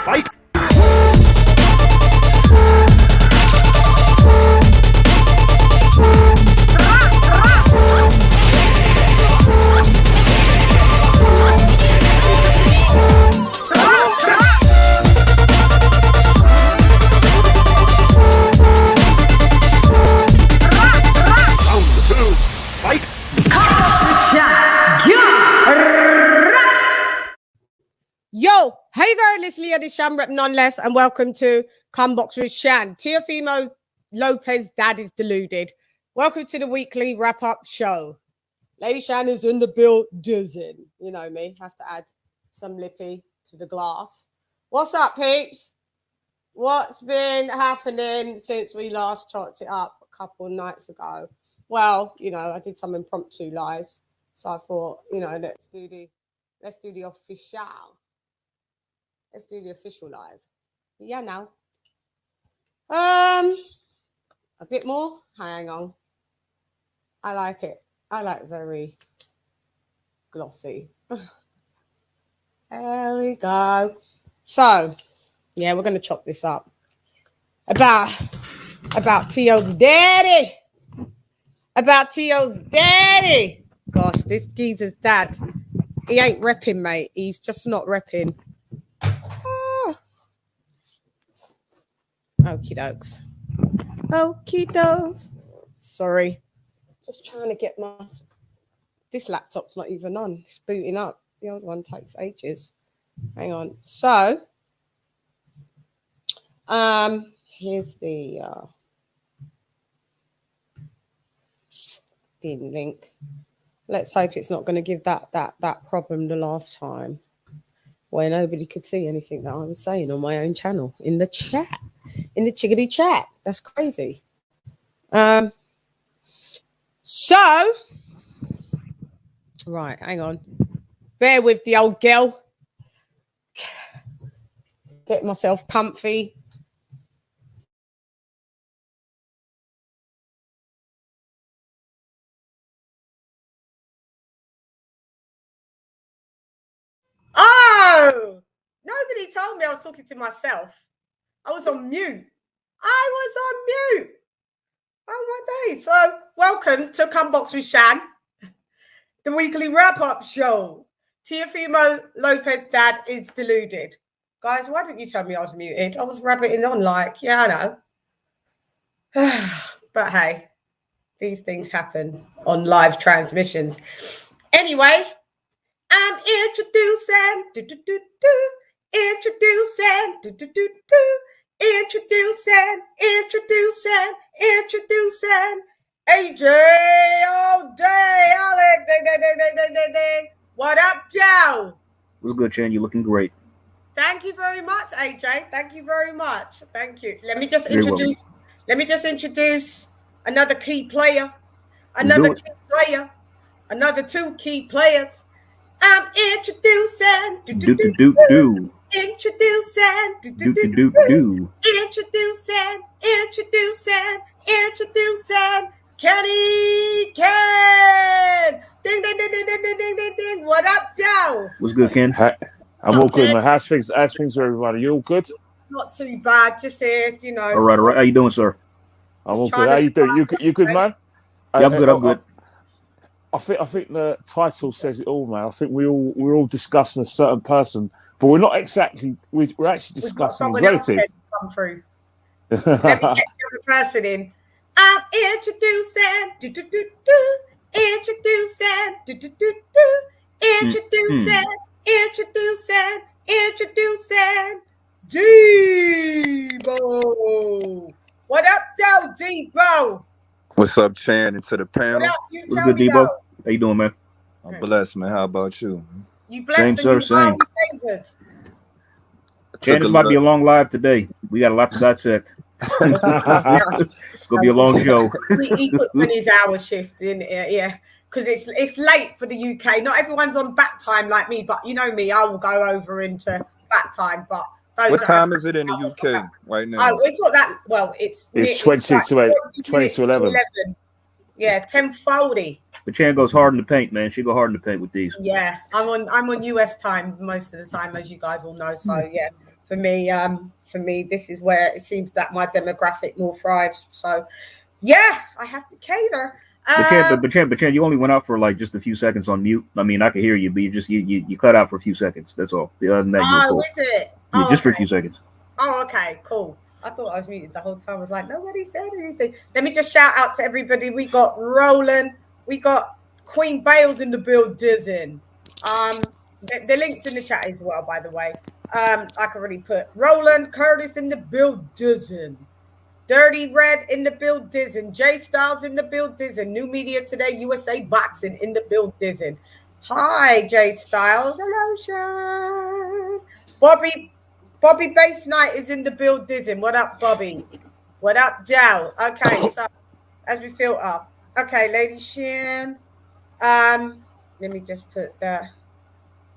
Fight! Yo, hey there, it's LadyChann, rep nonetheless, and welcome to Comebox with Shan. TEOFIMO Lopez, Dad is Deluded. Welcome to the weekly wrap-up show. LadyChann is in the building. You know me, have to add some lippy to the glass. What's up, peeps? What's been happening since we last chopped it up a couple of nights ago? Well, you know, I did some impromptu lives, so I thought, you know, let's do the official. Let's do the official live. Yeah, now. A bit more. Hang on. I like it. I like very glossy. There we go. So, yeah, we're going to chop this up. About T.O.'s daddy. About T.O.'s daddy. Gosh, this geezer's dad. He ain't repping, mate. He's just not repping. Okie dokes. Okie dokes. Sorry. Just trying to get my... This laptop's not even on. It's booting up. The old one takes ages. Hang on. So, here's the link. Let's hope it's not going to give that problem the last time where nobody could see anything that I was saying on my own channel in the chat. In the chickadee chat. That's crazy. So, right, hang on. Bear with the old girl. Get myself comfy. Oh! Nobody told me I was talking to myself. I was on mute. Oh my days. So welcome to Comebox with Shan, the weekly wrap-up show. TEOFIMO Lopez, Dad is Deluded. Guys, why didn't you tell me I was muted? I was rabbiting on like, yeah, I know. But hey, these things happen on live transmissions. Anyway, I'm introducing AJ all day, Alex. Ding. What up, Joe? What's good, Chan? You're looking great. Thank you very much, AJ. Thank you very much. Thank you. Let me just introduce another key player. Another two key players. I'm introducing Kenny Ken. Ding. What up, Joe? What's good, Ken? I'm all good, man. How's things for everybody? You all good? Not too bad. Just here, you know. All right. How you doing, sir? I'm all good. How you doing? You good, man? Yeah, I'm good. I think the title says it all, man. I think we're all discussing a certain person, but we're not exactly. We're actually discussing his relative. Come through. Let me get the other person in. I'm introducing Debo. What up, though, Debo? What's up, Chan, and to the panel? What up? What's good, Debo? How you doing, man? I'm blessed, man. How about you? You blessed? Same, sir. Chan, this might be a long live today. We got a lot to dissect. It's gonna be a long show. He puts in his hour shift in it, yeah, because it's late for the UK. Not everyone's on back time like me, but you know me, I will go over into back time. But what time is it in the UK right now? Oh, it's not that. Well, it's 20 to 11. Yeah, 10:40. But Chan goes hard in the paint, man. She go hard in the paint with these. Yeah, I'm on US time most of the time, as you guys all know. So yeah, for me. This is where it seems that my demographic more thrives. So, yeah, I have to cater. But Chan, you only went out for like just a few seconds on mute. I mean, I could hear you, but you cut out for a few seconds. That's all. Other than that, oh, is it? Yeah, just for a few seconds. Oh, okay, cool. I thought I was muted the whole time. I was like, nobody said anything. Let me just shout out to everybody. We got Roland. We got Queen Bales in the building. The link's in the chat as well, by the way. I can really put Roland Curtis in the building. Dirty Red in the building. J Styles in the building. New Media Today, USA Boxing in the building. Hi, J Styles. Hello, Sean. Bobby Base Night is in the building. What up, Bobby? What up, Joe? Okay, so as we fill up. Okay, LadyChann. Let me just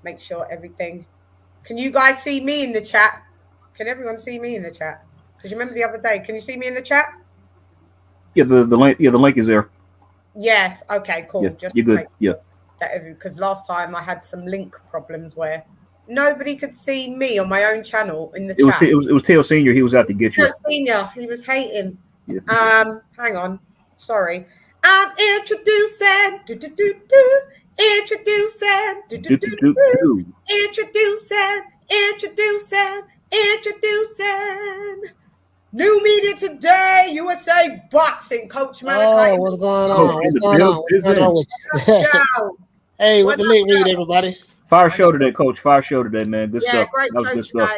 make sure everything. Can you guys see me in the chat? Can everyone see me in the chat? Because you remember the other day, can you see me in the chat? Yeah, the link is there. Yeah, okay, cool. Yeah, just you're good. Yeah. Because last time I had some link problems where nobody could see me on my own channel in the chat. It was Teo Senior. He was out to get you. Teo Senior, he was hating. Yeah. Hang on. Sorry. I'm introducing. Introducing. New Media Today, USA Boxing, Coach Malachi. Oh, what's going on? What's going on with you? Hey, what the link read, everybody? Fire show today, Coach. Fire show today, man. Good stuff. Great that was good stuff.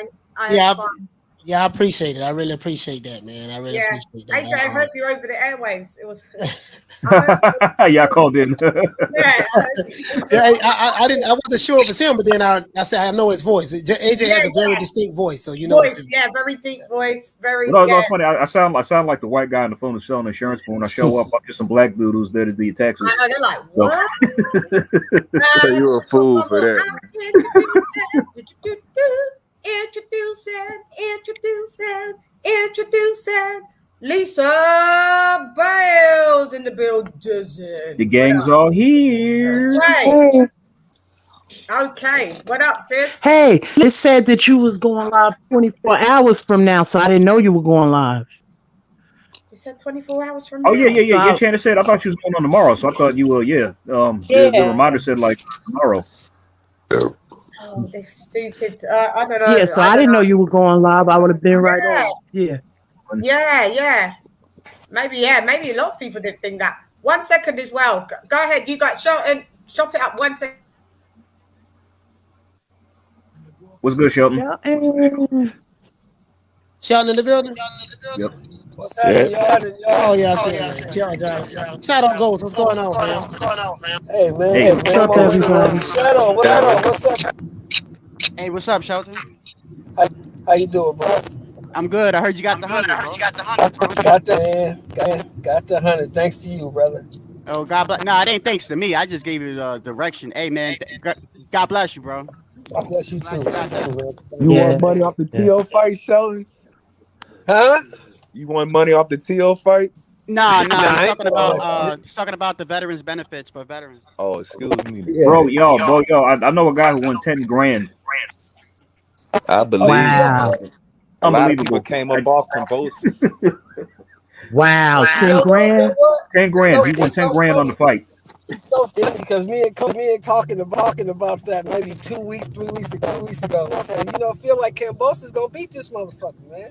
I appreciate it. I really appreciate that, man. I really appreciate that. I heard you over the airwaves. It was. I called in. I wasn't sure if it was him, but then I said I know his voice. AJ has a very distinct voice, so you know. Very deep voice. Very. No, it's funny. I sound like the white guy on the phone who's selling insurance. But when I show up, I'm just some black dude who's there to do your taxes. I know, they're like, what? So you're a fool for that. Introducing Lisa Bales in the building. The gang's all here. Hey. Okay, what up, sis? Hey, it said that you was going live 24 hours from now, so I didn't know you were going live. You said 24 hours from now? Oh, yeah. Chan said, I thought you was going on tomorrow, so I thought you were, The reminder said, like, tomorrow. Oh, this stupid. I don't know. Yeah, so I didn't know you were going live. I would have been right on. Yeah. Maybe a lot of people did think that. 1 second as well. Go ahead. You got shop it up 1 second. What's good, Shelton? Shelton in the building? Yep. What's happening, y'all? Oh, yeah, I see. Shout out, Ghost. What's going on, man? Hey, man. Hey, what's up, everybody? Shadow, what's up? Hey, what's up, Shelton? How you doing, bro? I'm good. I heard you got the 100, bro. Got the 100. Thanks to you, brother. Oh, God bless. No, it ain't thanks to me. I just gave you the direction. Hey, man. God bless you, bro. God bless you, too. You want money off the TO fight, Shelton? Huh? You want money off the TO fight? Nah. I'm talking about the veterans benefits for veterans. Oh, excuse me. Yeah. Bro, I know a guy who won 10 grand. I believe. Wow. A lot of people came up off convulsions. Wow, 10 grand? 10 grand. He won 10 grand on the fight. So because me and talking about that maybe 2 weeks, 3 weeks ago. I said, I feel like Cambosa's gonna beat this motherfucker, man.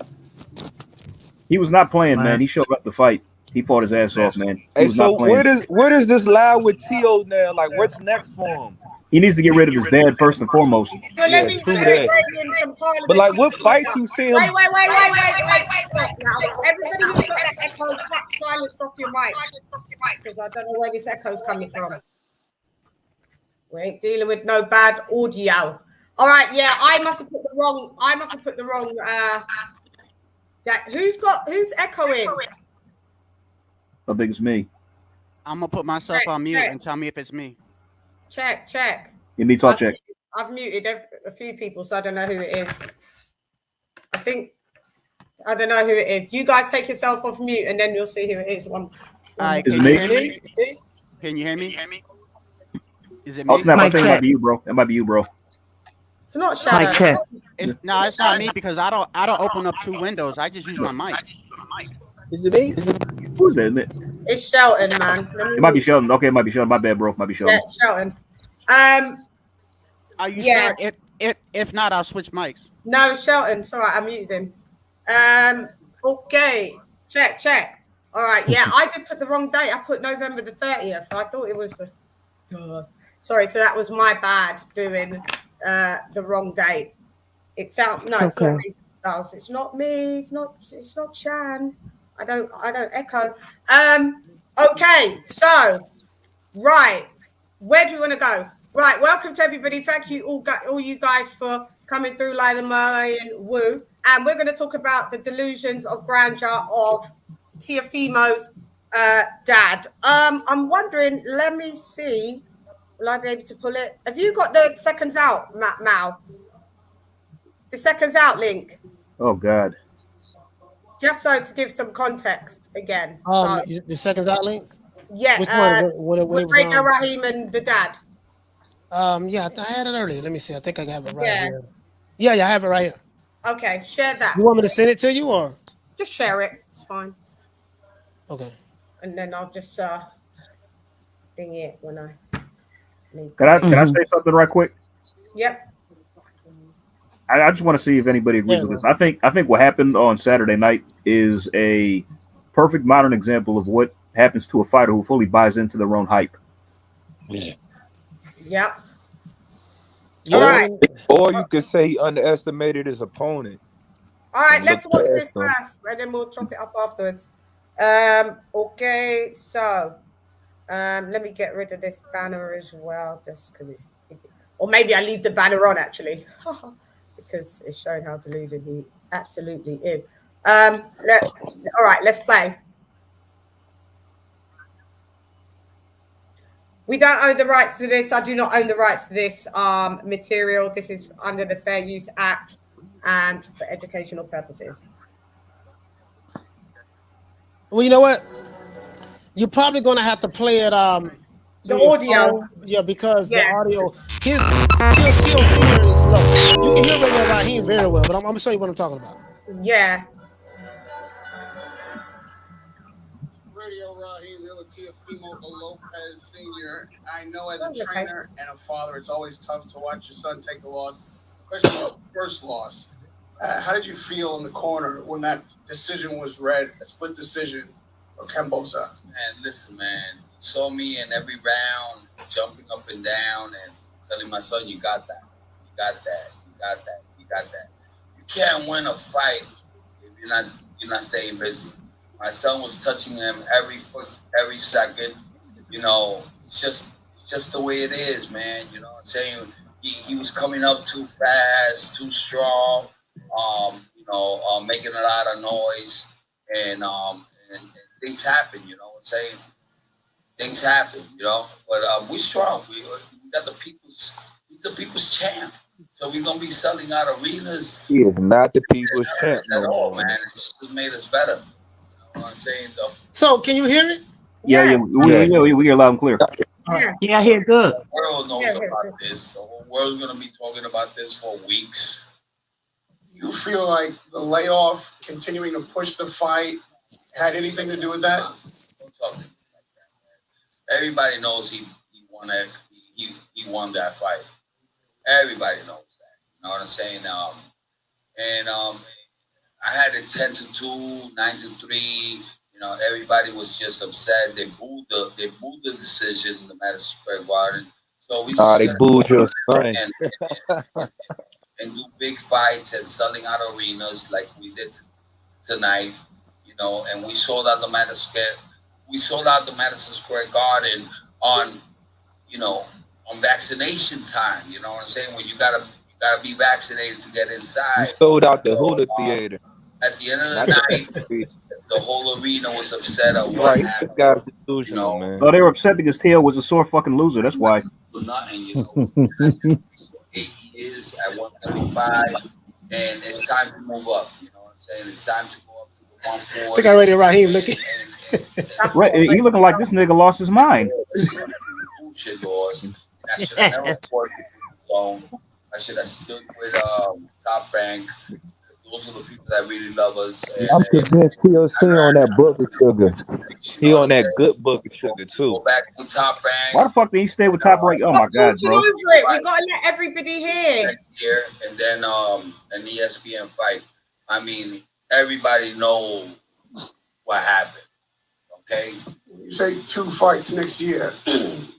He was not playing, man. He showed up to fight. He fought his ass off, man. Hey, so where does this lie with Tio now? Like, what's next for him? He needs to get rid of his dad first and foremost. So let me true that. But like, what fights you see him? Wait. Now, everybody who's got that echo, silence off your mic, because I don't know where this echo's coming from. We ain't dealing with no bad audio. All right, yeah, I must have put the wrong. Who's echoing? I think it's me. I'm gonna put myself on mute and tell me if it's me. Check. Give me talk check. I've muted a few people, so I don't know who it is. I don't know who it is. You guys take yourself off mute, and then you'll see who it is. Right, is it me? Can you hear me? Is it Oh, me? snap! I think it might be you, bro. It might be you, bro. It's not Mic Shannon. check. No, it's not me because I don't open up 2 windows. I just use my mic. Is it me? Who's that? It It's Shelton, man. might be Sheldon. Okay, it might be Sheldon. My bad, bro. Might be Sheldon. Yeah, Shelton. Are you Yeah. sure? If not, I'll switch mics. No, Shelton. It's all right. I muted him. Okay. Check. All right. Yeah, I did put the wrong date. I put November the 30th. I thought it was the. Sorry, so that was my bad doing the wrong date. It's out. No, It's okay. it's not me. It's not Chan. I don't echo. Okay. So, right. Where do we want to go? Right. Welcome to everybody. Thank you all you guys for coming through Lila May and Woo. And we're going to talk about the delusions of grandeur of TEOFIMO's dad. I'm wondering, let me see. Will I be able to pull it? Have you got the seconds out, Mal? The seconds out link. Oh God. Just so to give some context again. The seconds out link. Yeah. Which one? When it was Radio on? Raheem and the dad. Yeah, I had it earlier. Let me see. I think I have it right here. Yeah, I have it right here. Okay, share that. You want me to send it to you or? Just share it. It's fine. Okay. And then I'll just ding it when I need. Can I say something right quick? Yep. I just want to see if anybody agrees with this. I think what happened on Saturday night is a perfect modern example of what happens to a fighter who fully buys into their own hype. Yeah. Yep. Yeah. All right. Or you could say he underestimated his opponent. All right, let's watch this Look past first, and then we'll chop it up afterwards. Okay, so let me get rid of this banner as well, just because it's, or maybe I leave the banner on actually, because it's showing how deluded he absolutely is. All right, let's play. We don't own the rights to this. I do not own the rights to this material. This is under the Fair Use Act and for educational purposes. Well, you know what? You're probably going to have to play it. The audio. Yeah, because the Yeah. audio, his TLC here is low. You can hear Radio Raheem very well, but I'm going to show you what I'm talking about. Yeah. Radio Raheem, TEOFIMO Lopez Sr. I know as a trainer and a father, it's always tough to watch your son take a loss, especially his first loss. How did you feel in the corner when that decision was read, a split decision for Kambosa? Man, listen, man. You saw me in every round jumping up and down and telling my son, you got that. You got that. You got that. You got that. You can't win a fight if you're not staying busy. My son was touching him every foot, every second. You know, it's just the way it is, man. You know what I'm saying? He was coming up too fast, too strong, making a lot of noise, and things happen, you know what I'm saying? Things happen, you know. But we're strong. We got he's the people's champ. So we're gonna be selling out arenas. He is not the people's champ at no all, more. man. It's just made us better. You know what I'm saying, though? So, can you hear it? Yeah, we hear loud and clear. Yeah, I hear good. The world knows about this. The whole world's gonna be talking about this for weeks. Do you feel like the layoff, continuing to push the fight, had anything to do with that? Don't talk to me like that, man. Everybody knows he won that fight. Everybody knows that. You know what I'm saying? I had it 10-2, 9-3. You know, everybody was just upset. They booed the decision in the Madison Square Garden. So we just they booed your son. And do big fights and selling out arenas like we did tonight. You know, and we sold out the Madison Square Garden on vaccination time. You know what I'm saying? When you gotta be vaccinated to get inside. You sold out the Hula Theater. At the end of the night, the whole arena was upset at what Right, happened. this guy's delusional, man. Oh, they were upset because Teo was a sore fucking loser. That's why. You know, 8 years at 135, and it's time to move up. You know what I'm saying? It's time to go up to the 140. I think I Radio Raheem looking. Right, he looking like this nigga lost his mind. Bullshit laws. That should have never worked. So, I should have stood with Top Rank. Those are the people that really love us. I'm convinced TLC on that bucket sugar. He on that good bucket sugar too. Go back to Top Rank. Why the fuck did he stay with Top Rank? Oh my god, bro! Over it. We gotta let everybody hear. Next year, and then an ESPN fight. I mean, everybody knows what happened. Okay. You say 2 fights next year.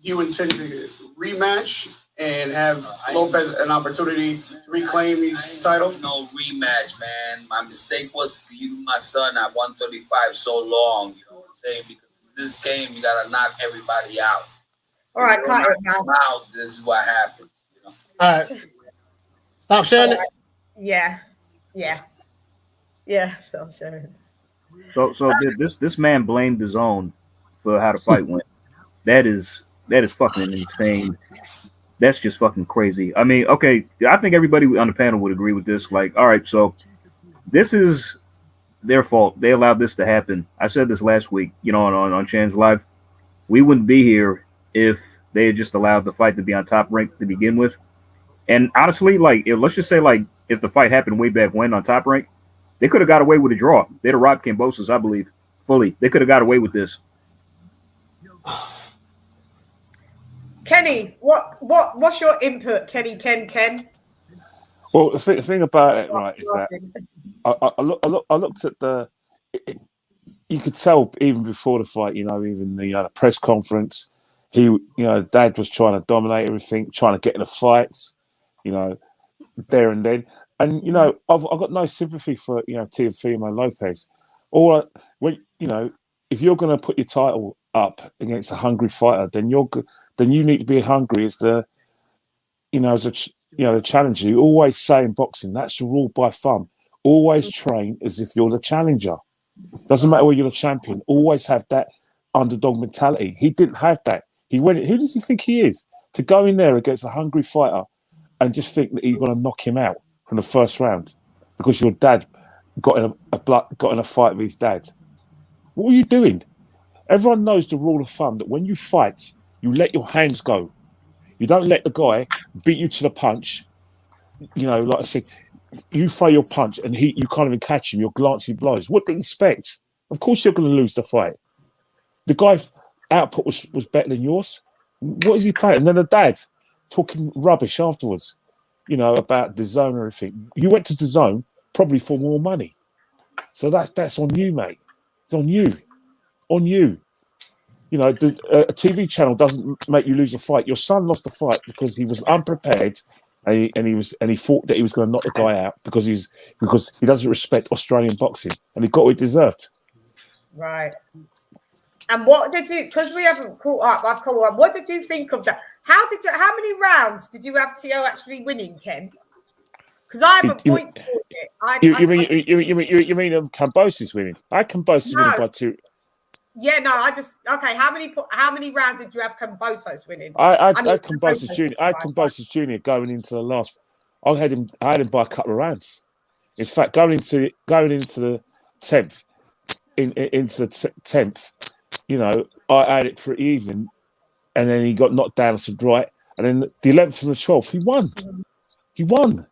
You intend to rematch and have Lopez an opportunity to reclaim these titles? No rematch, man. My mistake was leaving my son at 135 so long. You know what I'm saying? Because in this game, you gotta knock everybody out. All right, cut it now. This is what happened. You know? All right. Stop sharing it. Yeah. Stop sharing. So this man blamed his own for how the fight went. That is fucking insane. That's just fucking crazy. I mean, okay, I think everybody on the panel would agree with this. Like, all right, so this is their fault. They allowed this to happen. I said this last week, on Chann's Live. We wouldn't be here if they had just allowed the fight to be on Top Rank to begin with. And honestly, let's just say, if the fight happened way back when on Top Rank, they could have got away with a draw. They'd have robbed Kambosos, I believe, fully. They could have got away with this. Kenny, what's your input, Kenny? Ken? Well, the thing about it, right, is that I looked at you could tell even before the fight, even the press conference, Dad was trying to dominate everything, trying to get in the fights, there and then. And, I've got no sympathy for, Teofimo Lopez. If you're going to put your title up against a hungry fighter, then you need to be hungry as the challenger. You always say in boxing, that's the rule by thumb. Always train as if you're the challenger. Doesn't matter whether you're the champion. Always have that underdog mentality. He didn't have that. He went. Who does he think he is to go in there against a hungry fighter and just think that he's going to knock him out from the first round because your dad got in a fight with his dad? What were you doing? Everyone knows the rule of thumb that when you fight, you let your hands go. You don't let the guy beat you to the punch. Like I said, you throw your punch and you can't even catch him. You're glancing blows. What do you expect? Of course you're going to lose the fight. The guy's output was better than yours. What is he playing? And then the dad talking rubbish afterwards, about the zone and everything. You went to the zone probably for more money. So that's on you, mate. It's on you. On you. A TV channel doesn't make you lose a fight. Your son lost the fight because he was unprepared, and he thought that he was going to knock the guy out because he doesn't respect Australian boxing, and he got what he deserved. Right. And what did you? Because we haven't caught up. What did you think of that? How many rounds did you have Teo actually winning, Ken? Because I haven't points for it. You mean Kambosos winning? I had Kambosos winning by 2. Yeah, no, how many rounds did you have Kambosos winning? I had Kambosos Jr. I had Kambosos Jr. going into the last. I had him by a couple of rounds. In fact, going into the 10th, into the 10th, I had it for evening, and then he got knocked down. I said, right, and then the 11th and the 12th, he won. He won.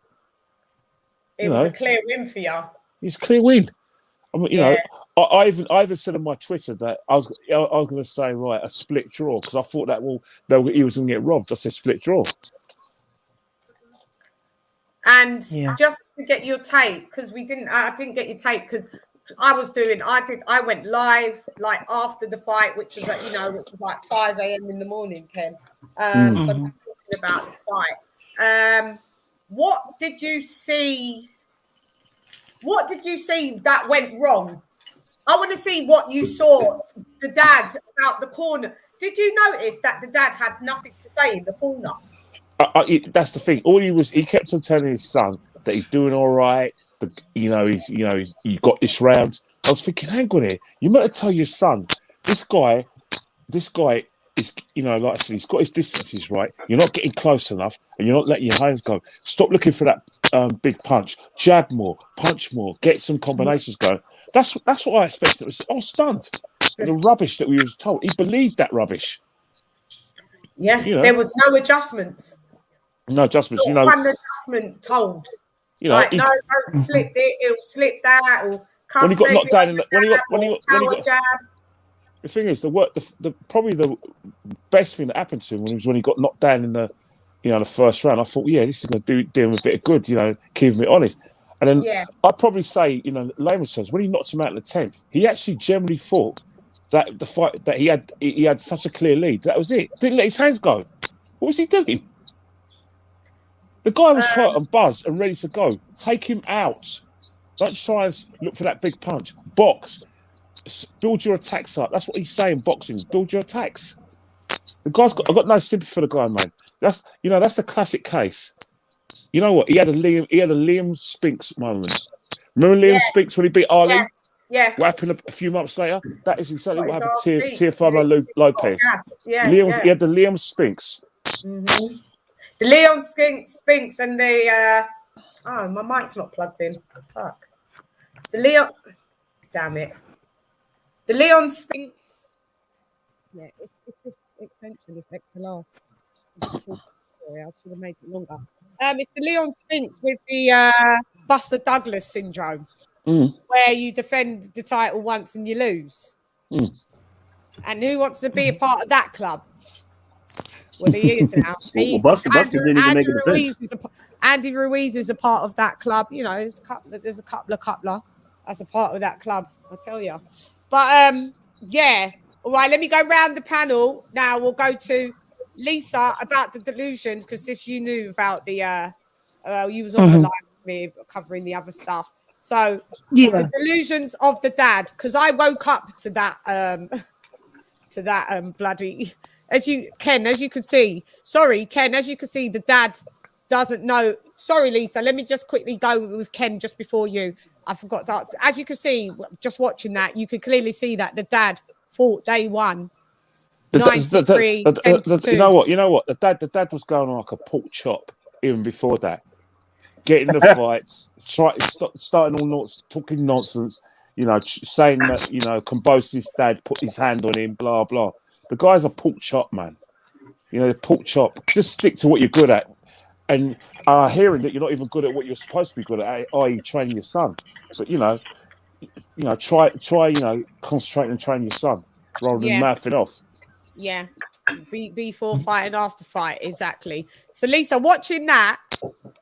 It was a clear win for you. It was a clear win. I mean, I even said on my Twitter that I was going to say, right, a split draw, because I thought he was going to get robbed. I said split draw. And just to get your take, because I didn't get your take because I went live after the fight, which was which was like 5 a.m. in the morning, Ken. So I'm talking about the fight. What did you see? What did you see that went wrong? I want to see what you saw the dad out the corner. Did you notice that the dad had nothing to say in the corner? That's the thing. He kept on telling his son that he's doing all right. But he got this round. I was thinking, hang on here. You better tell your son, this guy is, like I said, he's got his distances right. You're not getting close enough, and you're not letting your hands go. Stop looking for that big punch. Jab more, punch more, get some combinations going. That's what I expected. I was stunned. The rubbish that we was told. He believed that rubbish. Yeah, there was no adjustments. No adjustments. You Not know. one adjustment told. You know. Like, no, don't slip it. It'll slip that. Or When he got knocked down in when he got jab. The thing is, probably the best thing that happened to him when he got knocked down in the the first round. I thought, yeah, this is going to do him a bit of good, keeping it honest. And then I'd probably say, Layman says when he knocked him out in the 10th, he actually generally thought that the fight that he had such a clear lead. That was it. Didn't let his hands go. What was he doing? The guy was hurt and buzzed and ready to go. Take him out. Don't try and look for that big punch. Box. Build your attacks up. That's what he's saying. Boxing. Build your attacks. I've got no sympathy for the guy, man. That's a classic case. You know what? He had a Liam Spinks moment. Remember Liam Spinks when he beat Ali? Yeah. What happened a few months later? That is exactly what happened to TEOFIMO Lopez. He had the Liam Spinks. Mm-hmm. The Leon Spinks and the my mic's not plugged in. Fuck. Damn it. The Leon Spinks. Yeah, it's this extension, this XLR. Sorry, I should have made it longer. It's the Leon Spinks with the Buster Douglas syndrome, where you defend the title once and you lose. And who wants to be a part of that club? Well, he is now. Buster didn't even make a defense. Andy Ruiz is a part of that club. There's a couple of as a part of that club, I tell you. But all right, let me go round the panel. Now we'll go to Lisa about the delusions, because this you knew about the you was on the line with me covering the other stuff. So the delusions of the dad, because I woke up to that bloody as you could see, the dad doesn't know. Sorry, Lisa, let me just quickly go with Ken just before you. I forgot to answer. As you can see, just watching that, you could clearly see that the dad thought they won. 93, you know what? The dad was going on like a pork chop even before that. Getting the fights, starting all talking nonsense, saying that, Kambosi's dad put his hand on him, blah, blah. The guy's a pork chop, man. Pork chop. Just stick to what you're good at. And hearing that you're not even good at what you're supposed to be good at, i.e. training your son. But, try concentrating and training your son rather than mouthing off. Yeah. Before fight and after fight, exactly. So Lisa, watching that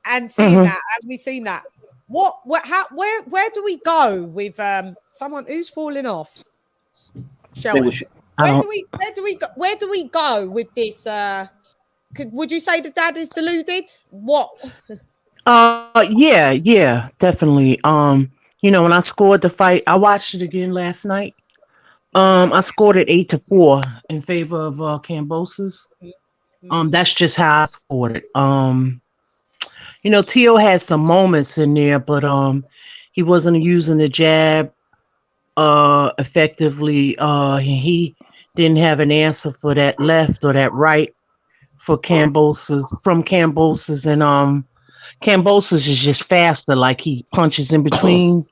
and seeing that, have we seen that? Where do we go with someone who's falling off? Where do we go with this? Would you say the dad is deluded? What? Yeah, definitely. When I scored the fight, I watched it again last night. I scored it 8-4 in favor of Kambosos. That's just how I scored it. Teo had some moments in there, but he wasn't using the jab effectively. He didn't have an answer for that left or that right for Kambosos, and Kambosos is just faster, like he punches in between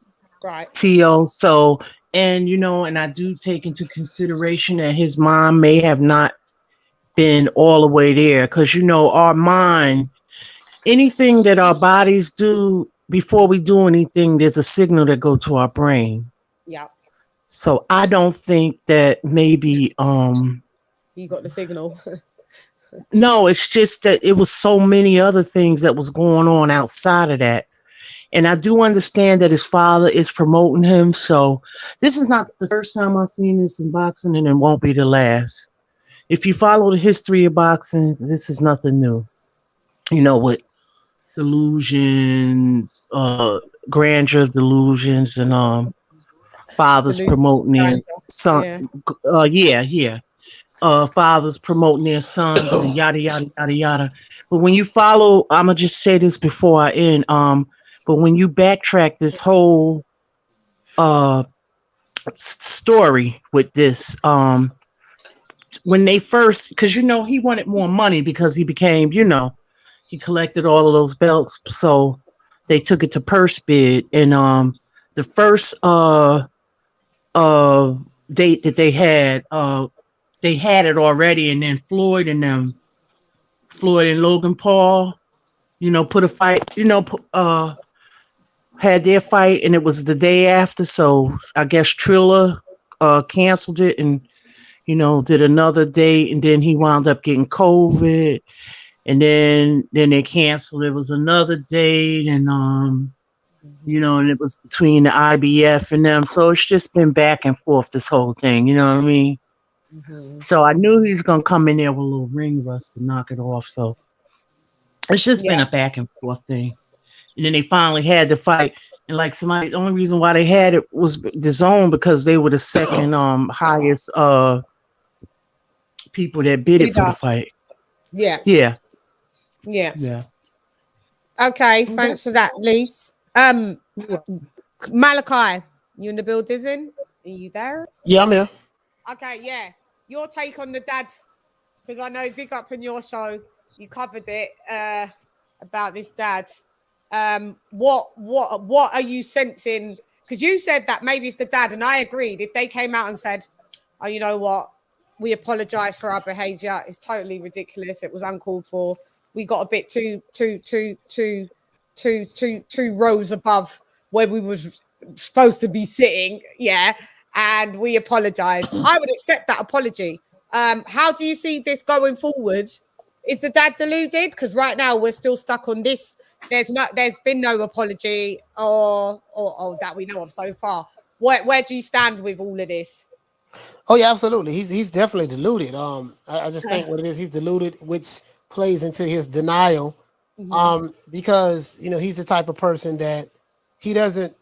Teo. So, and I do take into consideration that his mind may have not been all the way there, because our mind, anything that our bodies do before we do anything, there's a signal that go to our brain. Yeah. So I don't think that maybe you got the signal. No, it's just that it was so many other things that was going on outside of that. And I do understand that his father is promoting him. So this is not the first time I've seen this in boxing, and it won't be the last. If you follow the history of boxing, this is nothing new. With delusions, grandeur of delusions, and fathers promoting their son. Fathers promoting their sons and yada yada yada yada. But when you follow, I'ma just say this before I end. But when you backtrack this whole story with this, when they first, because he wanted more money because he became, he collected all of those belts, so they took it to purse bid, and the first date that they had it already, and then Floyd and Logan Paul, put a fight, had their fight, and it was the day after. So I guess Triller canceled it and did another date, and then he wound up getting COVID, and then they canceled. It was another date, and and it was between the IBF and them. So it's just been back and forth this whole thing. You know what I mean? So I knew he was gonna come in there with a little ring rust to knock it off. So it's just been a back and forth thing. And then they finally had the fight. And like the only reason why they had it was the zone, because they were the second highest people that bid it for the fight. Yeah. Yeah. Yeah. Yeah. Okay, thanks for that, Lise. Malachi, you in the building? Are you there? Yeah, I'm here. Okay, yeah. Your take on the dad, because I know big up in your show, you covered it about this dad. What are you sensing? Because you said that maybe if the dad, and I agreed, if they came out and said, "Oh, you know what, we apologize for our behavior. It's totally ridiculous. It was uncalled for. We got a bit too rows above where we was supposed to be sitting." Yeah. And we apologize. I would accept that apology. How do you see this going forward? Is the dad deluded? Because right now we're still stuck on this. There's been no apology or that we know of so far. Where do you stand with all of this? Oh yeah, absolutely. He's definitely deluded. I just think what it is, he's deluded, which plays into his denial. Because he's the type of person that he doesn't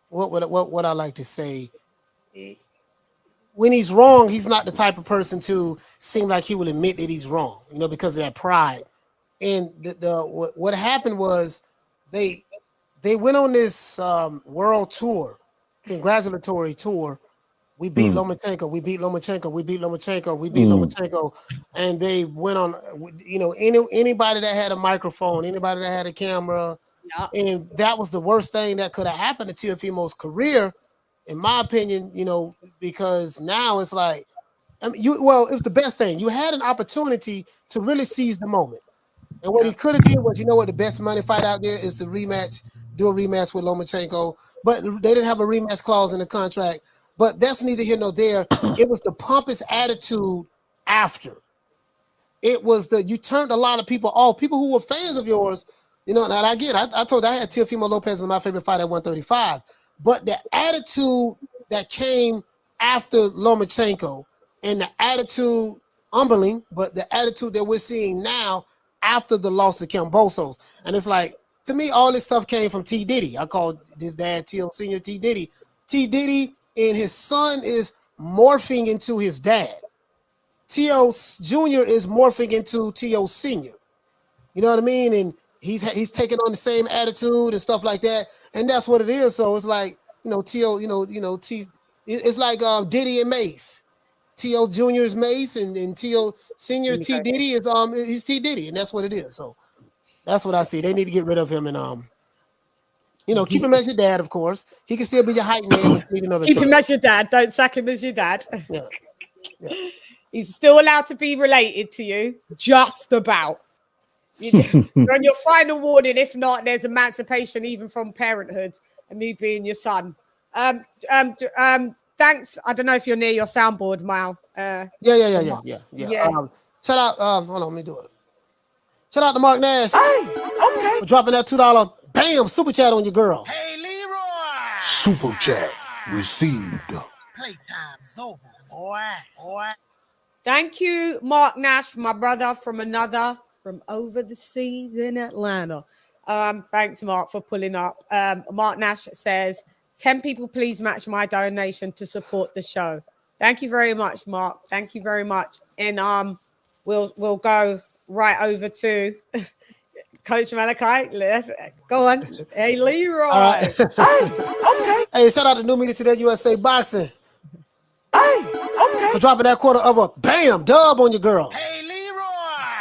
what I like to say, when he's wrong, he's not the type of person to seem like he will admit that he's wrong, because of that pride. And what happened was they went on this world tour, congratulatory tour. We beat Lomachenko, we beat Lomachenko, we beat Lomachenko, we beat Lomachenko, and they went on. Anybody that had a microphone, anybody that had a camera. And that was the worst thing that could have happened to Teofimo's career, in my opinion, because now it's like, it's the best thing. You had an opportunity to really seize the moment. And what he could have did was, the best money fight out there is to do a rematch with Lomachenko. But they didn't have a rematch clause in the contract. But that's neither here nor there. It was the pompous attitude after. It was you turned a lot of people off, people who were fans of yours. And again, I told you I had Teofimo Lopez as my favorite fight at 135. But the attitude that came after Lomachenko and the attitude, humbling, but the attitude that we're seeing now after the loss of Cambosos. And it's like, to me, all this stuff came from T. Diddy. I called his dad T.O. Sr. T. Diddy. T. Diddy and his son is morphing into his dad. T.O. Jr. is morphing into T.O. Sr. You know what I mean? And he's taking on the same attitude and stuff like that, and that's what it is. So it's like, T.O. It's like Diddy and Mace. T.O. Jr. is Mace, and T.O. Sr. T. Diddy is he's T. Diddy, and that's what it is. So that's what I see. They need to get rid of him and keep him as your dad. Of course, he can still be your hype man. But need another. Keep him as your dad. Don't sack him as your dad. Yeah. He's still allowed to be related to you, just about. You're on your final warning. If not, there's emancipation even from parenthood and me being your son. Thanks. I don't know if you're near your soundboard, Mal. Yeah. Shout out. Hold on, let me do it. Shout out to Mark Nash. Okay. For dropping that $2 bam super chat on your girl. Hey, Leroy. Super chat received. Playtime's over, boy. Thank you, Mark Nash, my brother from over the seas in Atlanta. Thanks, Mark, for pulling up. Mark Nash says, 10 people, please match my donation to support the show. Thank you very much, Mark. Thank you very much. And we'll go right over to Coach Malachi. Let's go on. Hey, Leroy. Right. Hey, shout out to New Media Today USA Boxing. For dropping that quarter of a bam dub on your girl. Hey, Leroy.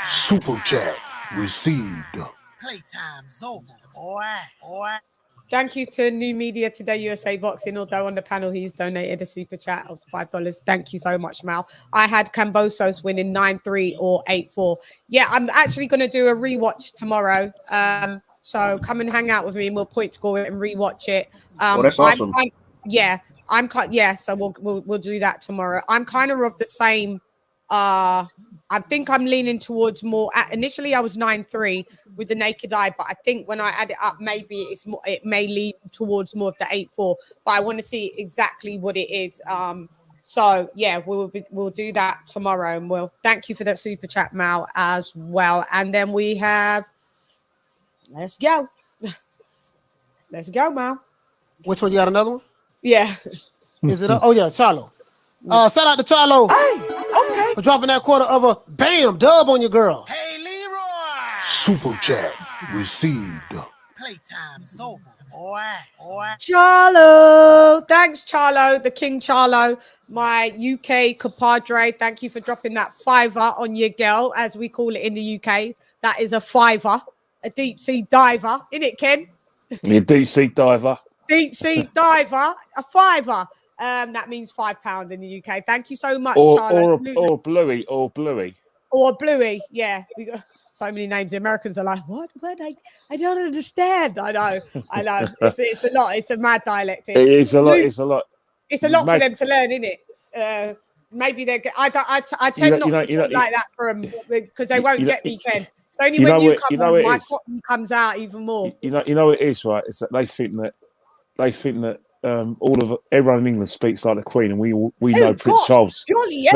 Super chat received. Playtime's over, boy. Thank you to New Media Today USA Boxing. Although on the panel he's donated a super chat of $5. Thank you so much, Mal. I had Cambosos winning 9-3 or 8-4. Yeah, I'm actually going to do a rewatch tomorrow. So come and hang out with me and we'll point score it and rewatch it. That's awesome. So we'll do that tomorrow. I'm kind of the same. I think I'm leaning towards more. Initially, I was 9-3 with the naked eye, but I think when I add it up, maybe it's more. It may lean towards more of the 8-4. But I want to see exactly what it is. So yeah, we'll do that tomorrow, and we'll thank you for that super chat, Mal, as well. And then we have. Let's go, Mal. Which one? You got another one? Yeah. Is it? Oh yeah, Charlo. Shout out to Charlo. Okay. For dropping that quarter of a bam dub on your girl. Hey, Leroy! Super chat received. Playtime's over, boy. Charlo. Thanks, Charlo, the King Charlo, my UK compadre. Thank you for dropping that $5 on your girl, as we call it in the UK. That is a $5, a deep sea diver, isn't it, Ken? Yeah, deep sea diver. Deep sea diver, a $5. That means £5 in the UK. Thank you so much, Or Charlo. or Bluey. Or Bluey, yeah. We got so many names. The Americans are like, what? I don't understand. I know. It's a lot. It's a mad dialect. It is a lot. It's a lot. It's a lot for them to learn, isn't it? Maybe they're. I tend not to talk like that for them because they won't get me, Ken. It's only when you come on, my cotton comes out even more. You know it is, right? It's that they think that everyone in England speaks like the Queen, and we know Prince Charles. Surely,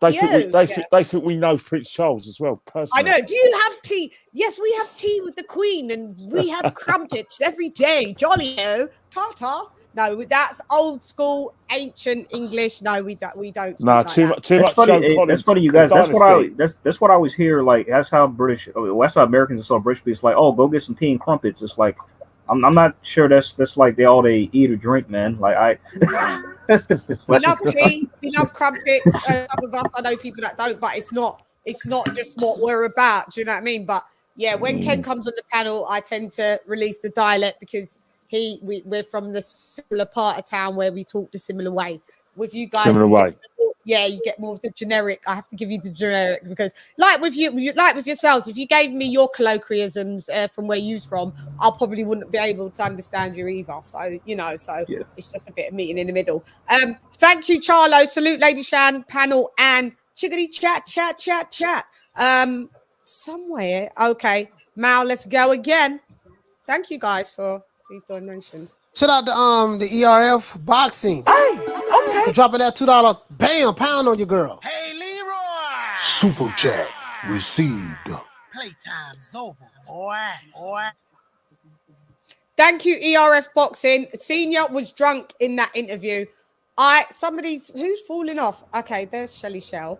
They think we know Prince Charles as well. Personally, I know. Do you have tea? Yes, we have tea with the Queen, and we have crumpets every day. Jolly-o, ta-ta. No, that's old school, ancient English. No, we don't. No, too much. That's funny, you guys. That's what I always hear. Like that's how that's how Americans are so British. It's like, oh, go get some tea and crumpets. It's like. I'm not sure that's like they eat or drink, man. Like we love tea, we love crumpets. Some of us, I know people that don't, but it's not just what we're about. Do you know what I mean? But yeah, when Ken comes on the panel, I tend to release the dialect because we're from the similar part of town where we talk the similar way. With you guys, you get more of the generic. I have to give you the generic because, like with yourselves, if you gave me your colloquialisms from where you're from, I probably wouldn't be able to understand you either. So it's just a bit of meeting in the middle. Thank you, Charlo. Salute, LadyChann, panel, and chickadee chat. Somewhere, okay, Mal, let's go again. Thank you guys for these donations. Shout out to the ERF boxing. For dropping that $2 bam pound on your girl. Hey, Leroy! Super chat received. Playtime's over, boy. Thank you, ERF Boxing. Senior was drunk in that interview. Who's falling off? Okay, there's Shelly Shell.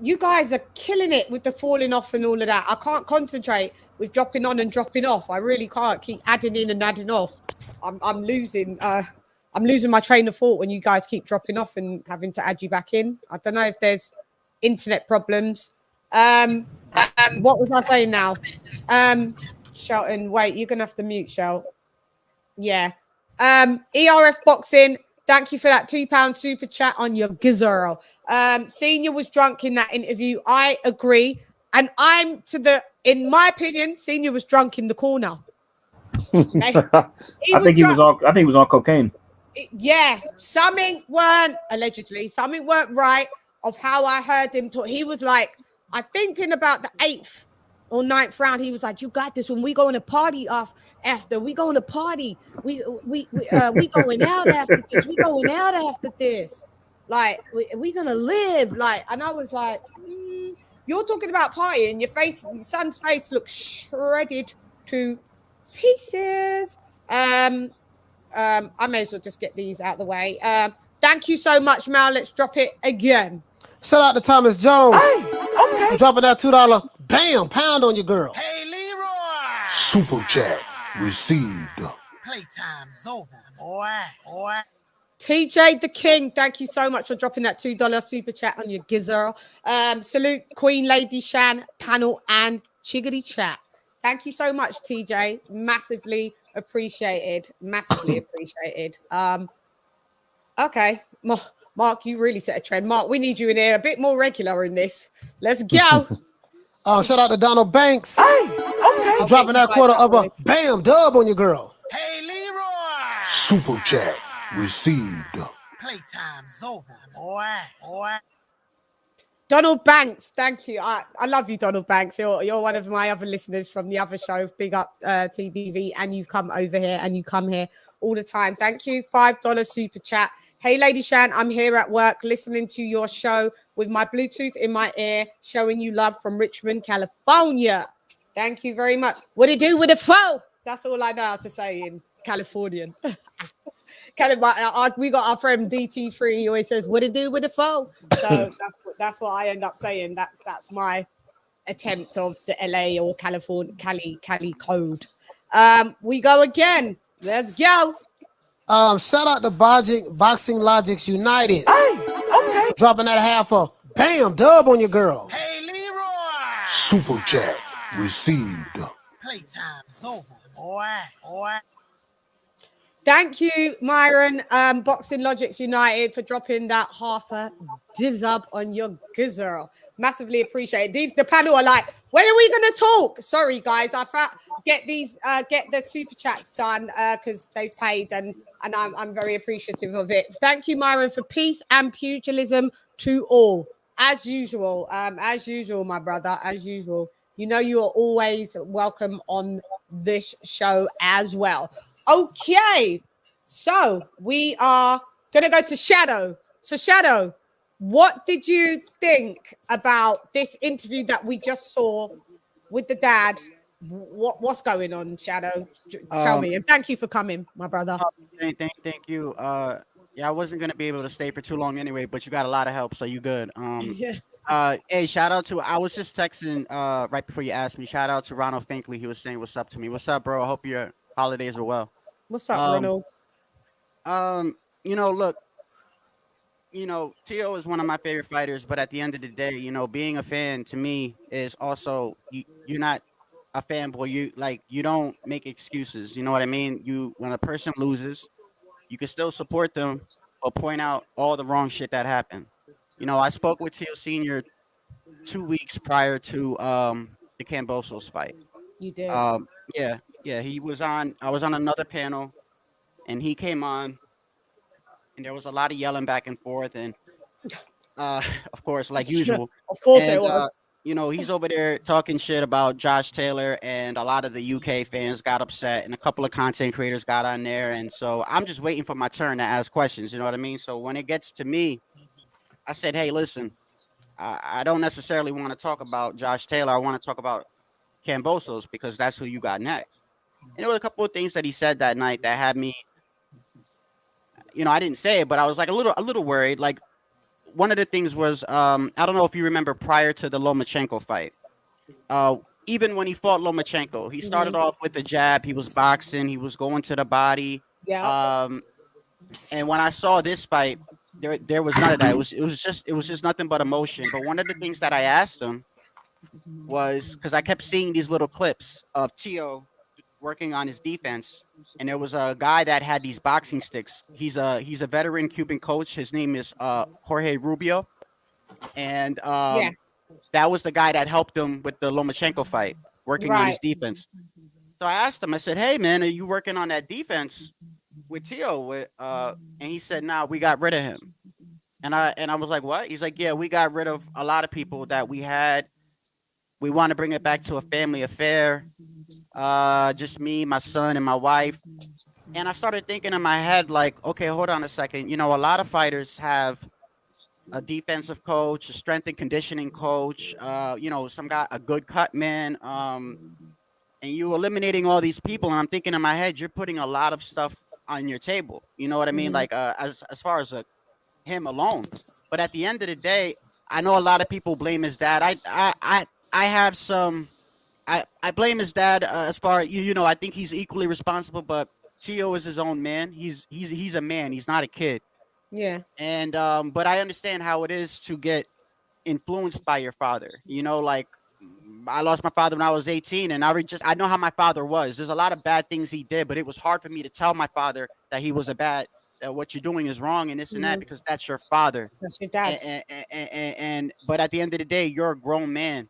You guys are killing it with the falling off and all of that. I can't concentrate with dropping on and dropping off. I really can't keep adding in and adding off. I'm losing. I'm losing my train of thought when you guys keep dropping off and having to add you back in. I don't know if there's internet problems. What was I saying now? Shelton, wait, you're gonna have to mute, Shel. Yeah. ERF Boxing. Thank you for that £2 super chat on your gizzle. Senior was drunk in that interview. I agree. And in my opinion, Senior was drunk in the corner. Okay? I think he was on cocaine. Yeah. Something weren't right of how I heard him talk. He was like, I think in about the 8th or 9th round, he was like, you got this. When we going to party after, we going to party. We going out after this. We going out after this. Like, we gonna live. Like, and I was like, you're talking about partying. Your son's face looks shredded to pieces. I may as well just get these out of the way. Thank you so much, Mal. Let's drop it again. Shout out to Thomas Jones. For dropping that $2 bam pound on your girl. Hey, Leroy! Super chat received. Playtime's over, boy. TJ the King, thank you so much for dropping that $2 super chat on your gizzle. Salute Queen LadyChann, panel, and chickadee chat. Thank you so much, TJ. Massively appreciated. Massively appreciated. Okay, Mark, you really set a trend. Mark, we need you in here a bit more regular in this. Let's go. Shout out to Donald Banks. Hey, okay. Dropping that quarter of a voice. bam dub on your girl. Hey, Leroy! Super chat received. Playtime's over, boy. Donald Banks, thank you. I love you, Donald Banks. You're one of my other listeners from the other show, Big Up TBV, and you've come over here and you come here all the time. Thank you. $5 super chat. Hey, LadyChann, I'm here at work listening to your show with my Bluetooth in my ear, showing you love from Richmond, California. Thank you very much. What it do with a foe? That's all I know how to say in Californian. We got our friend DT3. He always says, "What it do with the foe?" So that's what I end up saying. That's my attempt of the LA or California Cali code. We go again. Let's go. Shout out to Boxing Logics United. Hey, okay. Dropping that half a bam dub on your girl. Hey, Leroy! Super chat received. Playtime's over, boy. Thank you, Myron, Boxing Logics United, for dropping that half a dizzub on your girl. Massively appreciate it. The panel are like, when are we going to talk? Sorry, guys. Get the super chats done because they've paid and I'm very appreciative of it. Thank you, Myron, for peace and pugilism to all. As usual, my brother, as usual. You know you are always welcome on this show as well. Okay, so we are going to go to Shadow. So, Shadow, what did you think about this interview that we just saw with the dad? What's going on, Shadow? Tell me. And thank you for coming, my brother. Thank you. Yeah, I wasn't going to be able to stay for too long anyway, but you got a lot of help, so you good. Hey, shout out to, I was just texting right before you asked me. Shout out to Ronald Finkley. He was saying, "What's up?" to me. What's up, bro? I hope your holidays are well. What's up, Ronald? Look, Tio is one of my favorite fighters, but at the end of the day, being a fan to me is also you're not a fanboy. You don't make excuses. You know what I mean? When a person loses, you can still support them or point out all the wrong shit that happened. I spoke with Tio Senior 2 weeks prior to the Cambosos fight. You did. Yeah, he was on. I was on another panel, and he came on, and there was a lot of yelling back and forth, and of course, like usual. Of course, it was. He's over there talking shit about Josh Taylor, and a lot of the UK fans got upset, and a couple of content creators got on there, and so I'm just waiting for my turn to ask questions. You know what I mean? So when it gets to me, I said, "Hey, listen, I don't necessarily want to talk about Josh Taylor. I want to talk about Cambosos because that's who you got next." And there were a couple of things that he said that night that had me, I didn't say it, but I was like a little worried. Like one of the things was, I don't know if you remember prior to the Lomachenko fight, even when he fought Lomachenko, he started off with a jab. He was boxing. He was going to the body. Yeah. And when I saw this fight, there was none of that. It was just nothing but emotion. But one of the things that I asked him was, because I kept seeing these little clips of Tio working on his defense, and there was a guy that had these boxing sticks. He's a veteran Cuban coach. His name is Jorge Rubio, and that was the guy that helped him with the Lomachenko fight, working on his defense. So I asked him. I said, "Hey man, are you working on that defense with Tio?" And he said, "Nah, we got rid of him." And I was like, "What?" He's like, "Yeah, we got rid of a lot of people that we had. We want to bring it back to a family affair. Just me, my son, and my wife." And I started thinking in my head, like, okay, hold on a second. A lot of fighters have a defensive coach, a strength and conditioning coach, some guy, a good cut man, and you eliminating all these people. And I'm thinking in my head, you're putting a lot of stuff on your table. You know what I mean? Like, as far as him alone. But at the end of the day, I know a lot of people blame his dad. I have some. I blame his dad as far I think he's equally responsible, but Tio is his own man. He's a man. He's not a kid. Yeah. And but I understand how it is to get influenced by your father. Like I lost my father when I was 18, and I know how my father was. There's a lot of bad things he did, but it was hard for me to tell my father that he was that what you're doing is wrong and this and that, because that's your father. That's your dad. And but at the end of the day, you're a grown man,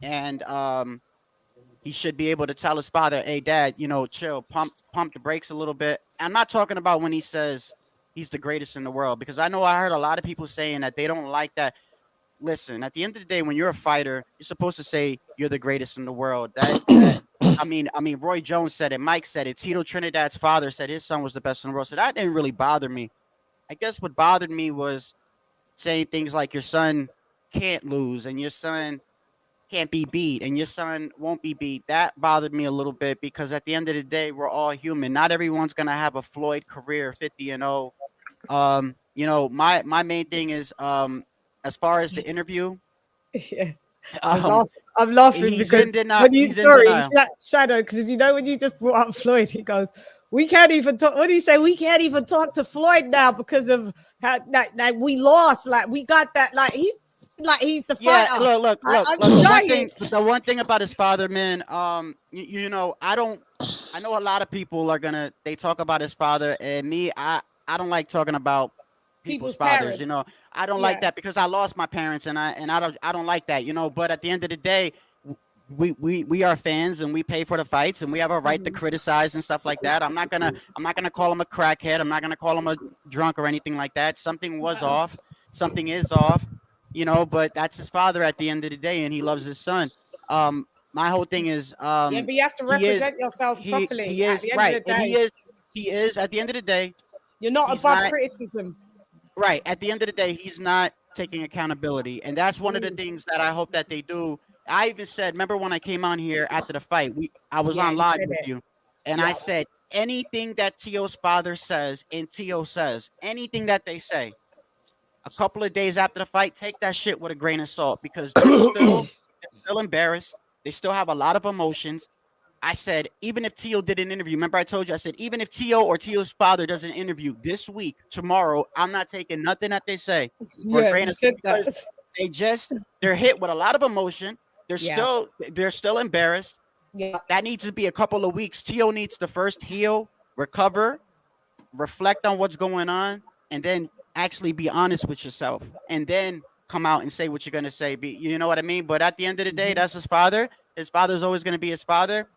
and he should be able to tell his father, "Hey, Dad, chill, pump the brakes a little bit." I'm not talking about when he says he's the greatest in the world, because I know I heard a lot of people saying that they don't like that. Listen, at the end of the day, when you're a fighter, you're supposed to say you're the greatest in the world. I mean, Roy Jones said it, Mike said it, Tito Trinidad's father said his son was the best in the world. So that didn't really bother me. I guess what bothered me was saying things like your son can't lose and your son can't be beat and your son won't be beat. That bothered me a little bit, because at the end of the day, we're all human. Not everyone's gonna have a Floyd career 50-0. My main thing is as far as the interview, Yeah. um, I'm laughing he's because in denial. when you He's in sorry, denial. Shadow, because when you just brought up Floyd, he goes, "We can't even talk." What did he say? We can't even talk to Floyd now because of how that we lost. Like we got that. Like he's the fighter. Look. I'm The dying. one thing about his father, man. I know a lot of people they talk about his father, and me, I don't like talking about people's fathers. Parents. I don't Yeah. like that, because I lost my parents, and I don't like that. But at the end of the day, we are fans, and we pay for the fights, and we have a right to criticize and stuff like that. I'm not gonna call him a crackhead. I'm not gonna call him a drunk or anything like that. Something was off. Something is off. But that's his father at the end of the day, and he loves his son. My whole thing is, Yeah, but you have to represent yourself properly. he At is the end right, of the and day, he is at the end of the day. you're not He's above not criticism. right. At the end of the day, he's not taking accountability, and that's one of the things that I hope that they do. I even said, remember when I came on here after the fight, I was Yeah, on you live said with it. you, and I said anything that Tio's father says and Tio says, anything that they say, a couple of days after the fight, take that shit with a grain of salt, because they're still embarrassed. They still have a lot of emotions. I said, even if Tio did an interview, remember I told you, I said, even if Tio or Tio's father does an interview this week, tomorrow, I'm not taking nothing that they say for a Yeah, grain you of said salt, that. because they're hit with a lot of emotion. They're still embarrassed. Yeah. That needs to be a couple of weeks. Tio needs to first heal, recover, reflect on what's going on, and then actually be honest with yourself, and then come out and say what you're gonna say. You know what I mean? But at the end of the day, that's his father. His father's always gonna be his father.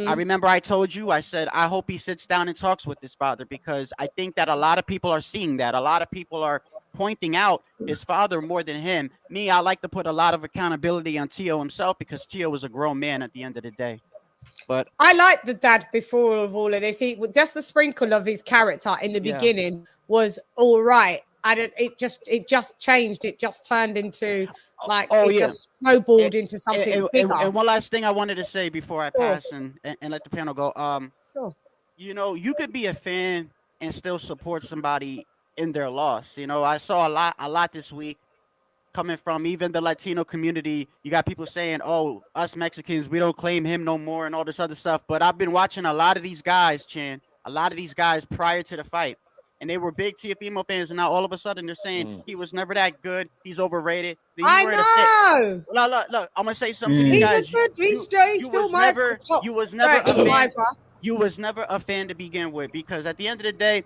I remember I told you, I said, I hope he sits down and talks with his father, because I think that a lot of people are seeing that. A lot of people are pointing out his father more than him. Me, I like to put a lot of accountability on Tio himself, because Tio was a grown man at the end of the day. But I liked the dad before of all of this. Just the sprinkle of his character in the beginning was all right. It just changed. It just turned into just snowballed into something bigger. And one last thing I wanted to say before I pass and let the panel go. Sure. You could be a fan and still support somebody in their loss. I saw a lot this week coming from even the Latino community. You got people saying, "Oh, us Mexicans, we don't claim him no more," and all this other stuff. But I've been watching a lot of these guys, Chan, a lot of these guys prior to the fight, and they were big TEOFIMO fans, and now all of a sudden they're saying he was never that good. He's overrated. I know. Look, I'm gonna say something to these guys. He's still my top. You was never a fan. You was never a fan to begin with, because at the end of the day,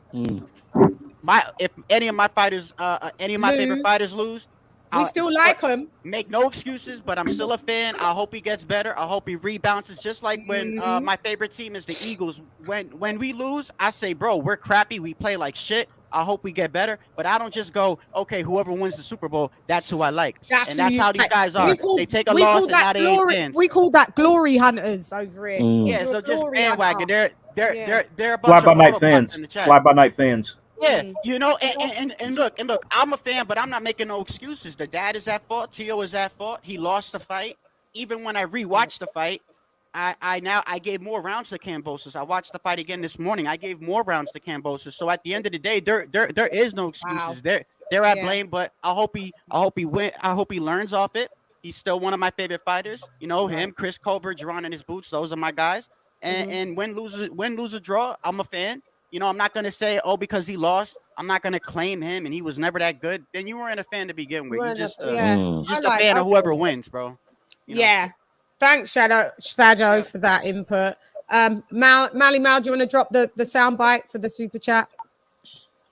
if any of my fighters, any of my favorite fighters lose, we still like him. Make no excuses, but I'm still a fan. I hope he gets better. I hope he rebounds. Just like when my favorite team is the Eagles. When we lose, I say, bro, we're crappy. We play like shit. I hope we get better. But I don't just go, okay, whoever wins the Super Bowl, that's who I like. And that's how these guys are. They take a loss and now they ain't fans. We call that glory hunters over here. Yeah, so just bandwagon. They're a bunch Fly of by night fans. in the chat. Fly by night fans. Yeah, and look, I'm a fan, but I'm not making no excuses. The dad is at fault. Tio is at fault. He lost the fight. Even when I rewatched the fight, I gave more rounds to Kambosos. I watched the fight again this morning. I gave more rounds to Kambosos. So at the end of the day, there is no excuses. They're at blame, but I hope he win. I hope he learns off it. He's still one of my favorite fighters. Him, Chris Colbert, Jerron in his boots. Those are my guys. And win, lose, or draw, I'm a fan. I'm not going to say, because he lost, I'm not going to claim him and he was never that good. Then you weren't a fan to begin with. You're just a fan of whoever wins, bro. Yeah. Thanks, Shadow, for that input. Mally Mal, do you want to drop the soundbite for the super chat?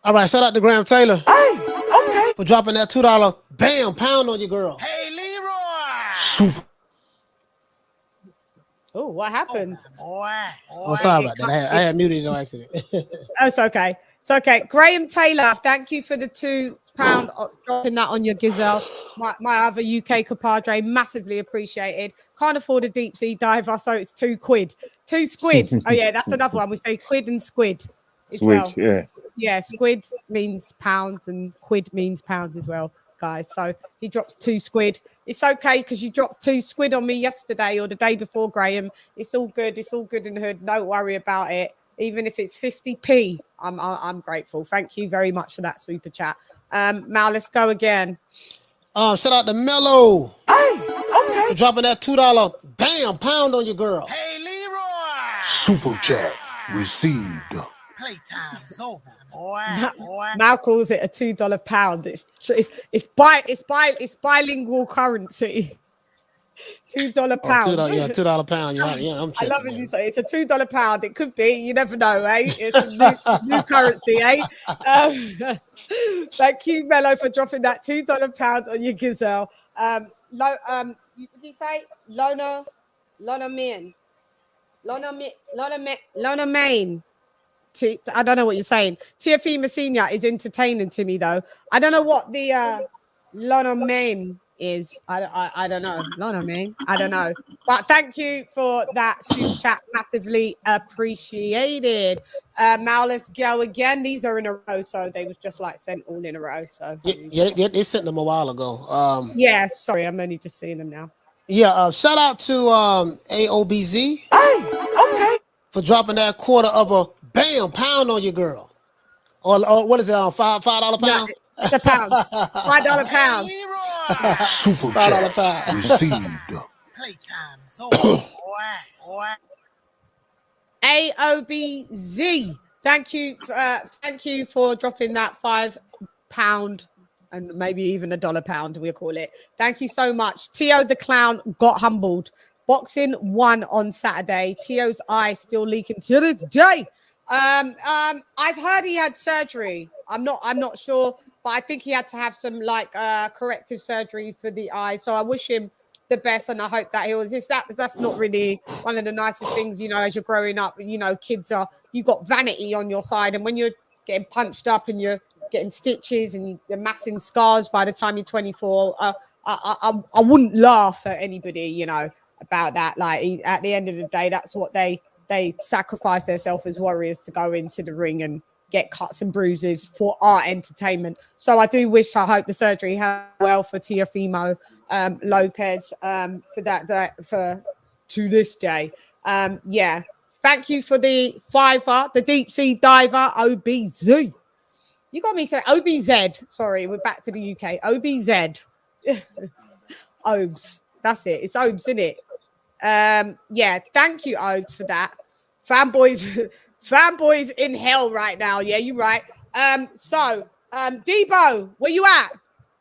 All right, shout out to Graham Taylor. Hey, okay. For dropping that $2 bam pound on your girl. Hey, Leroy! Super. Oh, what happened? Oh, sorry about that. I had muted no accident. That's okay. It's okay. Graham Taylor, thank you for the £2 dropping that on your gazelle. My other UK compadre, massively appreciated. Can't afford a deep sea diver, so it's £2. 2 squid. Oh yeah, that's another one. We say quid and squid as well. Yeah. Yeah, squid means pounds and quid means pounds as well, guys. So he drops 2 squid. It's okay because you dropped 2 squid on me yesterday or the day before, Graham. It's all good. It's all good in the hood. Don't worry about it. Even if it's 50p, I'm grateful. Thank you very much for that super chat. Mal, let's go again. Shout out to Mello. Hey, okay. For dropping that $2 bam pound on your girl. Hey, Leroy! Super chat received. Playtime's over, boy. Mal calls it a $2 pound. It's bilingual currency. $2 pound. $2 pound. Yeah, I'm I love it. man. You say it's a $2 pound. It could be. You never know, eh? It's a new currency, eh? Thank you, Mello, for dropping that $2 pound on your gazelle. What did you say? Lona Main. I don't know what you're saying. TEOFIMO Senior is entertaining to me though. I don't know what the Lona Main is. I don't know. Lona Main. I don't know. But thank you for that super chat. Massively appreciated. Mal, let's go again. These are in a row, so they was just like sent all in a row. So Yeah, they sent them a while ago. yeah, sorry, I'm only just seeing them now. Yeah, shout out to AOBZ. Hey, okay. For dropping that $1/4 bam pound on your girl. Or what is it? $5 pound? No, it's a pound. $5 pound. Super $5 chat pound. received. Playtime's over, boy. AOBZ. Thank you for dropping that £5 and maybe even $1 pound, we'll call it. Thank you so much. Teo the Clown got humbled. Boxing won on Saturday. Teo's eye still leaking to this day. I've heard he had surgery. I'm not sure, but I think he had to have some corrective surgery for the eye. So I wish him the best, and I hope that heals. That's not really one of the nicest things, as you're growing up. Kids you got vanity on your side, and when you're getting punched up and you're getting stitches and you're amassing scars by the time you're 24, I wouldn't laugh at anybody, about that. Like at the end of the day, that's what they sacrifice themselves as warriors to go into the ring and get cuts and bruises for our entertainment. So I hope the surgery has well for TEOFIMO Lopez for that to this day. Yeah. Thank you for the $5, the deep sea diver OBZ. You got me saying OBZ. Sorry, we're back to the UK. OBZ. Obes. That's it. It's Obes, isn't it? Yeah, thank you, Obes, for that. Fanboys in hell right now. Yeah, you're right. So Debo, where you at?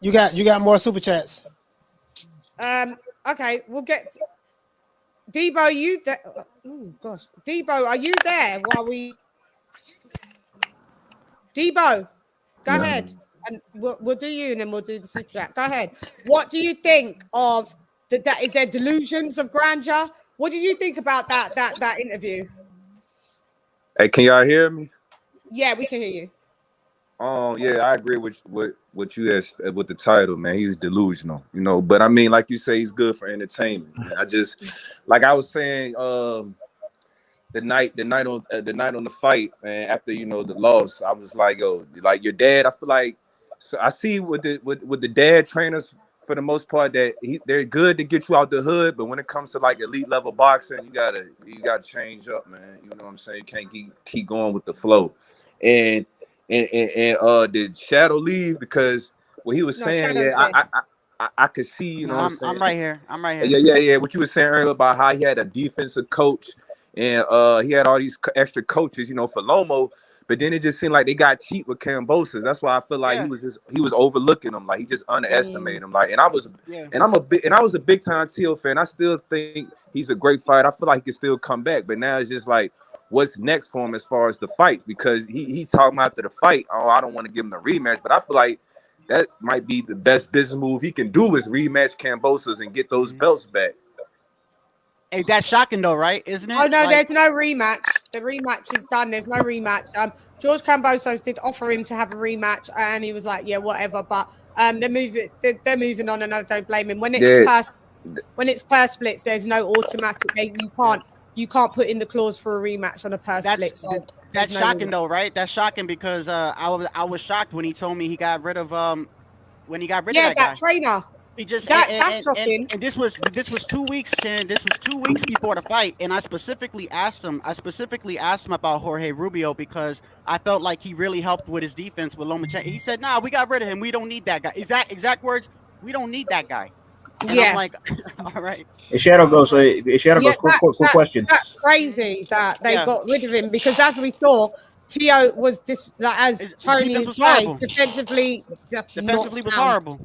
You got more super chats. Okay, we'll get Debo, are you there? Oh gosh. Debo, are you there while we Debo, go ahead. And we'll do you and then we'll do the super chat. Go ahead. What do you think of that? Is there delusions of grandeur? What did you think about that interview? Hey, can y'all hear me? Yeah, we can hear you. Oh, yeah, I agree with what you asked with the title, man. He's delusional, But I mean, like you say, he's good for entertainment. Man. I just, like I was saying, the night on the fight, man. After the loss, I was like, yo, like your dad. I feel like, so I see with the dad trainers for the most part that they're good to get you out the hood, but when it comes to like elite level boxing, you gotta change up, man. You know what I'm saying? You can't keep going with the flow. And did Shadow leave? Because what he was saying, yeah, I could see, you know what I'm saying? I'm right here. Yeah. What you were saying earlier about how he had a defensive coach and he had all these extra coaches, for Lomo. But then it just seemed like they got cheap with Kambosos. That's why I feel like he was overlooking him, like he just underestimated him. Like, and I was a big time Teo fan. I still think he's a great fighter. I feel like he can still come back. But now it's just like, what's next for him as far as the fights? Because he's talking about after the fight, oh, I don't want to give him a rematch. But I feel like that might be the best business move he can do is rematch Kambosos and get those belts back. Hey, that's shocking though, right? Isn't it? Oh no, like, there's no rematch. The rematch is done. There's no rematch. George Kambosos did offer him to have a rematch, and he was like, "Yeah, whatever." But they're moving on, and I don't blame him. When it's purse splits, there's no automatic. You can't put in the clause for a rematch on a purse split. So that's shocking though, right? That's shocking because I was shocked when he told me he got rid of of that guy. Trainer. He just that's shocking. And this was 2 weeks, Chan. This was 2 weeks before the fight, and I specifically asked him about Jorge Rubio because I felt like he really helped with his defense with Lomachenko. He said, "Nah, we got rid of him. We don't need that guy." Exact words. We don't need that guy. And I'm like, all right. Shadow goes. Quick question. That's crazy that they got rid of him because as we saw, Teo was just like as Tony was saying, defensively was horrible.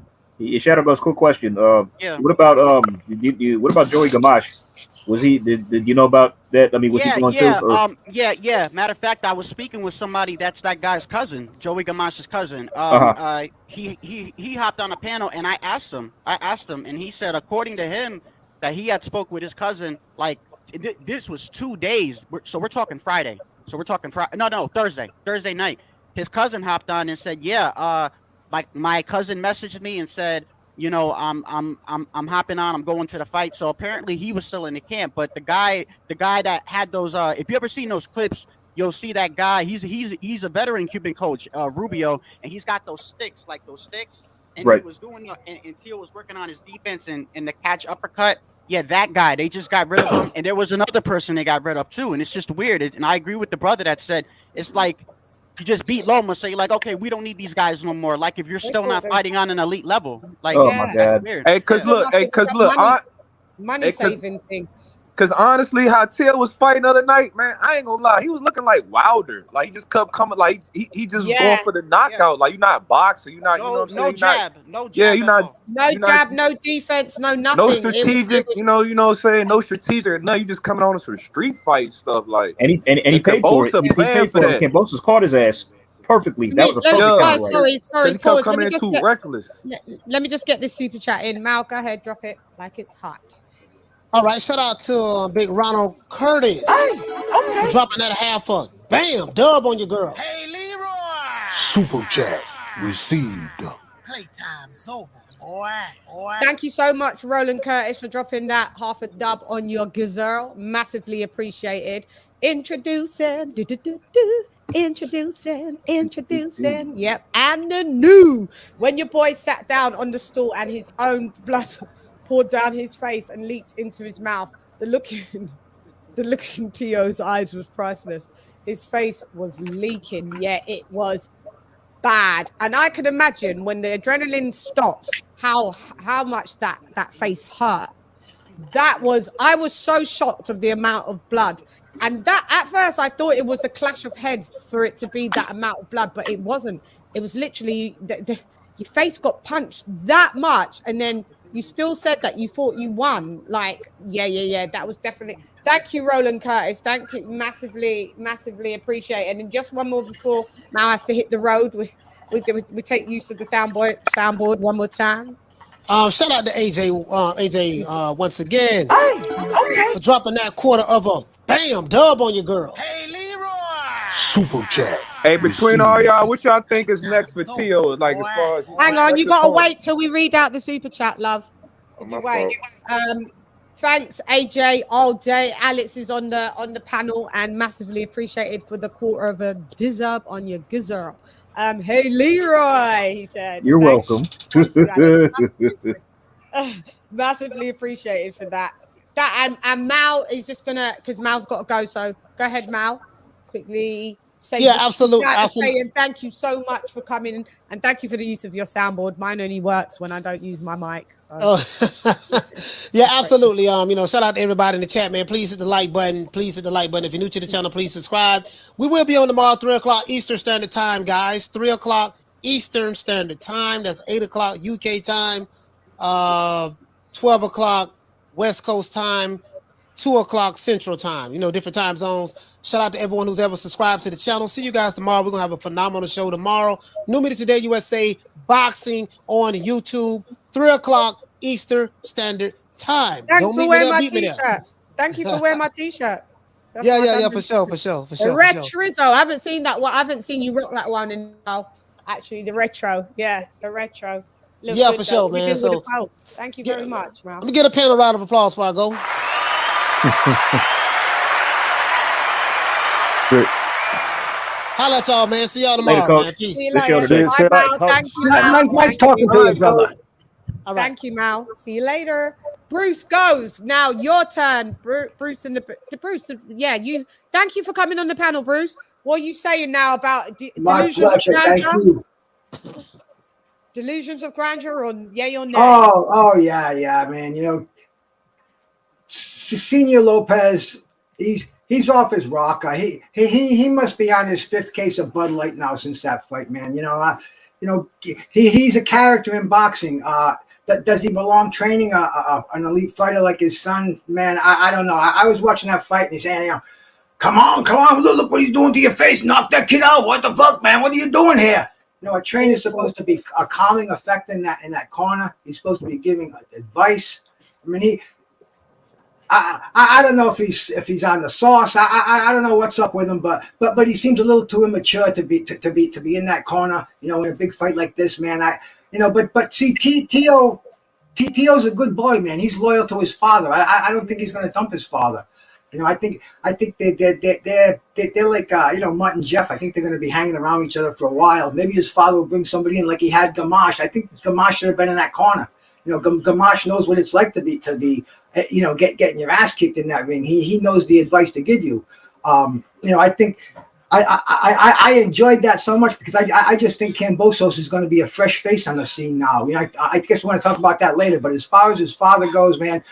Shadow goes. Quick question. What about what about Joey Gamache? Was he? Did you know about that? I mean, was he going to? Yeah. Matter of fact, I was speaking with somebody that's that guy's cousin, Joey Gamache's cousin. He hopped on a panel, and I asked him, and he said, according to him, that he had spoke with his cousin. Like this was 2 days, so we're talking Friday. Thursday night. His cousin hopped on and said, my cousin messaged me and said, you know, I'm hopping on. I'm going to the fight. So apparently he was still in the camp. But the guy that had those, if you ever seen those clips, you'll see that guy. He's a veteran Cuban coach, Rubio, and he's got those sticks, and he was doing and Teo was working on his defense and the catch uppercut. Yeah, that guy. They just got rid of him, and there was another person they got rid of too. And it's just weird. And I agree with the brother that said it's like. You just beat Loma, so you're like, okay, we don't need these guys no more. Like if you're still not fighting on an elite level, like, oh my God, weird. Hey, cause look, money saving thing. Cause honestly, how Teo was fighting the other night, man, I ain't gonna lie, he was looking like Wilder. Like he just kept coming, like he just was going for the knockout. Like you're not boxing, you're not, you know what I'm saying? No jab. Yeah, you're not. No jab, no defense, no nothing. No strategic, you know what I'm saying? No strategic. No, you just coming on some street fight stuff, like. And he paid for it. He paid for it. Kambosos caught his ass perfectly. That was a perfect counter. Sorry. He kept coming in too reckless. Let me just get this super chat in. Mal, go ahead, drop it like it's hot. All right, shout out to Big Ronald Curtis. For dropping that half a dub on your girl. Hey, Leroy! Super chat received. Playtime's over, boy. Thank you so much, Roland Curtis, for dropping that half a dub on your gazelle. Massively appreciated. Introducing. Yep. And the new. When your boy sat down on the stool and his own blood poured down his face and leaked into his mouth, the look in Teo's eyes was priceless. His face was leaking. Yeah, it was bad. And I can imagine when the adrenaline stops, how much that face hurt. I was so shocked of the amount of blood. And that at first I thought it was a clash of heads for it to be that amount of blood, but it wasn't. It was literally your face got punched that much, and then you still said that you thought you won. Like, yeah. That was definitely. Thank you, Roland Curtis. Thank you, massively appreciate it. And just one more before Mal has to hit the road. We take use of the soundboard one more time. Shout out to AJ once again for dropping that quarter of a dub on your girl. Hey, Leroy! Super chat. Hey, between all y'all, what y'all think is next for Teo? Like as far as hang on, you gotta wait till we read out the super chat, love. Wait. Thanks, AJ, all day. Alex is on the panel and massively appreciated for the quarter of a dub on your gazelle. Hey, Leroy, he said. You're welcome. Massively appreciated for that. And Mal is just gonna, because Mal's got to go. So go ahead, Mal. Quickly say Yeah, what you absolutely, got to absolutely. say, and thank you so much for coming, and thank you for the use of your soundboard. Mine only works when I don't use my mic. So Yeah, absolutely. Shout out to everybody in the chat, man. Please hit the like button. Please hit the like button. If you're new to the channel, please subscribe. We will be on tomorrow, 3 o'clock Eastern Standard Time, guys. 3 o'clock Eastern Standard Time. That's 8 o'clock UK time. 12 o'clock West Coast time. 2 o'clock Central Time. Different time zones. Shout out to everyone who's ever subscribed to the channel. See you guys tomorrow. We're going to have a phenomenal show tomorrow. New Media Today USA Boxing on YouTube. 3 o'clock Eastern Standard Time. thanks Don't for meet me wearing there. my Beat me there. t-shirt. Thank you for wearing my t-shirt. That's Yeah, what I yeah, done yeah, with- for sure. The retro. I haven't seen that one. I haven't seen you rock that one in a while. Actually, the retro. Yeah, the retro. Look Yeah, good, for though. sure, What you man. do with the So, pulse? Thank you very much, Mal. let me get a panel round of applause before I go. Sick. Holla at y'all, man. See y'all Later, tomorrow, coach. man. Peace. See you Good show later. today. See you Bye, later, Mal. coach. Thank you, Mal. Nice talking to you, brother. All right. Thank you, Mal. See you later. Bruce goes. Now your turn. Bruce and the Bruce. Yeah, you. Thank you for coming on the panel, Bruce. What are you saying now about My delusions of pleasure. Thank grandeur? you. Delusions of grandeur, or yay or nay? Oh, yeah, man. Senior Lopez, he's off his rocker. He must be on his 5th case of Bud Light now since that fight, man. He's a character in boxing. Does he belong training an elite fighter like his son? Man, I don't know. I was watching that fight and he's saying, come on, look what he's doing to your face. Knock that kid out. What the fuck, man? What are you doing here? A trainer's supposed to be a calming effect in that corner. He's supposed to be giving advice. I mean, I don't know if he's on the sauce. I don't know what's up with him, but he seems a little too immature to be in that corner. In a big fight like this, man. But see, T.O.'s a good boy, man. He's loyal to his father. I don't think he's going to dump his father. I think they're like Mutt and Jeff. I think they're going to be hanging around each other for a while. Maybe his father will bring somebody in like he had Gamache. I think Gamache should have been in that corner. Gamache knows what it's like to be getting your ass kicked in that ring. He knows the advice to give you. I think I enjoyed that so much because I just think Kambosos is going to be a fresh face on the scene now. I guess we want to talk about that later. But as far as his father goes, man,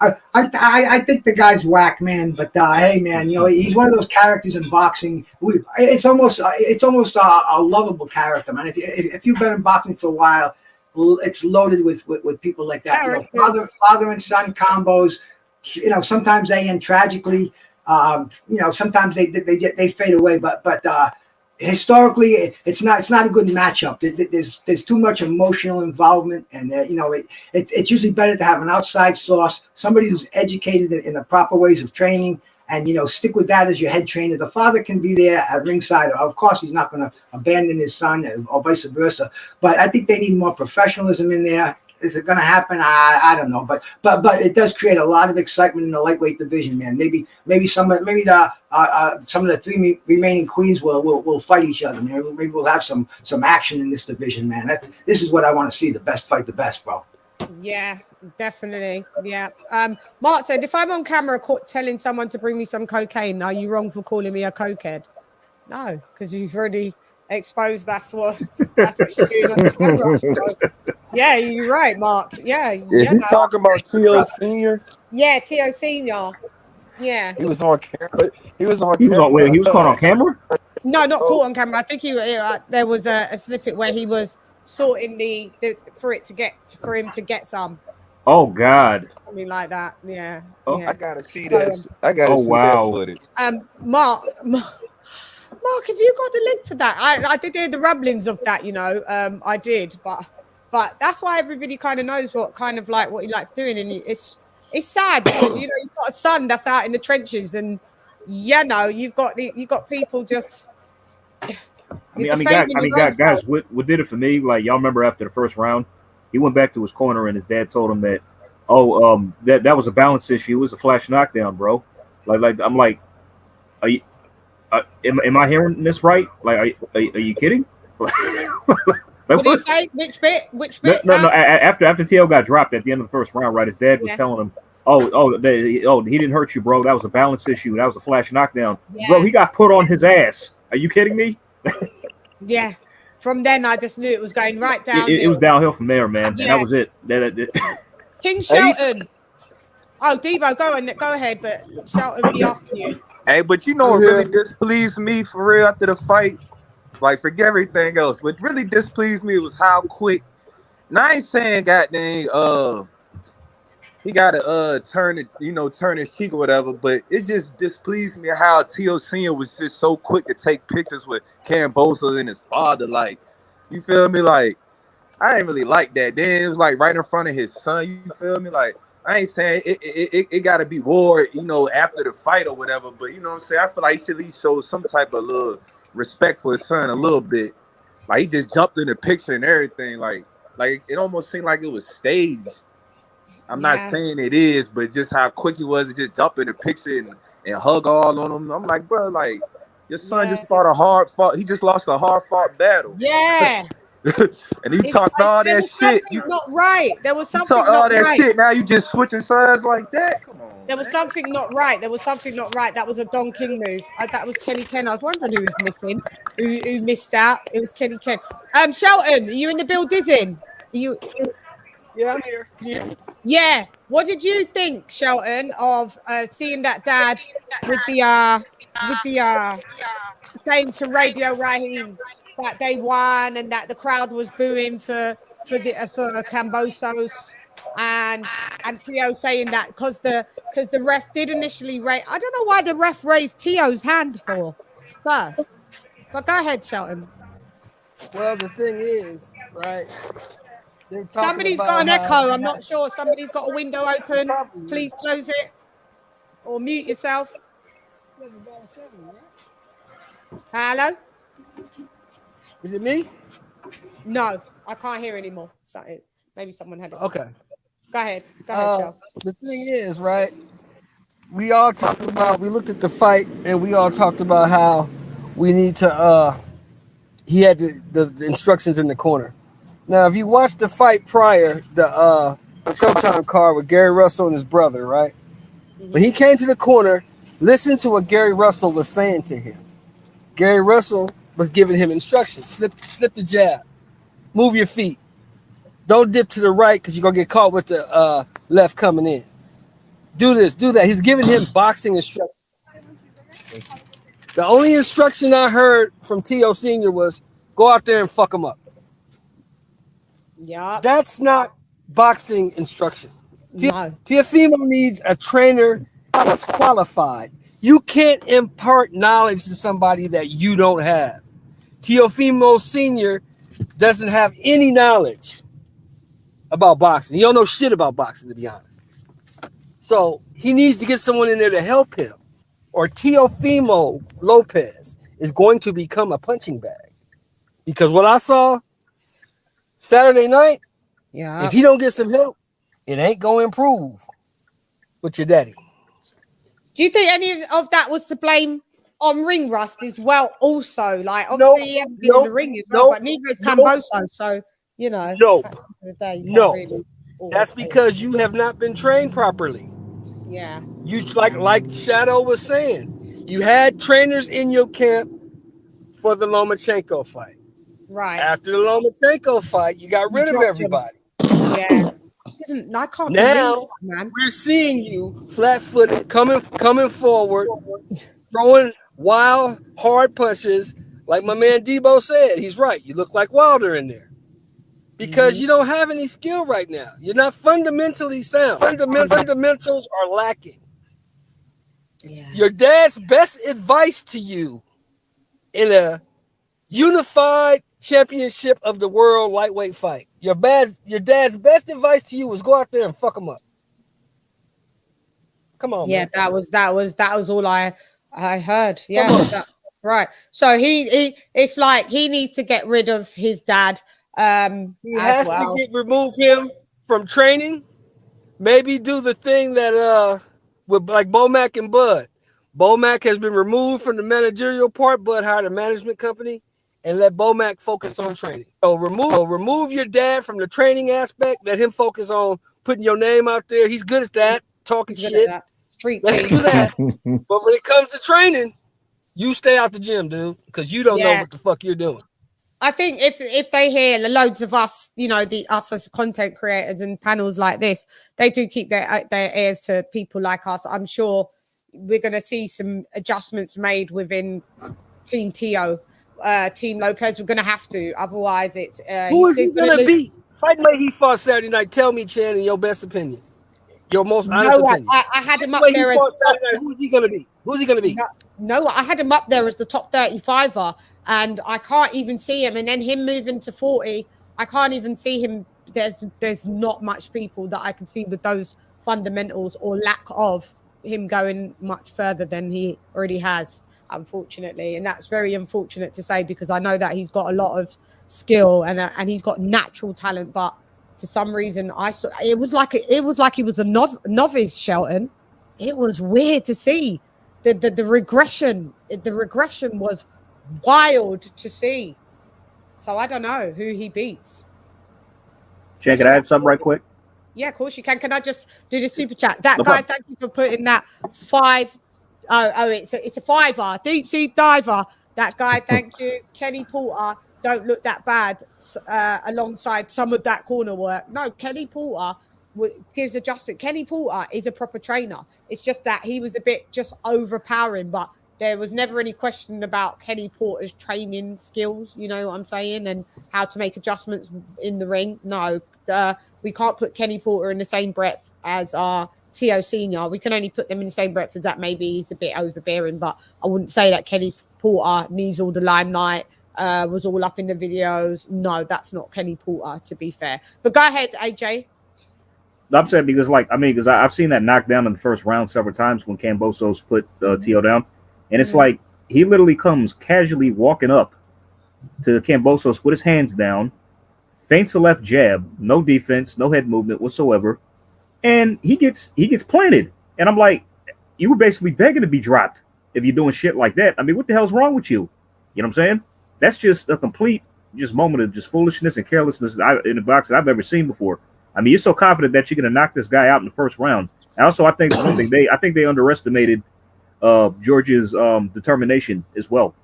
I think the guy's whack, man. But hey, man, he's one of those characters in boxing. It's almost a lovable character, man. If you've been in boxing for a while, it's loaded with people like that. Father and son combos. Sometimes they end tragically. Sometimes they fade away. But historically, it's not a good matchup. There's too much emotional involvement, and it's usually better to have an outside source, somebody who's educated in the proper ways of training, and stick with that as your head trainer. The father can be there at ringside. Of course, he's not going to abandon his son, or vice versa. But I think they need more professionalism in there. Is it going to happen? I don't know, but it does create a lot of excitement in the lightweight division, man. Maybe some of the 3 remaining queens will fight each other, man. Maybe we'll have some action in this division, man. This is what I want to see: the best fight the best, bro. Yeah, definitely. Yeah. Mark said, if I'm on camera telling someone to bring me some cocaine, are you wrong for calling me a cokehead? No, because you've already exposed that's what you're doing on camera. So, yeah, you're right, Mark. Yeah. Is he talking about T.O. Senior? Yeah, T.O. Senior. Yeah. He was on camera. He was He was caught on camera? No, not caught on camera. I think there was a snippet where he was sorting for him to get some. Oh God. Something like that. Yeah. Oh, yeah. I gotta see that. I gotta see that footage. Mark, have you got the link for that? I did hear the rumblings of that, I did, but that's why everybody kind of knows what he likes doing, and it's sad because you've got a son that's out in the trenches, and you've got people just. Guys, what did it for me? Like, y'all remember after the first round, he went back to his corner and his dad told him that, that was a balance issue. It was a flash knockdown, bro. Like I'm like, are you? Am I hearing this right? Like, are you kidding? What do you say? Which bit? No. After T.O. got dropped at the end of the first round, right? His dad was telling him, he didn't hurt you, bro. That was a balance issue. That was a flash knockdown, bro. He got put on his ass. Are you kidding me? Yeah. From then, I just knew it was going right downhill. It was downhill from there, man. Yeah. And that was it. That King Shelton. Oh, Debo, go ahead, but Shelton be after you. Hey, but you know what really displeased me for real after the fight? Like, forget everything else. What really displeased me was how quick. Now I ain't saying goddamn he gotta turn his cheek or whatever, but it just displeased me how T.O. Senior was just so quick to take pictures with Cambosa and his father. Like, you feel me? Like, I ain't really like that. Then it was like right in front of his son. You feel me? Like, I ain't saying it gotta be war, after the fight or whatever, but you know what I'm saying? I feel like he should at least show some type of little respect for his son a little bit. Like, he just jumped in the picture and everything. Like it almost seemed like it was staged. I'm not saying it is, but just how quick he was to just jump in the picture and hug all on him. I'm like, bro, like, your son just he just lost a hard-fought battle. Yeah. And he talked all that shit. Not right. There was something all not that right. shit. Now you just switching sides like that? Come on. There was something not right. That was a Don King move. That was Kenny Ken. I was wondering who was missing, who missed out. It was Kenny Ken. Shelton, are you in the building? Yeah, I'm here. Yeah. What did you think, Shelton, of seeing that dad with the saying to Radio Raheem that they won and that the crowd was booing for Cambosos, and T.O. saying that because the ref did initially raise. I don't know why the ref raised T.O.'s hand for first, but go ahead, Shelton. Well, the thing is, right? Somebody's got an echo. I'm not sure. Somebody's got a window open. Please close it or mute yourself. Hello? Is it me? No, I can't hear anymore. So maybe someone had it. Okay. Go ahead, Shel. The thing is, right? We looked at the fight and we all talked about how we need to he had the instructions in the corner. Now, if you watch the fight prior, the Showtime card with Gary Russell and his brother, right? Mm-hmm. When he came to the corner, listen to what Gary Russell was saying to him. Gary Russell was giving him instructions. Slip the jab. Move your feet. Don't dip to the right because you're going to get caught with the left coming in. Do this, do that. He's giving him boxing instructions. The only instruction I heard from T.O. Senior was go out there and fuck him up. Yeah. That's not boxing instruction. No. TEOFIMO needs a trainer that's qualified. You can't impart knowledge to somebody that you don't have. TEOFIMO Senior doesn't have any knowledge about boxing. He don't know shit about boxing, to be honest. So he needs to get someone in there to help him. Or TEOFIMO Lopez is going to become a punching bag. Because what I saw Saturday night, if he don't get some help, it ain't going to improve with your daddy. Do you think any of that was to blame on ring rust as well? Also, like obviously he hasn't been in the ring as well, but neither is Camboso. So you know, That's because you have not been trained properly. Yeah, you like Shadow was saying, you had trainers in your camp for the Lomachenko fight. Right after the Lomachenko fight, you got rid of everybody. Yeah. I can't now believe it, man. We're seeing you flat-footed coming forward, throwing wild hard punches like my man Debo said. He's right. You look like Wilder in there because you don't have any skill right now. You're not fundamentally sound. Fundamentals are lacking. Your dad's best advice to you in a unified championship of the world lightweight fight. Your dad's best advice to you was go out there and fuck him up. Come on, yeah, man. that was all I heard. Yeah, right. So it's like he needs to get rid of his dad. He has to remove him from training. Maybe do the thing that with like Bomac and Bud. Bomac has been removed from the managerial part. Bud hired a management company and let Bomac focus on training. So remove your dad from the training aspect. Let him focus on putting your name out there. He's good at that, talking shit. Street Let's do that. But when it comes to training, You stay out the gym, dude, because you don't know Yeah. what the fuck you're doing. I think if they hear loads of us, you know, us as content creators and panels like this, they do keep their ears to people like us. I'm sure we're going to see some adjustments made within Team Teo, Team Lopez. We're going to have to, otherwise it's Who is he going to beat? Fight the way he fought Saturday night. Tell me, Chan, in your best opinion, your most honest opinion. I had him up the way there he fought Saturday night. Who is he going to beat? Who's he going to beat? No, I had him up there as the top 35er, and I can't even see him. And then him moving to 40, I can't even see him. There's not much people that I can see with those fundamentals or lack of him going much further than he already has, unfortunately. And that's very unfortunate to say, because I know that he's got a lot of skill and he's got natural talent, but for some reason it was like he was a novice, Shelton. It was weird to see. The regression was wild to see. So I don't know who he beats. Check it out, something right quick. Yeah, of course you can. Can I just do the super chat? That guy, thank you for putting that 5. It's a 5er, deep sea diver. That guy, thank you. Kenny Porter, don't look that bad alongside some of that corner work. No, Kenny Porter gives a justice. Kenny Porter is a proper trainer. It's just that he was a bit just overpowering, but there was never any question about Kenny Porter's training skills, you know what I'm saying, and how to make adjustments in the ring. No, we can't put Kenny Porter in the same breath as our Teo Senior. We can only put them in the same breath as that. Maybe he's a bit overbearing, but I wouldn't say that Kenny Porter needs all the limelight, was all up in the videos. No, that's not Kenny Porter, to be fair. But go ahead, AJ. I'm saying because, because I've seen that knockdown in the first round several times when Kambosos put Teo down. And it's like he literally comes casually walking up to Kambosos with his hands down, feints a left jab, no defense, no head movement whatsoever, and he gets planted. And I'm like, you were basically begging to be dropped if you're doing shit like that. I mean, what the hell's wrong with you? You know what I'm saying? That's just a complete moment of just foolishness and carelessness in the box that I've ever seen before. I mean, you're so confident that you're going to knock this guy out in the first round. And also, I think they underestimated George's determination as well.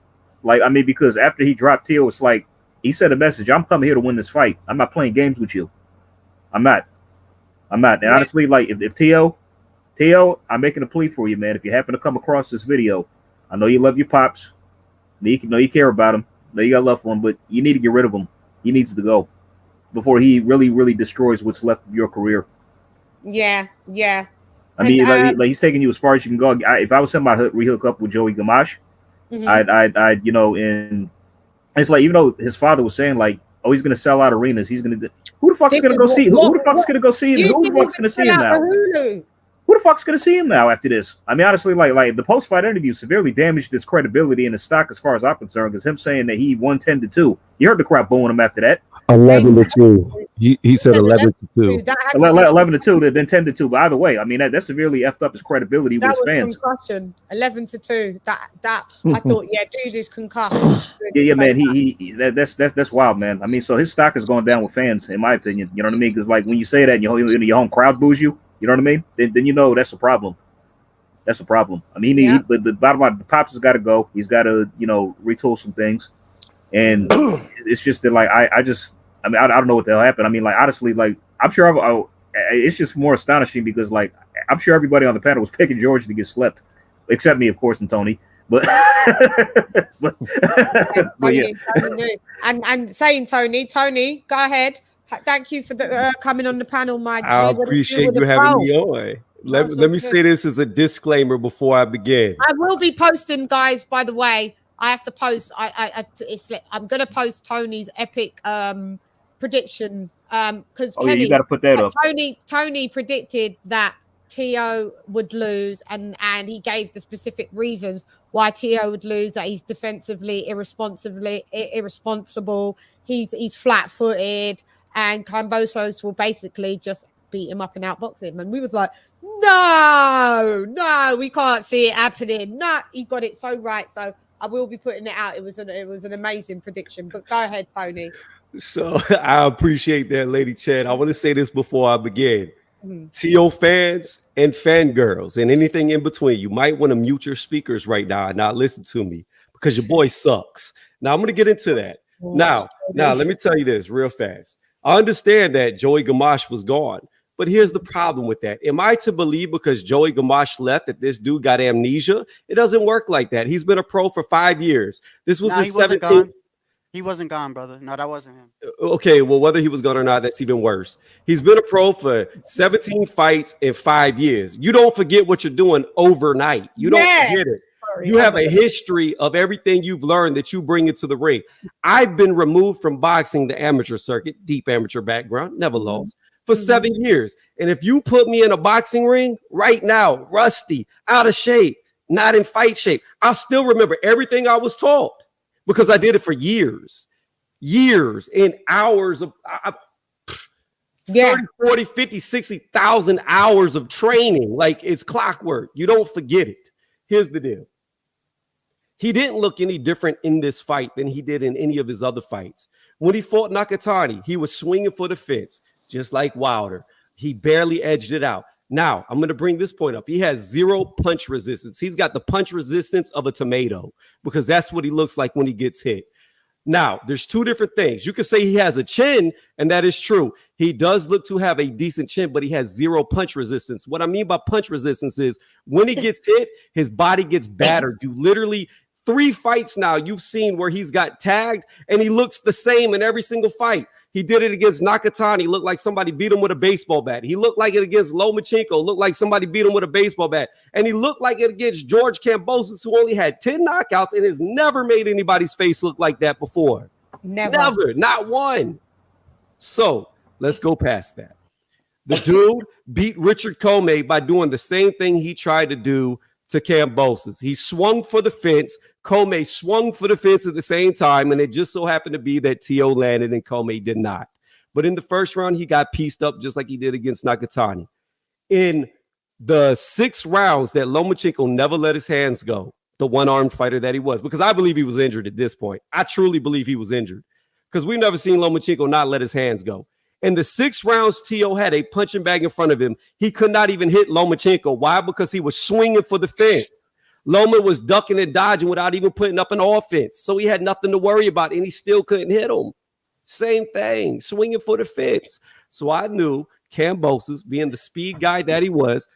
Like, I mean, because after he dropped Teo, it's like he sent a message: I'm coming here to win this fight. I'm not playing games with you. I'm not. And honestly, like, if Teo, I'm making a plea for you, man. If you happen to come across this video, I know you love your pops. I know you care about him. I know you got love for him, but you need to get rid of him. He needs to go before he really, really destroys what's left of your career. Yeah. I mean, like he's taking you as far as you can go. If I was him, I'd rehook up with Joey Gamache. I'd and it's like, even though his father was saying, like, oh, he's gonna sell out arenas, he's gonna. Who the fuck's gonna go see? Who the fuck's gonna go see him? Who the fuck's gonna see him now? Who the fuck's gonna see him now after this? I mean, honestly, like the post-fight interview severely damaged his credibility and his stock as far as I'm concerned, because him saying that he won 10-2. You heard the crowd booing him after that. 11-2. He said 11-2. 11-2, then 10-2. But either way, I mean, that severely effed up his credibility with his fans. Concussion. 11-2. That I thought, yeah, dude is concussed. Yeah, man. That's wild, man. I mean, so his stock is going down with fans, in my opinion. You know what I mean? Because like when you say that, and your home crowd boos you. You know what I mean? Then you know that's a problem. That's a problem. I mean, but the bottom line, the Pops has got to go. He's got to, retool some things. And it's just that, like, I don't know what the hell happened. I mean, like, honestly, like, I'm sure it's just more astonishing because, like, I'm sure everybody on the panel was picking George to get slept, except me, of course, and Tony. But, yeah. And saying Tony, go ahead. Thank you for coming on the panel, my G. I appreciate you having me on. Let me say this as a disclaimer before I begin. I will be posting, guys, by the way. I have to post. I'm going to post Tony's epic prediction because Kenny, you got to put that up. Tony predicted that Teo would lose, and he gave the specific reasons why Teo would lose. That he's defensively irresponsible. He's flat-footed, and Kambosos will basically just beat him up and outbox him. And we was like, no, we can't see it happening. No, he got it so right. So I will be putting it out. It was an amazing prediction. But go ahead, Tony. So I appreciate that, Lady Chan. I want to say this before I begin. TO fans and fangirls and anything in between, you might want to mute your speakers right now and not listen to me because your boy sucks. Now I'm going to get into that. Now, let me tell you this real fast. I understand that Joey Gamache was gone, but here's the problem with that. Am I to believe because Joey Gamache left that this dude got amnesia? It doesn't work like that. He's been a pro for 5 years. This was his 17th. He wasn't gone, brother. No, that wasn't him. Okay, well, whether he was gone or not, that's even worse. He's been a pro for 17 fights in 5 years. You don't forget what you're doing overnight. You don't forget it. You have a history of everything you've learned that you bring into the ring. I've been removed from boxing, the amateur circuit, deep amateur background, never lost, for 7 years. And if you put me in a boxing ring right now, rusty, out of shape, not in fight shape, I'll still remember everything I was taught. Because I did it for years and hours of 30, 40, 50, 60,000 hours of training. Like it's clockwork. You don't forget it. Here's the deal. He didn't look any different in this fight than he did in any of his other fights. When he fought Nakatani, he was swinging for the fence, just like Wilder. He barely edged it out. Now, I'm going to bring this point up. He has 0 punch resistance. He's got the punch resistance of a tomato because that's what he looks like when he gets hit. Now, there's 2 different things. You could say he has a chin, and that is true. He does look to have a decent chin, but he has 0 punch resistance. What I mean by punch resistance is when he gets hit, his body gets battered. You literally 3 fights now you've seen where he's got tagged, and he looks the same in every single fight. He did it against Nakatani. Looked like somebody beat him with a baseball bat. He looked like it against Lomachenko. Looked like somebody beat him with a baseball bat. And he looked like it against George Kambosos, who only had 10 knockouts and has never made anybody's face look like that before. Never. Not one. So let's go past that. The dude beat Richard Comey by doing the same thing he tried to do to Kambosos. He swung for the fence. Comey swung for the fence at the same time, and it just so happened to be that T.O. landed and Comey did not. But in the first round, he got pieced up just like he did against Nakatani. In the 6 rounds that Lomachenko never let his hands go, the one-armed fighter that he was, because I believe he was injured at this point. I truly believe he was injured because we've never seen Lomachenko not let his hands go. In the 6 rounds, T.O. had a punching bag in front of him. He could not even hit Lomachenko. Why? Because he was swinging for the fence. Loma was ducking and dodging without even putting up an offense. So he had nothing to worry about, and he still couldn't hit him. Same thing, swinging for the fence. So I knew Kambosos, being the speed guy that he was,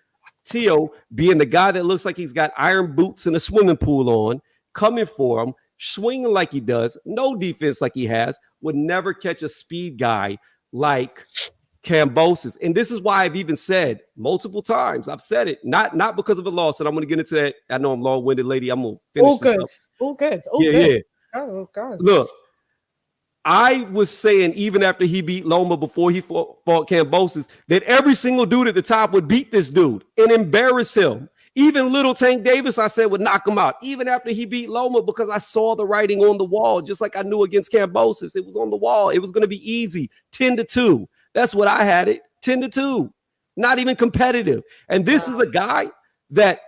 T.O. being the guy that looks like he's got iron boots in a swimming pool on, coming for him, swinging like he does, no defense like he has, would never catch a speed guy like Kambosos. And this is why I've even said multiple times, I've said it, not because of a loss, and I'm going to get into that. I know I'm long-winded, lady. I'm going to finish all good. All good. All good. Yeah. Oh, God. Look, I was saying even after he beat Loma before he fought Kambosos that every single dude at the top would beat this dude and embarrass him. Even Little Tank Davis, I said, would knock him out, even after he beat Loma, because I saw the writing on the wall, just like I knew against Kambosos. It was on the wall. It was going to be easy, 10-2. That's what I had it, 10-2. Not even competitive. And this is a guy that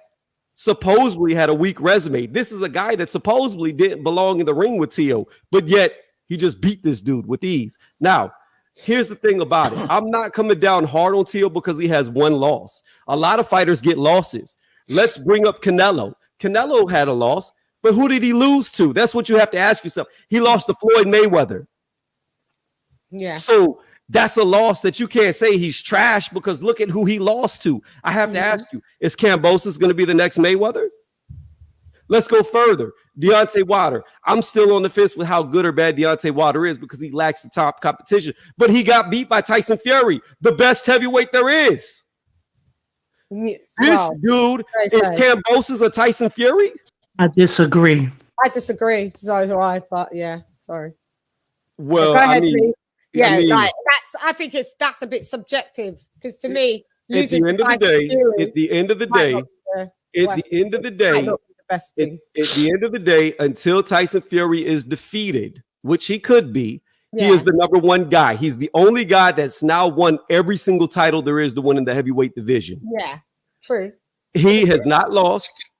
supposedly had a weak resume. This is a guy that supposedly didn't belong in the ring with T.O., but yet he just beat this dude with ease. Now, here's the thing about it. I'm not coming down hard on T.O. because he has 1 loss. A lot of fighters get losses. Let's bring up Canelo. Canelo had a loss, but who did he lose to? That's what you have to ask yourself. He lost to Floyd Mayweather. Yeah. So that's a loss that you can't say he's trash because look at who he lost to. I have to ask you, is Kambosos going to be the next Mayweather? Let's go further. Deontay Wilder. I'm still on the fence with how good or bad Deontay Wilder is because he lacks the top competition, but he got beat by Tyson Fury, the best heavyweight there is. This dude is Kambosos or Tyson Fury? I disagree. I disagree. So do I, but yeah, sorry. Well, go ahead, I mean, yeah, like that's. I think that's a bit subjective because to me, at the end of the day, until Tyson Fury is defeated, which he could be, he is the number 1 guy. He's the only guy that's now won every single title there is to win in the heavyweight division. Yeah, true. He has not lost.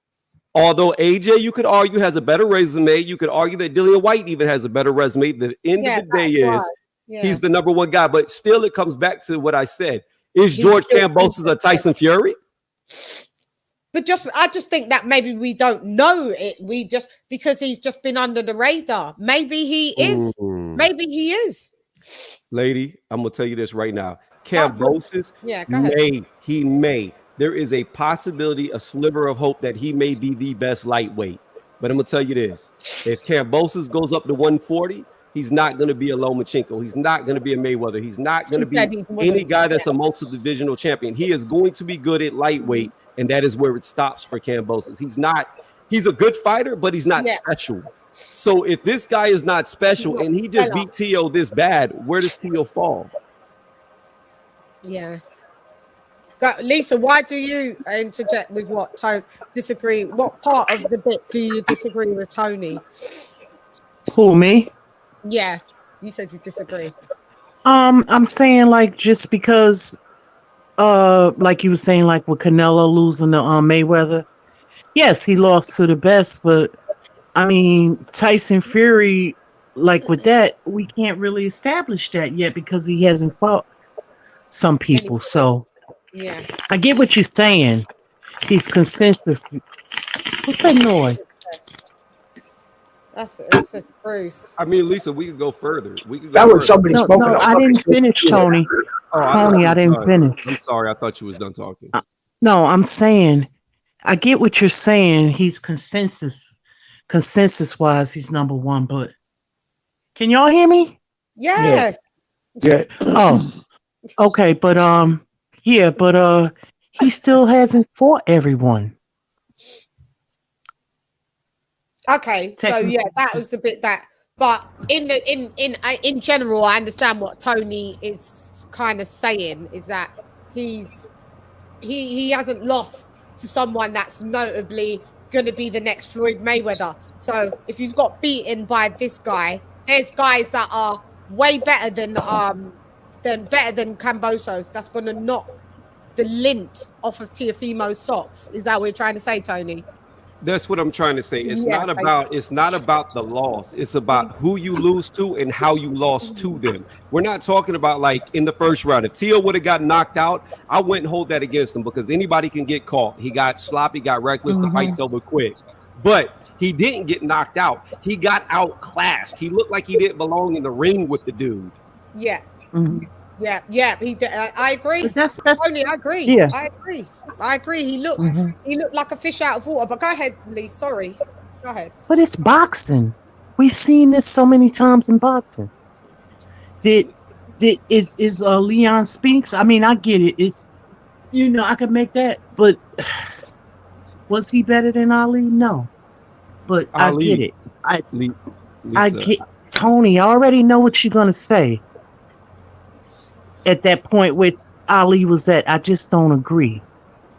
Although AJ, you could argue, has a better resume. You could argue that Dillian White even has a better resume. The end of the day is he's the number 1 guy. But still, it comes back to what I said. Is George Kambosos a Tyson Fury? But I just think that maybe we don't know it. We just because he's just been under the radar. Maybe he is. Maybe he is. Lady, I'm gonna tell you this right now. Kambosos, he may. There is a possibility, a sliver of hope that he may be the best lightweight. But I'm gonna tell you this: if Kambosos goes up to 140, he's not gonna be a Lomachenko. He's not gonna be a Mayweather. He's not gonna be any guy that's a multi-divisional champion. He is going to be good at lightweight. And that is where it stops for Kambosos. He's a good fighter, but he's not special. So if this guy is not special and he just beat Teo this bad, where does Teo fall? Yeah. Lisa, why do you interject with what Tony disagree? What part of the bit do you disagree with Tony? Who, me? Yeah, you said you disagree. I'm saying like just because like you were saying, like with Canelo losing to Mayweather. Yes, he lost to the best, but I mean Tyson Fury, like with that, we can't really establish that yet because he hasn't fought some people. So yeah, I get what you're saying. He's consensus. What's that noise? That's just Bruce. I mean, Lisa, we could go further. That was somebody spoken. No, I didn't finish, Tony. Tony, I didn't finish. I'm sorry, I thought you was done talking. No, I'm saying, I get what you're saying. He's consensus-wise, he's number one. But can y'all hear me? Yes. Yeah. Oh, okay. But he still hasn't fought everyone. Okay, so yeah, that was a bit that. But in general, I understand what Tony is kind of saying is that he hasn't lost to someone that's notably going to be the next Floyd Mayweather. So if you've got beaten by this guy, there's guys that are way better than Kambosos. That's going to knock the lint off of Teofimo's socks. Is that what you're trying to say, Tony? That's what I'm trying to say. It's not about the loss. It's about who you lose to and how you lost to them. We're not talking about like in the first round. If Teo would have got knocked out, I wouldn't hold that against him because anybody can get caught. He got sloppy, got reckless, the fight's over quick. But he didn't get knocked out. He got outclassed. He looked like he didn't belong in the ring with the dude. Yeah. Yeah, he did. I agree. Tony, I agree. Yeah. I agree. He looked like a fish out of water. But go ahead, Lee. Sorry. Go ahead. But it's boxing. We've seen this so many times in boxing. Is Leon Spinks? I mean, I get it. It's I could make that, but was he better than Ali? No. But Ali, I get it. I get Tony. I already know what you're gonna say. At that point where Ali was at, I just don't agree.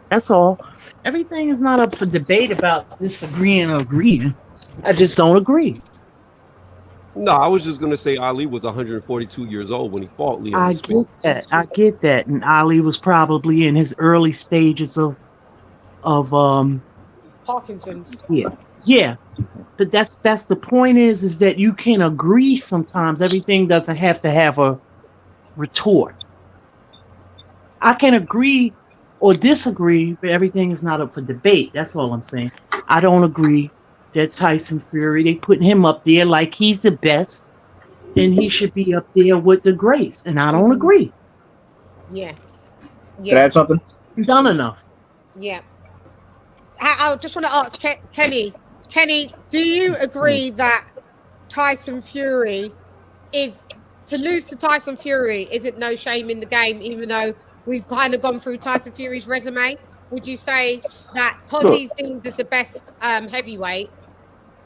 That's all. Everything is not up for debate about disagreeing or agreeing. I just don't agree. No, I was just going to say Ali was 142 years old when he fought Leon. I get that. And Ali was probably in his early stages of Parkinson's. Yeah. But that's the point is that you can agree sometimes. Everything doesn't have to have a retort. I can agree or disagree, but everything is not up for debate. That's all I'm saying. I don't agree that Tyson Fury, they put him up there like he's the best, and he should be up there with the greats, and I don't agree. Yeah. Can I add something? Done enough. Yeah. I just want to ask Kenny. Kenny, do you agree that Tyson Fury to lose to Tyson Fury, is it no shame in the game, even though we've kind of gone through Tyson Fury's resume? Would you say that because he's deemed as the best heavyweight,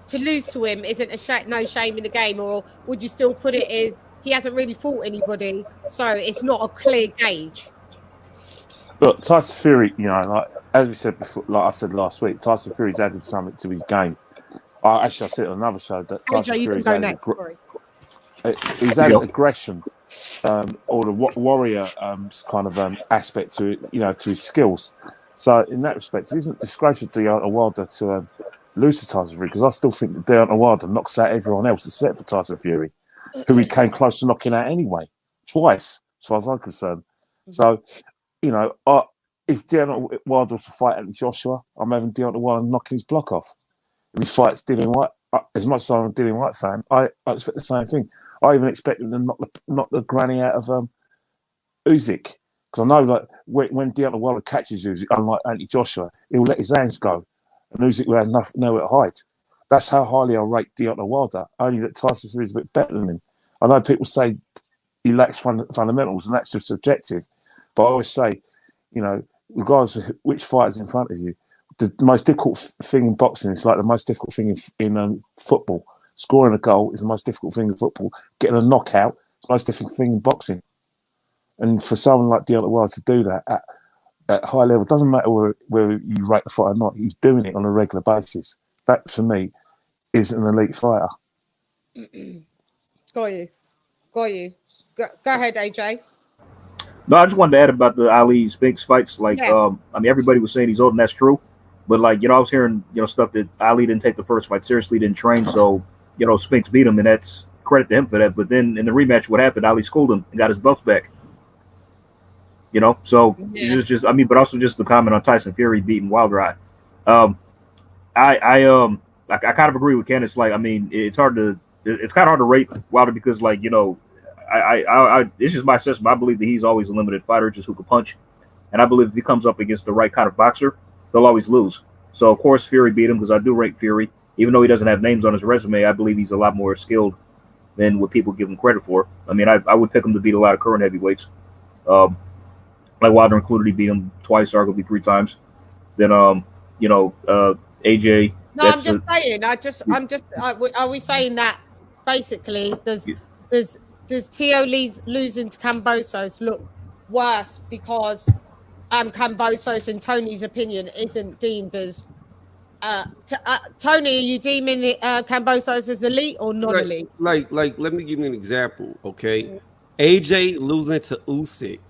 to lose to him isn't no shame in the game? Or would you still put it as he hasn't really fought anybody, so it's not a clear gauge? Look, Tyson Fury, like as we said before, like I said last week, Tyson Fury's added something to his game. Actually, I said on another show that Tyson Fury's added he's added aggression, or the warrior kind of aspect to it, to his skills. So in that respect, it isn't disgraceful to Deontay Wilder to lose to Tyson Fury, because I still think that Deontay Wilder knocks out everyone else except for Tyson Fury, who he came close to knocking out anyway, twice, as far as I'm concerned. So if Deontay Wilder was to fight Anthony Joshua, I'm having Deontay Wilder knocking his block off. If he fights Dillian White, as much as I'm a Dillian White fan, I expect the same thing. I even expect him to knock the granny out of Usyk. Because I know that when Deontay Wilder catches Usyk, unlike Anthony Joshua, he'll let his hands go. And Usyk will have nowhere to hide. That's how highly I rate Deontay Wilder, only that Tyson Fury is a bit better than him. I know people say he lacks fundamentals, and that's just subjective. But I always say, regardless of which fighter's in front of you, the most difficult thing in boxing is like the most difficult thing in football. Scoring a goal is the most difficult thing in football. Getting a knockout is the most difficult thing in boxing. And for someone like Deontay Wilder to do that at high level, doesn't matter where you rate the fight or not, he's doing it on a regular basis. That, for me, is an elite fighter. Got you. Go ahead, AJ. No, I just wanted to add about the Ali Spinks fights. Like, everybody was saying he's old, and that's true. But I was hearing, stuff that Ali didn't take the first fight seriously, didn't train. So, Spinks beat him, and that's credit to him for that. But then in the rematch, what happened? Ali schooled him and got his belts back. So but also just the comment on Tyson Fury beating Wilder. I kind of agree with Candace. It's kind of hard to rate Wilder because, it's just my assessment. I believe that he's always a limited fighter, just who can punch. And I believe if he comes up against the right kind of boxer, he'll always lose. So, of course, Fury beat him because I do rate Fury. Even though he doesn't have names on his resume, I believe he's a lot more skilled than what people give him credit for. I would pick him to beat a lot of current heavyweights. Like Wilder included, he beat him twice, arguably 3 times. Then, AJ. No, I'm just saying. Are we saying that basically does Teo losing to Kambosos look worse because Kambosos, in Tony's opinion, isn't deemed as Tony? Are you deeming Kambosos as elite or non-elite? Like, let me give you an example. Okay, AJ losing to Usyk.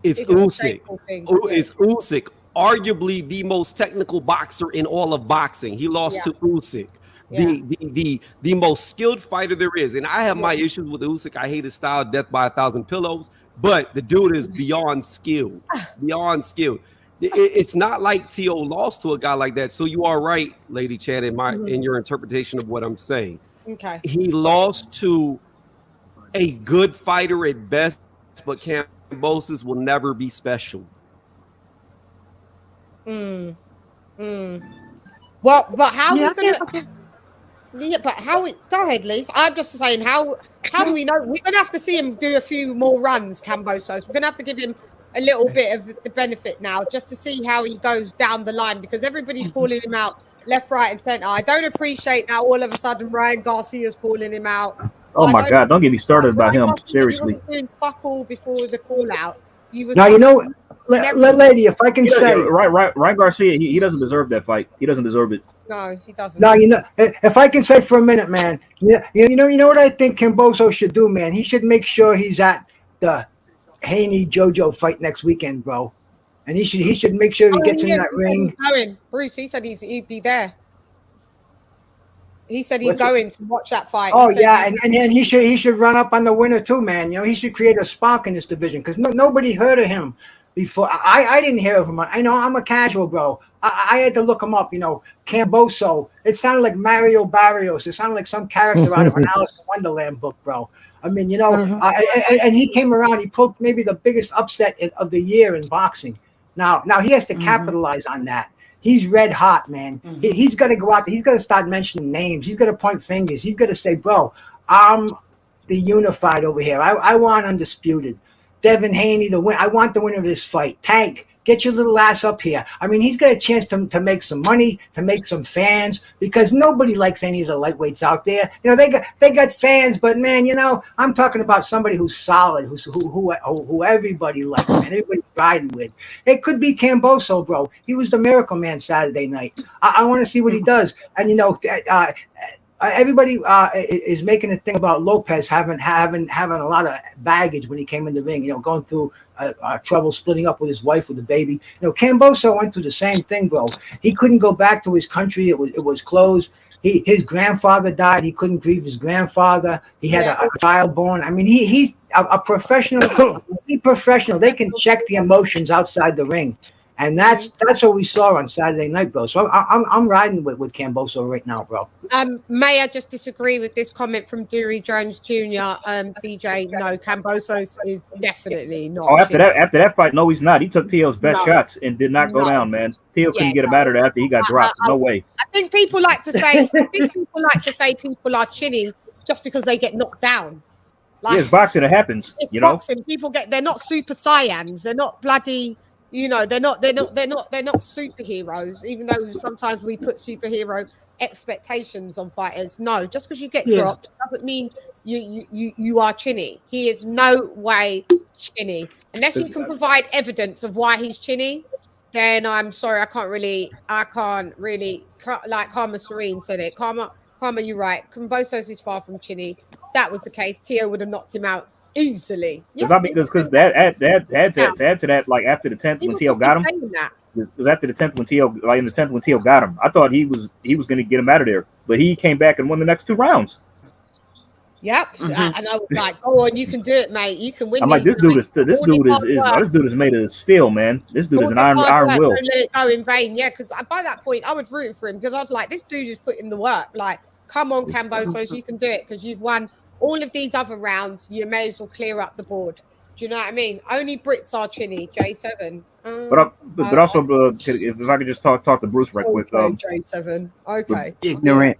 It's Usyk. It's Usyk, arguably the most technical boxer in all of boxing. He lost to Usyk. The most skilled fighter there is. And I have my issues with Usyk. I hate his style, death by 1,000 pillows. But the dude is beyond skilled. Beyond skilled. It's not like T.O. lost to a guy like that. So you are right, Lady Chann, in your interpretation of what I'm saying. Okay. He lost to a good fighter at best, but Kambosos will never be special. Well, but how are we gonna? Yeah, but how we go ahead, Liz. I'm just saying how do we know? We're gonna have to see him do a few more runs, Kambosos. We're gonna have to give him a little bit of the benefit now, just to see how he goes down the line, because everybody's calling him out left, right, and center. I don't appreciate that all of a sudden Ryan Garcia's calling him out. Oh my God! Don't get me started about him. Seriously. You were doing fuck all before the call out. Lady, if I can say, Ryan Garcia, he doesn't deserve that fight. He doesn't deserve it. No, he doesn't. No, if I can say for a minute, man, you know what I think Kambosos should do, man. He should make sure he's at the Haney JoJo fight next weekend, bro. And he should make sure he gets in that ring. Bruce, he said he'd be there. He said he's going to watch that fight. Oh yeah, and he should run up on the winner too, man. He should create a spark in this division because nobody heard of him before. I didn't hear of him. I know I'm a casual, bro. I had to look him up. Kambosos. It sounded like Mario Barrios. It sounded like some character out of an Alice in Wonderland book, bro. I mean, and he came around. He pulled maybe the biggest upset of the year in boxing. Now he has to capitalize on that. He's red hot, man. He's got to go out there. He's got to start mentioning names. He's got to point fingers. He's got to say, bro, I'm the unified over here. I want undisputed. Devin Haney, I want the winner of this fight. Tank, get your little ass up here. I mean, he's got a chance to make some money, to make some fans, because nobody likes any of the lightweights out there. They got fans, but man, I'm talking about somebody who's solid, who everybody likes, man. Everybody's riding with. It could be Kambosos, bro. He was the Miracle Man Saturday night. I want to see what he does. And everybody is making a thing about Lopez having a lot of baggage when he came in the ring. Going through trouble splitting up with his wife with the baby. Kambosos went through the same thing, bro. He couldn't go back to his country. It was closed. his grandfather died. He couldn't grieve his grandfather. He had a child born. I mean, he's a professional. Professional. They can check the emotions outside the ring, and that's what we saw on Saturday night, bro. So I'm riding with Camboso right now, bro. May I just disagree with this comment from Dury Jones Jr. DJ? No, Cambosos is definitely not. Oh, after that fight, no, he's not. He took Teo's best shots and did not go down, man. Teo couldn't get him out of there after he got dropped. No way. I think people like to say people are chinny just because they get knocked down. Like, it's boxing. It happens. It's you boxing. People they're not super Saiyans. They're not bloody. You know, they're not superheroes. Even though sometimes we put superhero expectations on fighters. No, just because you get dropped doesn't mean you are chinny. He is no way chinny unless you can provide evidence of why he's chinny. Then I'm sorry, I can't really. Like Karma Serene said it. Karma, you're right. Cambosos is far from chinny. If that was the case, Teo would have knocked him out easily. Because that add to that, like after the 10th when Teo got him. It was after the 10th when Teo, like in the 10th when Teo got him. I thought he was going to get him out of there, but he came back and won the next 2 rounds. Yep, and I was like, "Go on, you can do it, mate. You can win." I'm like, this dude is made of steel, man. This dude is an iron will. Don't let it go in vain, yeah. Because by that point, I was rooting for him because I was like, this dude is putting the work. Like, come on, Cambosos, you can do it because you've won all of these other rounds. You may as well clear up the board. Do you know what I mean? Only Brits are chinny. J7. But also, if I could just talk to Bruce right quick. J7. Okay. Ignorant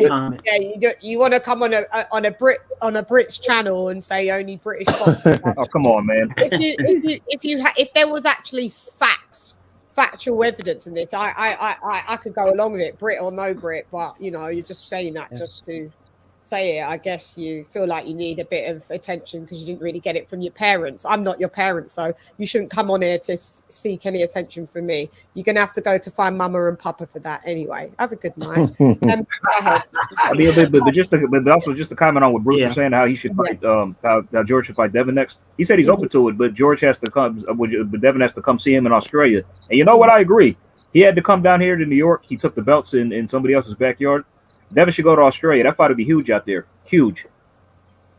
comment. Yeah, you want to come on a British channel and say only British. Oh, come on, man. If there was actually factual evidence in this, I could go along with it, Brit or no Brit. But you know, you're just saying that just to say it. I guess you feel like you need a bit of attention because you didn't really get it from your parents. I'm not your parent, so you shouldn't come on here to seek any attention from me. You're gonna have to go to find Mama and Papa for that anyway. Have a good night. Go ahead. I mean, but also just to comment on what Bruce was saying, how he should fight, how George should fight Devin next. He said he's open to it, but George has to come. But Devin has to come see him in Australia. And you know what? I agree. He had to come down here to New York. He took the belts in somebody else's backyard. Devin should go to Australia. That fight would be huge out there. Huge.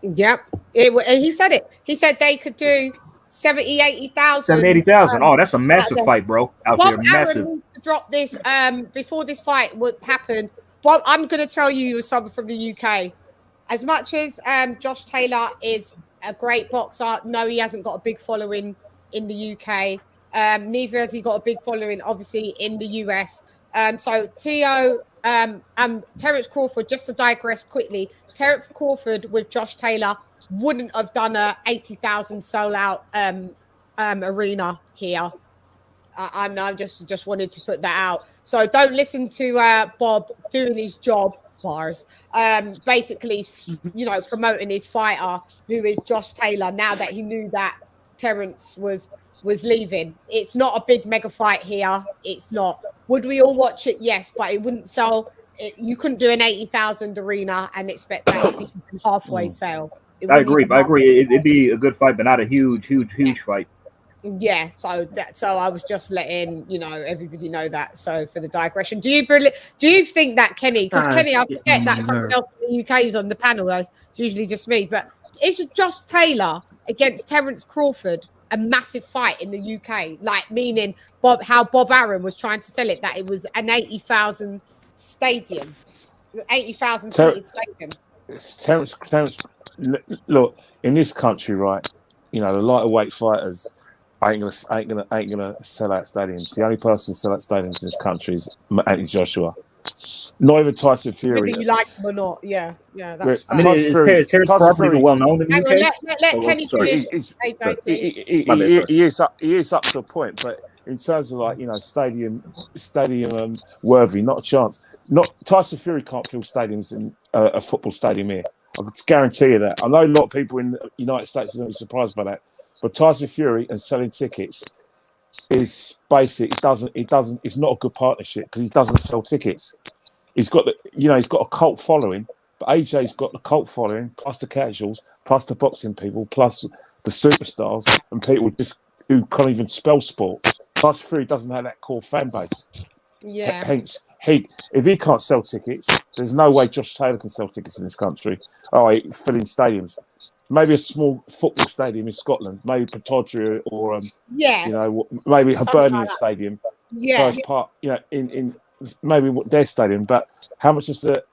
Yep. And he said it. He said they could do 70,000, 80,000. 70,000, 80,000. Oh, that's a massive fight, bro. Out Bob there, massive. Aaron needs to drop this before this fight would happen. Bob, I'm going to tell you someone from the UK. As much as Josh Taylor is a great boxer, no, he hasn't got a big following in the UK. Neither has he got a big following, obviously, in the US. So Teo. Terence Crawford, just to digress quickly, Terence Crawford with Josh Taylor wouldn't have done a 80,000 sold out arena here. I just wanted to put that out. So don't listen to Bob doing his job, bars. Basically, you know, promoting his fighter who is Josh Taylor now that he knew that Terence was leaving. It's not a big mega fight here. It's not. Would we all watch it? Yes, but it wouldn't sell. You couldn't do an 80,000 arena and expect that to halfway sell. I agree. It'd be a good fight, but not a huge fight. Yeah. So I was just letting everybody know that. So for the digression, do you think that Kenny? Because Kenny, I forget that someone else in the UK is on the panel. It's usually just me, but is Josh Taylor against Terence Crawford a massive fight in the UK, like meaning how Bob Aaron was trying to sell it, that it was an 80,000 stadium, 80,000 seated stadium. Terence, look, in this country, right? You know, the lightweight fighters ain't gonna sell out stadiums. The only person sell out stadiums in this country is Anthony Joshua. Not even Tyson Fury. Whether you like him or not, yeah. That's I mean, is Terence Crawford well known in the UK? Let Kenny finish. He is up to a point, but in terms of stadium worthy, not a chance. Tyson Fury can't fill stadiums in a football stadium here. I can guarantee you that. I know a lot of people in the United States are going to be surprised by that, but Tyson Fury and selling tickets is basic. It's not a good partnership because he doesn't sell tickets. He's got a cult following, but AJ's got the cult following plus the casuals, plus the boxing people, plus the superstars and people who can't even spell sport. Tyson Fury doesn't have that core fan base. Yeah. Hence if he can't sell tickets, there's no way Josh Taylor can sell tickets in this country. All right, filling stadiums. Maybe a small football stadium in Scotland, maybe Pittodrie or maybe Hibernian Stadium. Yeah. First part, in maybe their stadium. But how much does the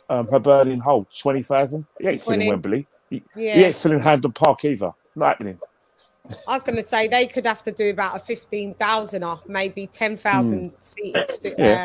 Hibernian hold? 20,000. He ain't filling Wembley. He ain't filling Hampden Park either. Not happening. I was going to say they could have to do about a 15,000 or maybe 10,000 seats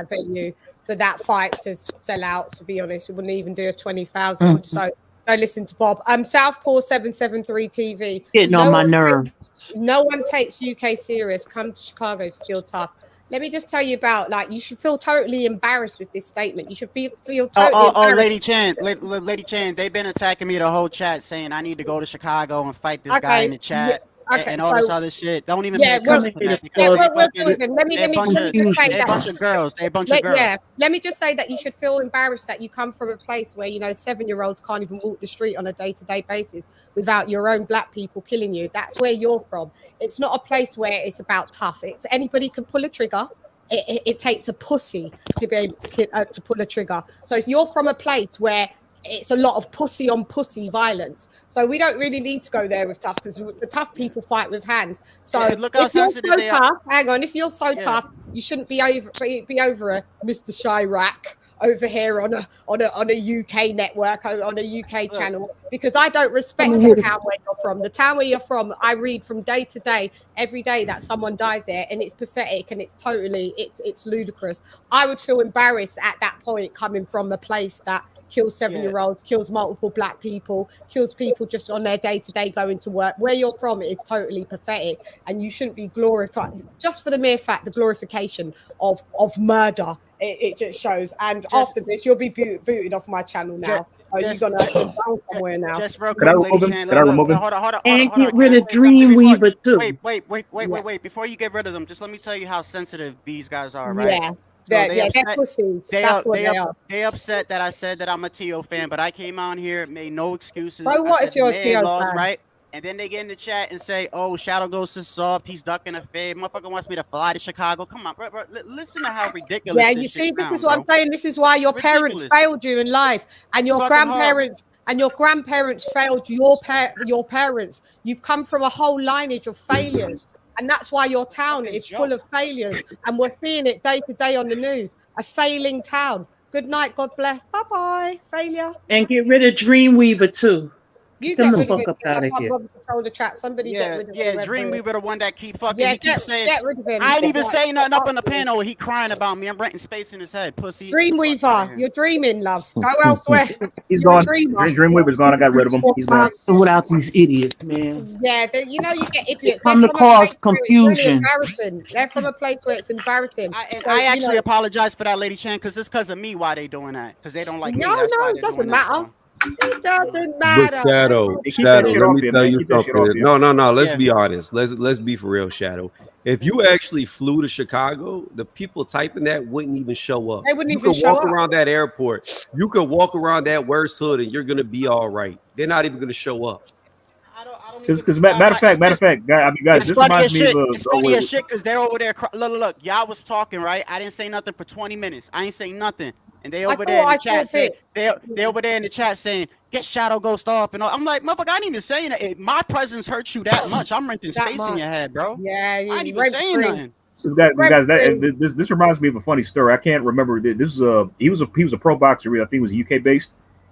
venue for that fight to sell out. To be honest, it wouldn't even do a 20,000. So don't listen to Bob. Southpaw 773 TV. Getting on my nerves. No one takes UK serious. Come to Chicago, feel tough. Let me just tell you about, you should feel totally embarrassed with this statement. You should feel totally embarrassed. LadyChann, they've been attacking me the whole chat saying I need to go to Chicago and fight this guy in the chat. And all this other shit. Don't even pay attention to that because let me just say that. They're a bunch of girls. They're a bunch of girls. Yeah, let me just say that you should feel embarrassed that you come from a place where 7-year-olds can't even walk the street on a day-to-day basis without your own black people killing you. That's where you're from. It's not a place where it's about tough. It's anybody can pull a trigger. It takes a pussy to be able to pull a trigger. So if you're from a place where it's a lot of pussy on pussy violence, so we don't really need to go there with tough because the tough people fight with hands. So look how sensitive they are. Hang on, if you're so tough, you shouldn't be over a Mr. Chirac over here on a UK network, on a UK channel, because I don't respect the town where you're from. The town where you're from, I read from day to day, every day that someone dies there, and it's pathetic and it's totally it's ludicrous. I would feel embarrassed at that point coming from a place that kills 7-year-olds, kills multiple black people, kills people just on their day-to-day going to work. Where you're from is totally pathetic, and you shouldn't be glorified just for the mere fact, the glorification of murder. It just shows. And after this, you'll be booted off my channel now. You're gonna go somewhere now. Just real quick, LadyChann. Can I remove him? Hold on. And get rid of Dreamweaver too. Wait. Before you get rid of them, just let me tell you how sensitive these guys are, right? Yeah. They're pussies. That's what they are. They upset that I said that I'm a T.O. fan, but I came on here, made no excuses. So what if you're a T.O. fan? Right? And then they get in the chat and say, "Oh, Shadow Ghost is soft. He's ducking a fade. Motherfucker wants me to fly to Chicago. Come on, bro. Listen to how ridiculous." Yeah, you see, this is what I'm saying. This is why your parents failed you in life, and your grandparents. And your grandparents failed your parents. You've come from a whole lineage of failures. And that's why your town is full of failures. And we're seeing it day to day on the news. A failing town. Good night. God bless. Bye-bye. Failure. And get rid of Dreamweaver too. You get rid the fuck up out of here. The chat. Somebody get rid of him. Dreamweaver, the one that keep fucking. Yeah, he keeps saying. Get rid of him. I ain't even saying nothing up on the panel. He crying about me. I'm renting space in his head, pussy. Dreamweaver, you're dreaming, love. Go elsewhere. He's gone. Dreamweaver's gone. I got rid of him. He's gone. Without these idiots, man. Yeah, you get idiots. Come to cause confusion. Really they're from a place where it's embarrassing. I actually apologize for that, LadyChann, because it's because of me why they doing that. Because they don't like me. No, it doesn't matter. It doesn't matter. But Shadow, let me tell you something. No. Let's be honest. Let's be for real, Shadow. If you actually flew to Chicago, the people typing that wouldn't even show up. They wouldn't even show up. You could walk around that airport. You could walk around that worst hood, and you're gonna be all right. They're not even gonna show up. Because matter of fact, guys, this reminds me of it's funny as shit because they're over there. Look, y'all was talking, right? I didn't say nothing for 20 minutes. I ain't saying nothing. And they over there in the chat saying, they over there in the chat saying, get Shadow Ghost off and all. I'm like, motherfucker, I ain't even saying that. If my presence hurts you that much, I'm renting space in your head, bro. Yeah, I ain't even saying nothing. This reminds me of a funny story. I can't remember. This is he was a pro boxer. I think he was UK based,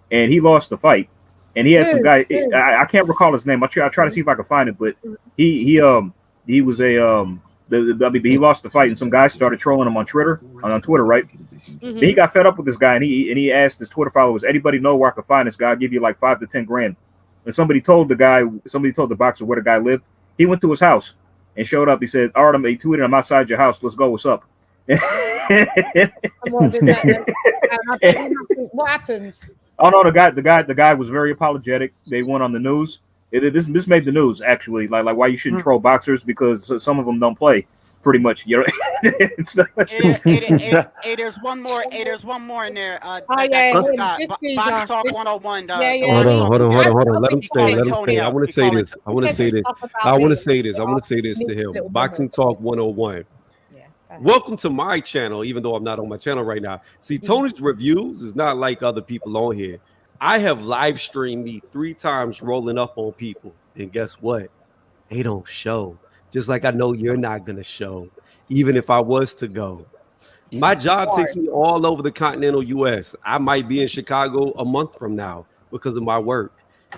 and he lost the fight. And he had some guy. I can't recall his name. I try to see if I can find it. But he was he lost the fight, and some guy started trolling him on Twitter, right? Mm-hmm. Then he got fed up with this guy, and he asked his Twitter followers, "Anybody know where I can find this guy? I'll give you like $5 to $10 grand." And somebody told the boxer where the guy lived. He went to his house and showed up. He said, "All right, he tweeted, I'm outside your house. Let's go. What's up?" What happened? Oh no, the guy was very apologetic. They went on the news. This made the news actually. Like why you shouldn't troll boxers because some of them don't play. Pretty much, you know. There's one more in there. Box Talk 101. Hold on. Let him say. I want to say this. I want to say this to him. Boxing Talk 101. Welcome to my channel, even though I'm not on my channel right now. See, Tony's reviews is not like other people on here. I have live streamed me 3 times rolling up on people. And guess what? They don't show. Just like I know you're not going to show, even if I was to go. My job takes me all over the continental U.S. I might be in Chicago a month from now because of my work.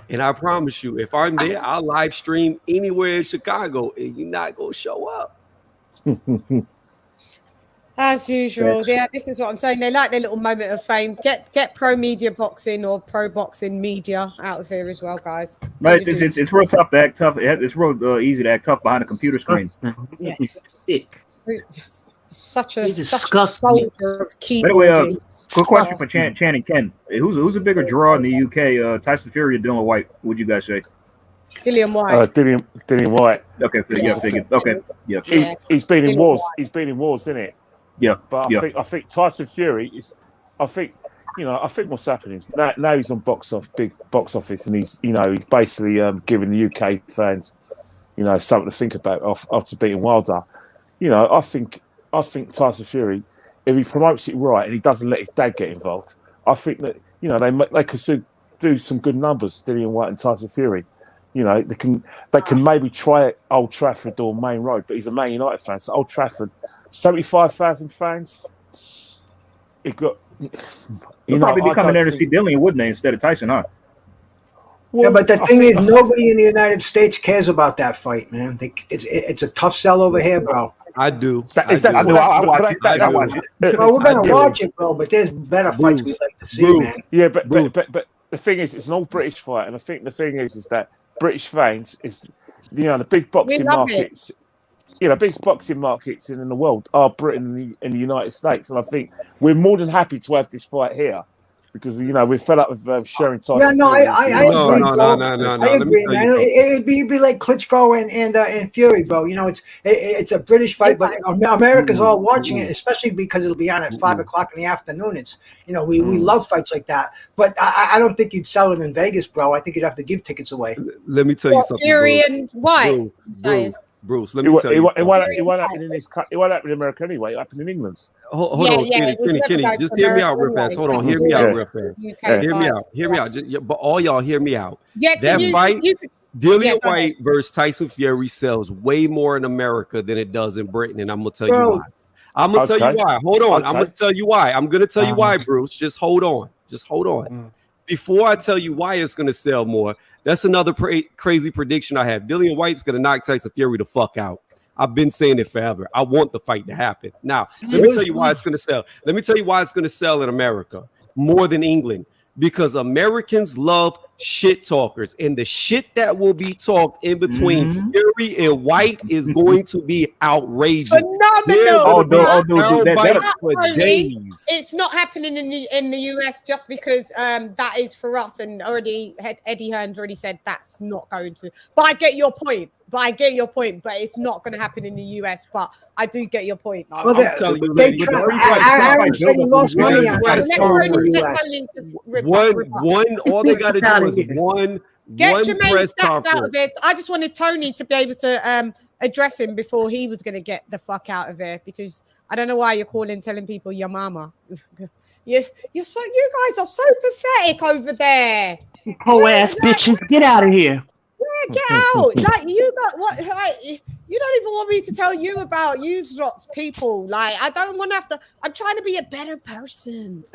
And I promise you, if I'm there, I'll live stream anywhere in Chicago and you're not going to show up. As usual, yeah, this is what I'm saying. They like their little moment of fame. Get pro media boxing or pro boxing media out of here as well, guys. Right, it's real tough to act tough. It's real easy to act tough behind a computer screen. Yeah. Sick. Such a soldier of keyboarding. Anyway, quick question for Chan and Ken: Who's a bigger draw in the UK? Tyson Fury or Dillian White? Would you guys say? Dillian White. Dillian White. Okay, yeah, figured. Okay, yeah. He's been in wars. He's been in wars, isn't it? Yeah, but I think Tyson Fury is. I think what's happening is now he's on big box office, and he's basically giving the UK fans something to think about after beating Wilder. I think Tyson Fury, if he promotes it right and he doesn't let his dad get involved, I think that they could do some good numbers. Dillian White and Tyson Fury. They can maybe try it Old Trafford or Main Road, but he's a Man United fan, so Old Trafford, 75,000 fans. It got. You'll probably be coming there to see Dillian, wouldn't they, instead of Tyson, huh? Well, yeah, but the thing is, nobody in the United States cares about that fight, man. It's a tough sell over here, bro. I do. I watch it. Well, we're gonna watch it, bro. But there's better fights we'd like to see, man. Yeah, but the thing is, it's an all British fight, and I think the thing is that British fans is, the big boxing markets. Big boxing markets in the world are Britain and the United States, and I think we're more than happy to have this fight here because we fed up with sharing time. Yeah, no, I agree, man. It'd be like Klitschko and Fury, bro. It's a British fight, but America's all watching it, especially because it'll be on at 5 o'clock in the afternoon. It's we love fights like that, but I don't think you'd sell it in Vegas, bro. I think you'd have to give tickets away. Let me tell you something. Fury and White. Bruce, let me tell you. It won't happen in America anyway. It happened in England. Hold on, Kenny, just hear me out real fast. Hold on, hear me out real fast. Hear me out. But all y'all hear me out. Yeah, that fight, Dillian White versus Tyson Fury sells way more in America than it does in Britain, and I'm gonna tell you why. I'm gonna tell you why. Hold on. I'm gonna tell you why. I'm gonna tell you why, Bruce. Just hold on. Before I tell you why it's gonna sell more, that's another crazy prediction I have. Dillian White's going to knock Tyson Fury the fuck out. I've been saying it forever. I want the fight to happen. Now, let me tell you why it's going to sell. Let me tell you why it's going to sell in America more than England. Because Americans love shit talkers. And the shit that will be talked in between Fury and White is going to be outrageous. Phenomenal. For days. It's not happening in the US just because that is for us. And already Eddie Hearn's already said that's not going to. But I get your point. But it's not going to happen in the US. But I do get your point. Well, Aaron said he lost money on one, all they got to do is one press conference. Out of it. I just wanted Tony to be able to address him before he was going to get the fuck out of here, because I don't know why you're telling people your mama. You guys are so pathetic over there. You poor ass bitches, get out of here. Yeah, get out. Like you got what? Like you don't even want me to tell you about you lots people. Like I don't want to have to. I'm trying to be a better person.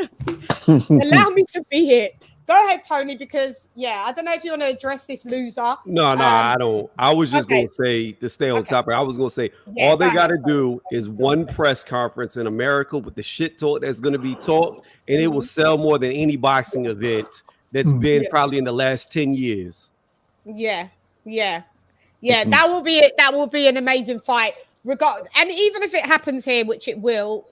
Allow me to be it. Go ahead, Tony, because I don't know if you want to address this loser. No, I don't. I was just gonna say to stay on topic. I was gonna say all they got to do is one press conference in America with the shit talk that's gonna be talked, and it will sell more than any boxing event that's been probably in the last 10 years. Yeah. That will be it. That will be an amazing fight. And even if it happens here, which it will,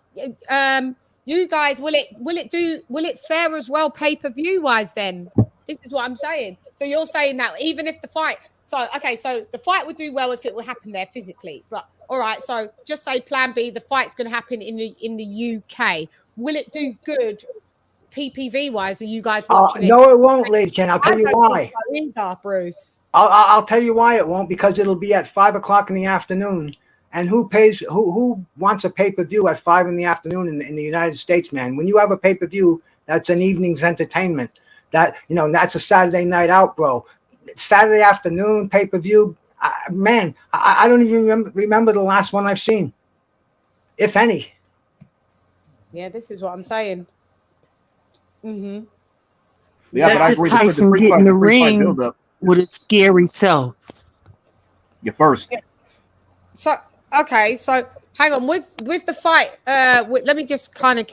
you guys, will it fare as well pay-per-view wise then? This is what I'm saying. So you're saying that even if the fight, so the fight would do well if it would happen there physically. But all right, so just say plan B, the fight's going to happen in the UK. Will it do good PPV wise? Are you guys watching it? No, it won't, LadyChann. I'll tell you why. Bruce. I'll tell you why it won't, because it'll be at 5 o'clock in the afternoon, And who pays? Who wants a pay-per-view at 5 in the afternoon in the United States, man? When you have a pay-per-view, that's an evening's entertainment. That that's a Saturday night out, bro. Saturday afternoon pay-per-view. Man, I don't even remember the last one I've seen, if any. Yeah, this is what I'm saying. Yeah, that's but I if agree. Tyson get in the ring with his scary self. You first. So okay, so hang on with the fight. Let me just kind of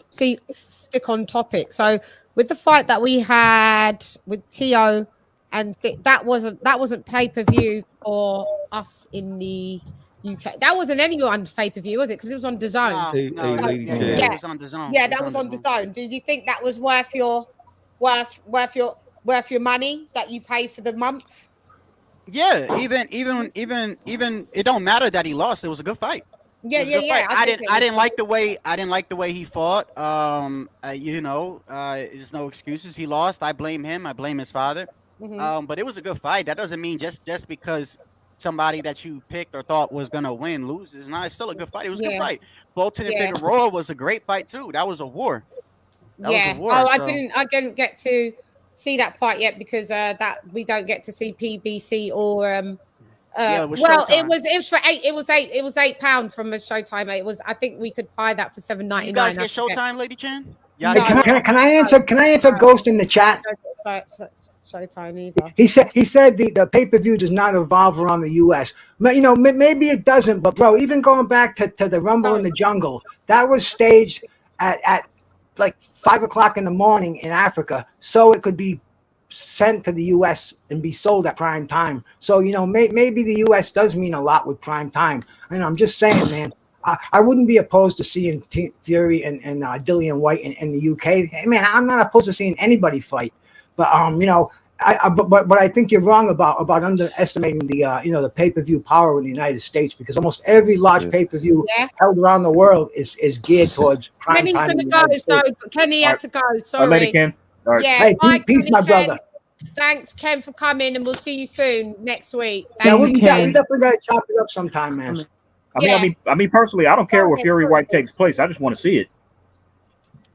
stick on topic. So with the fight that we had with Teo, and that wasn't pay-per-view for us in the UK. That wasn't anyone's pay-per-view, was it? Because it was on DAZN. It was on DAZN. Yeah, that was on DAZN. Did you think that was worth your money that you pay for the month? Yeah, even it don't matter that he lost. It was a good fight. Yeah. I didn't like the way he fought. There's no excuses. He lost. I blame him. I blame his father. But it was a good fight. That doesn't mean just because somebody that you picked or thought was gonna win loses. No, it's still a good fight. It was a good fight. Bolton and Figueroa was a great fight too. That was a war. That was a war. I didn't get to see that fight yet because that we don't get to see PBC or it was for it was £8 from a Showtime. It was, I think we could buy that for $7.99. You guys get Showtime, LadyChann? Yeah. Hey, can I answer Ghost in the chat? Showtime either. He said the pay-per-view does not evolve around the US. Maybe it doesn't, but bro, even going back to the Rumble in the Jungle, that was staged at like 5 o'clock in the morning in Africa, so it could be sent to the US and be sold at prime time. So maybe the US does mean a lot with prime time. I'm just saying, man. I wouldn't be opposed to seeing Fury and Dillian White in the UK. Hey, man, I'm not opposed to seeing anybody fight, but but I think you're wrong about underestimating the pay-per-view power in the United States, because almost every large pay-per-view held around the world is geared towards prime time. Kenny's gonna go, so Kenny had to go. Sorry. Ken. All right. Yeah. Hey, Bye, peace, my Ken. brother. Thanks, Ken, for coming, and we'll see you soon next week. Yeah, we definitely gotta chop it up sometime, man. I mean, personally, I don't care where Fury White takes place. I just want to see it.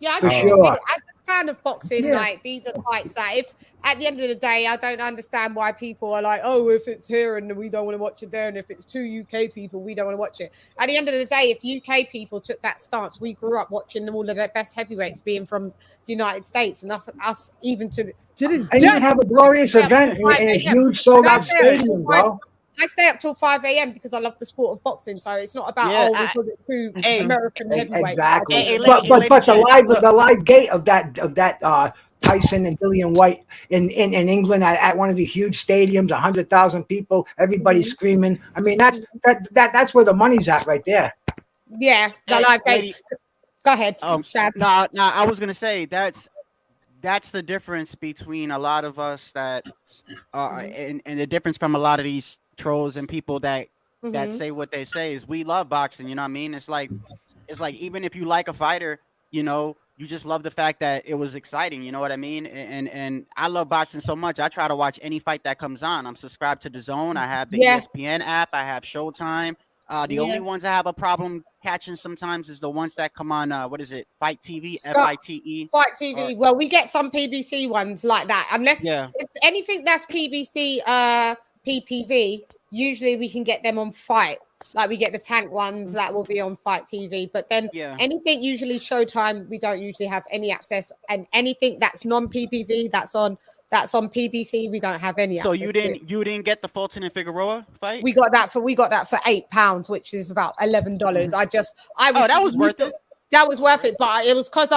Yeah, for sure. I'm a fan of boxing. Like, these are fights that, if at the end of the day, I don't understand why people are like, oh, if it's here and we don't want to watch it there, and if it's two UK people, we don't want to watch it. At the end of the day, if UK people took that stance, we grew up watching all of their best heavyweights being from the United States, and us even to and you have a glorious event in a huge sold-out stadium, bro. I stay up till 5 a.m. because I love the sport of boxing. So it's not about we put it to American heavyweight. Exactly. But the live gate of that Tyson and Dillian White in England at one of the huge stadiums, 100,000 people, everybody screaming. I mean, that's where the money's at right there. Yeah, the live gate. Go ahead, Shad. No, I was gonna say that's the difference between a lot of us that and the difference from a lot of these trolls and people that say what they say is we love boxing. You know what I mean? It's like even if you like a fighter, you just love the fact that it was exciting. You know what I mean? And I love boxing so much. I try to watch any fight that comes on. I'm subscribed to DAZN. I have the ESPN app. I have Showtime. The only ones I have a problem catching sometimes is the ones that come on. What is it? Fight TV, FITE. Fight TV. Well, we get some PBC ones like that. Unless if anything that's PBC, PPV. Usually we can get them on Fight. Like we get the tank ones that will be on Fight TV. But then anything usually Showtime, we don't usually have any access. And anything that's non-PPV, that's on PBC, we don't have any access. So you didn't get the Fulton and Figueroa fight? We got that for £8, which is about $11. That was worth it. That was worth it, but it was because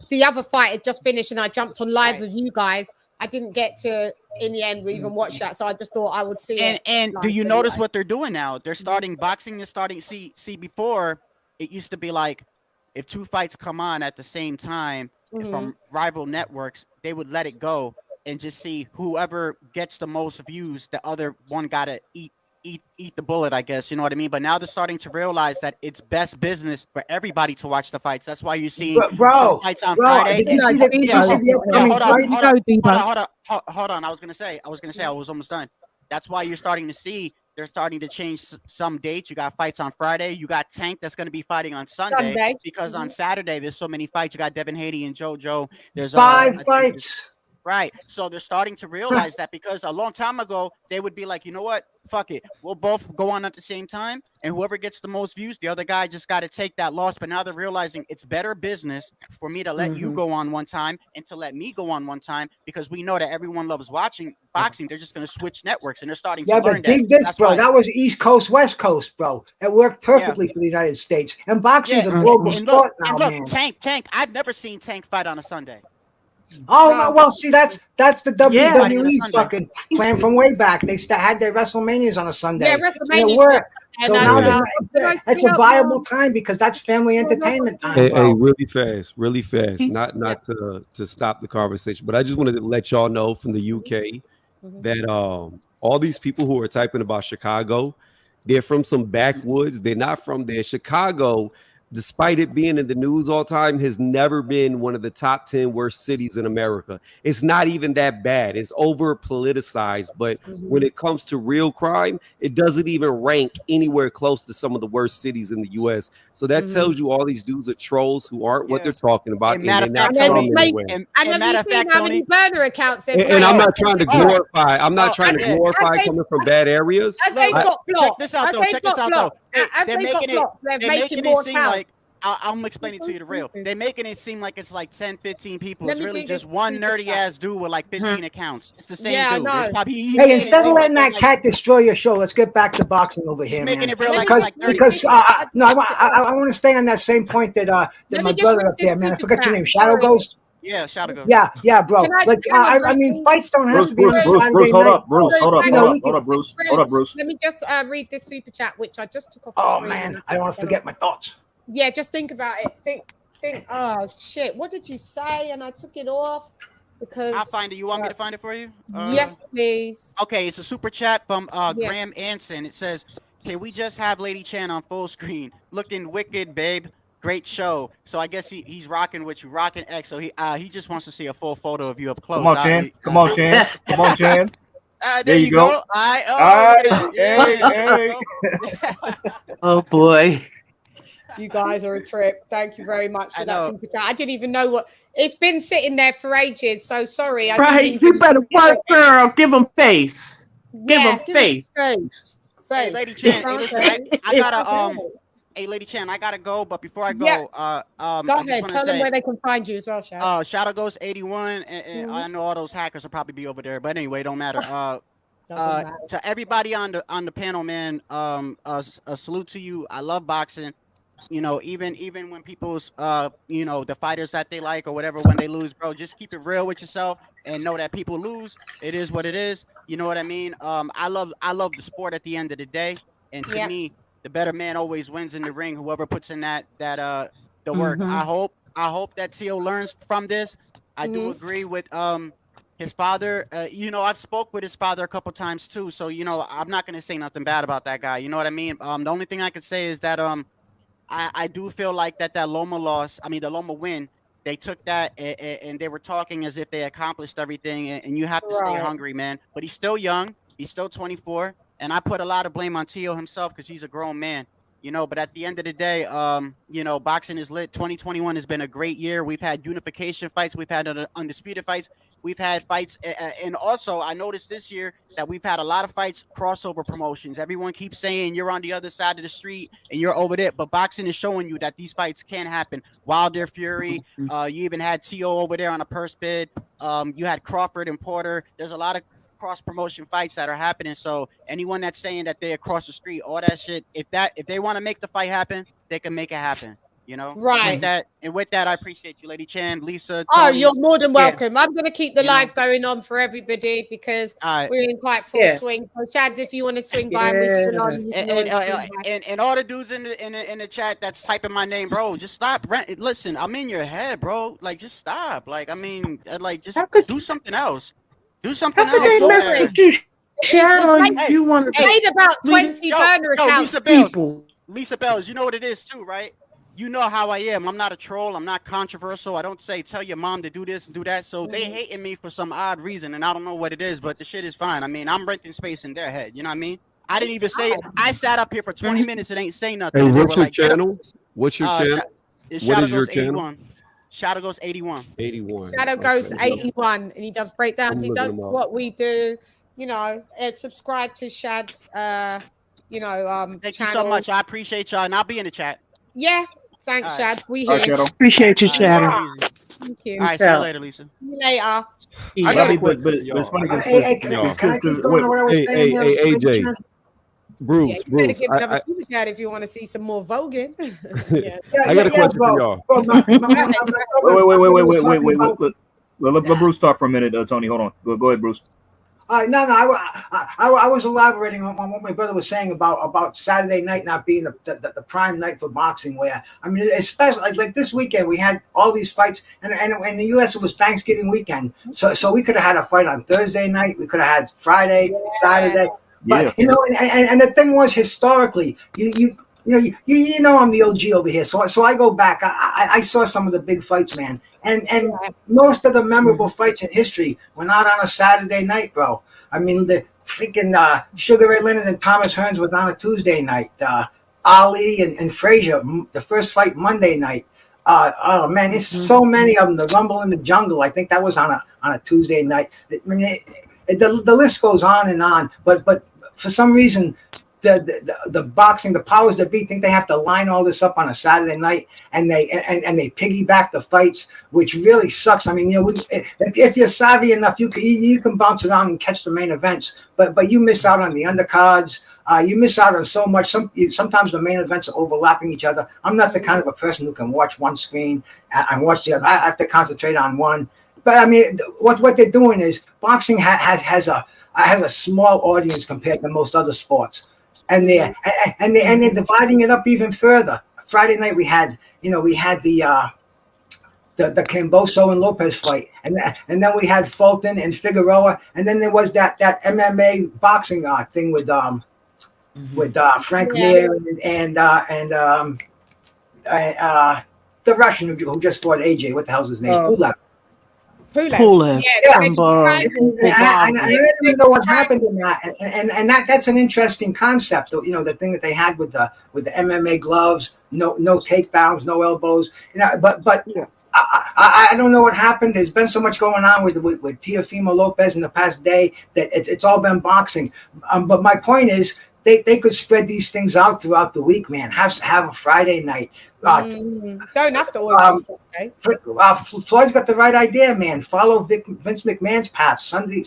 the other fight had just finished and I jumped on live with you guys. I didn't get to, in the end, even watch that. So I just thought I would see it. And do you notice what they're doing now? They're starting boxing. They're starting see before it used to be like if two fights come on at the same time from rival networks, they would let it go and just see whoever gets the most views. The other one got to eat the bullet, I guess. You know what I mean? But now they're starting to realize that it's best business for everybody to watch the fights. That's why you see fights on Friday. Hold on. I was gonna say I was almost done. That's why you're starting to see they're starting to change some dates. You got fights on Friday. You got Tank that's going to be fighting on Sunday. Because on Saturday there's so many fights. You got Devin Haney and JoJo. There's 5 fights. Right. So they're starting to realize that, because a long time ago, they would be like, you know what? Fuck it. We'll both go on at the same time. And whoever gets the most views, the other guy just got to take that loss. But now they're realizing it's better business for me to let you go on one time and to let me go on one time, because we know that everyone loves watching boxing. They're just going to switch networks, and they're starting to learn but dig this, bro. That was East Coast, West Coast, bro. It worked perfectly for the United States. And boxing's a global sport now, man. Tank. I've never seen Tank fight on a Sunday. Oh, well, see, that's the WWE's fucking plan from way back. They had their WrestleManias on a Sunday. Yeah, WrestleMania. It worked. So now it's a viable time, because that's family entertainment time. Hey, really fast. Not to stop the conversation, but I just wanted to let y'all know from the UK that all these people who are typing about Chicago, they're from some backwoods. They're not from there. Chicago, despite it being in the news all the time, has never been one of the top 10 worst cities in America. It's not even that bad. It's over politicized, but when it comes to real crime, it doesn't even rank anywhere close to some of the worst cities in the US. So that tells you all these dudes are trolls who aren't what they're talking about. And have you seen how many burner accounts? And I'm not trying to glorify. I'm not trying to glorify coming from bad areas. Check this out, though. They're making it seem like, I'm explaining to you the real. They're making it seem like it's like 10, 15 people. It's really just one nerdy ass dude with like 15 accounts. It's the same dude. Hey, instead of letting that cat destroy your show, let's get back to boxing over here, man. Because I want to stay on that same point that my brother up there, man. I forgot your name, Shadow Ghost. Yeah, Shadow Ghost. Yeah, bro. I mean, fights don't have to be on a Saturday night. Hold up, Bruce. Let me just read this super chat, which I just took off. Oh man, I don't want to forget my thoughts. Yeah, just think about it. Think. Oh shit! What did you say? And I took it off because I'll find it. You want me to find it for you? Yes, please. Okay, it's a super chat from Graham Anson. It says, "Can we just have LadyChann on full screen, looking wicked, babe? Great show." So I guess he's rocking with you, rocking X. So he just wants to see a full photo of you up close. Come on, Chan. There you go. Hey. Oh boy. You guys are a trip. Thank you very much for that super chat. I didn't even know what it's been sitting there for ages. So sorry. You better work, girl. Give them face. Give them face. Hey, LadyChann. Listen, I gotta Hey, LadyChann, I gotta go. But before I go, go ahead. Tell them where they can find you as well, Shadow. Shadow Ghost 81, and I know all those hackers will probably be over there. But anyway, don't matter. To everybody on the panel, man, a salute to you. I love boxing. You know, even when people's the fighters that they like or whatever, when they lose, bro, just keep it real with yourself and know that people lose. It is what it is. You know what I mean? I love the sport at the end of the day, and to me, the better man always wins in the ring. Whoever puts in the work. I hope that Tio learns from this. I do agree with his father. I've spoke with his father a couple times too, so I'm not gonna say nothing bad about that guy. You know what I mean? The only thing I could say is that I do feel like that Loma the Loma win, they took that and they were talking as if they accomplished everything, and you have to stay hungry, man. But he's still young. He's still 24, and I put a lot of blame on Tio himself because he's a grown man, but at the end of the day, boxing is lit. 2021 has been a great year. We've had unification fights. We've had undisputed fights. We've had fights. And also, I noticed this year that we've had a lot of fights, crossover promotions. Everyone keeps saying you're on the other side of the street and you're over there. But boxing is showing you that these fights can happen. Wilder, Fury. You even had T.O. over there on a purse bid. You had Crawford and Porter. There's a lot of cross-promotion fights that are happening. So anyone that's saying that they're across the street, all that shit, if they want to make the fight happen, they can make it happen. Right. With that, I appreciate you, LadyChann, Lisa. Tony. Oh, you're more than welcome. I'm going to keep the live going on for everybody because we're in quite full swing. So, Chad, if you want to swing by, and all the dudes in the chat that's typing my name, bro, just stop. Listen, I'm in your head, bro. Like, just stop. Like, I mean, just do something else. Do something else. You want to made about 20 burner accounts. Lisa Bells, you know what it is too, right? You know how I am. I'm not a troll. I'm not controversial. I don't say tell your mom to do this and do that. So they hating me for some odd reason, and I don't know what it is, but the shit is fine. I mean, I'm renting space in their head. You know what I mean? I didn't even say it. I sat up here for 20 minutes and ain't say nothing. Hey, And they what's were your like, "Get up." channel? What's your channel? It's What Shadow is your Ghost channel? 81. Shadow Ghost 81. 81. Shadow Ghost Okay. 81, and he does breakdowns. He looking does him up. what we do. You know, subscribe to Shad's Thank you so channel. much. I appreciate y'all, and I'll be in the chat. Yeah, thanks, All right. Shad. We All right, here. Shadow. Appreciate you, All right, Shadow. take it easy. Thank you. All right, see you later, Lisa. See you later. I I got a mean, question but for it's y'all. funny I got a because question for y'all. Can I keep going on what I was saying here? Hey, Lady AJ. Chan? Yeah, Bruce, you better Bruce. give another super chat if you want to see some more voguing. Yeah. I got a question for y'all. Bro, my brother was talking about. Let Bruce talk for a minute, Tony. Hold on. Go ahead, Bruce. No, I was elaborating on what my brother was saying about Saturday night not being the prime night for boxing. Where I mean, especially like this weekend, we had all these fights, and in the U.S. it was Thanksgiving weekend, so we could have had a fight on Thursday night, we could have had Friday, Saturday, but you know, and the thing was historically, you know I'm the OG over here, so I go back. I saw some of the big fights, man, and most of the memorable fights in history were not on a Saturday night, bro. I mean, the freaking Sugar Ray Leonard and Thomas Hearns was on a Tuesday night. Ali and Frazier, the first fight Monday night. Oh man, there's so many of them. The Rumble in the Jungle, I think that was on a Tuesday night. I mean, the list goes on and on. But for some reason, the boxing, the powers that be think they have to line all this up on a Saturday night, and they piggyback the fights, which really sucks. I mean, you know, if you're savvy enough, you can bounce around and catch the main events, but you miss out on the undercards. You miss out on so much. Sometimes the main events are overlapping each other. I'm not the kind of a person who can watch one screen and watch the other. I have to concentrate on one. But I mean, what they're doing is boxing has a small audience compared to most other sports. And they're dividing it up even further. Friday night we had the Camboso and Lopez fight, and then we had Fulton and Figueroa, and then there was that MMA boxing thing with Frank Mir and the Russian who just fought AJ. What the hell's his name? Pulev. Pulev. I don't even know what happened in that, and that's an interesting concept. You know, the thing that they had with the MMA gloves, no takedowns, no elbows. You know, but I don't know what happened. There's been so much going on with Teofimo Lopez in the past day that it's all been boxing. But my point is, they could spread these things out throughout the week, man. Have a Friday night. Don't have to always Floyd's got the right idea, man. Follow Vince McMahon's path. Sunday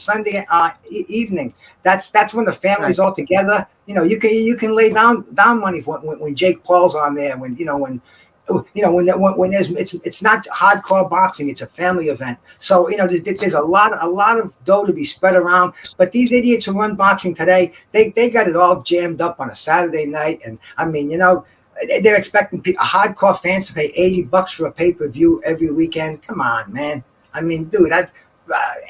evening. That's when the family's all together. You know, you can lay down money when Jake Paul's on there. When there's it's not hardcore boxing. It's a family event. So you know, there's a lot of dough to be spread around. But these idiots who run boxing today, they got it all jammed up on a Saturday night. And I mean, you know, they're expecting hardcore fans to pay $80 for a pay-per-view every weekend. Come on, man. I mean, dude, that's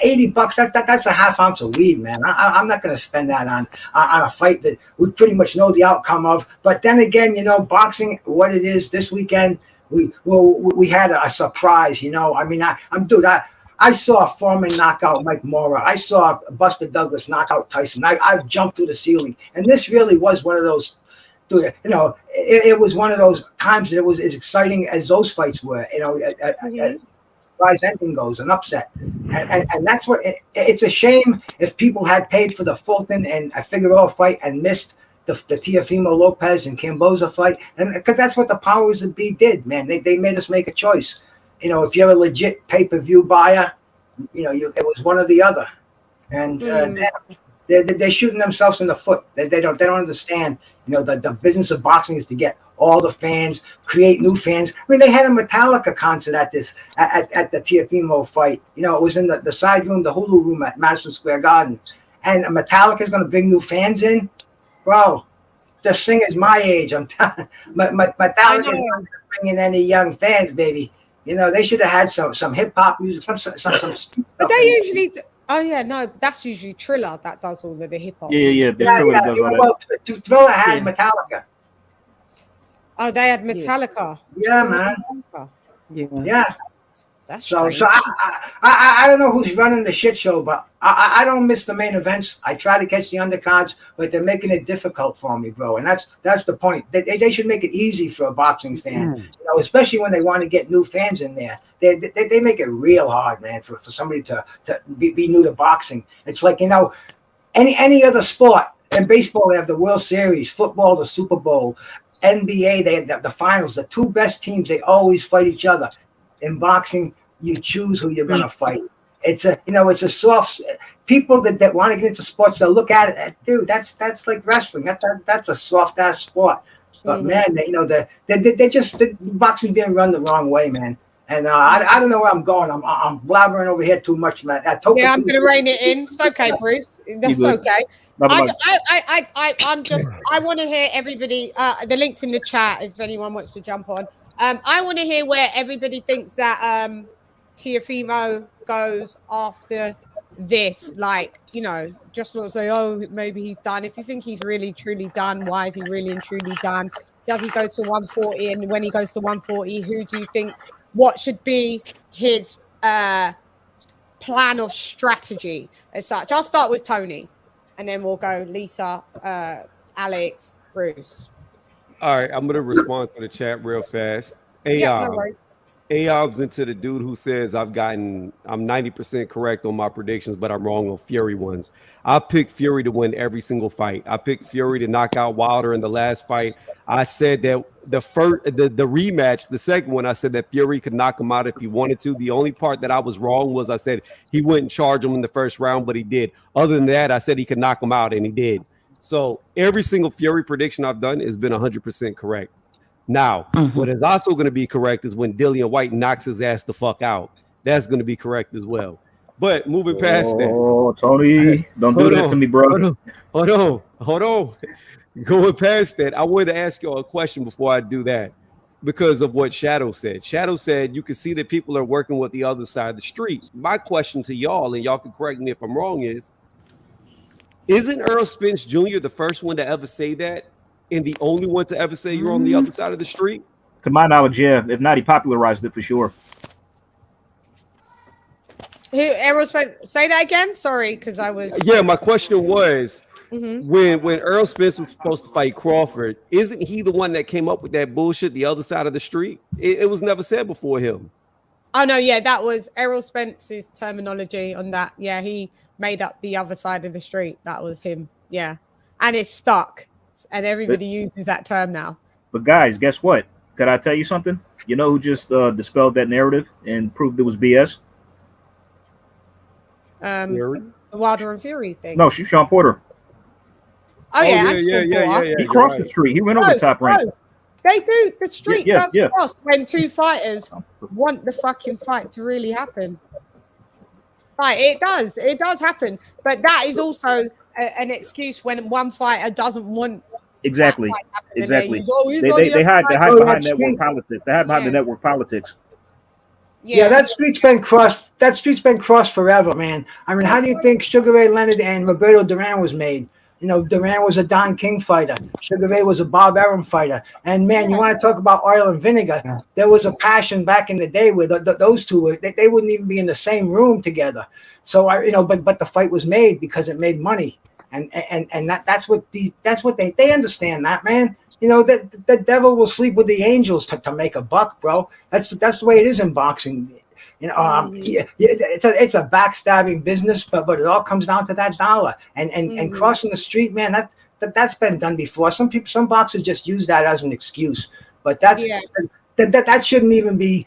$80. That's a half ounce of weed, man. I'm not going to spend that on a fight that we pretty much know the outcome of. But then again, you know, boxing, what it is this weekend, we had a surprise. You know, I mean, I saw Foreman knock out Mike Mora. I saw Buster Douglas knock out Tyson. I jumped through the ceiling, and this really was one of those. Dude, you know, it was one of those times that it was as exciting as those fights were. You know, surprise ending goes, an upset, and that's what it's a shame if people had paid for the Fulton and Figueroa fight and missed the Teofimo Lopez and Cambosa fight, and because that's what the powers that be did, man. They made us make a choice. You know, if you're a legit pay-per-view buyer, you know, it was one or the other, and they're shooting themselves in the foot. They don't understand. You know, the business of boxing is to get all the fans, create new fans. I mean, they had a Metallica concert at the Teofimo fight. You know, it was in the side room, the Hulu room at Madison Square Garden, and Metallica is going to bring new fans in, bro. The singer's my age. Metallica is not bringing any young fans, baby. You know, they should have had some hip hop music, some. But they usually. Oh yeah, no, that's usually Triller that does all of the hip hop. Yeah. Well, Triller had Metallica. Oh, they had Metallica. Yeah, man. Yeah. That's so strange. I don't know who's running the shit show, but I don't miss the main events. I try to catch the undercards, but they're making it difficult for me, bro. And that's the point. They should make it easy for a boxing fan, you know, especially when they want to get new fans in there. They make it real hard, man, for somebody to be new to boxing. It's like, you know, any other sport. In baseball, they have the World Series. Football, the Super Bowl. NBA, they have the finals. The two best teams, they always fight each other. In boxing, you choose who you're going to fight. It's a soft. People that want to get into sports, they'll look at it, dude. That's like wrestling. That's a soft ass sport. But man, they just boxing being run the wrong way, man. And I don't know where I'm going. I'm blabbering over here too much, man. I'm going to rein it in. It's okay, Bruce. That's okay. I want to hear everybody. The link's in the chat if anyone wants to jump on. I want to hear where everybody thinks that TEOFIMO goes after this. Like, you know, just not say, oh, maybe he's done. If you think he's really truly done, why is he really and truly done? Does he go to 140? And when he goes to 140, who do you think? What should be his plan of strategy as such? I'll start with Tony, and then we'll go Lisa, Alex, Bruce. All right, I'm gonna respond to the chat real fast. Aob's into the dude who says I'm 90% correct on my predictions, but I'm wrong on Fury ones. I picked Fury to win every single fight. I picked Fury to knock out Wilder in the last fight. I said that the rematch, the second one, I said that Fury could knock him out if he wanted to. The only part that I was wrong was I said he wouldn't charge him in the first round, but he did. Other than that, I said he could knock him out, and he did. So every single Fury prediction I've done has been 100% correct. Now, what is also going to be correct is when Dillian White knocks his ass the fuck out. That's going to be correct as well. But moving past that. Oh, Tony, don't do that to me, bro. Hold on. Going past that, I wanted to ask y'all a question before I do that because of what Shadow said. Shadow said you can see that people are working with the other side of the street. My question to y'all, and y'all can correct me if I'm wrong, isn't Earl Spence Jr. the first one to ever say that? And the only one to ever say you're on the other side of the street? To my knowledge, yeah. If not, he popularized it for sure. Errol Spence, say that again? Sorry, because I was... Yeah, my question was, when Earl Spence was supposed to fight Crawford, isn't he the one that came up with that bullshit, the other side of the street? It was never said before him. Oh, no, yeah, that was Errol Spence's terminology on that. Yeah, he made up the other side of the street. That was him, yeah. And it's stuck. And everybody uses that term now. But guys, guess what? Could I tell you something? You know who just dispelled that narrative and proved it was BS? The Wilder and Fury thing. No, she's Sean Porter. Oh yeah. He crossed the street. He went over the top rank. They do. The street does cross when two fighters want the fucking fight to really happen. Right, it does. It does happen. But that is also an excuse when one fighter doesn't want. Exactly. They hide behind network politics. They hide behind the network politics. Yeah, that street's been crossed. That street's been crossed forever, man. I mean, how do you think Sugar Ray Leonard and Roberto Duran was made? You know, Duran was a Don King fighter. Sugar Ray was a Bob Arum fighter. And man, you want to talk about oil and vinegar? There was a passion back in the day where those two they wouldn't even be in the same room together. So but the fight was made because it made money, and that's what they understand that, man. You know, the devil will sleep with the angels to make a buck, bro. That's the way it is in boxing. You know, it's a backstabbing business, but it all comes down to that dollar. And crossing the street, man, that's been done before. Some boxers just use that as an excuse, but that shouldn't even be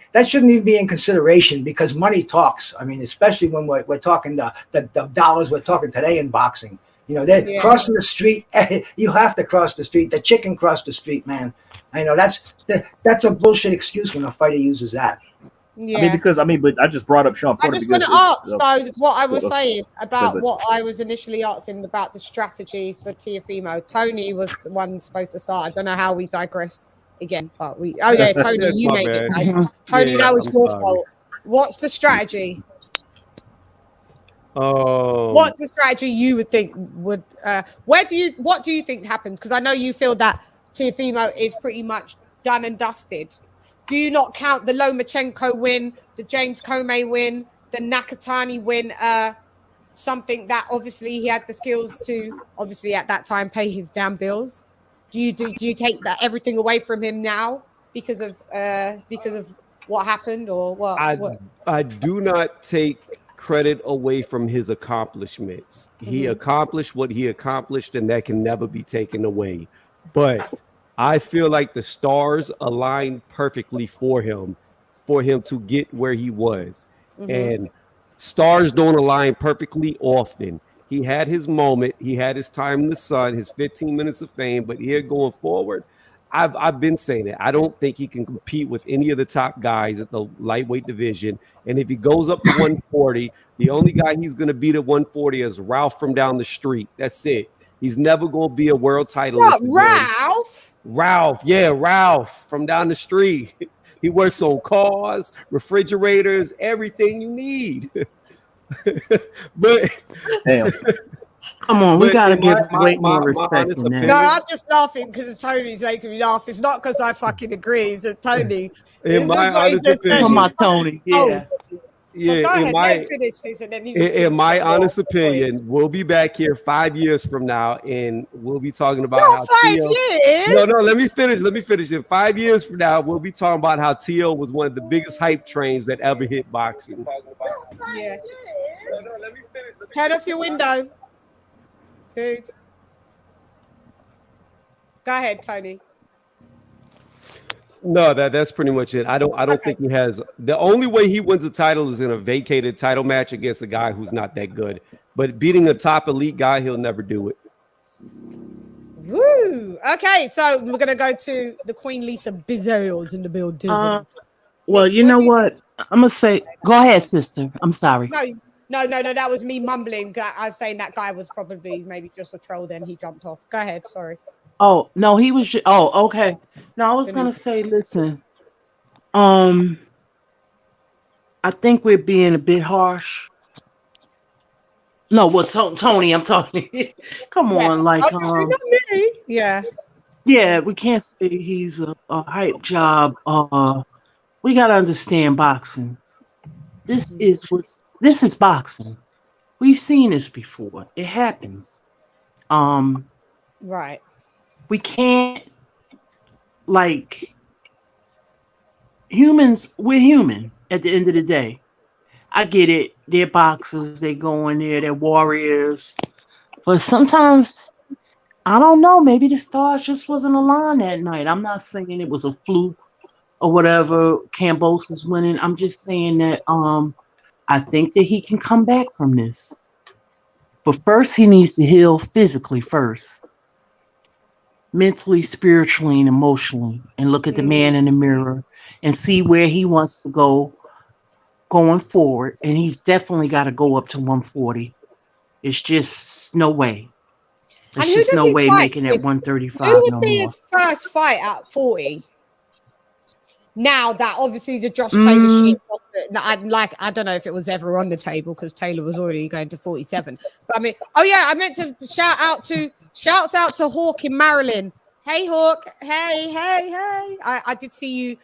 in consideration because money talks. I mean, especially when we're talking the dollars we're talking today in boxing. You know, they're crossing the street. You have to cross the street. The chicken crossed the street, man. I know that's a bullshit excuse when a fighter uses that. Yeah. But I just brought up Sean Porter. I just want to ask what I was saying about what I was initially asking about the strategy for TEOFIMO. Tony was the one supposed to start. I don't know how we digressed again, but Tony, you made it. Tony, that was your fault. What's the strategy? What's the strategy you would think would? What do you think happens? Because I know you feel that TEOFIMO is pretty much done and dusted. do you not count the Lomachenko win, the James Comey win, the Nakatani win, something that obviously he had the skills to obviously at that time pay his damn bills? Do you take that everything away from him now because of what happened or what? I do not take credit away from his accomplishments. He accomplished what he accomplished, and that can never be taken away. But I feel like the stars aligned perfectly for him to get where he was. And stars don't align perfectly often. He had his moment. He had his time in the sun, his 15 minutes of fame. But here going forward, I've been saying it. I don't think he can compete with any of the top guys at the lightweight division. And if he goes up to 140, the only guy he's going to beat at 140 is Ralph from down the street. That's it. He's never going to be a world titleist. What, Ralph? Ralph from down the street. He works on cars, refrigerators, everything you need. But damn. Come on, we gotta give way more respect than that. No, I'm just laughing because Tony's making me laugh. It's not because I fucking agree. It's that Tony. In my honest opinion, Tony, yeah. Yeah, well, go ahead, finish this and then in my honest opinion, we'll be back here 5 years from now, and we'll be talking about how 5 years. No, let me finish. In 5 years from now, we'll be talking about how T.O. was one of the biggest hype trains that ever hit boxing. Yeah. Turn off your window, dude. Go ahead, Tony. No, that's pretty much it. I don't think he has. The only way he wins a title is in a vacated title match against a guy who's not that good. But beating a top elite guy, he'll never do it. Woo! Okay, so we're gonna go to the Queen Lisa Bizzles in the building. Well, you know what? I'm gonna say, go ahead, sister. I'm sorry. No. That was me mumbling. I was saying that guy was probably maybe just a troll. Then he jumped off. Go ahead. Sorry. Oh no, he was. Oh, okay. No, I was gonna say, listen. I think we're being a bit harsh. No, well, Tony, I'm talking. Come on, like, yeah, we can't say he's a hype job. We gotta understand boxing. This is boxing. We've seen this before. It happens. Right. We can't, like, humans, we're human at the end of the day. I get it. They're boxers. They go in there. They're warriors. But sometimes, I don't know, maybe the stars just wasn't aligned that night. I'm not saying it was a fluke or whatever. Cambosa's winning. I'm just saying that I think that he can come back from this. But first, he needs to heal physically first. Mentally, spiritually, and emotionally, and look at the man in the mirror and see where he wants to go going forward. And he's definitely got to go up to 140. It's just no way. There's just no way making it 135 Who would no be more. his first fight at 40? Now that obviously the Josh Taylor shit, I don't know if it was ever on the table because Taylor was already going to 47. But I mean, I meant to shouts out to Hawk in Maryland. Hey Hawk, hey. I did see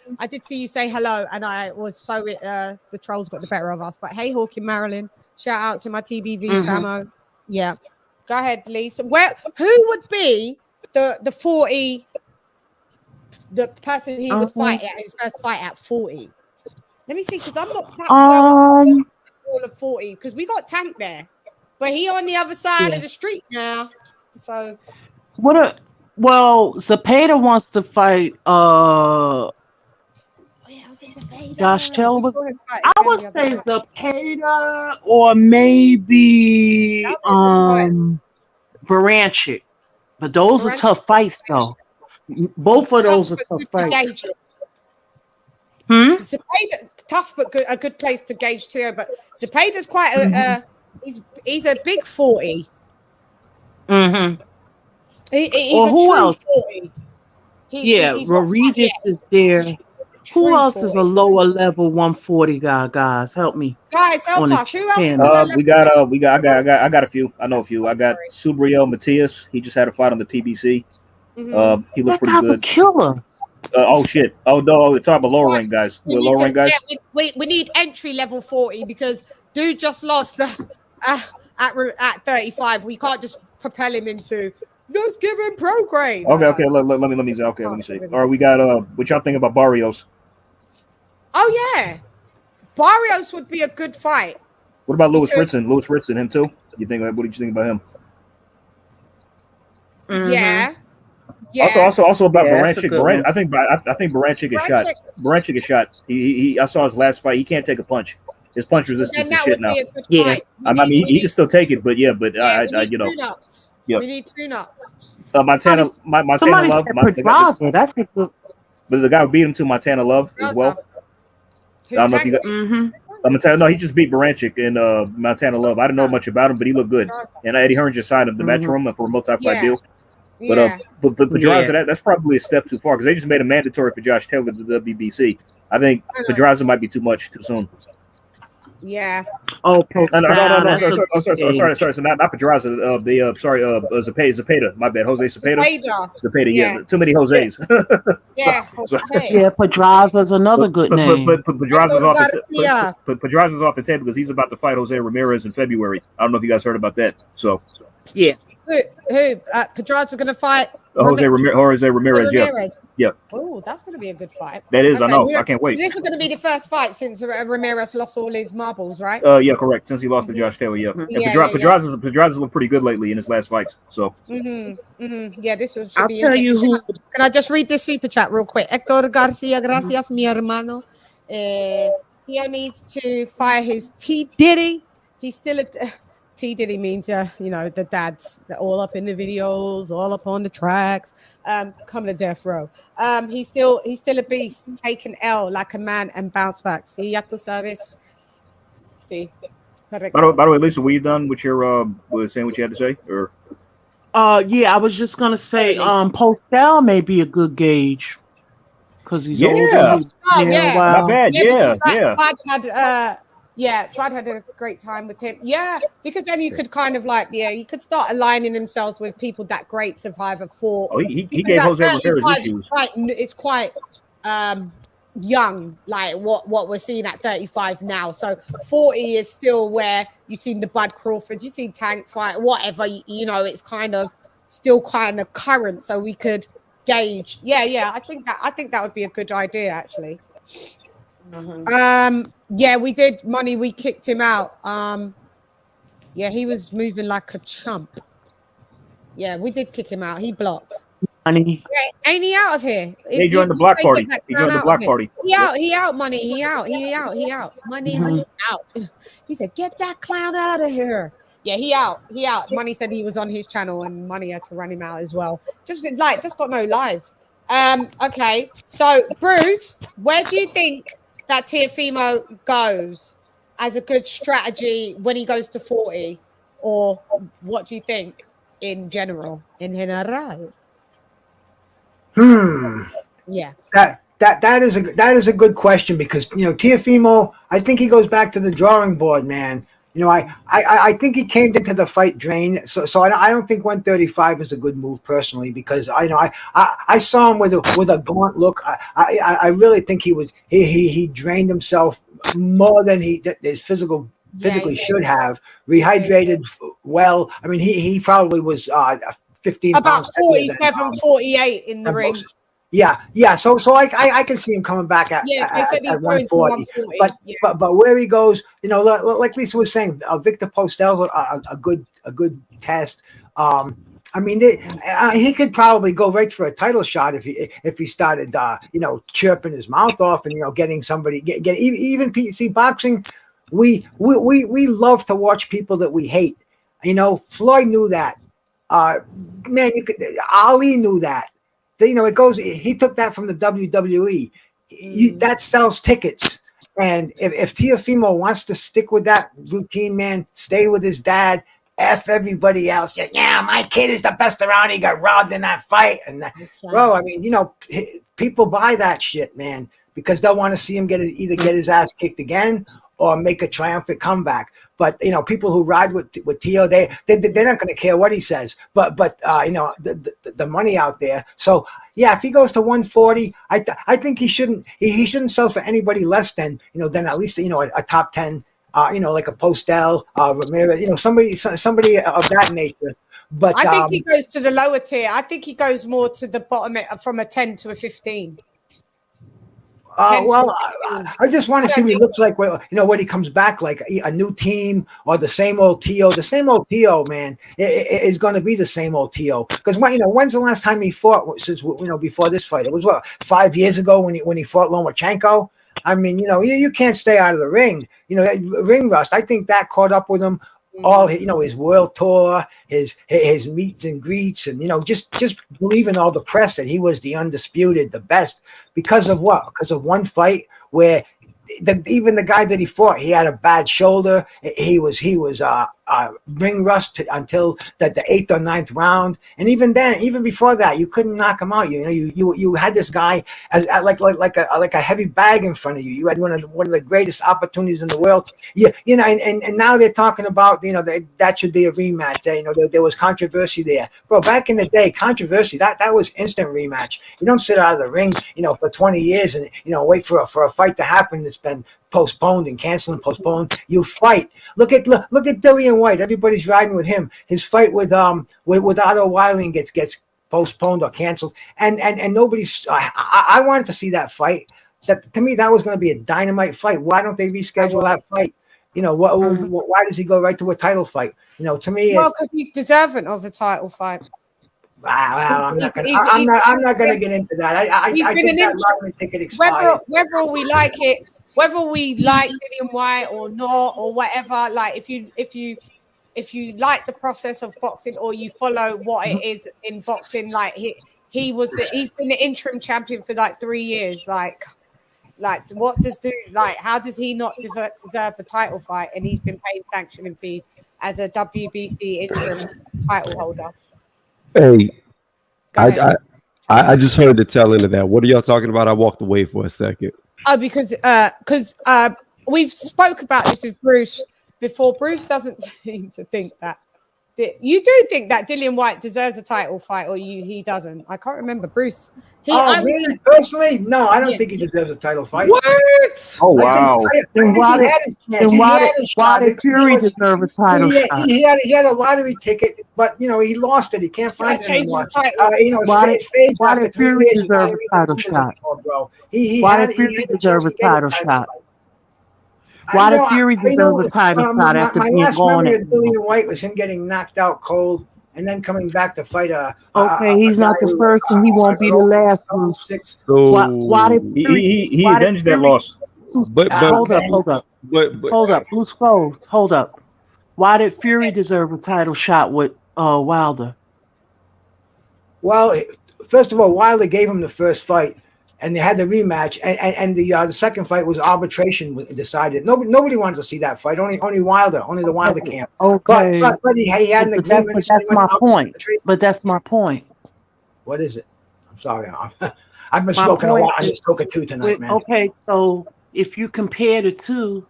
you say hello, and I was so the trolls got the better of us. But hey Hawk in Maryland, shout out to my TBV famo. Yeah, go ahead, Lisa. Who would be the 40? The person he would fight at his first fight at 40. Let me see, because I'm not all of 40 because we got Tank there, but he on the other side of the street now. So Zepeda wants to fight Josh Taylor. I would say Zepeda or maybe Baranchik. But those are tough fights though. Both of those are tough fights. Zepeda, tough but good, a good place to gauge too. But Zepeda's quite he's a big 40. Who else? 40. Rodriguez is there. Who else is a lower level 140 guy? Guys, help me. Guys, help us. Who else? I got a few. I know a few. I got Subriel Matias. He just had a fight on the PBC. He looked pretty good. A killer. Oh shit! Oh no! We're talking about lower rank guys. We're lower rank guys. Yeah, we need entry level 40 because dude just lost at 35. We can't just propel him into just give him pro grade. Okay. Let me see. Okay, let me see. All right, we got what y'all think about Barrios? Oh yeah, Barrios would be a good fight. What about Louis Ritson? Louis Ritson, him too. What did you think about him? Yeah. Also about Baranchik. I think Baranchik is shot. Baranchik is shot. He I saw his last fight. He can't take a punch. His punch resistance is shit now. Yeah. I mean, he can still take it, but you know. Yeah. We need tune-ups. Montana Love. That's a good. But the guy who beat him to Montana Love as well. I don't know if you got. Montana, no, he just beat Baranchik in Montana Love. I don't know much about him, but he looked good. And Eddie Hearn just signed him the matchroom for a multi-fight deal. But Pedraza, that's probably a step too far because they just made it mandatory for Josh Taylor to the WBC. I think Pedraza might be too much too soon. Yeah. Oh, sorry. So not Pedraza. Zepeda. My bad. Jose Zepeda. Yeah. Too many Jose's. Yeah, Pedraza's another good name. But Pedraza's off the table because he's about to fight Jose Ramirez in February. I don't know if you guys heard about that. So. Yeah. Who? Pedraza going to fight Jose Ramirez. Yeah. Oh, that's going to be a good fight. That is. I know. I can't wait. This is going to be the first fight since Ramirez lost all his marbles, right? Yeah, correct. Since he lost to Josh Taylor, yeah. Pedraza's looked pretty good lately in his last fights. So. Yeah, this was. I'll tell you who. Can I just read this super chat real quick? Hector Garcia, gracias, mi hermano. Tio needs to fire his T Diddy. He's still T Diddy means, the dads, they're all up in the videos, all up on the tracks, coming to death row. He's still a beast, taking L like a man and bounce back. See, ya tu sabes. See. By the way, Lisa, were you done with your saying what you had to say, or? Yeah, I was just gonna say, Postel may be a good gauge because he's older. Not bad. Brad had a great time with him. Yeah, because then you could kind of you could start aligning themselves with people that greats have either fought. Oh, he gave Jose Ramirez issues. It's quite young, like what we're seeing at 35 now. So 40 is still where you've seen the Bud Crawford, you've seen Tank fight, whatever, it's kind of still kind of current. So we could gauge. Yeah, I think that would be a good idea, actually. Yeah, we did money. We kicked him out. Yeah, he was moving like a chump. Yeah, we did kick him out. He blocked. Money. Yeah, ain't he out of here? He joined the block party. He joined the block party. He out. Money. He out. Money out. He said, "Get that clown out of here." Yeah, he out. Money said he was on his channel, and Money had to run him out as well. Just got no lives. Okay, so Bruce, where do you think that Teofimo goes as a good strategy when he goes to 40, or what do you think in general? In general. Yeah. That is a good question because Teofimo, I think he goes back to the drawing board, man. I think he came into the fight drained, so I don't think 135 is a good move personally because I saw him with a gaunt look. I really think he drained himself more than his physically should have. Rehydrated well. I mean, he probably was 15 about pounds 47, 48 in the ring. Yeah. So I can see him coming back at 140. But where he goes, like Lisa was saying, Victor Postel's a good test. I mean, he could probably go right for a title shot if he started, chirping his mouth off and getting somebody get even PC boxing. We love to watch people that we hate. Floyd knew that. Ali knew that. It goes. He took that from the WWE. That sells tickets. And if Teofimo wants to stick with that routine, man, stay with his dad. F everybody else. Yeah, my kid is the best around. He got robbed in that fight. And bro, I mean, people buy that shit, man, because they'll want to see him either get his ass kicked again, or make a triumphant comeback. But people who ride with Teo, they're not going to care what he says. But the money out there. So yeah, if he goes to 140, I think he shouldn't sell for anybody less than at least a top 10. Like a Postel, Ramirez, somebody of that nature. But I think he goes to the lower tier. I think he goes more to the bottom from a 10 to a 15. Well, I just want to see what he looks like. When he comes back, like a new team or the same old Teo. The same old Teo, man, is going to be the same old Teo. Because when's the last time he fought? Since before this fight, it was 5 years ago when he fought Lomachenko. I mean, you can't stay out of the ring. Ring rust. I think that caught up with him. All his world tour, his meets and greets, and just believing all the press that he was the undisputed, the best, because of what? Because of one fight where even the guy that he fought, he had a bad shoulder. He was ring rust until the 8th or 9th round, and even then, even before that, you couldn't knock him out. You had this guy as like a heavy bag in front of you. You had one of the greatest opportunities in the world. And now they're talking about that should be a rematch. There was controversy there, bro. Back in the day, controversy that was instant rematch. You don't sit out of the ring, for 20 years and wait for a fight to happen that's been postponed and canceled and postponed. You fight. Look at Dillian White. Everybody's riding with him. His fight with Otto Wiley gets postponed or canceled, and nobody's. I wanted to see that fight. That to me that was going to be a dynamite fight. Why don't they reschedule that fight? Why does he go right to a title fight? To me, because he's deserving of a title fight. I'm not going to get into that. I think that lottery ticket expired. Whether we like it. Whether we like Dillian White or not or whatever, like if you like the process of boxing or you follow what it is in boxing, like he's been the interim champion for like 3 years. Like what does how does he not deserve a title fight? And he's been paying sanctioning fees as a WBC interim title holder. Hey, I just heard the tail end of that. What are y'all talking about? I walked away for a second. Oh, because we've spoke about this with Bruce before. Bruce doesn't seem to think that you do think that Dillian White deserves a title fight, or he doesn't. I can't remember, Bruce. Me personally, no, I don't think he deserves a title fight. What? Oh wow! Then why did Fury deserve a title shot? He had a lottery ticket, but he lost it. He can't find it anymore. Why did Fury deserve a title shot? Why did Fury deserve a title shot? Why did Fury deserve a title shot after being gone? My last memory of Dillian White was him getting knocked out cold and then coming back to fight he's not the first and he won't be the last one. So why did he avenged that loss? But hold up, Blue Skull, hold up. Why did Fury deserve a title shot with Wilder? Well, first of all, Wilder gave him the first fight, and they had the rematch, and the second fight was arbitration decided. Nobody wanted to see that fight. Only Wilder, only the Wilder camp. Okay, but he had an agreement. But that's my point. But that's my point. What is it? I'm sorry, I've been smoking a lot. I just took a 2 tonight, man. Okay, so if you compare the two,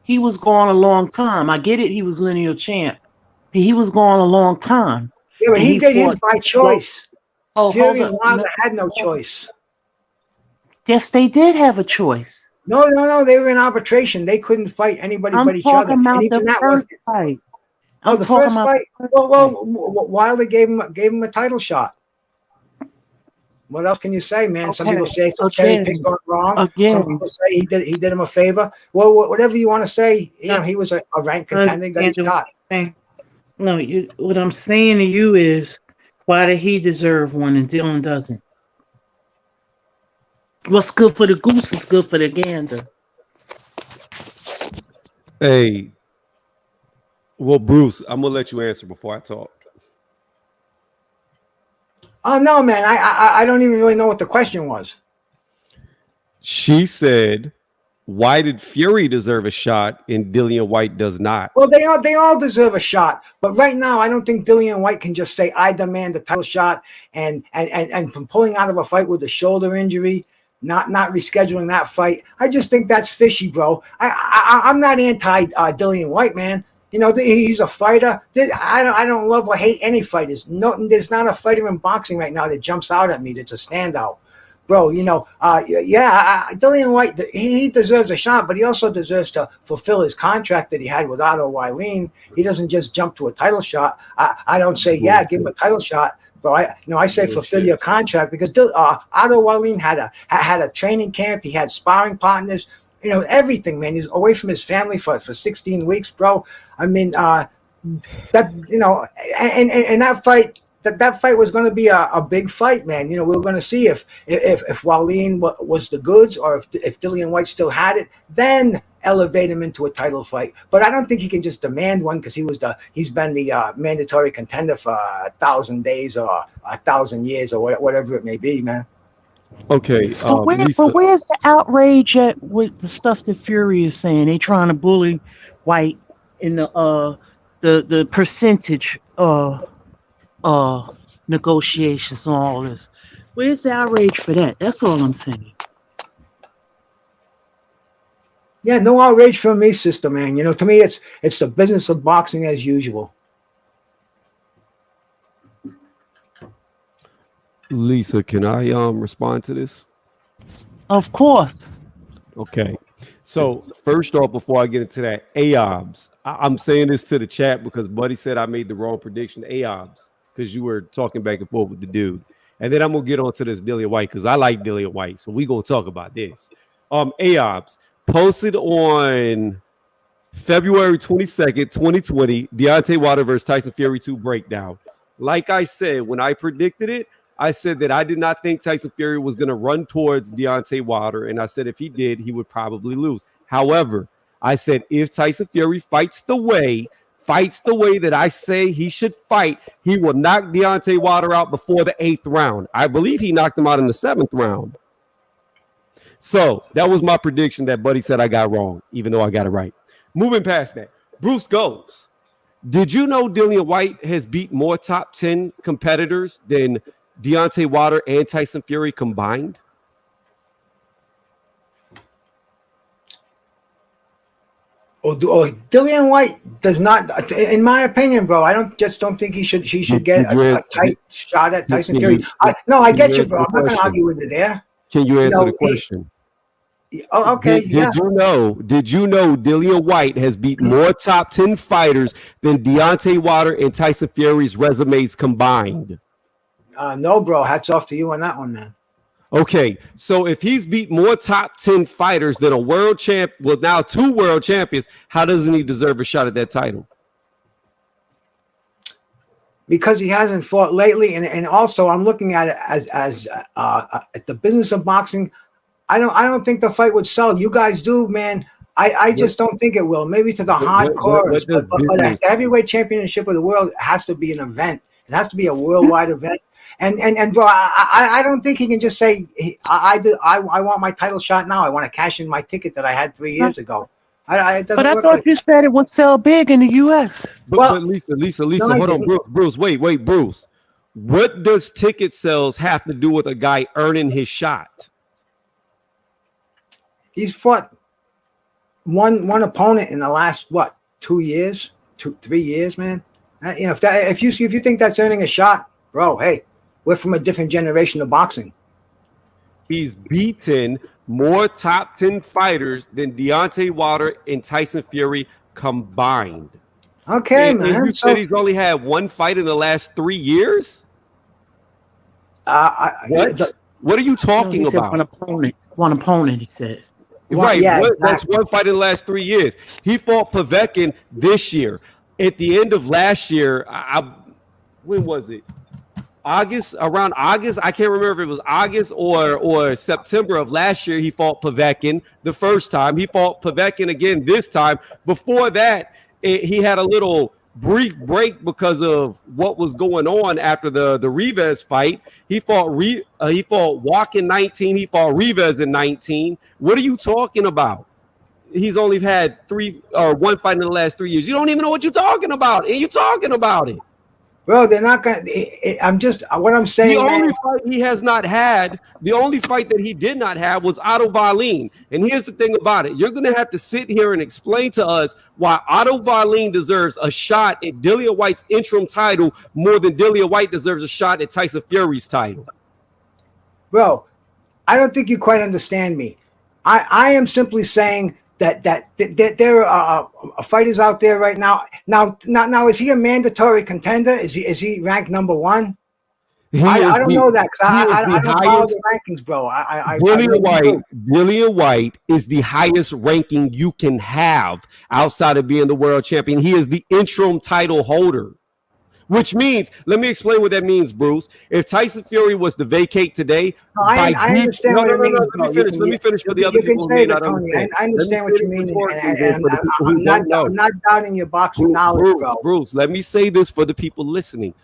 he was gone a long time. I get it. He was lineal champ. He was gone a long time. Yeah, but he did his by choice. Fury and Wilder had no choice. Yes, they did have a choice. No. They were in arbitration. They couldn't fight anybody but each other. I'm talking about the first fight. Oh, the first fight? Well, Wilder gave him a title shot. What else can you say, man? Some people say it's a cherry pick gone wrong. Some people say he did him a favor. Well, whatever you want to say, he was a ranked contender, got his shot. No, what I'm saying to you is, why did he deserve one and Dylan doesn't? What's good for the goose is good for the gander. Hey, well, Bruce, I'm gonna let you answer before I talk. Oh no, man! I don't even really know what the question was. She said, "Why did Fury deserve a shot and Dillian White does not?" Well, they all deserve a shot, but right now I don't think Dillian White can just say I demand a title shot and from pulling out of a fight with a shoulder injury. not rescheduling that fight. I just think that's fishy, bro. I'm not anti Dillian White, man. You know, he's a fighter. I don't love or hate any fighters. No, there's not a fighter in boxing right now that jumps out at me that's a standout. Bro, you know, Dillian White, he deserves a shot, but he also deserves to fulfill his contract that he had with Otto Wallin. He doesn't just jump to a title shot. I don't say, give him a title shot. Bro, I say fulfill your contract, because Otto Wallin had a training camp. He had sparring partners, you know, everything, man. He's away from his family for 16 weeks, bro. I mean, that, you know, and that fight, that fight was going to be a big fight, man. You know, we were going to see if Wallin was the goods, or if Dillian White still had it, then elevate him into a title fight. But I don't think he can just demand one, because he's been the mandatory contender for 1,000 days or 1,000 years or whatever it may be, man. Okay. So where's the outrage at with the stuff that Fury is saying? They trying to bully White in the percentage negotiations and all this. Where's the outrage for that? That's all I'm saying. Yeah, no outrage from me, sister, man. You know, to me, it's the business of boxing as usual. Lisa, can I respond to this? Of course. Okay. So first off, before I get into that, AOBS. I'm saying this to the chat because Buddy said I made the wrong prediction. AOBS, because you were talking back and forth with the dude. And then I'm going to get onto this Dillian White, because I like Dillian White. So we're going to talk about this. AOBS posted on February 22nd, 2020, Deontay Wilder versus Tyson Fury 2 breakdown. Like I said, when I predicted it, I said that I did not think Tyson Fury was going to run towards Deontay Wilder, and I said if he did, he would probably lose. However, I said if Tyson Fury fights the way that I say he should fight, he will knock Deontay Wilder out before the 8th round. I believe he knocked him out in the 7th round. So that was my prediction that Buddy said I got wrong, even though I got it right. Moving past that, Bruce goes. Did you know Dillian White has beat more top 10 competitors than Deontay Wilder and Tyson Fury combined? Dillian White does not, in my opinion, bro. I don't think he should get a tight shot at Tyson Fury. I get you, bro. I'm not going to argue with you there. Can you answer the question? Okay. Did you know Dillian White has beat more top 10 fighters than Deontay Wilder and Tyson Fury's resumes combined? No, bro. Hats off to you on that one, man. Okay, so if he's beat more top 10 fighters than a world champ, well, now 2 world champions, how doesn't he deserve a shot at that title? Because he hasn't fought lately, and also I'm looking at it as at the business of boxing. I don't think the fight would sell. You guys do, man. I just don't think it will. Maybe to the hardcore, but the heavyweight championship of the world has to be an event. It has to be a worldwide event. And bro, I don't think he can just say I want my title shot now. I want to cash in my ticket that I had 3 years ago. But I thought you said it would sell big in the U.S. But Lisa, hold on, Bruce, wait, Bruce. What does ticket sales have to do with a guy earning his shot? He's fought one opponent in the last 3 years, man. You know, if you think that's earning a shot, bro, hey, we're from a different generation of boxing. He's beaten more top 10 fighters than Deontay Wilder and Tyson Fury combined. Okay, man. And you said he's only had 1 fight in the last 3 years? What? What are you talking about? One opponent, he said. Right. Yeah, That's 1 fight in the last 3 years. He fought Povetkin this year. At the end of last year, when was it? Around August. I can't remember if it was August or September of last year. He fought Povetkin the first time. He fought Povetkin again this time. Before that, he had a little brief break because of what was going on after the Rivas fight. He fought Walk in 19. He fought Rivas in 19. What are you talking about? He's only had 1 fight in the last 3 years. You don't even know what you're talking about, and you're talking about it. Bro, they're not gonna. I'm just what I'm saying. The only man, fight he has not had, the only fight that he did not have was Otto Wallin. And here's the thing about it: you're going to have to sit here and explain to us why Otto Wallin deserves a shot at Dillian White's interim title more than Dillian White deserves a shot at Tyson Fury's title. Bro, I don't think you quite understand me. I am simply saying that there are fighters out there right now. Now, is he a mandatory contender? Is he ranked number one? I don't know that because I don't follow the rankings, bro. Dillian White is the highest ranking you can have outside of being the world champion. He is the interim title holder. Which means, let me explain what that means, Bruce. If Tyson Fury was to vacate today, I understand what it means. Let me finish for the other people who may not understand. I understand what you mean, and I'm not doubting your boxing knowledge, bro. Bruce, let me say this for the people listening.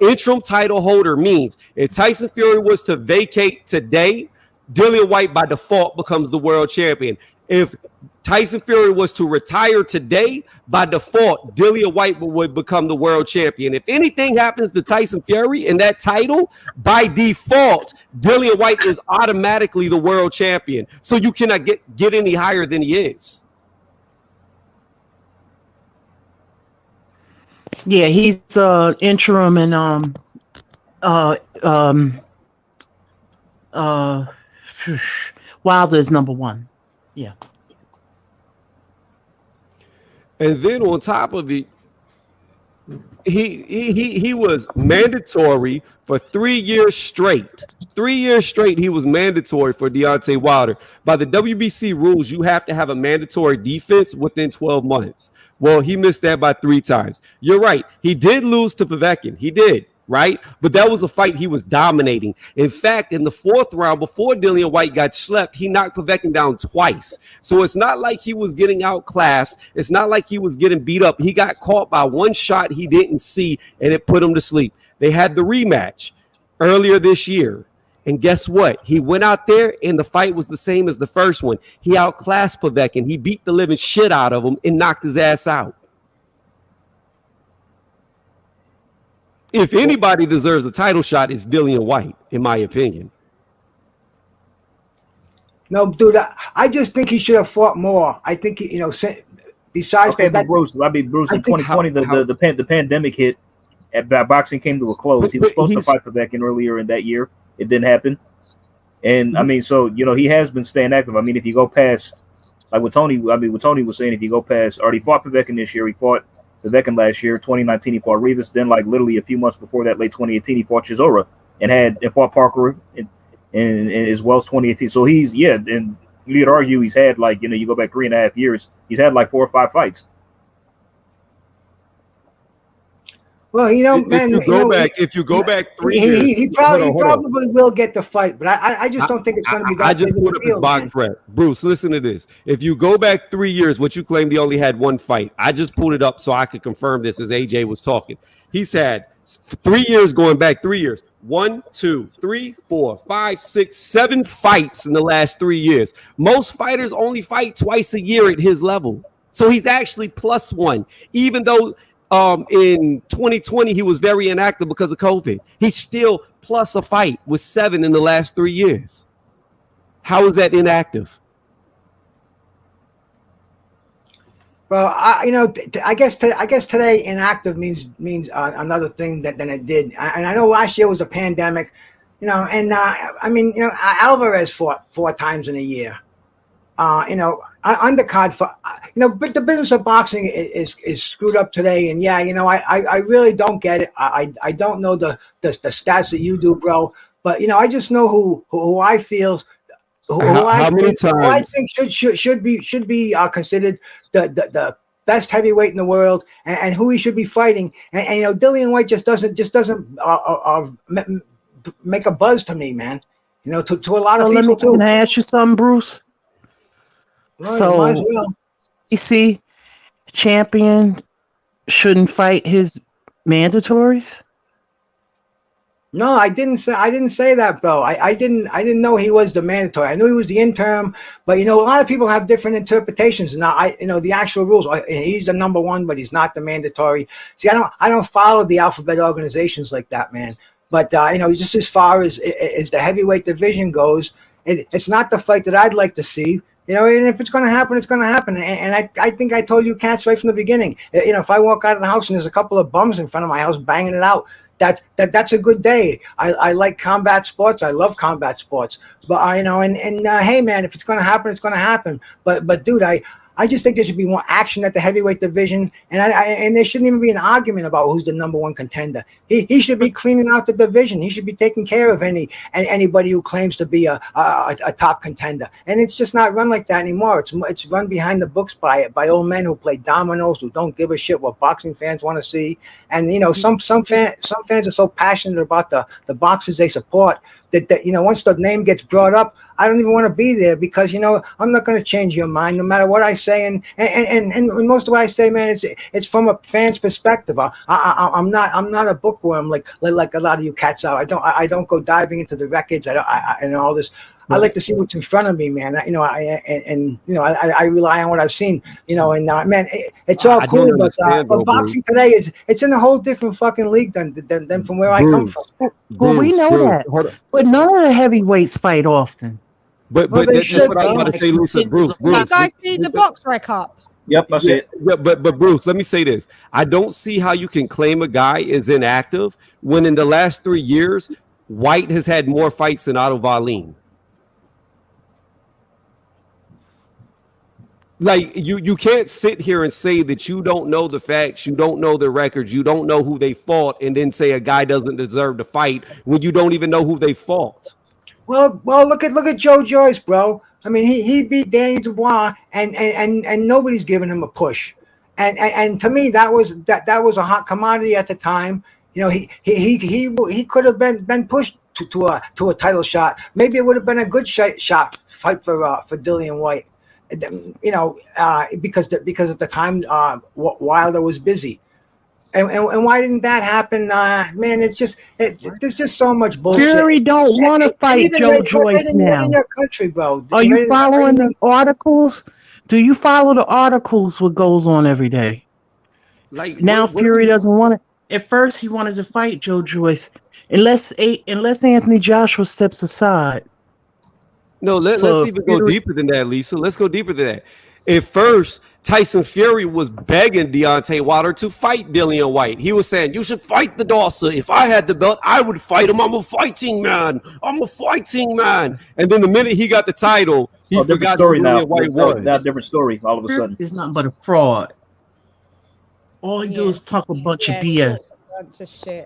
Interim title holder means if Tyson Fury was to vacate today, Dillian White by default becomes the world champion. If Tyson Fury was to retire today, by default, Dillian White would become the world champion. If anything happens to Tyson Fury in that title, by default, Dillian White is automatically the world champion. So you cannot get any higher than he is. Yeah, he's interim and Wilder is number one. Yeah. And then on top of it, he was mandatory for 3 years straight. 3 years straight, he was mandatory for Deontay Wilder. By the WBC rules, you have to have a mandatory defense within 12 months. Well, he missed that by 3 times. You're right. He did lose to Povetkin. He did, right? But that was a fight he was dominating. In fact, in the 4th round, before Dillian White got slept, he knocked Povetkin down twice. So it's not like he was getting outclassed. It's not like he was getting beat up. He got caught by one shot he didn't see, and it put him to sleep. They had the rematch earlier this year. And guess what? He went out there and the fight was the same as the first one. He outclassed Povetkin. He beat the living shit out of him and knocked his ass out. If anybody deserves a title shot, it's Dillian White, in my opinion. No, dude, I just think he should have fought more. I think, besides... Okay, but Bruce, in 2020, the pandemic hit. Boxing came to a close. He was supposed to fight Povetkin earlier in that year. It didn't happen. And I mean, so, he has been staying active. I mean, if you go past, like what Tony was saying, if you go past, already fought Povetkin this year, he fought Povetkin last year, 2019, he fought Rivas. Then, like, literally a few months before that, late 2018, he fought Chisora and fought Parker in as well as 2018. So he's, and you'd argue he's had, like, you go back 3.5 years, he's had like 4 or 5 fights. Well, if you go back 3 years, he probably will get the fight, but I just don't think it's going to be that. I just put up his box prep. Bruce, listen to this. If you go back 3 years, what you claimed he only had 1 fight, I just pulled it up so I could confirm this as AJ was talking. He's had 3 years going back 3 years. 1, 2, 3, 4, 5, 6, 7 fights in the last 3 years. Most fighters only fight twice a year at his level. So he's actually +1, even though in 2020, he was very inactive because of COVID. He's still plus a fight with 7 in the last 3 years. How is that inactive? Well, I guess today inactive means another thing than it did. And I know last year was a pandemic, Alvarez fought 4 times in a year. Undercard for but the business of boxing is screwed up today, and I really don't get it. I don't know the stats that you do, bro, but I just know who I feel who I think should be considered the best heavyweight in the world, and who he should be fighting, and Dillian White just doesn't make a buzz to me, man. To a lot of people too. Can I ask you something, Bruce? So, you see, champion shouldn't fight his mandatories? No, I didn't say that, bro. I didn't know he was the mandatory. I knew he was the interim, but a lot of people have different interpretations. Now the actual rules. He's the number one, but he's not the mandatory. See, I don't follow the alphabet organizations like that, man. But just as far as the heavyweight division goes, it's not the fight that I'd like to see. And if it's going to happen, it's going to happen. And I think I told you cats right from the beginning. If I walk out of the house and there's a couple of bums in front of my house banging it out, that's a good day. I like combat sports. I love combat sports. But hey, man, if it's going to happen, it's going to happen. But dude, I just think there should be more action at the heavyweight division, and there shouldn't even be an argument about who's the number one contender. He should be cleaning out the division. He should be taking care of anybody who claims to be a top contender. And it's just not run like that anymore. It's run behind the books by old men who play dominoes, who don't give a shit what boxing fans want to see. And some fans are so passionate about the boxers they support that once the name gets brought up, I don't even want to be there because I'm not going to change your mind no matter what I say, and most of what I say, man, it's from a fan's perspective. I'm not a bookworm like a lot of you cats are. I don't go diving into the records and all this. I like to see what's in front of me, man. I rely on what I've seen, man, it's all cool, but boxing today it's in a whole different fucking league than from where I come from. Well, we know that, but none of the heavyweights fight often. But that's what I was about to say, Lisa. Bruce, you guys see the box rec up? Yep, that's it. Yeah, but Bruce, let me say this. I don't see how you can claim a guy is inactive when in the last 3 years, White has had more fights than Otto Wallin. Like you can't sit here and say that you don't know the facts, you don't know the records, you don't know who they fought, and then say a guy doesn't deserve to fight when you don't even know who they fought. Well, look at Joe Joyce, bro. I mean, he beat Danny Dubois, and nobody's giving him a push. And to me, that was a hot commodity at the time. He could have been pushed to a title shot. Maybe it would have been a good shot fight for Dillian White. Because at the time Wilder was busy. And why didn't that happen? Man, there's just so much bullshit. Fury don't want to fight Joe Joyce now. In your country, bro. Are you following the articles? Do you follow the articles? What goes on every day? Like now, Fury doesn't want it. At first, he wanted to fight Joe Joyce, unless Anthony Joshua steps aside. No, let's even go deeper than that, Lisa. Let's go deeper than that. At first, Tyson Fury was begging Deontay Wilder to fight Dillian White. He was saying, you should fight the Dawson. If I had the belt, I would fight him. I'm a fighting man. I'm a fighting man. And then the minute he got the title, he forgot who Dillian White was. That's a different story all of a sudden. It's nothing but a fraud. All he do is talk a bunch of BS.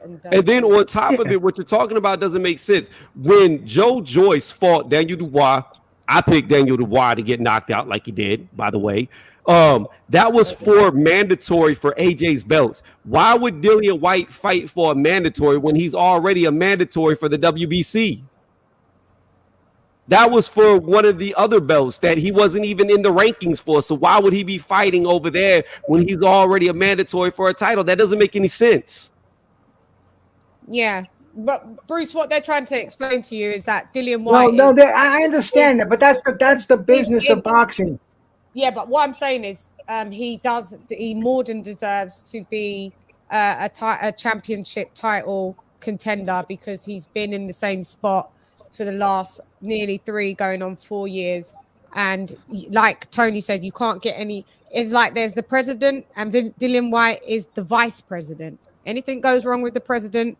And then on top of it, what you're talking about doesn't make sense. When Joe Joyce fought Daniel Dubois, I picked Daniel Dubois to get knocked out like he did, by the way. That was for mandatory for AJ's belts. Why would Dillian White fight for a mandatory when he's already a mandatory for the WBC? That was for one of the other belts that he wasn't even in the rankings for. So why would he be fighting over there when he's already a mandatory for a title? That doesn't make any sense. Yeah. But Bruce, what they're trying to explain to you is that Dillian White. I understand that, but that's the business of boxing. Yeah, but what I'm saying is, he more than deserves to be a championship title contender because he's been in the same spot for the last nearly 3 going on 4 years. And like Tony said, you can't get any. It's like there's the president, and Dillian White is the vice president. Anything goes wrong with the president,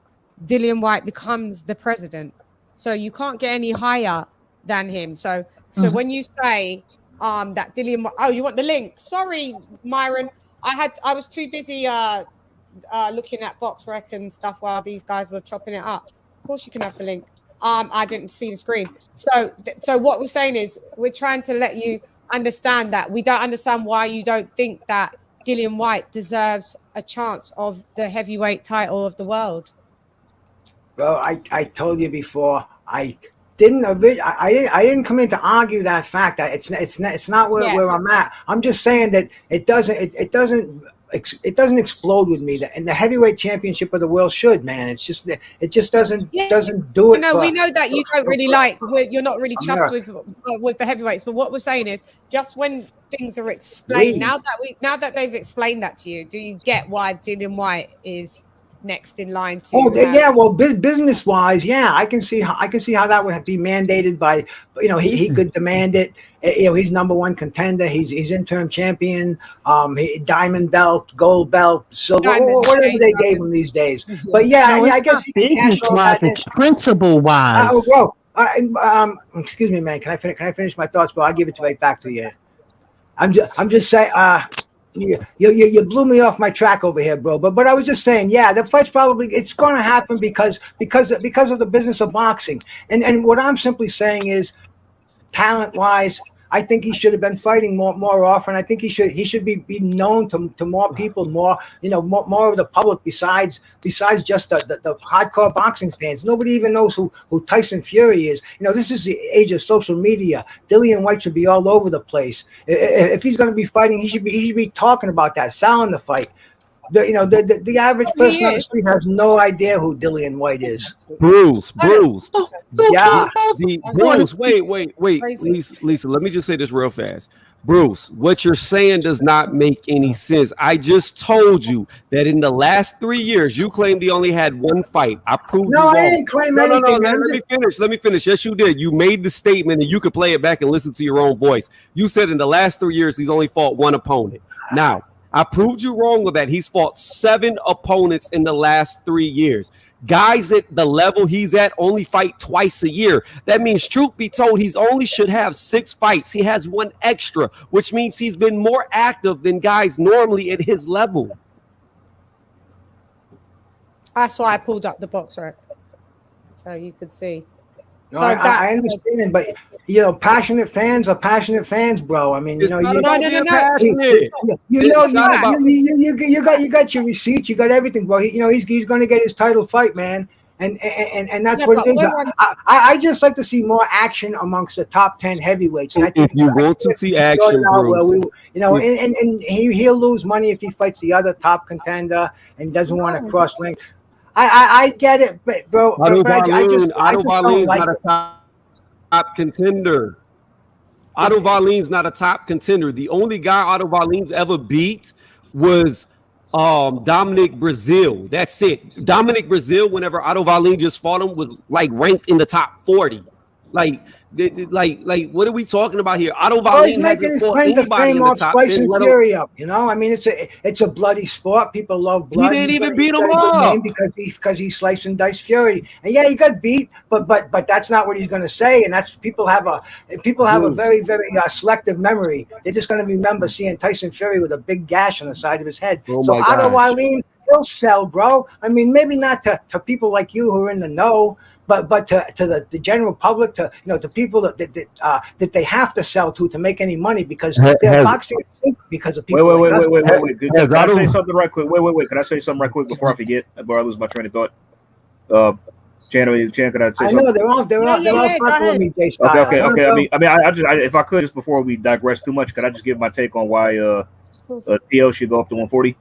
Dillian White becomes the president. So you can't get any higher than him. So when you say that Dillian, you want the link? Sorry, Myron, I was too busy looking at box rec and stuff while these guys were chopping it up. Of course, you can have the link. I didn't see the screen. So what we're saying is we're trying to let you understand that we don't understand why you don't think that Dillian White deserves a chance of the heavyweight title of the world. Well, I told you before, I didn't come in to argue that fact. That it's not where I'm at. I'm just saying that it doesn't explode with me. And the heavyweight championship of the world should, man. It just doesn't do it. We know that you don't really like. You're not really chuffed with the heavyweights. But what we're saying is, just when things are explained, now that they've explained that to you, do you get why Dillian White is next in line to? Well, business wise, I can see how that would be mandated by, he could demand it. He's number one contender. He's interim champion, diamond belt, gold belt, silver, whatever they gave him these days. But I guess he can cash all that in. Principle wise. Excuse me, man. Can I finish my thoughts? But I'll give it right back to you. I'm just saying. You blew me off my track over here, bro. But I was just saying, the fight's it's going to happen because of the business of boxing. And what I'm simply saying is, talent wise, I think he should have been fighting more often. I think he should be known to more people, more of the public besides just the hardcore boxing fans. Nobody even knows who Tyson Fury is. This is the age of social media. Dillian White should be all over the place. If he's going to be fighting, he should be talking about that, selling the fight. The average person on the street has no idea who Dillian White is. Bruce. Yeah. Bruce, wait. Lisa, let me just say this real fast. Bruce, what you're saying does not make any sense. I just told you that in the last 3 years, you claimed he only had one fight. I proved you wrong. I didn't claim anything. No. Let me finish. Yes, you did. You made the statement, and you could play it back and listen to your own voice. You said in the last 3 years, he's only fought one opponent. Now, I proved you wrong with that. He's fought 7 opponents in the last 3 years. Guys at the level he's at only fight twice a year. That means, truth be told, he's only should have 6 fights. He has 1 extra, which means he's been more active than guys normally at his level. That's why I pulled up the box, right? So you could see. No, I understand, but passionate fans are passionate fans, bro. I mean, you got your receipts, you got everything, bro. He's going to get his title fight, man, and that's what it is. I just like to see more action amongst the top 10 heavyweights. And I think if you want to see action, and he'll lose money if he fights the other top contender and doesn't want to cross link. I get it, bro. I just don't like not a top contender. Otto Wallin's not a top contender. The only guy Otto Wallin's ever beat was Dominic Brazil. That's it. Dominic Brazil, whenever Otto Wallin just fought him, was ranked in the top 40. Like, what are we talking about here? Otto Wallin hasn't fought anybody in the top 10. Fury up, I mean, it's a bloody sport. People love blood. He didn't even beat him up because he sliced and diced Fury, and he got beat, but that's not what he's going to say. And that's people have a very very selective memory. They're just going to remember seeing Tyson Fury with a big gash on the side of his head. So Otto Wallin, he'll sell, bro. I mean, maybe not to people like you who are in the know. But to the general public, to people that they have to sell to make any money because they're boxing because of people. Wait. Can I say something right quick? Wait. Can I say something right quick before I forget? Before I lose my train of thought. Chan, can I say something? I know they're all fucking with me, Jay Styles. Okay. I mean, if I could, just before we digress too much, could I just give my take on why Theo should go up to 140?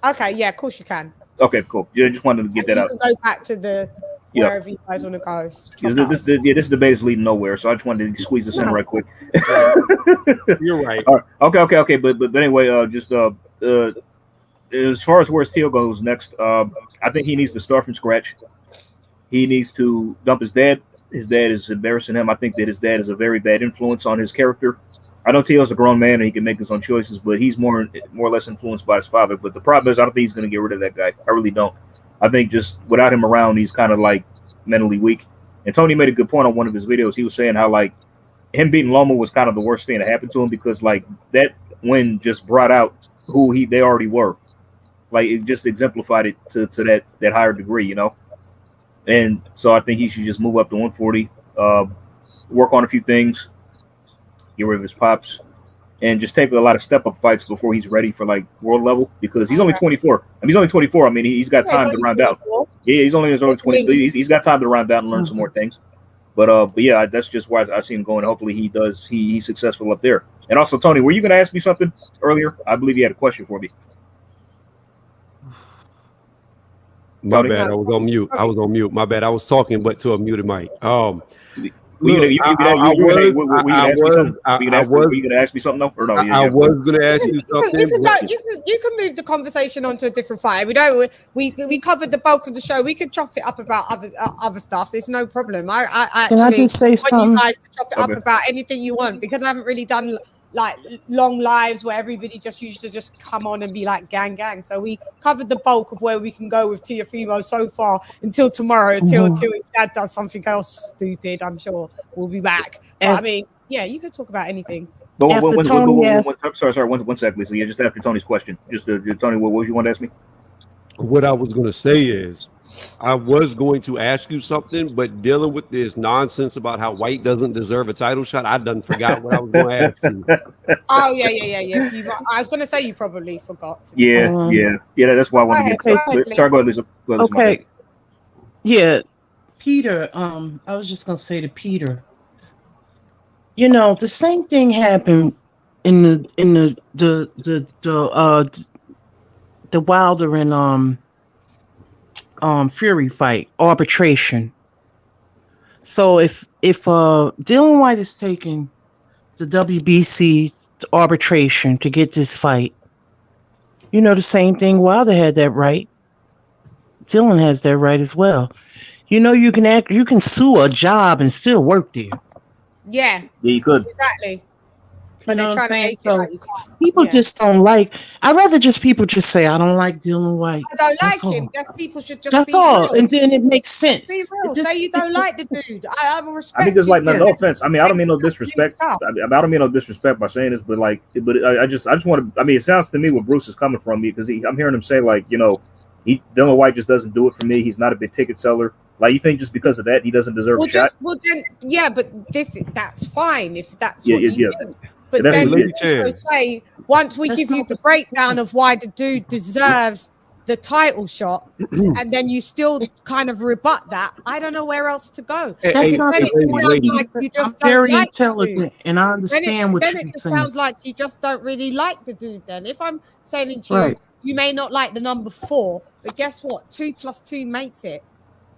Okay, yeah, of course you can. Okay, cool. Yeah, just wanted to get that out. Go back to the wherever you guys want to go. This debate is leading nowhere, so I just wanted to squeeze this in right quick. You're right. Okay. But anyway, as far as where Theo goes next, I think he needs to start from scratch. He needs to dump his dad. His dad is embarrassing him. I think that his dad is a very bad influence on his character. I know Theo's a grown man and he can make his own choices, but he's more or less influenced by his father. But the problem is, I don't think he's going to get rid of that guy. I really don't. I think just without him around, he's kind of mentally weak. And Tony made a good point on one of his videos. He was saying how him beating Loma was kind of the worst thing that happened to him because that win just brought out who they already were. It just exemplified it to that higher degree, And so I think he should just move up to 140, work on a few things, get rid of his pops, and just take a lot of step-up fights before he's ready for world level because he's only 24. I mean, he's only 24. I mean, he's got time to round out. Yeah, he's only in his early 20s. He's got time to round out and learn some more things. But yeah, that's just why I see him going. Hopefully he's successful up there. And also, Tony, were you going to ask me something earlier? I believe you had a question for me. My bad. I was on mute. I was on mute. My bad. I was talking, but to a muted mic. Look, Were you gonna ask me something though, or no? I was gonna ask you something. You can move the conversation onto a different fire. We covered the bulk of the show. We could chop it up about other stuff. It's no problem. I actually just say want you guys to chop it up about anything you want, because I haven't really done like long lives where everybody just used to just come on and be like gang. So we covered the bulk of where we can go with TEOFIMO so far until tomorrow, until his dad does something else stupid. I'm sure we'll be back. But I mean, yeah, you can talk about anything. Sorry, 1 second, Lisa. Yeah, just after Tony's question. Just Tony, what was you want to ask me? What I was going to say is, I was going to ask you something, but dealing with this nonsense about how White doesn't deserve a title shot, I done forgot what I was going to ask you. Oh yeah. I was going to say you probably forgot. Yeah. That's why I want to get. Sorry, go ahead, Lisa. Okay. Yeah, Peter. I was just going to say to Peter. You know, the same thing happened in the Wilder and Fury fight, arbitration. So if Dylan White is taking the WBC to arbitration to get this fight, you know, the same thing Wilder had that right. Dylan has that right as well. You know, you can sue a job and still work there. Yeah, you could. Exactly. You know what I'm saying? So people just don't like. I'd rather people just say, I don't like Dylan White. I don't like him. People should just That's be all. real. And then it makes sense. Be real. Say you don't like the dude. I will respect. I think it's like you. no offense. I mean, I don't mean no disrespect. I don't mean no disrespect by saying this, but I just want to. I mean, it sounds to me where Bruce is coming from me, because I'm hearing him say, like, you know, Dylan White just doesn't do it for me. He's not a big ticket seller. Like, you think just because of that he doesn't deserve a shot? But that's fine if that's what you think. But then say, once we give you the breakdown of why the dude deserves the title shot, and then you still kind of rebut that, I don't know where else to go. I'm very intelligent, and I understand what you're saying. Then it sounds like you just don't really like the dude. Then, if I'm saying to you, you may not like the number 4, but guess what? 2 + 2 makes it.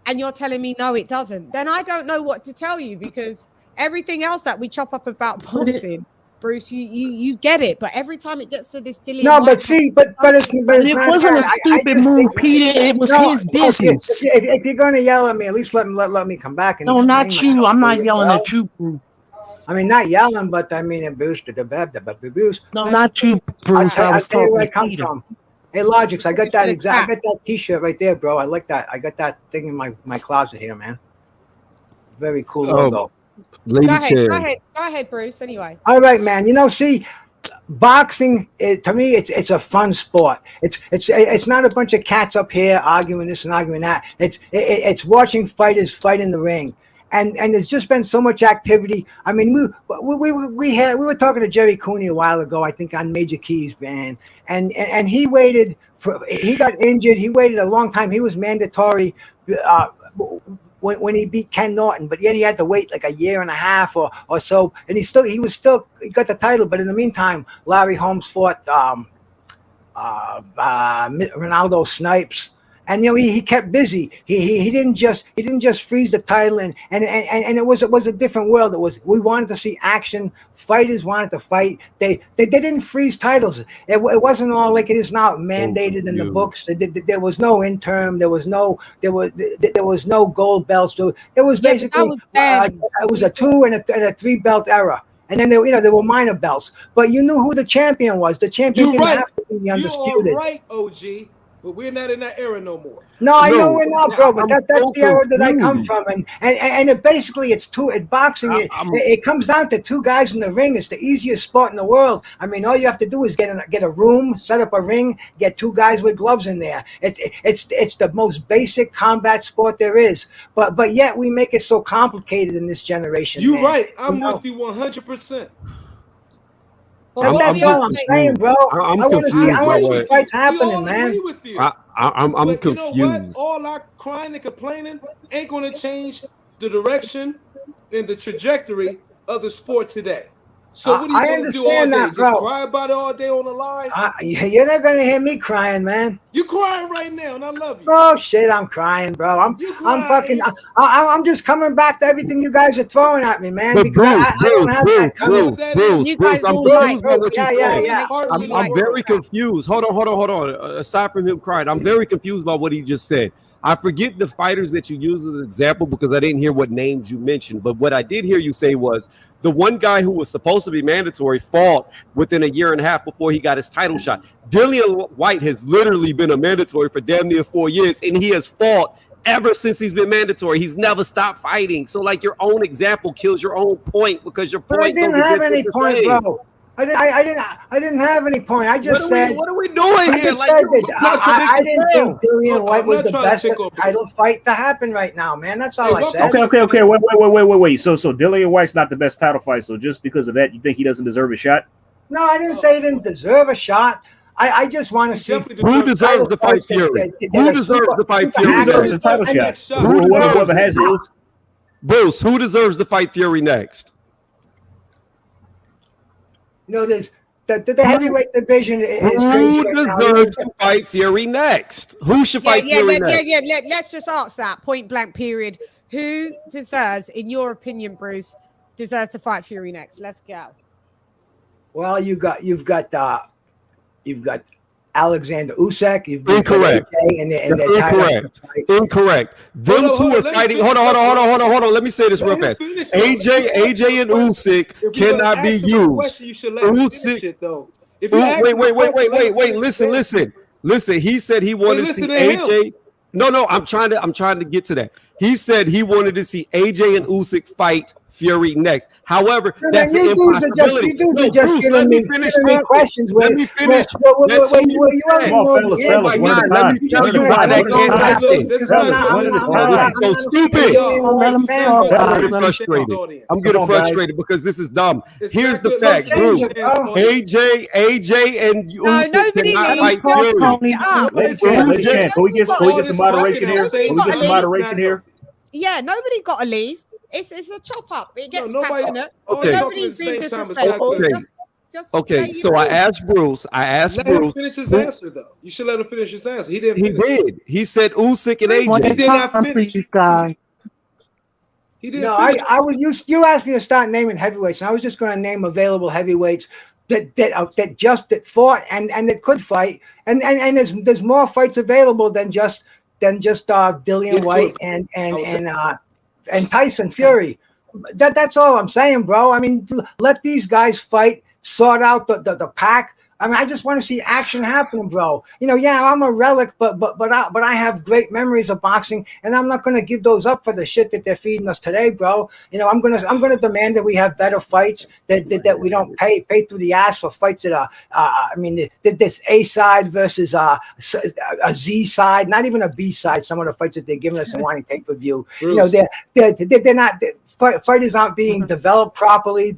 And you're telling me, no, it doesn't. Then I don't know what to tell you, because everything else that we chop up about boxing, Bruce, you get it. But every time it gets to this Dillian it's it wasn't a stupid move, Peter. It was his business. If you're going to yell at me, at least let me come back. And no, not you. I'm not yelling at you, Bruce. I mean, not yelling, but I mean, Bruce. No, not you, Bruce. I was talking where I come from. Hey, Logix, I got that T-shirt right there, bro. I like that. I got that thing in my closet here, man. Very cool logo. Go ahead, Bruce. Anyway. All right, man. You know, see, boxing to me, it's a fun sport. It's not a bunch of cats up here arguing this and arguing that. It's watching fighters fight in the ring. And there's just been so much activity. I mean, we were talking to Jerry Cooney a while ago, I think, on Major Keys, man. And he he got injured. He waited a long time. He was mandatory when he beat Ken Norton, but yet he had to wait like a year and a half or so. And he got the title. But in the meantime, Larry Holmes fought Ronaldo Snipes. And you know, he kept busy. He didn't just freeze the title, and it was a different world. We wanted to see action. Fighters wanted to fight. They didn't freeze titles. It wasn't all like it is now, mandated in the books. There was no interim. There was no gold belts. It was basically it was a 2 and a 3 belt era. And then there were minor belts, but you knew who the champion was. The champion didn't have to be the undisputed. You're right, OG. But we're not in that era no more. No, I know we're not, bro. But that's the era that I come from, and it basically boxing. It comes down to 2 guys in the ring. It's the easiest sport in the world. I mean, all you have to do is get a room, set up a ring, get 2 guys with gloves in there. It's the most basic combat sport there is. But yet we make it so complicated in this generation. You're right. I'm with you 100%. Well, that's all I'm saying, bro. I want to see fights happening, man. I'm confused. You know what? All our crying and complaining ain't going to change the direction and the trajectory of the sport today. So what are you I gonna do all day? understand that, Just bro. cry about it all day on the line? You're not gonna hear me crying, man. You crying right now, and I love you. Oh shit, I'm crying, bro. I'm fucking. I'm just coming back to everything you guys are throwing at me, man. But Because I don't have that kind of. Bruce, I'm confused by what you're saying. Yeah. I'm very confused. Hold on. Aside from him crying, I'm very confused by what he just said. I forget the fighters that you use as an example because I didn't hear what names you mentioned. But what I did hear you say was the one guy who was supposed to be mandatory fought within a year and a half before he got his title shot. Dillian White has literally been a mandatory for damn near 4 years, and he has fought ever since he's been mandatory. He's never stopped fighting. So, like, your own example kills your own point because your point. But I didn't have any point, bro. I didn't have any point. I just said. What are we doing I here? just said that I didn't think Dillian White was the best title fight to happen right now, man. That's all I said. Okay. Wait. So Dillian White's not the best title fight. So just because of that, you think he doesn't deserve a shot? No, I didn't say he didn't deserve a shot. I just want to see who deserves the fight Fury. Who deserves the fight Fury? Who deserves the title shot? Whoever has it. Bruce, who deserves the fight Fury next? You know, there's the heavyweight division is Who crazy right deserves to fight Fury next? Who should fight Fury next? Yeah. Let's just ask that point blank period. Who deserves, in your opinion, Bruce, deserves to fight Fury next? Let's go. Well, you've got Alexander Usyk. You've got Incorrect. Incorrect. Them two are fighting. Hold on. Let me say this real fast. AJ and Usyk cannot be used. Wait. Listen. He said he wanted to see AJ. No. I'm trying to get to that. He said he wanted to see AJ and Usyk fight Fury next. However, that's an impossibility. You dudes are just giving me questions. Let me finish. Let me tell you why that can't happen. So stupid. I'm getting frustrated because this is dumb. Here's the fact, Bruce. AJ and Usyk cannot fight Fury. Can we get some moderation here? Yeah, nobody got to leave. It's a chop up. It gets passionate. Okay. Nobody's being disrespectful. Okay. So I asked Bruce. Let him finish his answer, though. You should let him finish his answer. He didn't. He did. He said Usyk and AJ. He did not finish. He didn't. No, I was. You asked me to start naming heavyweights, and I was just going to name available heavyweights that fought and that could fight, and there's more fights available than just Dillian White and Tyson Fury. That's all I'm saying, bro. I mean, let these guys fight, sort out the pack. I mean, I just want to see action happening, bro. You know, yeah, I'm a relic, but I have great memories of boxing, and I'm not going to give those up for the shit that they're feeding us today, bro. You know, I'm gonna demand that we have better fights, that we don't pay through the ass for fights that are. I mean, this A side versus a Z side, not even a B side. Some of the fights that they're giving us in wanting pay-per-view. You know, they're not. Fighters aren't being developed properly.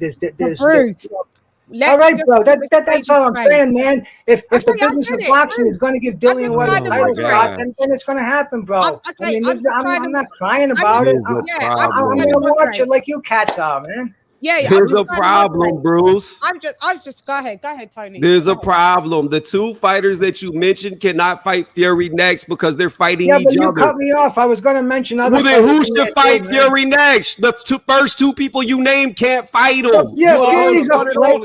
All right, bro. That's all I'm saying, man. If the business of boxing is going to give Dillian White a title shot, then it's going to happen, bro. I'm not crying about it. I'm going to watch it like you cats are, man. Yeah, there's a problem, Bruce. I'm just go ahead, Tony. There's a problem. The two fighters that you mentioned cannot fight Fury next because they're fighting each other. Yeah, but you cut me off. I was going to mention other. Well, then who should fight Fury next? The first two people you named can't fight him. Fury's a flake.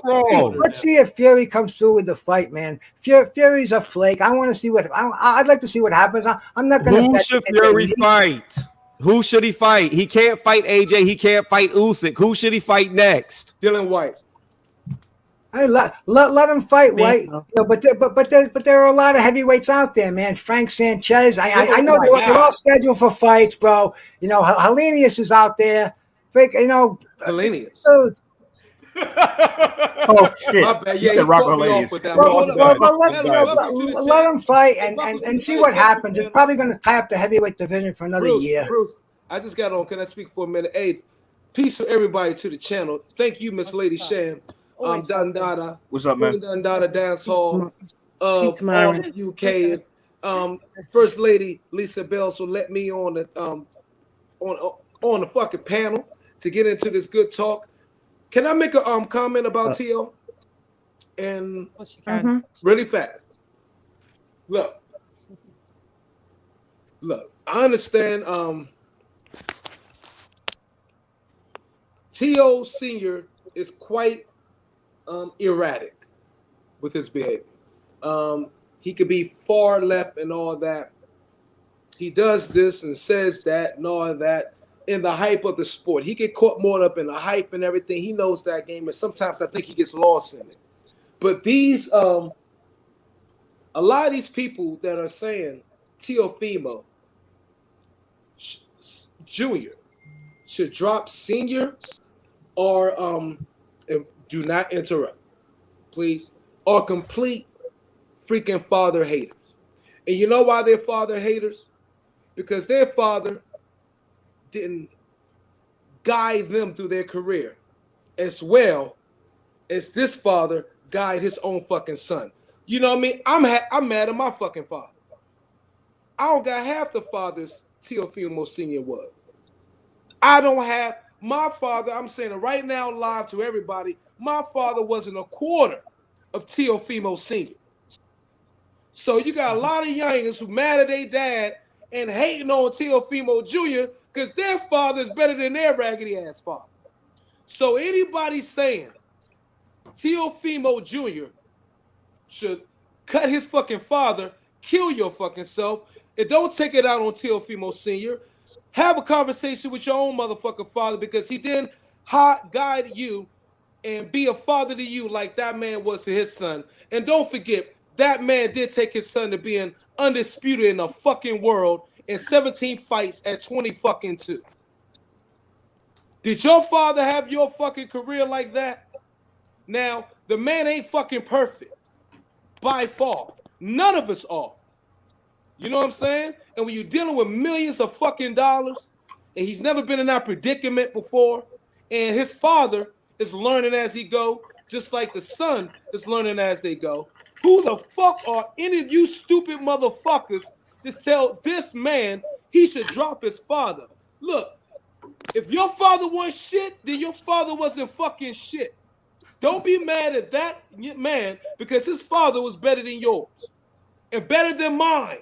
Let's see if Fury comes through with the fight, man. Fury's a flake. I want to see what. I'd like to see what happens. I'm not going to. Who should Fury fight? Who should he fight? He can't fight AJ. He can't fight Usyk. Who should he fight next? Dillian White. Hey, let him fight, White. You know, but there are a lot of heavyweights out there, man. Frank Sanchez. I know they're all scheduled for fights, bro. You know, Helenius is out there. You know, Helenius. Oh shit! My bad. Yeah, you caught me off with that. Let them fight and see what happens. It's probably going to tie up the heavyweight division for another year. Bruce, I just got on. Can I speak for a minute? Hey, peace for everybody to the channel. Thank you, Miss LadyChann. Dandada. What's up, man? Dandada Dance Hall of all the UK. First Lady Lisa Bell. So let me on the fucking panel to get into this good talk. Can I make a comment about Tio? And really fast. Look, I understand Tio Sr. is quite erratic with his behavior. He could be far left and all that. He does this and says that and all that in the hype of the sport. He get caught more up in the hype and everything. He knows that game, and sometimes I think he gets lost in it. But these, a lot of these people that are saying Teofimo Jr. should drop Senior or do not interrupt, please, are complete freaking father haters. And you know why they're father haters? Because their father didn't guide them through their career as well as this father guide his own fucking son. You know what I mean? I'm mad at my fucking father. I don't got half the fathers Teofimo Sr. was. I don't have my father. I'm saying it right now live to everybody. My father wasn't a quarter of Teofimo Sr. So you got a lot of youngins who mad at their dad and hating on Teofimo Jr. because their father is better than their raggedy ass father. So anybody saying Teofimo Jr. should cut his fucking father, kill your fucking self, and don't take it out on Teofimo Sr. Have a conversation with your own motherfucking father because he didn't guide you and be a father to you like that man was to his son. And don't forget, that man did take his son to being undisputed in the fucking world in 17 fights at 20 fucking 2. Did your father have your fucking career like that? Now, the man ain't fucking perfect. By far. None of us are. You know what I'm saying? And when you're dealing with millions of fucking dollars, and he's never been in that predicament before, and his father is learning as he go, just like the son is learning as they go, who the fuck are any of you stupid motherfuckers to tell this man he should drop his father? Look, if your father was shit, then your father wasn't fucking shit. Don't be mad at that man because his father was better than yours and better than mine,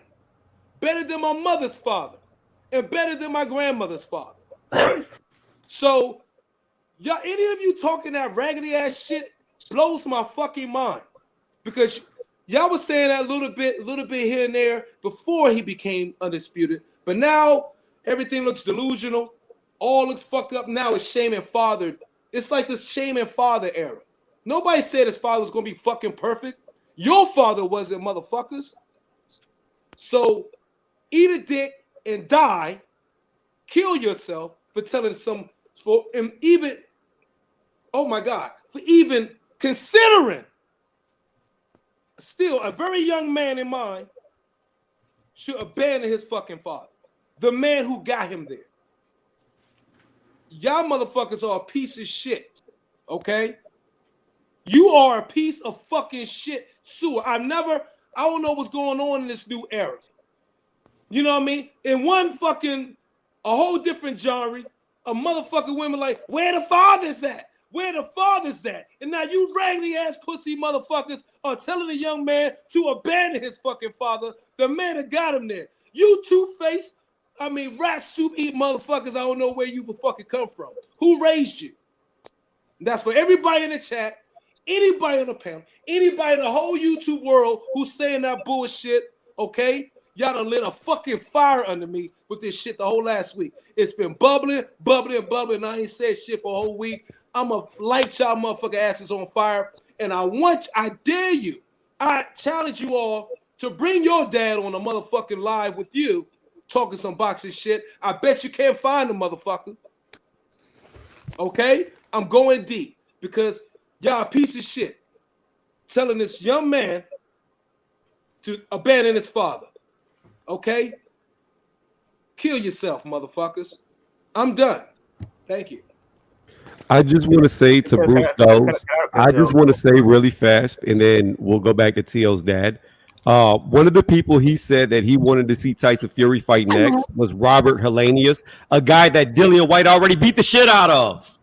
better than my mother's father, and better than my grandmother's father. So, y'all, any of you talking that raggedy ass shit blows my fucking mind because y'all was saying that a little bit here and there before he became undisputed, but now everything looks delusional. All looks fucked up now. It's shame and father. It's like this shame and father era. Nobody said his father was gonna be fucking perfect. Your father wasn't, motherfuckers. So eat a dick and die. Kill yourself for telling for even considering still a very young man in mind should abandon his fucking father. The man who got him there. Y'all motherfuckers are a piece of shit. Okay? You are a piece of fucking shit sewer. I don't know what's going on in this new era. You know what I mean? In one fucking, a whole different genre, a motherfucking women like, where the fathers at? Where the fathers at? And now you raggedy ass pussy motherfuckers are telling a young man to abandon his fucking father, the man that got him there. You two-faced, rat soup eat motherfuckers, I don't know where you would fucking come from. Who raised you? And that's for everybody in the chat, anybody on the panel, anybody in the whole YouTube world who's saying that bullshit, okay? Y'all done lit a fucking fire under me with this shit the whole last week. It's been bubbling. I ain't said shit for a whole week. I'm going to light y'all motherfucking asses on fire. And I dare you, I challenge you all to bring your dad on a motherfucking live with you, talking some boxing shit. I bet you can't find the motherfucker. Okay? I'm going deep because y'all a piece of shit telling this young man to abandon his father. Okay? Kill yourself, motherfuckers. I'm done. Thank you. I just want to say to Bruce Dose, I just want to say really fast, and then we'll go back to T.O.'s dad. One of the people he said that he wanted to see Tyson Fury fight next was Robert Helenius, a guy that Dillian White already beat the shit out of.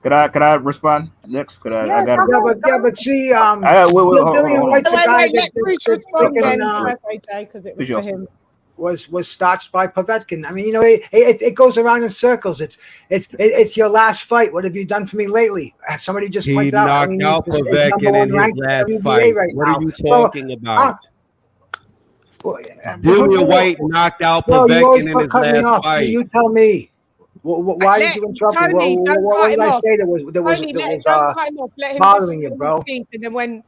Could I respond next? Could I? Yeah, I got it. but see, Wait, Dillian White's a guy let Bruce respond then, because it was sure. for him. Was starched by Povetkin. I mean, it goes around in circles. It's your last fight. What have you done for me lately? Somebody just He pointed out. knocked out Povetkin in his last fight. What are you talking about? Dillian White knocked out Povetkin in his last fight. You tell me. Why did you interrupt me? Tony, what did I say that was Tony, don't cut him off. Let him bothering you, bro? And then when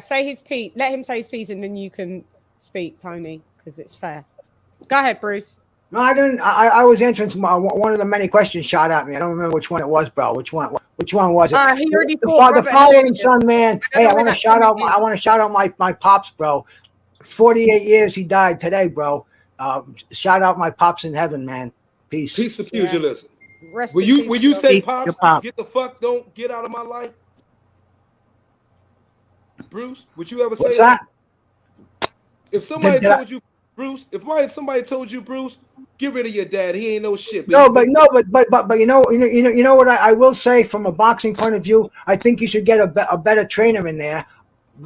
say his piece. Let him say his piece, and then you can speak, Tony, because it's fair. Go ahead, Bruce. No, I didn't. I was answering one of the many questions shot at me. I don't remember which one it was, bro. Which one was it? He already the father and son, man. Hey, I want to shout out. I want to shout out my pops, bro. 48 years he died today, bro. Shout out my pops in heaven, man. Peace. Peace of pugilism. Yeah. Will you say, pops, get the fuck, don't get out of my life? Bruce, would you ever say that? If somebody told you, Bruce, Bruce, get rid of your dad. He ain't no shit. But you know what I will say from a boxing point of view. I think you should get a better trainer in there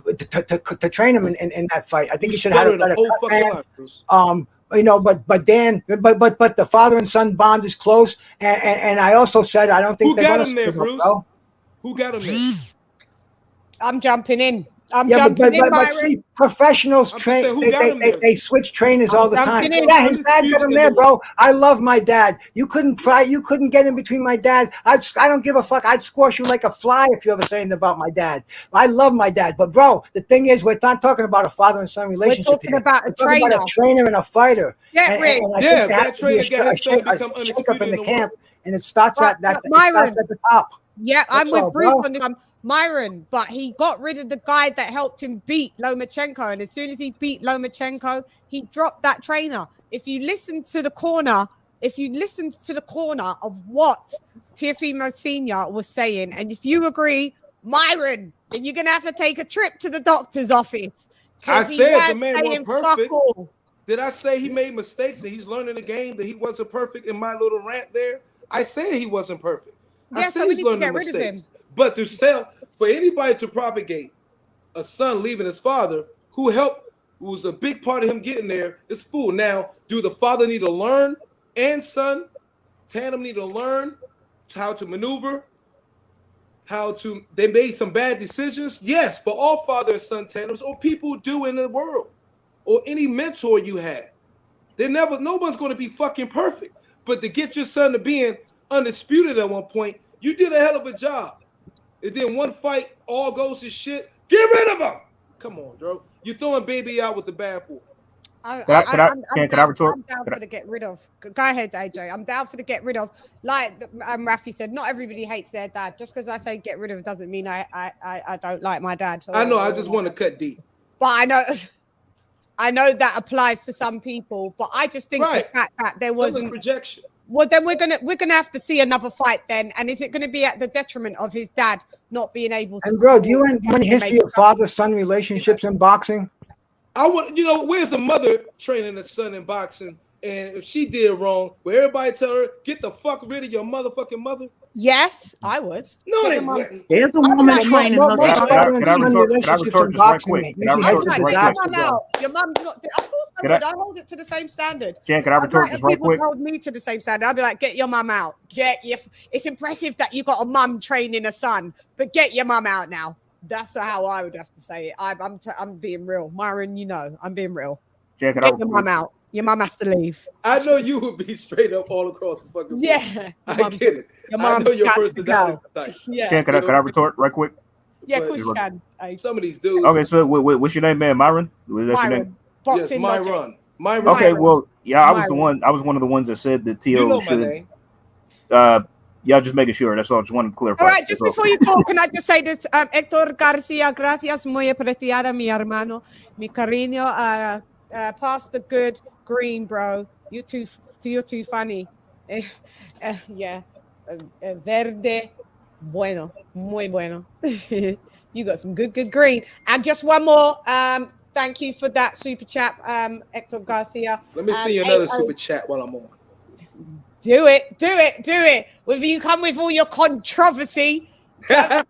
to train him in that fight. I think you should have a better man. But Dan, but the father and son bond is close, and I also said I don't think who got him there, Bruce. Who got him there? I'm jumping in. But see, professionals train. They switch trainers all the time. Yeah, his dad got him there, bro. I love my dad. You couldn't get in between my dad. I don't give a fuck. I'd squash you like a fly if you ever say anything about my dad. I love my dad, but bro, the thing is, we're not talking about a father and son relationship. We're talking about a trainer. About a trainer and a fighter. That trainer got his son to become undisputed in the camp, and it starts at the top. Yeah, I'm with Bruce on this. Myron, but he got rid of the guy that helped him beat Lomachenko. And as soon as he beat Lomachenko, he dropped that trainer. If you listen to the corner of what Teofimo Sr. was saying, and if you agree, Myron, then you're going to have to take a trip to the doctor's office. I said the man wasn't perfect. Did I say he made mistakes and he's learning the game, that he wasn't perfect in my little rant there? I said he wasn't perfect. I said he's learning mistakes. But for anybody to propagate a son leaving his father, who was a big part of him getting there, is fool. Now, do the father need to learn and son, tandem need to learn how to maneuver, they made some bad decisions? Yes, but all father and son tandems, or people do in the world, or any mentor you had, nobody's going to be fucking perfect. But to get your son to being undisputed at one point, you did a hell of a job. And then one fight, all goes to shit. Get rid of him. Come on, bro. You're throwing baby out with the bathwater. I'm down for the get rid of. Go ahead, AJ. I'm down for the get rid of. Like Rafi said, not everybody hates their dad. Just because I say get rid of doesn't mean I don't like my dad. I know. I just want to cut deep. But I know that applies to some people. But I just think the fact that there wasn't projection. Well, then we're gonna have to see another fight then, and is it going to be at the detriment of his dad not being able to? And bro, do you want any history of father-son relationships in boxing? I want, where's a mother training a son in boxing, and if she did wrong, will everybody tell her get the fuck rid of your motherfucking mother? Yes, I would. No, they wouldn't. There's a woman training her son. Can I retort this right quick? Your mum's not. Of course I would. I hold it to the same standard. Jen, can I retort this right quick? Hold me to the same standard. I'd be like, get your mum out. It's impressive that you got a mum training a son, but get your mum out now. That's how I would have to say it. I'm being real, Myron. I'm being real. Jen, get your mum out. Your mum has to leave. I know you would be straight up all across the fucking place. Yeah. I get it. Your mom's I know your personality type. Yeah. Jen, can I retort right quick? Yeah, of course you can. Some of these dudes. Okay, so what's your name, man? Myron? Myron. Yes, Myron. Okay, well, yeah, I was one of the ones that said that Tio my should. name. Yeah, just making sure. That's all. Just wanted to clarify. All right, just before you talk, can I just say this? Héctor Garcia, gracias, muy apreciada, mi hermano, mi cariño. Pass the good green, bro. You're too funny. Yeah. Verde, bueno, muy bueno. You got some good green. And just one more. Thank you for that super chat, Héctor Garcia. Let me see another super chat while I'm on. Do it, do it, do it. Whether you come with all your controversy, come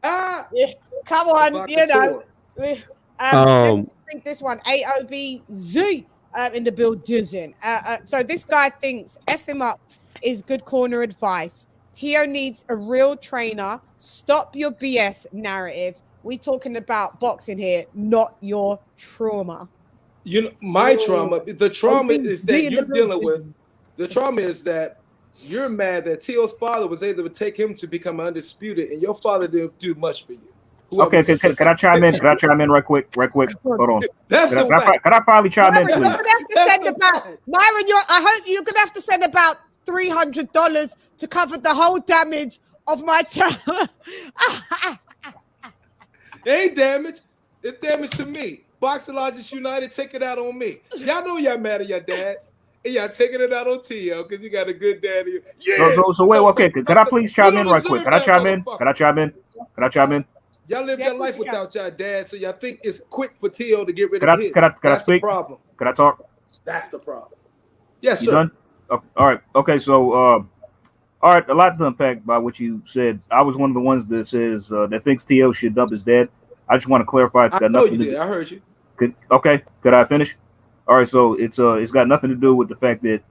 on, you know. Let me think this one. AOBZ in the building. So this guy thinks F him up is good corner advice. Tio needs a real trainer. Stop your BS narrative. We talking about boxing here, not your trauma. You know, my trauma, the trauma is that you're dealing with. The trauma is that you're mad that Tio's father was able to take him to become undisputed, and your father didn't do much for you. Okay, can I chime in? Can I chime in right quick? Hold on. That's can I finally chime in, Myron, please? you're gonna have to send about Myron. I hope you're gonna have to send about $300 to cover the whole damage of my channel. It ain't damage. It's damage to me. Boxologist United, take it out on me. Y'all know y'all mad at your dads, and y'all taking it out on Tio because you got a good daddy. Yeah. So wait, okay. Can I please chime in right quick? Can I chime in? Can I chime in? Can I chime in? Y'all live your life without your dad, so y'all think it's quick for Tio to get rid of his. Can I That's speak? the problem. Can I talk? That's the problem. Yes, sir. You done? Okay. All right. Okay. So, all right. A lot to unpack by what you said. I was one of the ones that says that thinks Tio should dump his dad. I just want to clarify. It's got nothing to do. I heard you. Okay. Could I finish? All right. So it's got nothing to do with the fact that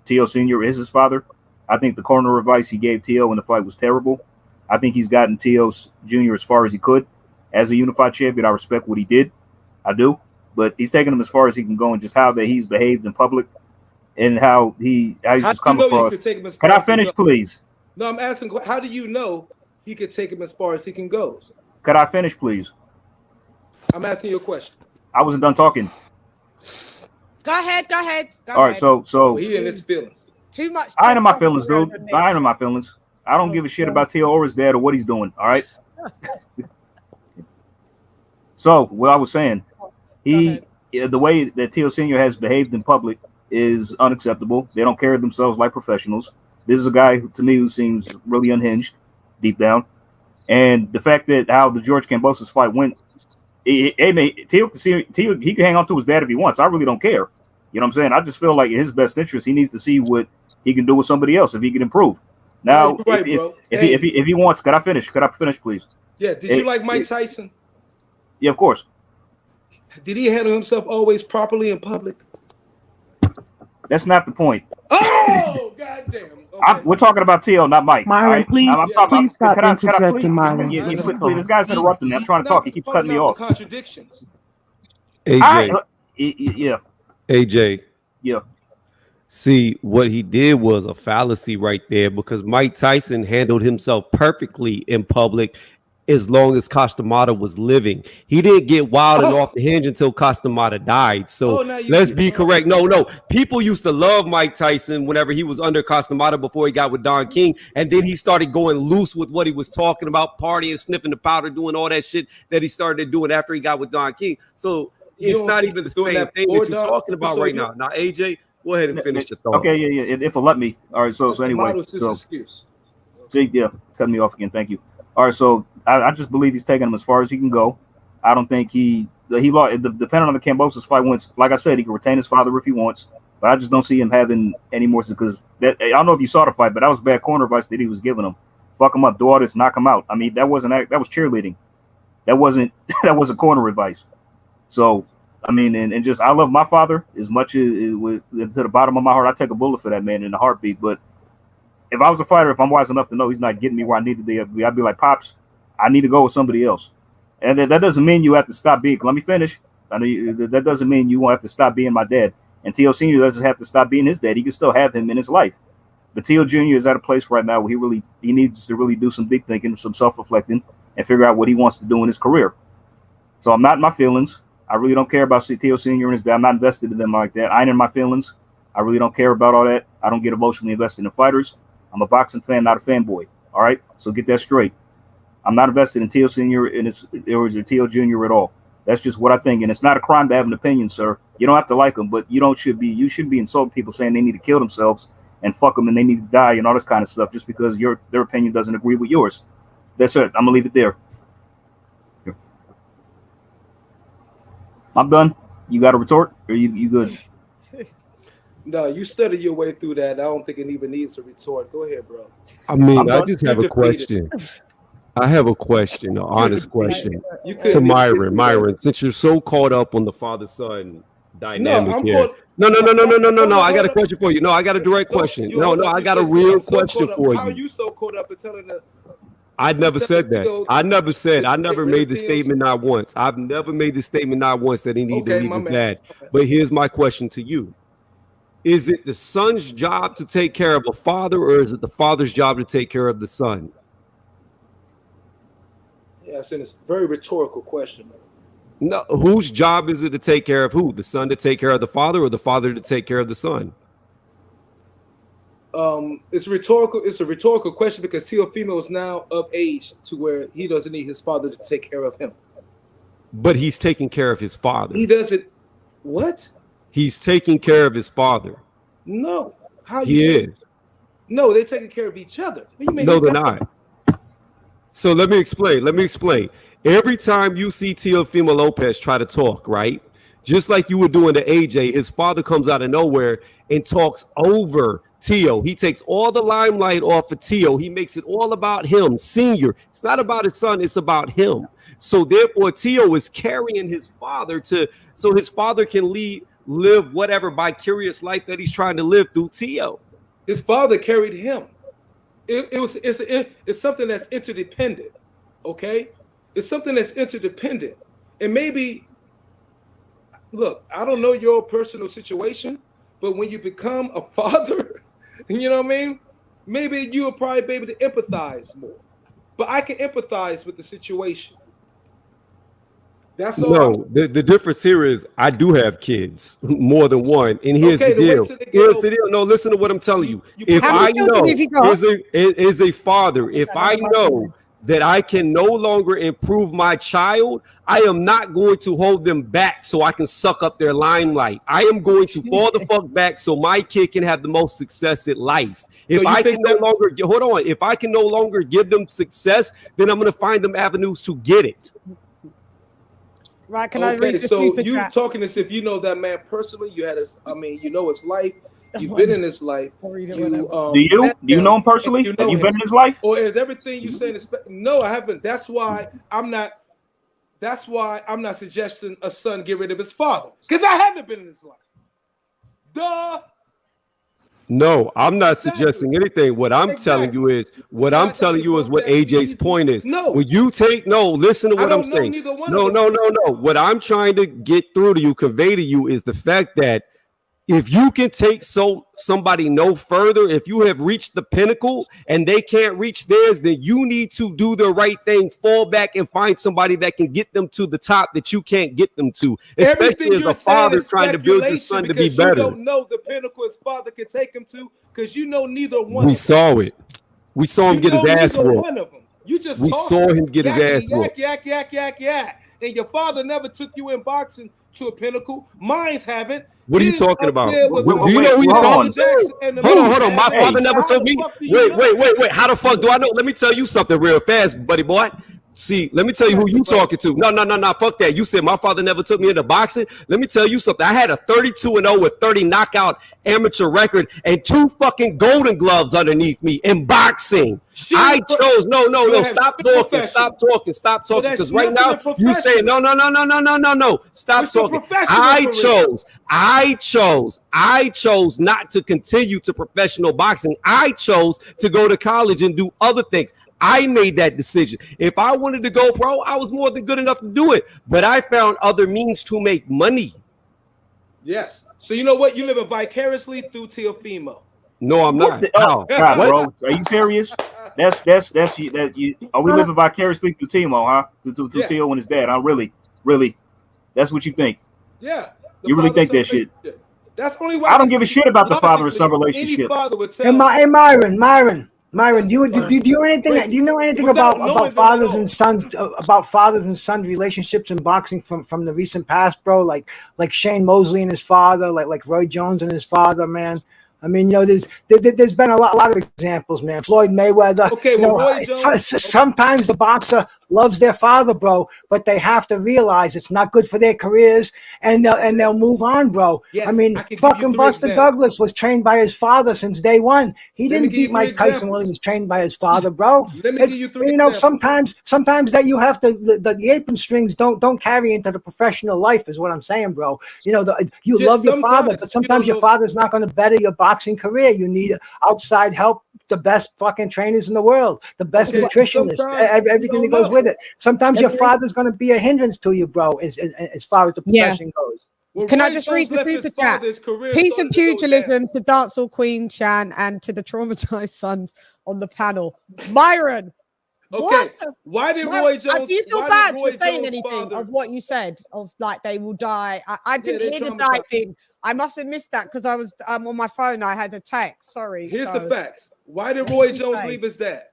Tio Senior is his father. I think the corner advice he gave Tio in the fight was terrible. I think he's gotten Tio Jr. as far as he could. As a unified champion, I respect what he did. I do. But he's taken him as far as he can go, and just how that he's behaved in public and how he's just come across. Can I finish, please? No, I'm asking, how do you know he could take him as far as he can go? Could I finish, please? I'm asking you a question. I wasn't done talking. Go ahead. All right, so he in his feelings. Too much. I ain't in my feelings, dude. I ain't in my feelings. I don't give a shit about Tio or his dad or what he's doing. All right. So what I was saying, the way that Tio Senior has behaved in public is unacceptable. They don't carry themselves like professionals. This is a guy to me who seems really unhinged deep down, and the fact that how the George Kambosos fight went, Tio he can hang on to his dad if he wants. I really don't care. You know what I'm saying? I just feel like in his best interest, he needs to see what he can do with somebody else if he can improve. Now, if he wants, could I finish? Could I finish, please? Yeah. Did you like Mike Tyson? Yeah, of course. Did he handle himself always properly in public? That's not the point. Oh, goddamn. Okay. We're talking about Tio, not Mike. Myron, right? please stop interjecting, Myron. Please, this guy's interrupting me. I'm trying to talk. He keeps cutting me off. Contradictions. AJ. Yeah. AJ. Yeah. See, what he did was a fallacy right there because Mike Tyson handled himself perfectly in public as long as Costamata was living. He didn't get wild and off the hinge until Costamata died. So let's be correct. No. People used to love Mike Tyson whenever he was under Costamata before he got with Don King. And then he started going loose with what he was talking about, partying, sniffing the powder, doing all that shit that he started doing after he got with Don King. So it's not even the same thing that you're talking about right now. Now, AJ, go ahead and finish your thought. Okay, yeah. If it'll let me. All right, so anyway. See, yeah, cut me off again. Thank you. All right, so I just believe he's taking him as far as he can go. I don't think he lost. Depending on the Kambosos fight wins, like I said, he can retain his father if he wants. But I just don't see him having any more because I don't know if you saw the fight, but that was bad corner advice that he was giving him. Fuck him up, do all this, knock him out. I mean, that was cheerleading. That wasn't corner advice. So I mean, and just I love my father as much as to the bottom of my heart. I take a bullet for that man in a heartbeat. But if I was a fighter, if I'm wise enough to know he's not getting me where I need to be, I'd be like, Pops, I need to go with somebody else. And that doesn't mean you have to stop being. Let me finish. I mean, that doesn't mean you won't have to stop being my dad. And Tio Senior doesn't have to stop being his dad. He can still have him in his life. But Tio Junior is at a place right now where he needs to really do some big thinking, some self-reflecting, and figure out what he wants to do in his career. So I'm not in my feelings. I really don't care about Tio Senior and his dad. I'm not invested in them like that. I ain't in my feelings. I really don't care about all that. I don't get emotionally invested in fighters. I'm a boxing fan, not a fanboy. All right? So get that straight. I'm not invested in Tio Senior and Tio Junior at all. That's just what I think. And it's not a crime to have an opinion, sir. You don't have to like them, but you should be insulting people saying they need to kill themselves and fuck them and they need to die and all this kind of stuff just because their opinion doesn't agree with yours. That's it. I'm going to leave it there. I'm done. You got a retort? Or you good? No, you study your way through that. I don't think it even needs a retort. Go ahead, bro. I mean, I just have a question. I have a question, an honest question to Myron. Myron, since you're so caught up on the father-son dynamic here. No. I got a question for you. No, I got a direct question. No, I got a real question for you. How are you so caught up in telling the? I never said that. I never made the statement not once. I've never made the statement not once that he needed to leave his dad. But here's my question to you. Is it the son's job to take care of a father, or is it the father's job to take care of the son? Yes, and it's a very rhetorical question. No, whose job is it to take care of who? The son to take care of the father, or the father to take care of the son? It's rhetorical. It's a rhetorical question because Teofimo is now of age to where he doesn't need his father to take care of him. But he's taking care of his father. He doesn't. What? He's taking care of his father. No. How he is? No, they're taking care of each other. What do you mean? No, they're not. So let me explain. Every time you see Teofimo Lopez try to talk, right? Just like you were doing to AJ, his father comes out of nowhere and talks over Teo. He takes all the limelight off of Teo. He makes it all about him, senior. It's not about his son, it's about him. So therefore, Teo is carrying his father so his father can live whatever vicarious life that he's trying to live through Teo. His father carried him. It's something that's interdependent. Okay? It's something that's interdependent. And maybe, look, I don't know your personal situation, but when you become a father, you know what I mean? Maybe you'll probably be able to empathize more. But I can empathize with the situation. That's all. No, the difference here is I do have kids, more than one. And here's the deal. Here's the deal. No, listen to what I'm telling you. If I know as a father, if I know that I can no longer improve my child, I am not going to hold them back so I can suck up their limelight. I am going to fall the fuck back so my kid can have the most success in life. If I can if I can no longer give them success, then I'm going to find them avenues to get it. Right? Can I read the so super you chat? talking as if you know that man personally? You had you know his life. You've been in his life. Do you know him personally? Have you been in his life? Or is everything you saying? No, I haven't. That's why I'm not suggesting a son get rid of his father because I haven't been in his life. Duh. No, I'm not suggesting anything. What I'm telling you is what AJ's point is. No. When you listen to what I'm saying. No. What I'm trying to get through to you, convey to you, is the fact that if you can take somebody no further, if you have reached the pinnacle and they can't reach theirs, then you need to do the right thing, fall back and find somebody that can get them to the top that you can't get them to, especially as a father trying to build his son to be better. You don't know the pinnacle his father can take him to because you know neither one. We saw it. We saw him get his ass whooped. You just saw him get his ass whooped. Yak. And your father never took you in boxing to a pinnacle. Mine's haven't. What are you talking about? Do you know who your father is? Hold on. My father never told me. Wait. How the fuck do I know? Let me tell you something real fast, buddy boy. See, let me tell you who you talking to. No. Fuck that. You said my father never took me into boxing. Let me tell you something. I had a 32-0 with 30 knockout amateur record and 2 fucking golden gloves underneath me in boxing. I chose no. Stop talking. Because right now you say no. Stop talking. I chose not to continue to professional boxing. I chose to go to college and do other things. I made that decision. If I wanted to go pro, I was more than good enough to do it. But I found other means to make money. Yes. So you know what? You living vicariously through Teofimo. No, I'm not. How? Bro, are you serious? Are we living vicariously through Timo, huh? Through Teo and his dad? Huh? Really? That's what you think? Yeah. You really think that shit? That's only why I don't give a shit about the father and son relationship. Hey, Myron, do you know anything about fathers and sons relationships in boxing from the recent past, bro? Like Shane Mosley and his father, like Roy Jones and his father, man. I mean, there's been a lot of examples, man. Floyd Mayweather. Okay, well, Roy Jones. Sometimes the boxer loves their father, bro, but they have to realize it's not good for their careers, and they'll move on, bro. Yes, I mean, I can give you fucking 3 Buster examples. Douglas was trained by his father since day one. He Let me didn't give you beat 3 Mike Tyson examples. when he was trained by his father, bro. Let me It's, give you 3 you know, examples. sometimes that you have to the apron strings don't carry into the professional life, is what I'm saying, bro. You know, you Yeah, love your father, sometimes but you sometimes don't your know. father's not going to better your boxing career. You need outside help, the best fucking trainers in the world, the best Okay, nutritionists, sometimes you everything that don't goes know. with it. Sometimes your father's going to be a hindrance to you, bro, as far as the Yeah. profession goes. When Can I Roy just Jones read the left super his chat? father, his career Peace and started to go down. pugilism to dancehall queen Chan and to the traumatized sons on the panel. Myron, Okay, what? why did Myron, Roy Jones? do you feel Why bad did for Roy saying Jones' anything father? of what you said of like they will die? I didn't they're hear the die traumatized. thing. I must have missed that because I was on my phone. I had a text. Sorry. Here's so, the facts. Why did what Roy did you Jones say? leave his dad?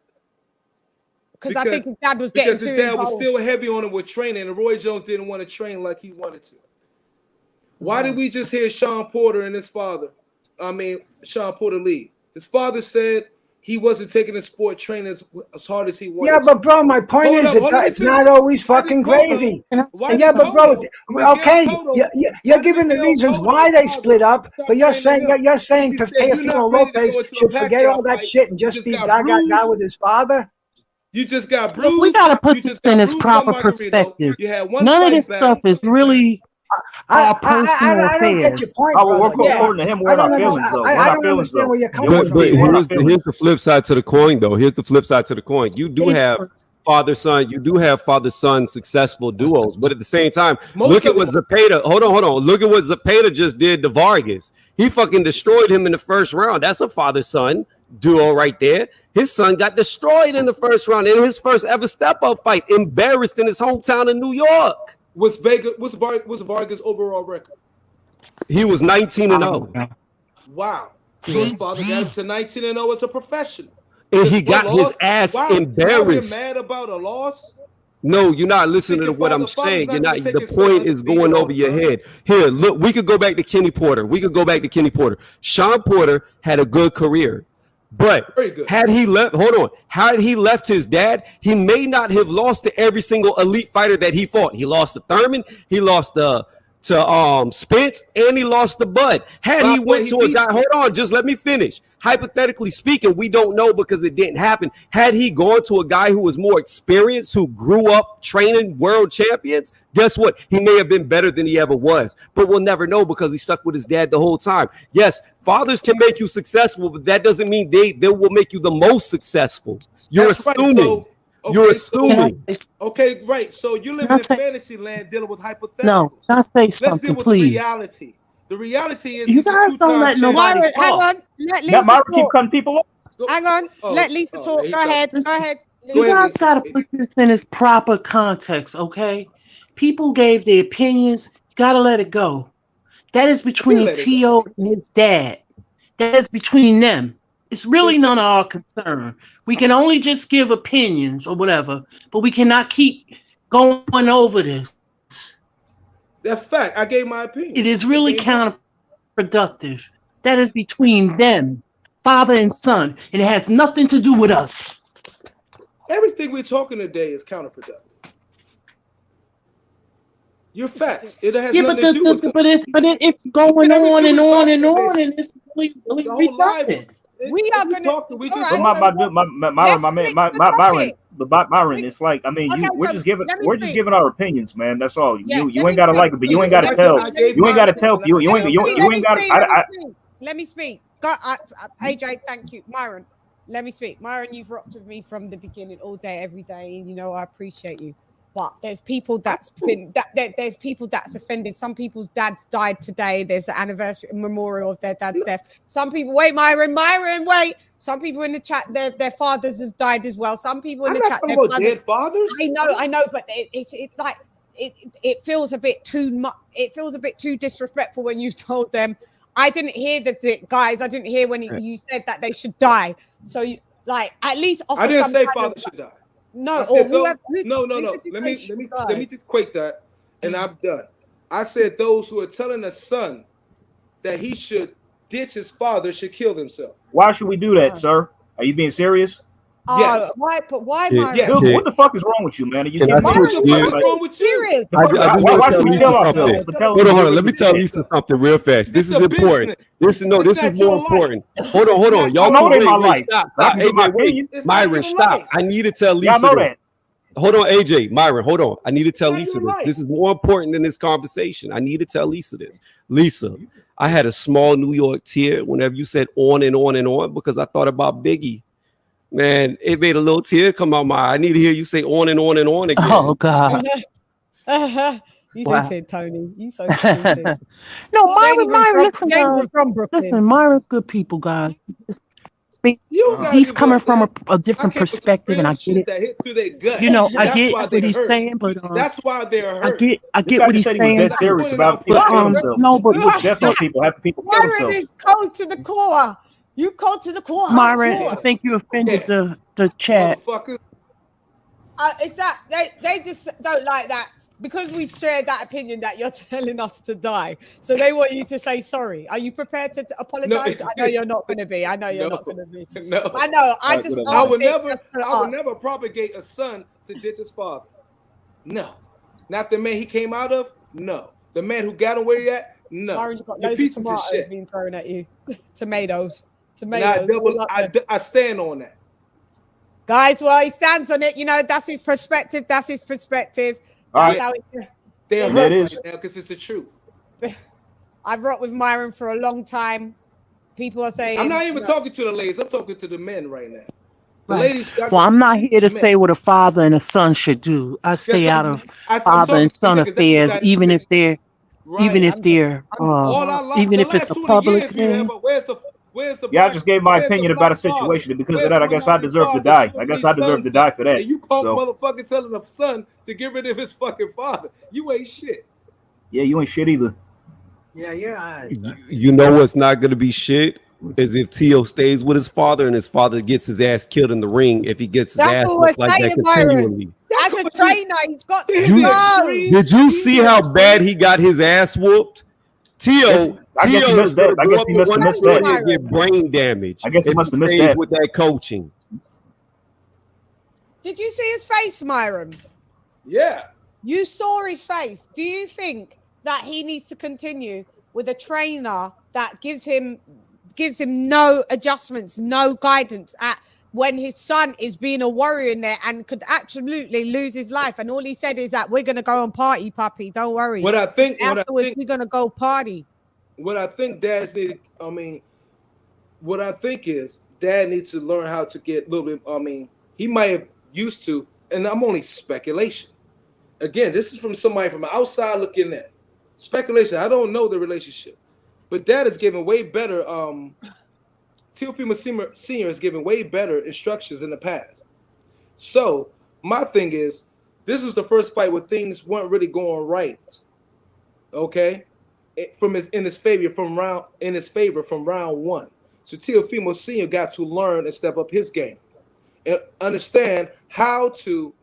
Because I think his dad was getting Because his too dad was involved. still heavy on him with training, and Roy Jones didn't want to train like he wanted to. Why did we just hear Sean Porter and his father? Sean Porter leave. His father said he wasn't taking the sport training as hard as he wanted. Yeah, but bro, my point Hold is up, hold on, let me it's finish. not always Why did fucking Cotto- gravy. Why Yeah, did but bro, Cotto- okay, Miguel Cotto- you're why did giving the Miguel reasons Cotto, why his they father, split up, stop but you're training saying him? you're saying He said, "You're Teofimo not ready to Lopez go into a should forget Pacquiao all that fight. shit and You just just be got gaga bruised. with his father." You just got Look, we bruised. got to put You this just in got its bruised by proper Margarito. perspective. You had one None of fight this back. stuff is really our personal I don't get affairs. your point, Oh, well, brother. according to him, we're I don't not understand. feelings though. We're I not don't feelings understand though. where you're The coming difference from, between But we're man. not feelings. here's the flip side to the coin, though. Here's the flip side to the coin. You do have father-son. You do have father-son successful duos, but at the same time, look at what Zepeda. Hold on. Look at what Zepeda just did to Vargas. He fucking destroyed him in the first round. That's a father-son duo right there. His son got destroyed in the first round in his first ever step-up fight, embarrassed in his hometown of New York. What's Vargas' overall record? He was 19-0. Wow. So his father got him to 19-0 as a professional. And Just he got one his loss. ass Wow, we're embarrassed. mad about a loss. No, you're not listening to Thinking what I'm father's saying. not You're gonna not. take The his son point is undefeated going all over the your time. head. Here, look. We could go back to Kenny Porter. Sean Porter had a good career, but Very good. had he left, hold on. Had he left his dad, he may not have lost to every single elite fighter that he fought. He lost to Thurman. He lost to Spence, and he lost to Bud. Had he went to a guy, hold on, just let me finish. Hypothetically speaking, we don't know because it didn't happen. Had he gone to a guy who was more experienced, who grew up training world champions, guess what? He may have been better than he ever was, but we'll never know because he stuck with his dad the whole time. Yes, fathers can make you successful, but that doesn't mean they will make you the most successful. You're That's right. assuming. You're assuming. Okay, right. So you're living in fantasy land dealing with hypotheticals. No, can I say Let's something, deal with please? reality. The reality is You he's a guys don't two-time let champion. nobody Myron, hang talk. on. Let Now, Lisa Myron keep talk. cutting people off. Hang on. Let Lisa talk. man, Go ahead. Go ahead. You ahead, guys Lisa. got to put this in its proper context, okay? People gave their opinions. Got to let it go. That is between let it go. T.O. and his dad. That is between them. It's really none of our concern. We can only just give opinions or whatever, but we cannot keep going over this. That's fact. I gave my opinion. It is really counterproductive. That is between them, father and son, and it has nothing to do with us. Everything we're talking today is counterproductive. Your facts. It has nothing to do with us. It's going on and on and today, on, and it's really the whole life is. redundant. We are going to. But Myron, it's like, I mean, we're just giving our opinions, man. That's all. You ain't gotta like it, but you ain't gotta tell. You ain't gotta tell. You ain't gotta. Let me speak. AJ, thank you, Myron. Let me speak. Myron, you've rocked with me from the beginning, all day, every day. You know I appreciate you. But there's people that's been there's people that's offended. Some people's dads died today. There's the anniversary memorial of their dad's death. Some people, wait, Myron, wait. Some people in the chat, their fathers have died as well. Some people in the chat, talking about dead fathers. I know, but it feels a bit too much. It feels a bit too disrespectful when you told them. I didn't hear guys. I didn't hear when you said that they should die. So at least offer. I didn't say father should die. No, no. Let me just quake that, and I'm done. I said those who are telling a son that he should ditch his father should kill themselves. Why should we do that, sir? Are you being serious? Yes. Why? But why, Yeah, Myron? Yes. Dude, what the fuck is wrong with you, man? You Can I can't What switch the fuck gears? is wrong with you? Serious. I just Why want to should tell we Lisa tell ourselves? something. But tell us Hold on, what hold on. we Let me really tell did. Lisa something real fast. This This is a important. business. This is It's this is not more your life. important. Hold on, It's hold on. not I Y'all know your it can ain't my life. life, stop, but I stop. can give my AJ, wait. opinion. It's not Myron, your stop. life. I need to tell Y'all Lisa know this. that. Hold on, AJ, Myron, hold on. I need to tell Not Lisa your this. life. This is more important than this conversation. I need to tell Lisa this. Lisa, I had a small New York tear whenever you said on and on and on because I thought about Biggie. Man, it made a little tear come out my eye. I need to hear you say on and on and on again. Oh God. You Wow. stupid, Tony. You so stupid. No, She ain't Myron, even from, listen, she ain't even guys. from Brooklyn. Listen, Myron's good people, guys. You don't gotta He's give coming us from that. a I different came with some perspective, and real I get shit it. that hit to their gut. You know, I That's get why what they're he's hurt. saying, but That's why they're I hurt. This get guy what just he's said he was saying dead I'm too. serious pointing about out people But killing facts. themselves. no, but He wished death on people, having people kill Myron themselves. is cold to the core. You cold to the core. Myron, Hardcore. I think you offended Yeah. the chat. Motherfucker. It's that they just don't like that because we shared that opinion that you're telling us to die. So they want you to say sorry. Are you prepared to apologize? I know you're not going to be. I know you're not going to be. No. I know. I just I asked would it never. just to I would ask. never propagate a son to ditch his father. No, not the man he came out of. No, the man who got him where he at. No, Myron, you've got you loads of pieces of tomatoes shit. being thrown at you. Tomatoes. And I all up there. I stand on that. Guys, well, he stands on it. You know, that's his perspective. That's his perspective. That's how it. They're There hurt it right is. now because it's the truth. I've rocked with Myron for a long time. People are saying I'm not even talking to the ladies. I'm talking to the men right now. The Right. ladies. Well, I'm not here to say what a father and a son should do. I stay out of I'm father talking and to son niggas. That's the affairs, even dynamic. if they're Right. All I like even the if it's last a 20 public years we have. thing. Where's the Yeah, I black? just gave my Where's the opinion about black a situation, fathers? and because of Where's that, the I guess I minority deserve to fathers die. I whooping guess these I deserve sons to up? die for that. And you punk So, motherfucker telling a son to get rid of his fucking father. You ain't shit. yeah, you ain't shit either. Yeah. You know what's not going to be shit is if Tio stays with his father and his father gets his ass killed in the ring. If he gets his that's ass what whooped we're like that saying, Myron. continually. As a trainer, he's got to Did you see how bad he got his ass whooped? Tio I guess he is missed going that. to I go guess up he to must have missed 120 that. and get brain damage I guess he if must he have missed stays that. with that coaching. Did you see his face, Myron? Yeah. You saw his face. Do you think that he needs to continue with a trainer that gives him no adjustments, no guidance at when his son is being a warrior in there and could absolutely lose his life? And all he said is that we're going to go and party, puppy. Don't worry. What I think we're going to go party. What I think dads need. What I think is dad needs to learn how to get a little bit. He might have used to, and I'm only speculation. Again, this is from somebody from outside looking in. Speculation. I don't know the relationship, but dad is giving way better. TEOFIMO Senior is giving way better instructions in the past. So my thing is, this was the first fight where things weren't really going right. Okay, in his favor from round one. So TEOFIMO Senior got to learn and step up his game and understand how to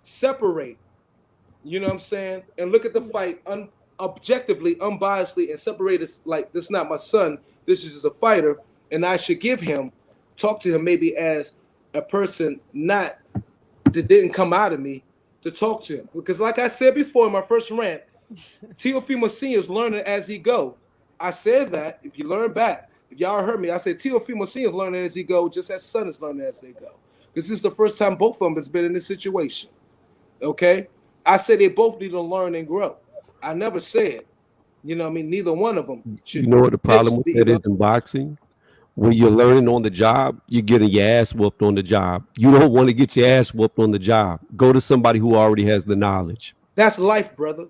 separate. You know what I'm saying? And look at the fight objectively, unbiasedly, and separate it like this is not my son. This is just a fighter, and I should talk to him maybe as a person that didn't come out of me to talk to him. Because like I said before in my first rant, TEOFIMO Senior is learning as he go. I said that, if you learn back, if y'all heard me, I said TEOFIMO Senior is learning as he go, just as son is learning as they go. Because this is the first time both of them has been in this situation. Okay? I said they both need to learn and grow. I never said, neither one of them should. You know what the problem with that is in boxing? When you're learning on the job, you're getting your ass whooped on the job. You don't want to get your ass whooped on the job. Go to somebody who already has the knowledge. That's life, brother.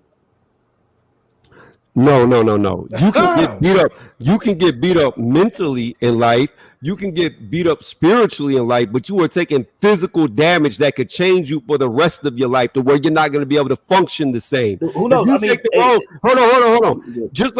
No. You can get beat up. You can get beat up mentally in life. You can get beat up spiritually in life, but you are taking physical damage that could change you for the rest of your life to where you're not going to be able to function the same. Who knows? If you take the wrong, hold on. Just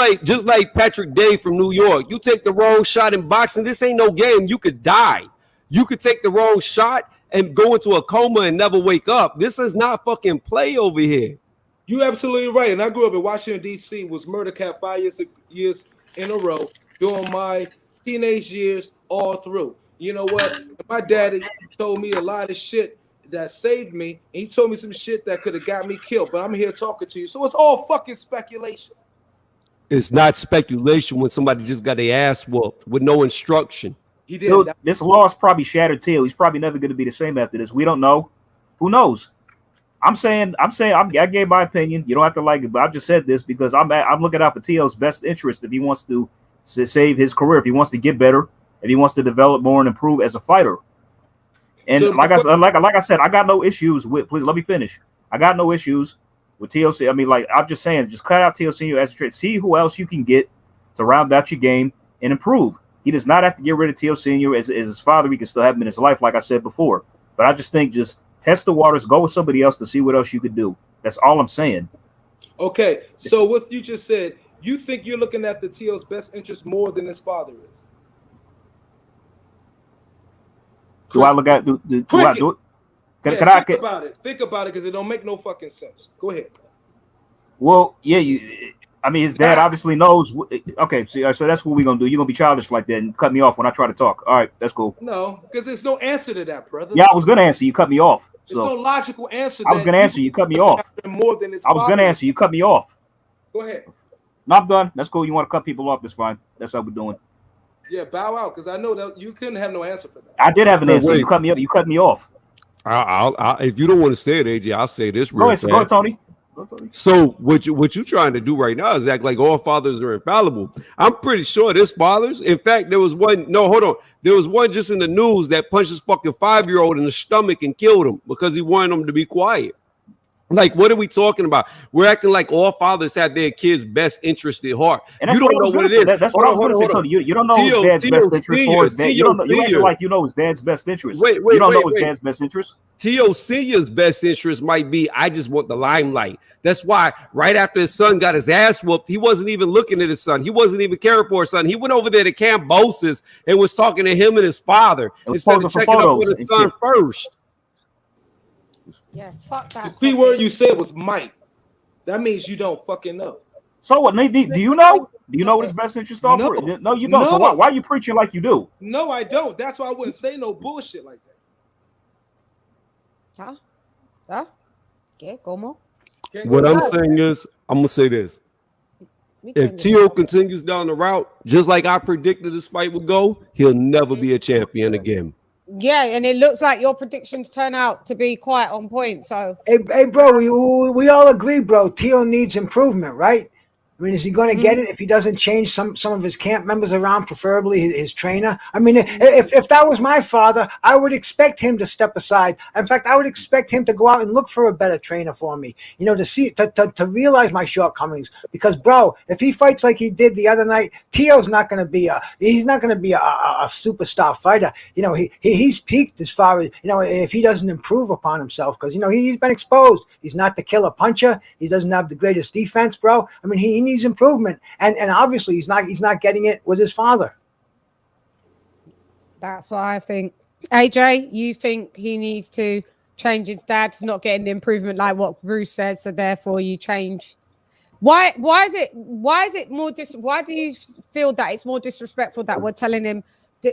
like Patrick Day from New York, you take the wrong shot in boxing, this ain't no game. You could die. You could take the wrong shot and go into a coma and never wake up. This is not fucking play over here. You absolutely right. And I grew up in Washington, D.C., was murder cap 5 years in a row during my teenage years all through. You know what? My daddy told me a lot of shit that saved me. And he told me some shit that could have got me killed. But I'm here talking to you. So it's all fucking speculation. It's not speculation when somebody just got their ass whooped with no instruction. He didn't. Dude, this loss probably shattered Teal. He's probably never going to be the same after this. We don't know. Who knows? I gave my opinion. You don't have to like it, but I just said this because I'm looking out for Teal's best interest if he wants to save his career, if he wants to get better, if he wants to develop more and improve as a fighter. And So- like I said, I got no issues with. Please let me finish. I got no issues with TLC. I mean, like I'm just saying, just cut out Teal Senior as a trade. See who else you can get to round out your game and improve. He does not have to get rid of Teal Senior as his father. He can still have him in his life, like I said before. But I just think just test the waters, go with somebody else to see what else you could do. That's all I'm saying. Okay, so what you just said, you think you're looking at the Teal's best interest more than his father is? Do I look at do I do it? Think about it. Think about it, because it don't make no fucking sense. Go ahead. Well, yeah, his dad obviously knows. Okay, so that's what we're gonna do. You're gonna be childish like that and cut me off when I try to talk. All right, that's cool. No, because there's no answer to that, brother. Yeah, I was gonna answer. You cut me off. There's no logical answer. I was gonna answer. You cut me off. More than his I was gonna answer. You cut me off. Go ahead. No, I'm done. That's cool. You want to cut people off? That's fine. That's how we're doing. Yeah, bow out, because I know that you couldn't have no answer for that. I did have an answer. You cut me up. You cut me off. I'll if you don't want to say it, AJ, I'll say this real fast. Go ahead, Tony. So what you trying to do right now is act like all fathers are infallible. I'm pretty sure there's fathers. In fact, there was one. No, hold on. There was one just in the news that punched his fucking 5-year-old in the stomach and killed him because he wanted him to be quiet. Like, what are we talking about? We're acting like all fathers have their kids' best interest at heart. And you don't know what it is. That's what I was going to say, Tony. You don't know his dad's best interest for his dad. You act like you know his dad's best interest. You don't know his dad's best interest. T.O. Senior's best interest might be, I just want the limelight. That's why right after his son got his ass whooped, he wasn't even looking at his son. He wasn't even caring for his son. He went over there to Cambosis and was talking to him and his father instead of checking up with his son first. Yeah, fuck that. The key word you said was might. That means you don't fucking know. So what, Nate? Do you know? Do you know what his best interest are? No, you don't. So why are you preaching like you do? No, I don't. That's why I wouldn't say no bullshit like that. Huh? ¿Qué? ¿Cómo? What I'm saying is, I'm gonna say this. If T.O. continues down the route, just like I predicted this fight would go, he'll never be a champion again. Yeah, and it looks like your predictions turn out to be quite on point. So, hey, bro, we all agree, bro. Teo needs improvement, right? I mean, is he going to get it if he doesn't change some of his camp members around, preferably his trainer? I mean, if that was my father, I would expect him to step aside. In fact, I would expect him to go out and look for a better trainer for me, you know, to realize my shortcomings. Because, bro, if he fights like he did the other night, Teo's not going to be a superstar fighter. You know, he's peaked as far as, you know, if he doesn't improve upon himself, because, you know, he's been exposed. He's not the killer puncher. He doesn't have the greatest defense, bro. I mean, he needs improvement, and obviously he's not getting it with his father. That's what I think. AJ, you think he needs to change his dad's not getting the improvement like what Bruce said, so therefore you change. Why is it more why do you feel that it's more disrespectful that we're telling him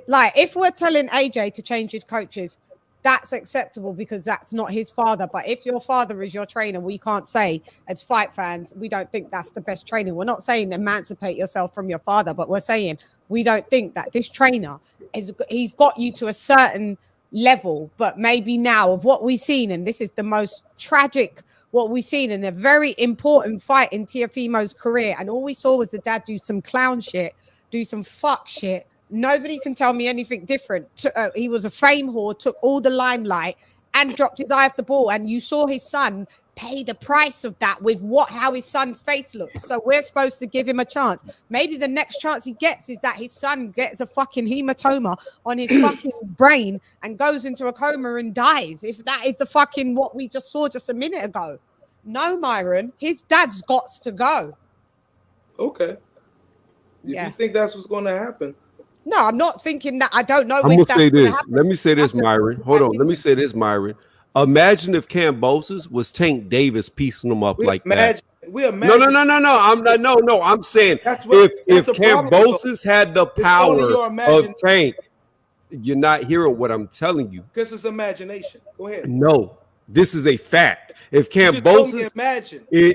like if we're telling AJ to change his coaches, that's acceptable because that's not his father. But if your father is your trainer, we can't say as fight fans, we don't think that's the best training. We're not saying emancipate yourself from your father, but we're saying we don't think that this trainer he's got you to a certain level, but maybe now of what we've seen, and this is the most tragic, what we've seen in a very important fight in TEOFIMO's career. And all we saw was the dad do some clown shit, do some fuck shit. Nobody can tell me anything different. He was a fame whore, took all the limelight and dropped his eye off the ball. And you saw his son pay the price of that with how his son's face looked. So we're supposed to give him a chance. Maybe the next chance he gets is that his son gets a fucking hematoma on his fucking brain and goes into a coma and dies. If that is the fucking what we just saw just a minute ago. No, Myron, his dad's got to go. Okay. If you think that's what's going to happen. No, I'm not thinking that. I don't know. I'm going to say this. Let me say this, Myron. Hold on. Let me say this, Myron. Imagine if Cambosis was Tank Davis piecing them up like that. We imagine. No. I'm not. No. I'm saying if Cambosis had the power of Tank. you're not hearing what I'm telling you. Because it's imagination. Go ahead. No, this is a fact. If Kambosos,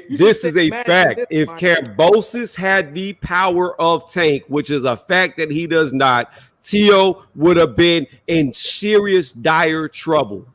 this is a fact. If Kambosos had the power of Tank, which is a fact that he does not, Tio would have been in serious, dire trouble.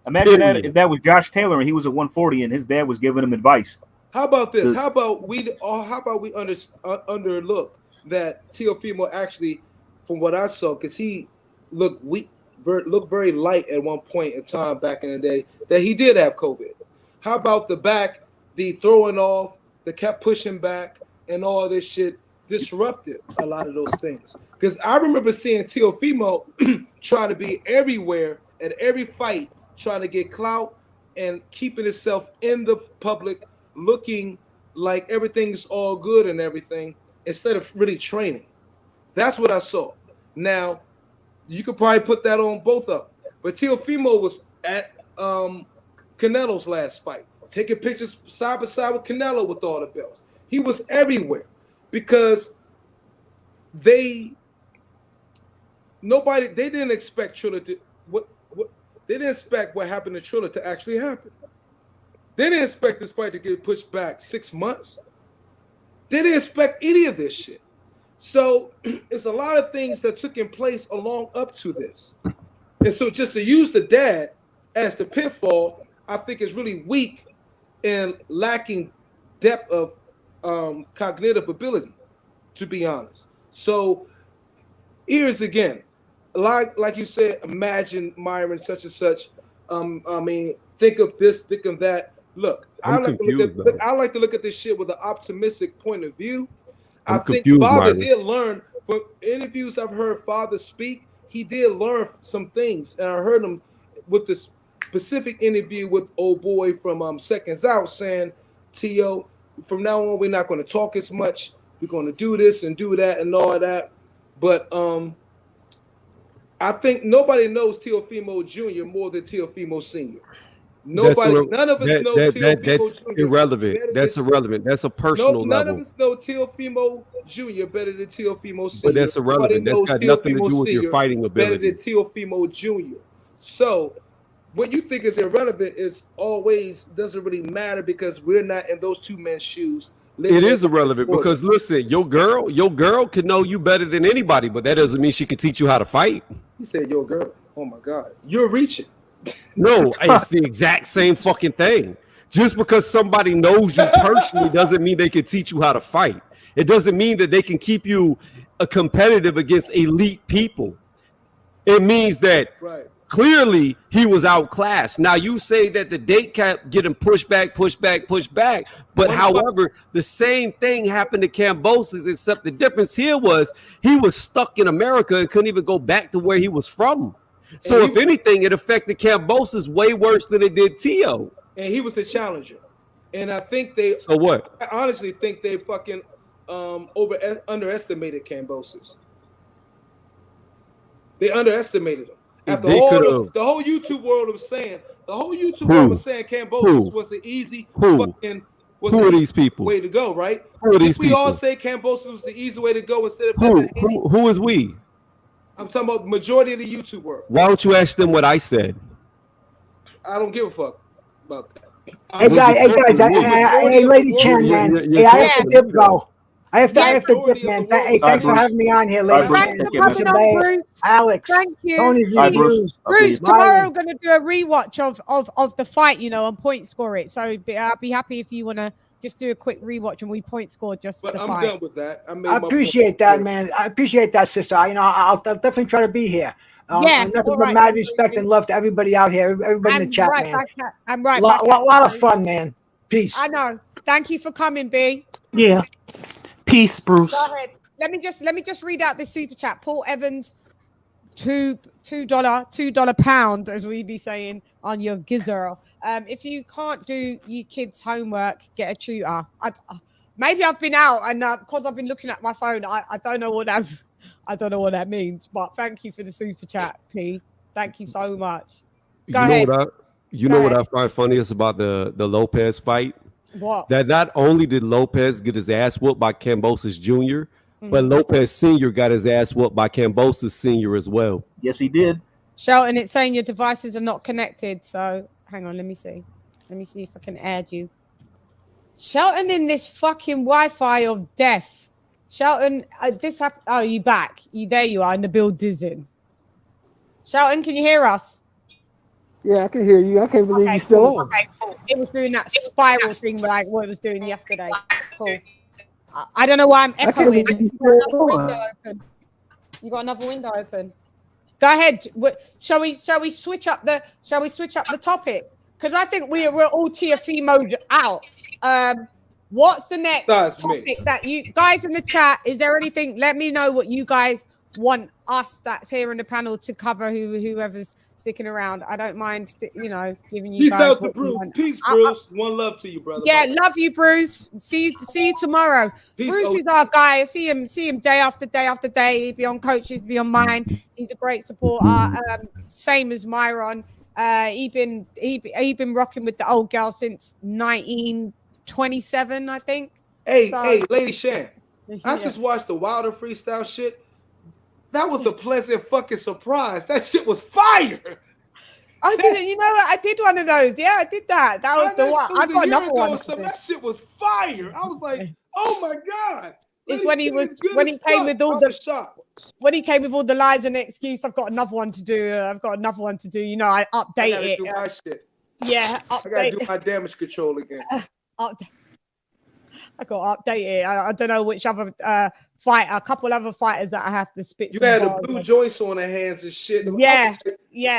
Imagine that if that was Josh Taylor and he was at 140 and his dad was giving him advice. How about this? How about we underlook that Teofimo actually, from what I saw, because he looked weak, looked very light at one point in time back in the day, that he did have COVID. How about the throwing off, the kept pushing back, and all this shit disrupted a lot of those things? Because I remember seeing Teofimo trying to be everywhere at every fight, trying to get clout and keeping himself in the public, looking like everything's all good and everything, instead of really training. That's what I saw. Now, you could probably put that on both of them. But Teofimo was at Canelo's last fight, taking pictures side by side with Canelo with all the belts. He was everywhere because they didn't expect Triller to they didn't expect what happened to Triller to actually happen. They didn't expect this fight to get pushed back 6 months. They didn't expect any of this shit. So it's a lot of things that took in place along up to this. And so just to use the dad as the pitfall, I think is really weak and lacking depth of cognitive ability, to be honest. So here's again, like you said, imagine Myron such and such. I mean, think of this, think of that. Look, I like to look at this shit with an optimistic point of view. I think Father did learn from interviews I've heard Father speak. He did learn some things, and I heard him with the specific interview with old boy from Seconds Out saying, "Tio, from now on we're not going to talk as much. We're going to do this and do that and all that." But I think nobody knows Teofimo Jr. more than Teofimo Sr. Nobody, none of us know Teofimo Jr. That's irrelevant. That's irrelevant. That's a personal none level. of us know Teofimo Jr. better than Teofimo Sr. But that's irrelevant. That's got nothing to do with your fighting better ability. than Teofimo Jr. So what you think is irrelevant is always doesn't really matter because we're not in those two men's shoes. It is irrelevant because listen, your girl can know you better than anybody, but that doesn't mean she can teach you how to fight. He said, "Your girl." Oh my God, you're reaching. No, it's the exact same fucking thing. Just because somebody knows you personally doesn't mean they can teach you how to fight. It doesn't mean that they can keep you competitive against elite people. It means that clearly he was outclassed. Now you say that the date kept getting pushed back. But however, the same thing happened to Kambosos, except the difference here was he was stuck in America and couldn't even go back to where he was from. So if anything, it affected Kambosos way worse than it did Tio. And he was the challenger. And I think they I honestly think they fucking underestimated Kambosos. They underestimated him. After the whole YouTube world was saying, Kambosos was an easy fucking who are these people? Way to go, right? Who are these people? We all say Kambosos was the easy way to go instead of who is we? I'm talking about majority of the YouTube world. Why don't you ask them what I said? I don't give a fuck about that. Hey guys, hey LadyChann, man. Hey, I have to dip though. I have to dip, man. Hey, thanks for having me on here, LadyChann. Alex, thank you. Tony, Bruce, tomorrow we're going to do a rewatch of the fight, and point score it. So I'll be happy if you want to just do a quick rewatch and we point score just the fight. I'm done with that. I appreciate that, man. I appreciate that, sister. I'll definitely try to be here. Nothing but mad respect and love to everybody out here, everybody in the chat, man. I'm right. Lot of fun, man. Peace. I know. Thank you for coming, B. Yeah. Peace, Bruce. Go ahead. Let me just read out this super chat. Paul Evans, $2 pound, as we be saying on your gizzard. If you can't do your kids' homework, get a tutor. Maybe I've been out and because I've been looking at my phone, I don't know what that means. But thank you for the super chat, P. Thank you so much. Go ahead. What I find funniest about the Lopez fight? What? That not only did Lopez get his ass whooped by Kambosos Jr., But Lopez Sr. got his ass whooped by Kambosos Sr. as well. Yes, he did. Shelton, it's saying your devices are not connected. So hang on, let me see. Let me see if I can add you. Shelton in this fucking Wi-Fi of death. Shelton, oh, you back? There you are in the building. Shelton, can you hear us? Yeah, I can hear you. I can't believe you're still on. Okay, cool. It was doing that spiral thing like what it was doing yesterday. Cool. I don't know why I'm echoing. You got another window open. Go ahead. Shall we switch up the topic? Because I think we're all TEOFIMO'd out. What's the next topic that you guys in the chat? Is there anything? Let me know what you guys want us that's here in the panel to cover. Whoever's sticking around, I don't mind. Giving you. Peace guys out to Bruce. Peace, Bruce. One love to you, brother. Yeah, love you, Bruce. See you tomorrow. Peace. Bruce is our guy. I see him day after day after day. He'd be on Coaches, be on mine. He's a great supporter. Same as Myron. He been rocking with the old girl since 1927, I think. Hey, Lady Shan. I just watched the Wilder freestyle shit. That was a pleasant fucking surprise. That shit was fire. I did it. You know what? I did one of those. Yeah, I did that. That was the one. I got another one. That shit was fire. I was like, oh my god. It's when he came with all the lies and excuse. I've got another one to do. I update it. Do my shit. Yeah, I gotta do my damage control again. I got to update it. I don't know which other fighter, a couple other fighters that I have to spit. You had the blue joints on the hands and shit. Yeah.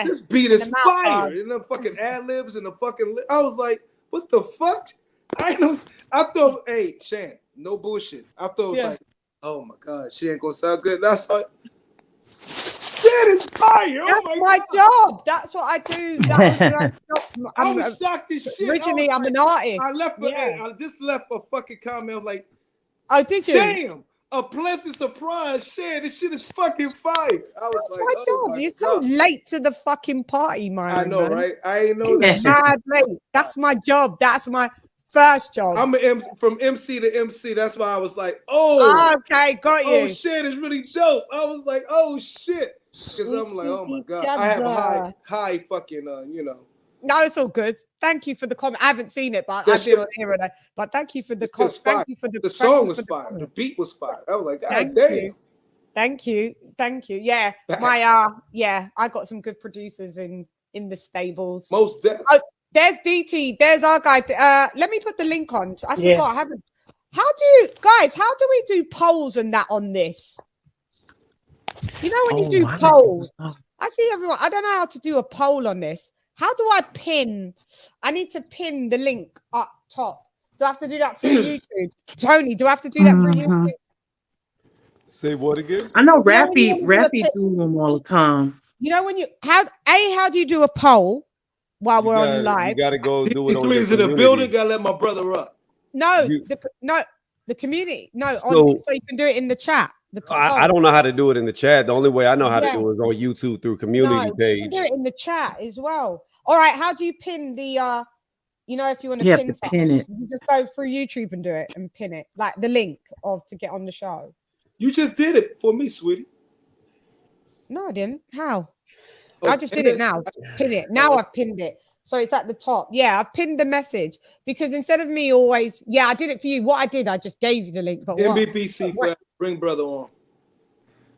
This beat is fire. And the fucking ad libs and the fucking. I was like, what the fuck? I thought, hey, Shan, no bullshit. I thought it was like, oh my god, she ain't gonna sound good. And I thought, that is fire. That's my job. That's what I do. I was shocked as shit. Originally, I'm an artist. I just left a fucking comment. I was like, oh, did you? Damn, a pleasant surprise. Shit, this shit is fucking fire. That's my job. You're so late to the fucking party, man. I know, right? I ain't know that. Mad late. That's my job. That's my first job. I'm from MC to MC. That's why I was like, oh, okay, got you. Oh shit, it's really dope. I was like, oh shit. Because I'm like, oh my god, I have a high fucking, No, it's all good. Thank you for the comment. I haven't seen it, but I've been on here. But thank you for the comment. Thank you for the song was fire. The beat was fire. I was like, god damn. Thank you. Yeah, I got some good producers in the stables. Most definitely. Oh, there's DT. There's our guy. Let me put the link on. I forgot. I haven't. How do we do polls and that on this? You know when you do polls, I see everyone. I don't know how to do a poll on this. How do I pin? I need to pin the link up top. Do I have to do that through YouTube? Tony, do I have to do that through YouTube? Say what again? I know Rappy do them all the time. You know when how do you do a poll while we're on live? You gotta go do it on the in the building. Gotta let my brother up. No, the community. No, so you can do it in the chat. I don't know how to do it in the chat. The only way I know how to do it is on YouTube through community page. You can do it in the chat as well. All right, how do you pin the if you want to pin something, it. You just go through YouTube and do it and pin it, like the link to get on the show. You just did it for me, sweetie. No, I didn't. How? I just did it now. Pin it. Now I've pinned it. So it's at the top. Yeah, I've pinned the message because instead of me always, I did it for you. What I did, I just gave you the link. But MBPC for bring brother on.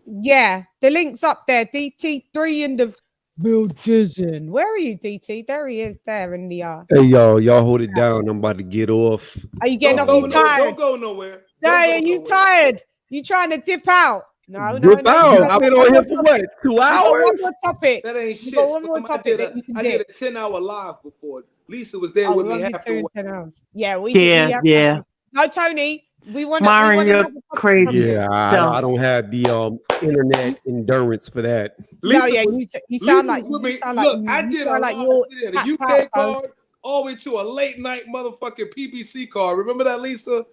Yeah, the link's up there. DT3 in the building. Where are you, DT? There he is. There in the Hey y'all hold it down. I'm about to get off. Are you getting off? You tired? Don't go nowhere. Are you tired? You trying to dip out? No. Dip out. I've been on here for what? 2 hours? One more topic. That ain't shit. One more topic that you can I did a 10-hour live before. Lisa was there with me afterwards. Yeah. No, Tony. We want Myron, you're crazy. Yeah, I don't have the internet endurance for that. You sound like I did a UK card all the way to a late night motherfucking PBC card. Remember that, Lisa?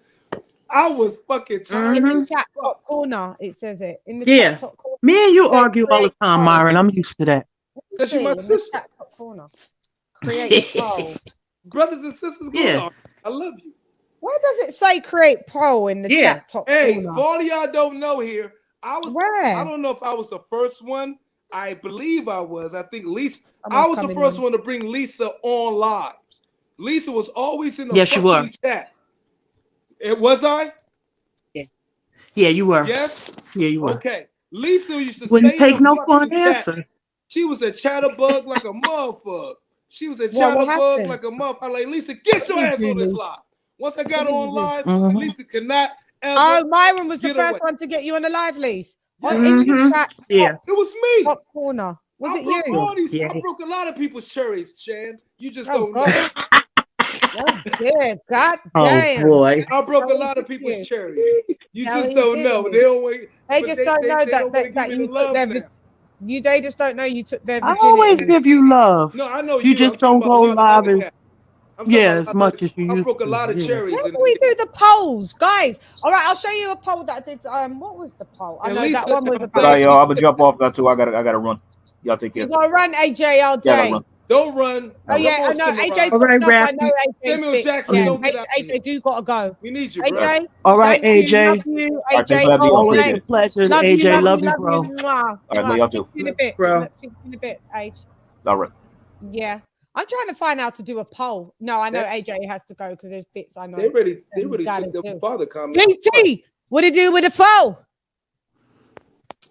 I was fucking tired. In the chat top corner, it says it. In the chat top corner. Me and you argue all the time, Myron. I'm used to that. Because you're my sister. Chat top corner. Create a poll. Brothers and sisters, I love you. Why does it say create poll in the chat top Hey, corner? for all of y'all don't know here, I Where? don't know if I was the first one. I believe I was. I think Lisa. Someone's I was the coming first in. one to bring Lisa on live. Lisa was always in the Yes, you were. fucking chat. It was I? Yeah, you were. Yes? Yeah, you were. Okay. Lisa used to Wouldn't stay in take the no for an fucking chat. answer. She was a chatterbug like a motherfucker. She was a What chatterbug happened? like a motherfucker. I'm like, Lisa, get your ass on this live. Once I got her on live, Lisa could not ever. Oh, Myron was the get first away. one to get you on the live, Lise. Yeah. In the chat, Yeah. It was me. top corner. Was it you? I broke a lot of people's cherries, Chan. You just Oh, don't God. know. Oh, dear. God Oh, damn. boy. I broke a How lot he of did people's you? cherries. You How just he don't did know. you? They don't wait. They but just don't know they don't wanna that give me you the took love their now. they just don't know you took their I virginity. always give you love. No, I know You you. just I'm talking don't about go a lot of live other as cats. I'm talking about as much as you I used broke a lot of to. cherries. How do we do the polls, guys? All right, I'll show you a poll that I did. What was the poll? I And know Lisa, that one was I'm about. Sorry, y'all. I'm gonna jump off that too. I gotta run. Y'all take care. You gotta run, AJ, all Yeah, I gotta day. run. Don't run. Oh yeah, Come on, I know. Samurai. AJ's All got right, stuff. I Rafi. know AJ's Samuel sick. Jackson, Yeah, don't get out of AJ here. do gotta go. We need you, bro. AJ, All right, thank you. Love AJ. you, All right, thanks AJ. for having me. Oh, Always Appreciate a it. pleasure, love you, AJ. love Love you, you, love you. bro. Mwah. All right, Mwah. y'all Speak too. to you in a bit. Bro. Let's see you in a bit, AJ. All right. Yeah. I'm trying to find out how to do a poll. No, I know AJ has to go because there's bits I know. They really gotta took their do. father comment. DT, what it do with the foe?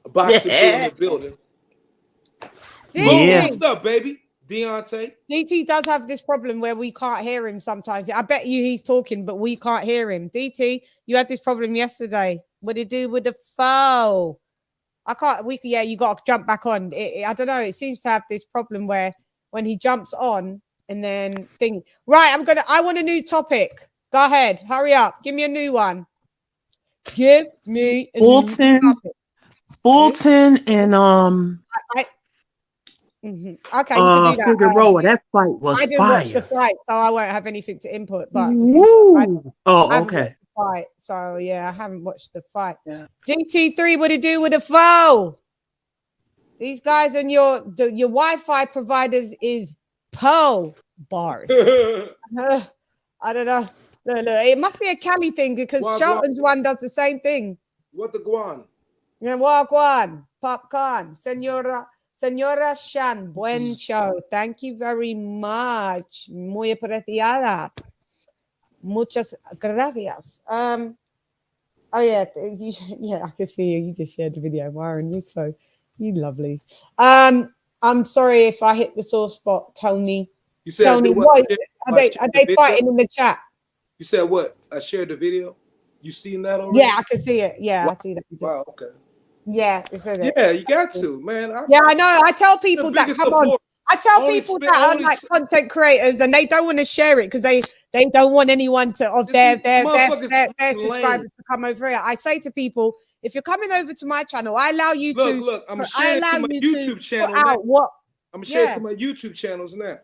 A boxer in the building. DT. What's up, baby? Deontay. DT does have this problem where we can't hear him sometimes. I bet you he's talking, but we can't hear him. DT, you had this problem yesterday. What it do with the foe? I can't. You got to jump back on. I don't know. It seems to have this problem where when he jumps on and then right. I want a new topic. Go ahead. Hurry up. Give me a new one. Give me a new topic. Fulton and Okay, you can do that. Figueroa. That fight was I didn't fire. watch the fight, so I won't have anything to input. But Woo! I haven't Okay. watched the fight, so yeah, I haven't watched the fight. Yeah. DT3, what to do with the foe? These guys and your Wi-Fi providers is Poe bars. I don't know. No, it must be a Cali thing because Shelton's one does the same thing. What the guan? Yeah, Wagwan, popcorn, Senora Shan, buen show. Thank you very much. Muy apreciada. Muchas gracias. Oh yeah, I can see you. You just shared the video, Myron. You lovely. I'm sorry if I hit the sore spot, Tony. You said Tony, what are they fighting in the chat? You said what? I shared the video. You seen that already? Yeah, I can see it. Yeah, wow. I see that. Wow. Okay. Yeah, it says it. Yeah, you got to, man. I know. I tell people that come on. I tell people that are like content creators and they don't want to share it because they don't want anyone to their subscribers to come over here. I say to people, if you're coming over to my channel, I allow you to look. I'm sharing it to my YouTube channel. I'm gonna share it to my YouTube channels now.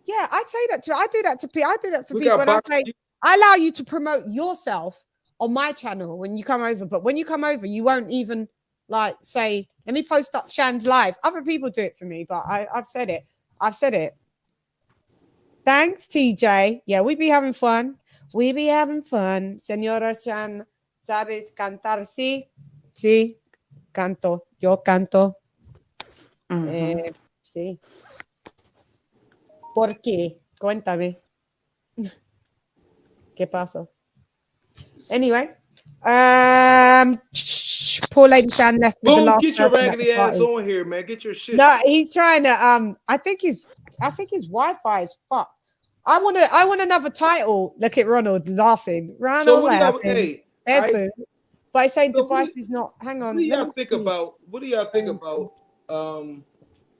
Yeah, I say that I do that to people. I do that for people. And I say I allow you to promote yourself on my channel when you come over. But when you come over, you won't even like say, let me post up Shan's live. Other people do it for me, but I've said it. Thanks, TJ. Yeah, we be having fun. Señora Chan, ¿sabes cantar? Sí, canto. Yo canto. Sí. ¿Por qué? Cuéntame. ¿Qué pasó? Anyway, poor LadyChann left with the last. Get your raggedy ass on here, man. Get your shit. No, he's trying to. I think his Wi-Fi is fucked. I want another title. Look at Ronald laughing. Ronald laughing. But I saying device is not. Hang on. What do y'all think about?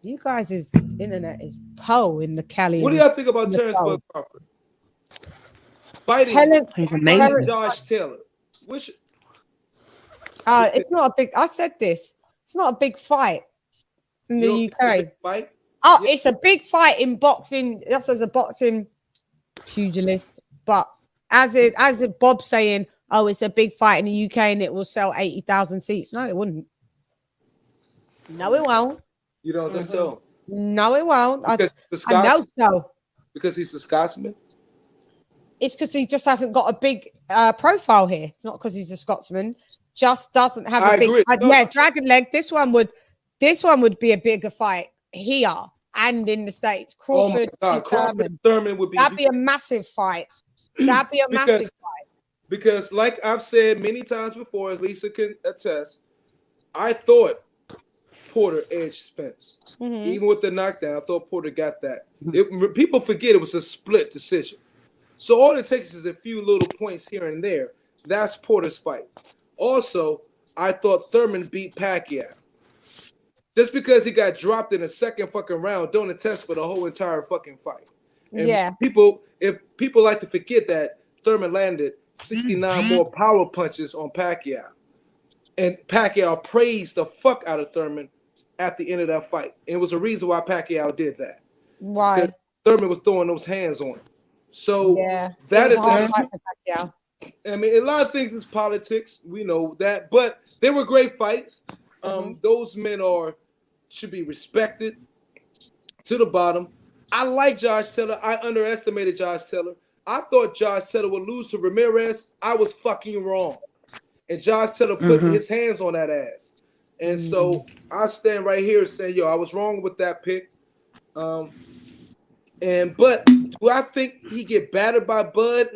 You guys' internet is Poe in the Cali. What do y'all think about Terrence Bud Crawford fighting Josh Taylor? It's not a big. I said this. It's not a big fight in the UK. Fight? Oh, yeah. It's a big fight in boxing. Just as a boxing pugilist, but as Bob saying, oh, it's a big fight in the UK and it will sell 80,000 seats. No, it wouldn't. No, it won't. You don't think so? No, it won't. I know so. Because he's a Scotsman? It's because he just hasn't got a big profile here. It's not because he's a Scotsman. Just doesn't have a big. Yeah, Dragon Leg. This one would be a bigger fight here and in the States. Crawford, Crawford Thurman would be. That'd be a massive fight. That'd be a massive fight. Because, like I've said many times before, as Lisa can attest, I thought Porter edged Spence. Even with the knockdown, I thought Porter got that. People forget it was a split decision. So all it takes is a few little points here and there. That's Porter's fight. Also, I thought Thurman beat Pacquiao. Just because he got dropped in the second fucking round, don't attest for the whole entire fucking fight. And if people like to forget that Thurman landed 69 more power punches on Pacquiao. And Pacquiao praised the fuck out of Thurman at the end of that fight. And it was a reason why Pacquiao did that. Why? Because Thurman was throwing those hands on him. So that is Pacquiao. I mean, a lot of things is politics. We know that. But they were great fights. Those men should be respected to the bottom. I like Josh Taylor. I underestimated Josh Taylor. I thought Josh Taylor would lose to Ramirez. I was fucking wrong. And Josh Taylor put his hands on that ass. And so I stand right here saying, yo, I was wrong with that pick. But do I think he get battered by Bud?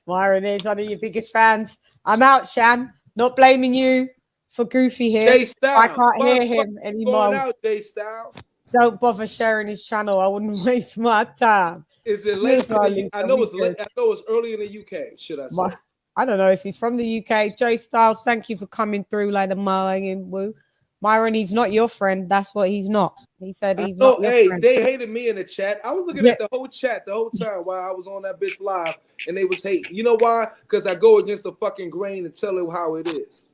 Myron is one of your biggest fans. I'm out, Shan. Not blaming you for Goofy here. I can't hear him anymore. Out, J-Style. Don't bother sharing his channel. I wouldn't waste my time. Is it late? I know it's late. I know it's early in the UK. Should I say? I don't know if he's from the UK. J Styles, thank you for coming through like the Myron Woo. Myron, he's not your friend. That's what he's not. He said he's not your friend. They hated me in the chat. I was looking at the whole chat the whole time while I was on that bitch live, and they was hating. You know why? Because I go against the fucking grain and tell it how it is.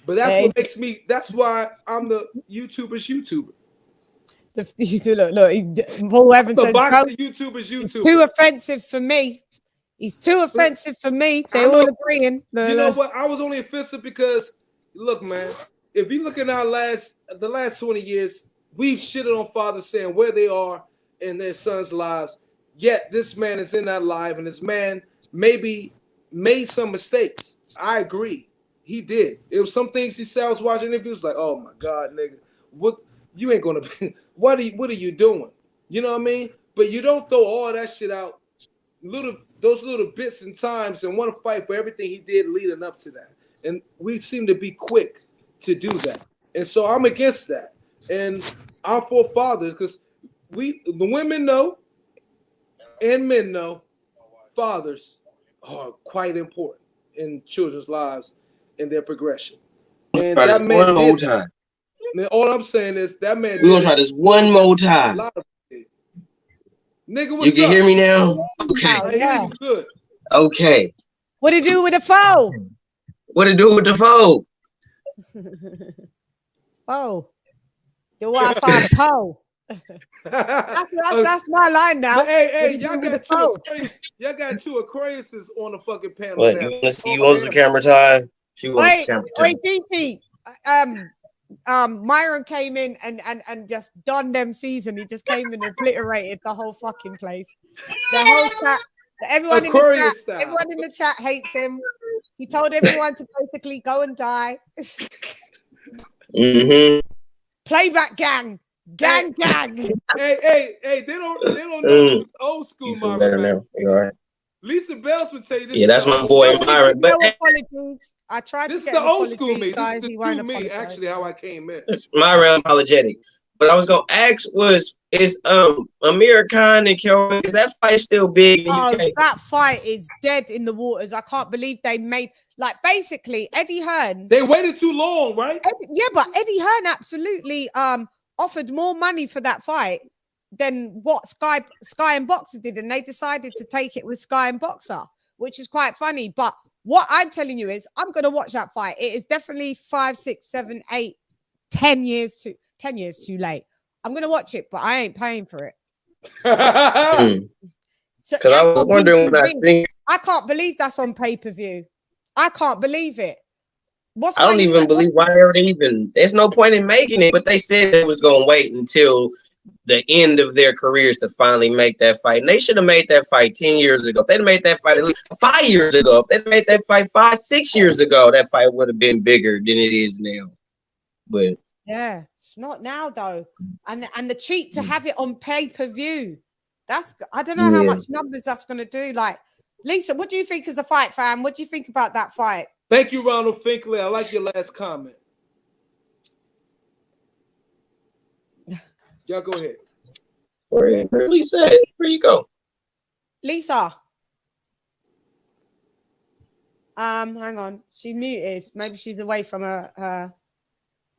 But that's what makes me. That's why I'm the YouTuber's YouTuber. Look. Paul Evans said, YouTuber's YouTuber. Too offensive for me. He's too offensive for me. They all agreeing. You know what? I was only offensive because, look, man, if you look at the last 20 years, we've shitted on fathers saying where they are in their sons' lives. Yet this man is in that life, and this man maybe made some mistakes. I agree. He did. It was some things he said. I was watching interviews like, oh my God, nigga, what you ain't gonna be, what are you doing? You know what I mean? But you don't throw all that shit out. Those little bits and times and want to fight for everything he did leading up to that. And we seem to be quick to do that. And so I'm against that. And I'm for fathers because the women know and men know fathers are quite important in children's lives and their progression. And that man did that. And all I'm saying is that man. We're gonna try this one more time. Nigga, what's you can up? hear me now? Okay. I hear you good. Okay. What it do with the phone? What it do with the phone? Oh, your Wi-Fi pole. That's my line now. But hey, y'all got two Aquariuses on the fucking panel. What, now. you want the camera time? Wait, DP. Myron came in and just donned them season. He just came in and obliterated the whole fucking place. The whole chat. Everyone in the chat hates him. He told everyone to basically go and die. Playback gang. Gang. Hey, they don't know this is old school Myron. Right. Lisa Bells would tell you this. Yeah, that's my boy Myron. But apologies. I tried. This is the old school me. This is the new me. Actually, how I came in. It's Myron apologetic. But I was gonna ask is Amir Khan and Kelvin, is that fight still big in the UK? That fight is dead in the waters. I can't believe they made basically Eddie Hearn. They waited too long, right? But Eddie Hearn absolutely offered more money for that fight than what Sky and Boxer did, and they decided to take it with Sky and Boxer, which is quite funny. But what I'm telling you is, I'm going to watch that fight. It is definitely 5, 6, 7, 8, 10 years too late. I'm going to watch it, but I ain't paying for it. So I was wondering when I can't believe that's on pay-per-view. I can't believe it. I don't even believe why they even. There's no point in making it, but they said they was going to wait until the end of their careers to finally make that fight. And they should have made that fight 10 years ago. If they'd made that fight at least 5 years ago, if they'd made that fight 5-6 years ago, that fight would have been bigger than it is now. But yeah, it's not now though. And the cheat to have it on pay-per-view. That's, I don't know how much numbers that's going to do. Like, Lisa, what do you think as a fight fan? What do you think about that fight? Thank you, Ronald Finkley. I like your last comment. Y'all go ahead. Lisa, where you go? Lisa. Hang on. She muted. Maybe she's away from the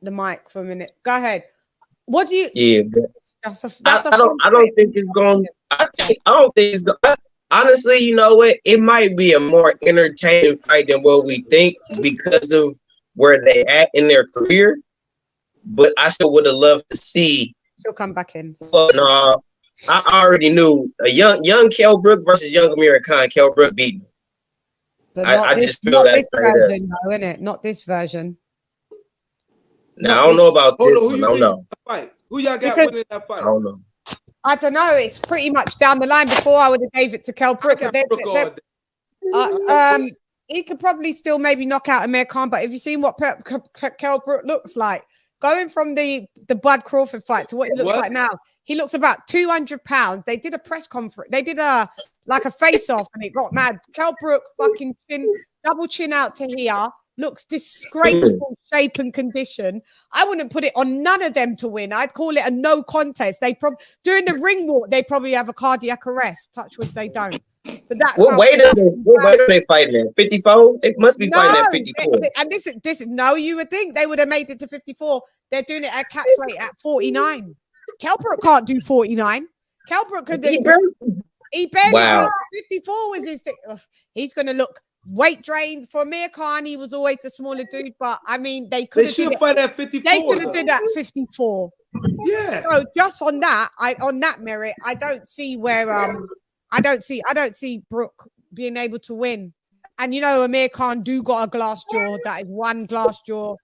mic for a minute. Go ahead. What do you? Yeah, I don't think it's going. I don't think it's going. Honestly, you know what? It might be a more entertaining fight than what we think because of where they at in their career. But I still would have loved to see. She'll come back in. Well, no, I already knew a young Kell Brook versus young Amir Khan. Kell Brook beat me. But I just feel that version, though, isn't it? Not this version. Now I don't know about this one. I don't know. Who y'all got winning that fight? I don't know. I don't know. It's pretty much down the line. Before I would have gave it to Kell Brook. He could probably still maybe knock out Amir Khan, but have you seen what Kell Brook looks like? Going from the Bud Crawford fight to what he looks like now, he looks about 200 pounds. They did a press conference. They did a face-off, and it got mad. Kell Brook fucking double chin out to here. Looks disgraceful shape and condition. I wouldn't put it on none of them to win. I'd call it a no contest. They probably during the ring walk, they probably have a cardiac arrest. Touch wood, they don't. But that's what weight are they fighting at? 54? They must be fighting at 54. And this is no, you would think they would have made it to 54. They're doing it at catch weight at 49. Kell Brook can't do 49. Kell Brook could do. He barely 54 was his thing. He's gonna look weight drained. For Amir Khan, he was always the smaller dude, but I mean they should fight at 54. They should have done that 54. Yeah. So just on that, on that merit, I don't see where I don't see Brook being able to win. And you know, Amir Khan got a glass jaw. That is one glass jaw.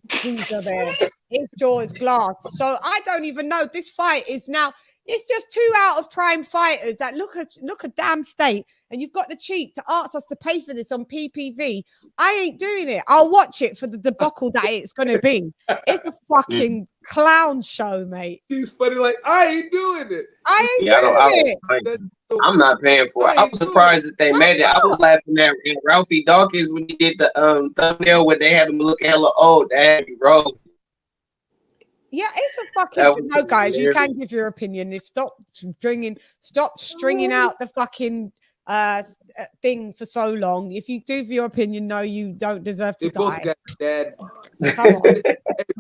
Geezer there. His jaw is glass. So I don't even know. This fight is now. It's just two out of prime fighters that look a damn state, and you've got the cheek to ask us to pay for this on PPV. I ain't doing it. I'll watch it for the debacle that it's going to be. It's a fucking clown show, mate. He's funny, like I ain't doing it. I ain't doing it. I'm not paying for it. I was surprised that they made it. I was laughing at Ralphie Dawkins when he did the thumbnail where they had him look hella old. That Ralph. Yeah, it's a fucking no, guys. You can give your opinion. If stop stringing out the fucking thing for so long. If you do your opinion, no, you don't deserve to die. Both got dad.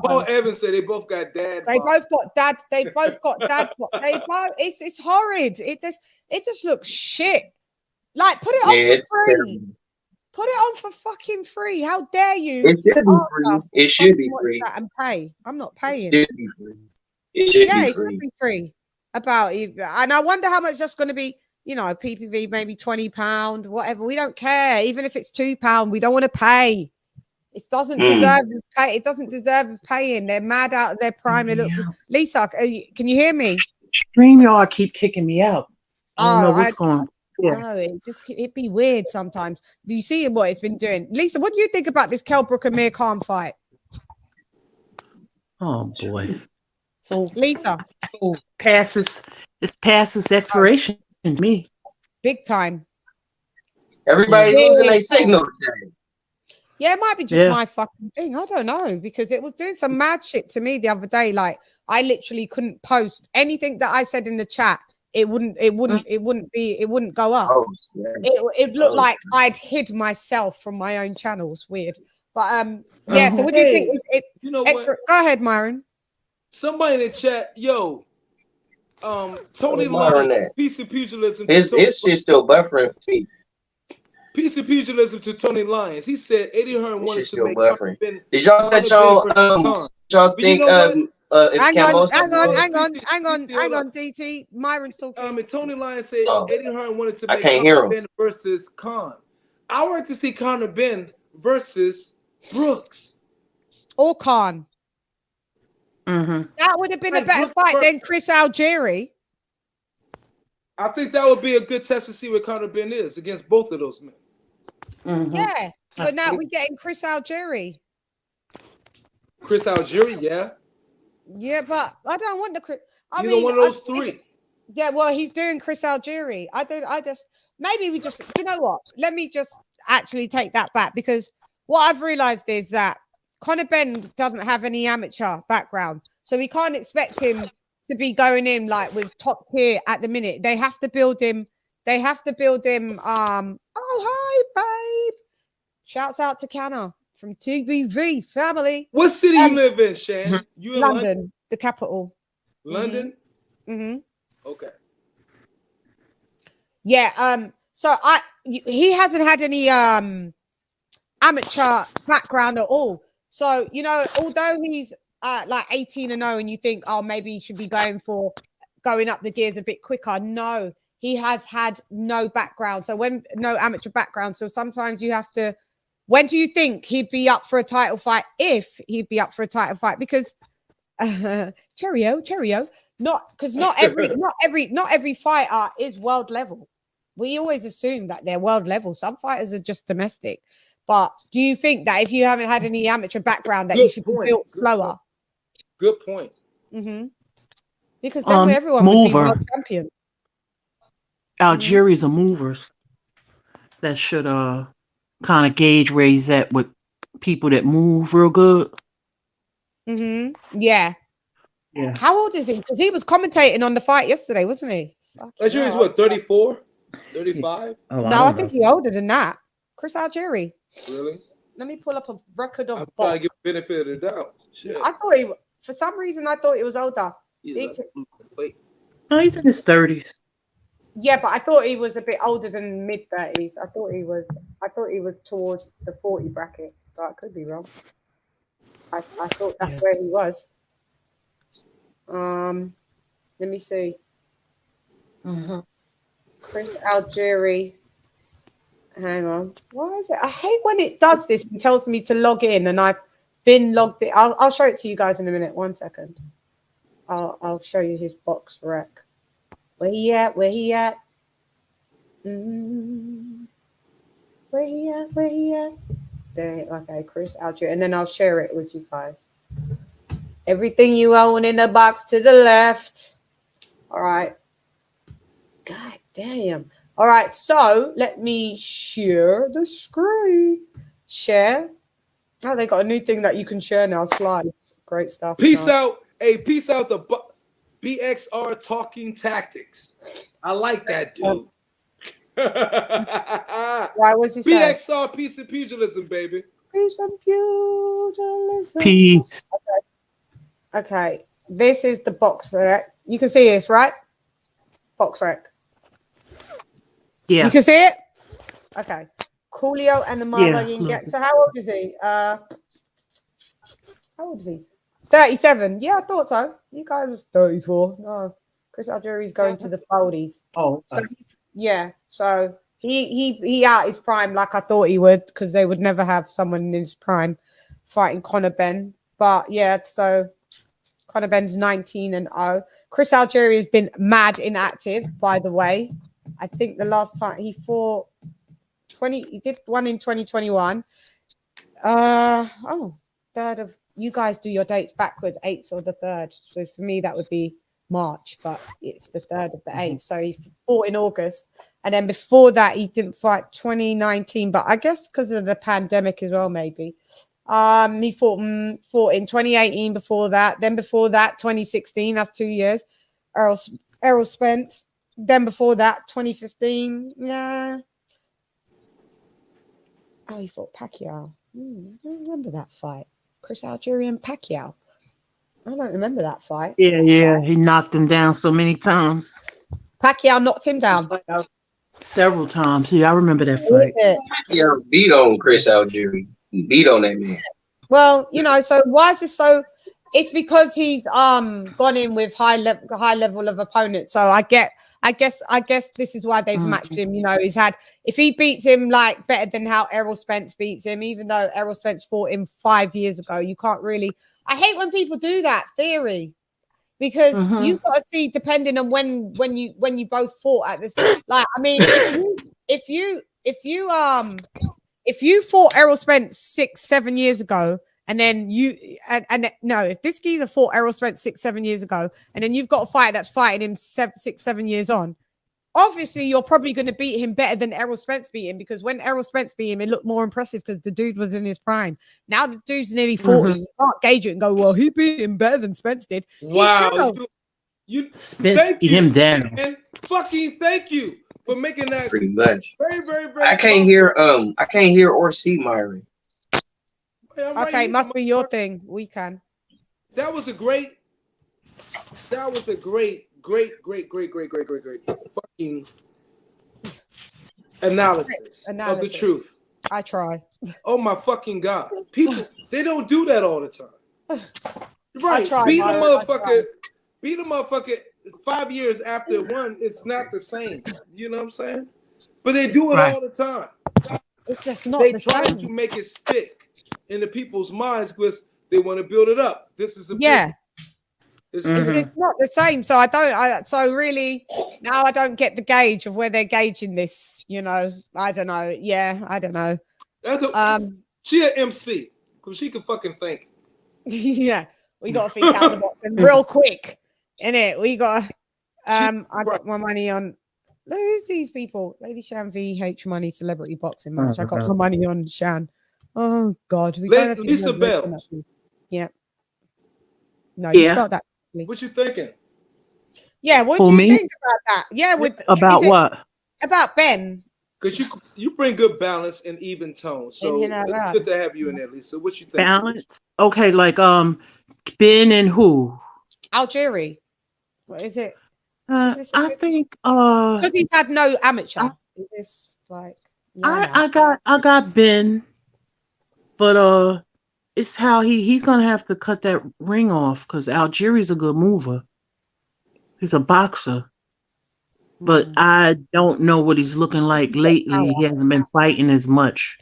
Paul Evans said they both got dad. They both got dad. They both got dad. They both. It's horrid. It just looks shit. Like put it on for free. Put it on for fucking free. How dare you? It should be free. It should be free. And pay. I'm not paying. It should be free. It should be free. It should be free. And I wonder how much that's going to be. You know, PPV maybe £20, whatever. We don't care. Even if it's £2, we don't want to pay. It doesn't deserve pay. It doesn't deserve paying. They're mad out of their prime. They look. Lisa, can you hear me? StreamYard keep kicking me out. I don't know what's going on. Yeah. No, it'd be weird sometimes. Do you see what it's been doing? Lisa, what do you think about this Kell Brook and Amir Khan fight? Oh boy. So Lisa. It's passes expiration to me. Big time. Everybody losing their signal today. Yeah, it might be just my fucking thing. I don't know, because it was doing some mad shit to me the other day. Like I literally couldn't post anything that I said in the chat. It wouldn't go up. It looked like I'd hid myself from my own channels. Weird. But yeah, so what do you think? You know what? Go ahead, Myron. Somebody in the chat, Tony Lyons, piece of pugilism. It's shit still buffering for me. Piece of pugilism to Tony Lyons. He said Eddie Hearn wanted to make buffering. Did y'all catch on? Y'all think hang on, DT. Myron's talking. Tony Lyons said Eddie Hearn wanted to make Conor Ben versus Khan. I would like to see Conor Ben versus Brooks or Khan. That would have been a better fight than Chris Algieri. I think that would be a good test to see what Conor Benn is against both of those men. Yeah, but now we're getting Chris Algieri. Chris Algieri, yeah. Yeah, but I don't want the Chris. Either one of those three. Yeah, well, he's doing Chris Algieri. Maybe we just, you know what? Let me just actually take that back, because what I've realized is that Conor Benn doesn't have any amateur background, so we can't expect him to be going in like with top tier at the minute. They have to build him. Oh, hi, babe. Shouts out to Canna from TBV family. What city you live in, Shan? You in London, the capital. London? Okay. Yeah, so he hasn't had any amateur background at all. So, you know, although he's like 18-0 and you think, oh, maybe he should be going up the gears a bit quicker. No, he has had no background. So no amateur background. So sometimes you have to, when do you think he'd be up for a title fight? If he'd be up for a title fight, because cheerio, not every fighter is world level. We always assume that they're world level. Some fighters are just domestic. But do you think that if you haven't had any amateur background that you should be built slower? Good point. Because then everyone would be world champion. Algieri's a movers. That should kind of gauge where he's at with people that move real good. Yeah. How old is he? Because he was commentating on the fight yesterday, wasn't he? Algieri's what, 34? 35? No, I think he's older than that. Chris Algieri. Really? Let me pull up a record of. I'm trying to give benefit of the doubt. Shit. I thought for some reason I thought he was older. Wait. No, he's in his 30s. Yeah, but I thought he was a bit older than mid-30s. I thought he was towards the 40 bracket. But I could be wrong. I thought that's where he was. Let me see. Chris Algieri. Hang on. Why is it? I hate when it does this and tells me to log in, and I've been logged in. I'll show it to you guys in a minute. 1 second. I'll show you his box rec. Where he at? Where he at? Where he at? Where he at? There. Okay, Chris Algieri, and then I'll share it with you guys. Everything you own in the box to the left. All right. God damn. All right, so let me share the screen. Share. Oh, they got a new thing that you can share now. Slides. Great stuff. Peace out. Hey, peace out to BXR Talking Tactics. I like that dude. Why was he BXR saying? Peace and Pugilism, baby. Peace and pugilism. Peace. Okay. This is the box rec. You can see this, right? Box rec. Yeah. You can see it? Okay. Coolio and the motherfucking get. So how old is he? How old is he? 37. Yeah, I thought so. You guys was 34. No. Chris Algieri's going to the foldies. Oh. So, yeah. So he out his prime like I thought he would, because they would never have someone in his prime fighting Conor Benn. But yeah, so Conor Benn's 19-0. Chris Algieri has been mad inactive, by the way. I think the last time he fought he did one in 2021. Third of, you guys do your dates backward, 8th or the 3rd. So for me, that would be March, but it's the 3rd of the 8th. So he fought in August. And then before that, he didn't fight 2019, but I guess because of the pandemic as well, maybe. He fought in 2018 before that. Then before that, 2016, that's 2 years. Errol Spence. Then before that, 2015, yeah. Oh, he fought Pacquiao. I don't remember that fight. Chris Algieri and Pacquiao. I don't remember that fight. Yeah. He knocked him down so many times. Pacquiao knocked him down. Several times. Yeah, I remember that fight. Pacquiao beat on Chris Algieri. He beat on that man. Well, you know, so why is this so It's because he's gone in with high level of opponents. So I guess this is why they've matched him. You know, if he beats him like better than how Errol Spence beats him, even though Errol Spence fought him 5 years ago, you can't really. I hate when people do that theory, because you've got to see depending on when you both fought at this. Like, I mean, if you fought Errol Spence 6-7 years ago. And then if this geezer fought Errol Spence 6-7 years ago, and then you've got a fight that's fighting him 6-7 years on, obviously you're probably going to beat him better than Errol Spence beat him, because when Errol Spence beat him, it looked more impressive because the dude was in his prime. Now the dude's nearly 40. You can't gauge it and go, well, he beat him better than Spence did. Wow, you Spence beat him down. And fucking thank you for making that pretty much. Very, very, very. I can't hear or see Myron. Okay, must be your thing. We can. That was a great fucking analysis of the truth. I try. Oh my fucking God. People, they don't do that all the time. Right. Beat a motherfucker 5 years after one, it's not the same. You know what I'm saying? But they do it all the time. It's just not the same. They try to make it stick in the people's minds because they want to build it up. This is a it's not the same. So so really now I don't get the gauge of where they're gauging this. You know, I don't know. Yeah, I don't know. She an MC because she can fucking think. Yeah, we got to think out the box and real quick, innit? We got. I got my money on. Who's these people? LadyChann VH Money Celebrity Boxing Match. I got my money on Shan. Oh God, Lisa Bell. Yeah. No, you spelled that. What you thinking? Yeah, what do you think about that? Yeah, about what? About Ben. Because you bring good balance and even tone. So it's good to have you in there, Lisa. What you think? Balance? Okay, like Ben and who? Algieri. What is it? I think because he's had no amateur. Is this like I got Ben. But it's how he's gonna have to cut that ring off because Algieri's a good mover. He's a boxer. But I don't know what he's looking like lately. He hasn't been fighting as much.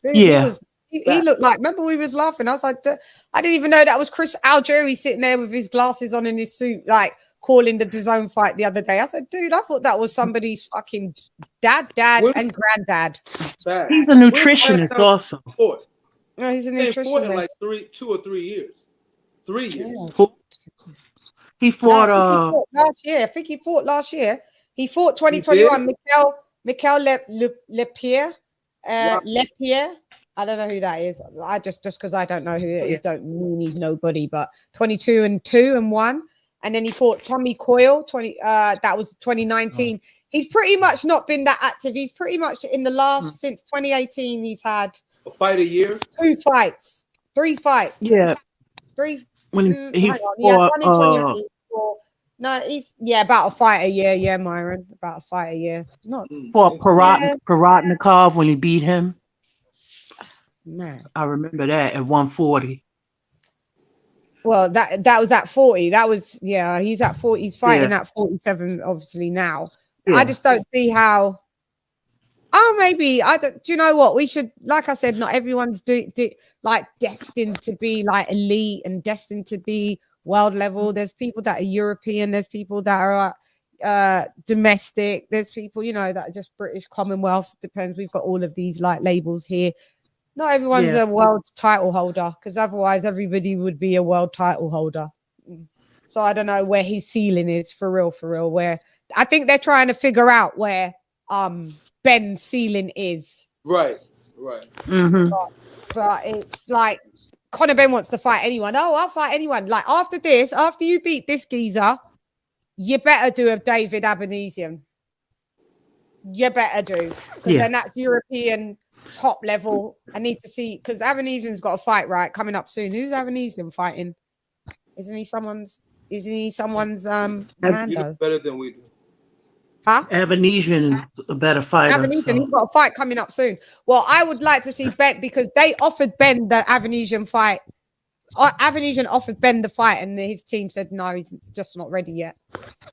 Dude, yeah. He looked like, remember we was laughing. I was like, I didn't even know that was Chris Algieri sitting there with his glasses on in his suit, like calling the DAZN fight the other day. I said, dude, I thought that was somebody's fucking dad, and granddad. He's a nutritionist also. No, he's a nutritionist. In like 2 or 3 years. 3 years. He fought, he fought last year. I think he fought last year. He fought 2021. Mikel Lepierre. Lepierre. I don't know who that is. I just because I don't know who it is, don't mean he's nobody. But 22-2-1, and then he fought Tommy Coyle. That was 2019. He's pretty much not been that active. He's pretty much in the last since 2018. He's had a fight a year, 2 fights, 3 fights. Yeah, 3. When he fought, no, he's about a fight a year. Yeah, Myron, about a fight a year. Not fought Paratnikov when he beat him. Man, I remember that at 140. Well, that was at 40. That was he's at 40. He's fighting at 47, obviously now. Yeah. I just don't see how. Oh, maybe I don't. Do you know what we should? Like I said, not everyone's like destined to be like elite and destined to be world level. There's people that are European. There's people that are domestic. There's people that are just British Commonwealth. Depends. We've got all of these like labels here. Not everyone's a world title holder, because otherwise everybody would be a world title holder. So I don't know where his ceiling is for real. Where I think they're trying to figure out where Ben's ceiling is. Right. Mm-hmm. But it's like Conor Ben wants to fight anyone. Oh, I'll fight anyone. Like after you beat this geezer, you better do a David Abanesian. You better do, because then that's European top level. I need to see, because Abanesian's got a fight coming up soon. Who's Abanesian fighting? Isn't he someone's Mando? Better than we do. Huh? Abanesian is a better fighter. Abanesian, he's got a fight coming up soon. Well, I would like to see Ben, because they offered Ben the Abanesian fight Avenesian offered Ben the fight, and his team said no, he's just not ready yet.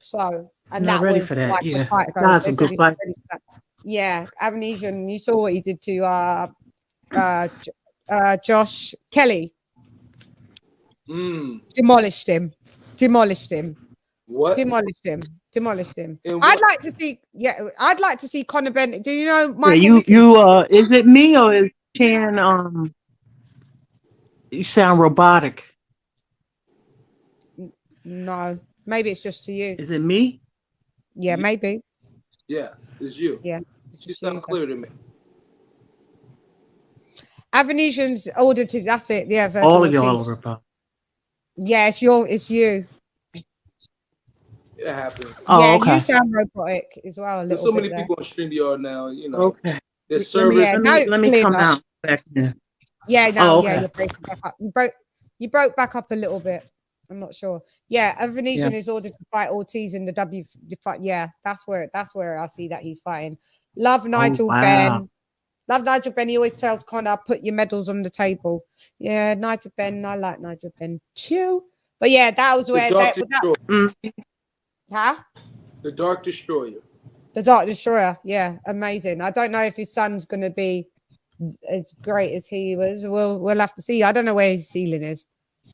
So, and Not that ready was for that. like Yeah, a fight ago. that's They a said good he's fight. ready for that. Yeah, Avenesian. You saw what he did to Josh Kelly. Demolished him. What? Demolished him. And I'd what? like to see. Yeah, I'd like to see Conor Bennett. Do you know Yeah, Michael? is it me or is Chan you sound robotic? No, maybe it's just to you. Is it me? Yeah, maybe. Yeah, it's you. Yeah, it's not clear to me. Avenesian's ordered to. That's it. Yeah, All of y'all are robotic. Yeah, it's you. It happens. Yeah, you sound robotic as well. There's so many people on StreamYard now. You know. Okay. There's servers. Let me come out back there. Yeah, now, okay. you're breaking back up. You broke back up a little bit. I'm not sure. Yeah, Avenesian is ordered to fight Ortiz in the W fight. Yeah, that's where I see that he's fighting. Love Nigel Ben. Love Nigel Ben. He always tells Conor, put your medals on the table. Yeah, Nigel Ben. I like Nigel Ben too. But yeah, that was where The Dark Destroyer. The Dark Destroyer. Yeah, amazing. I don't know if his son's gonna be as great as he was. We'll have to see. I don't know where his ceiling is.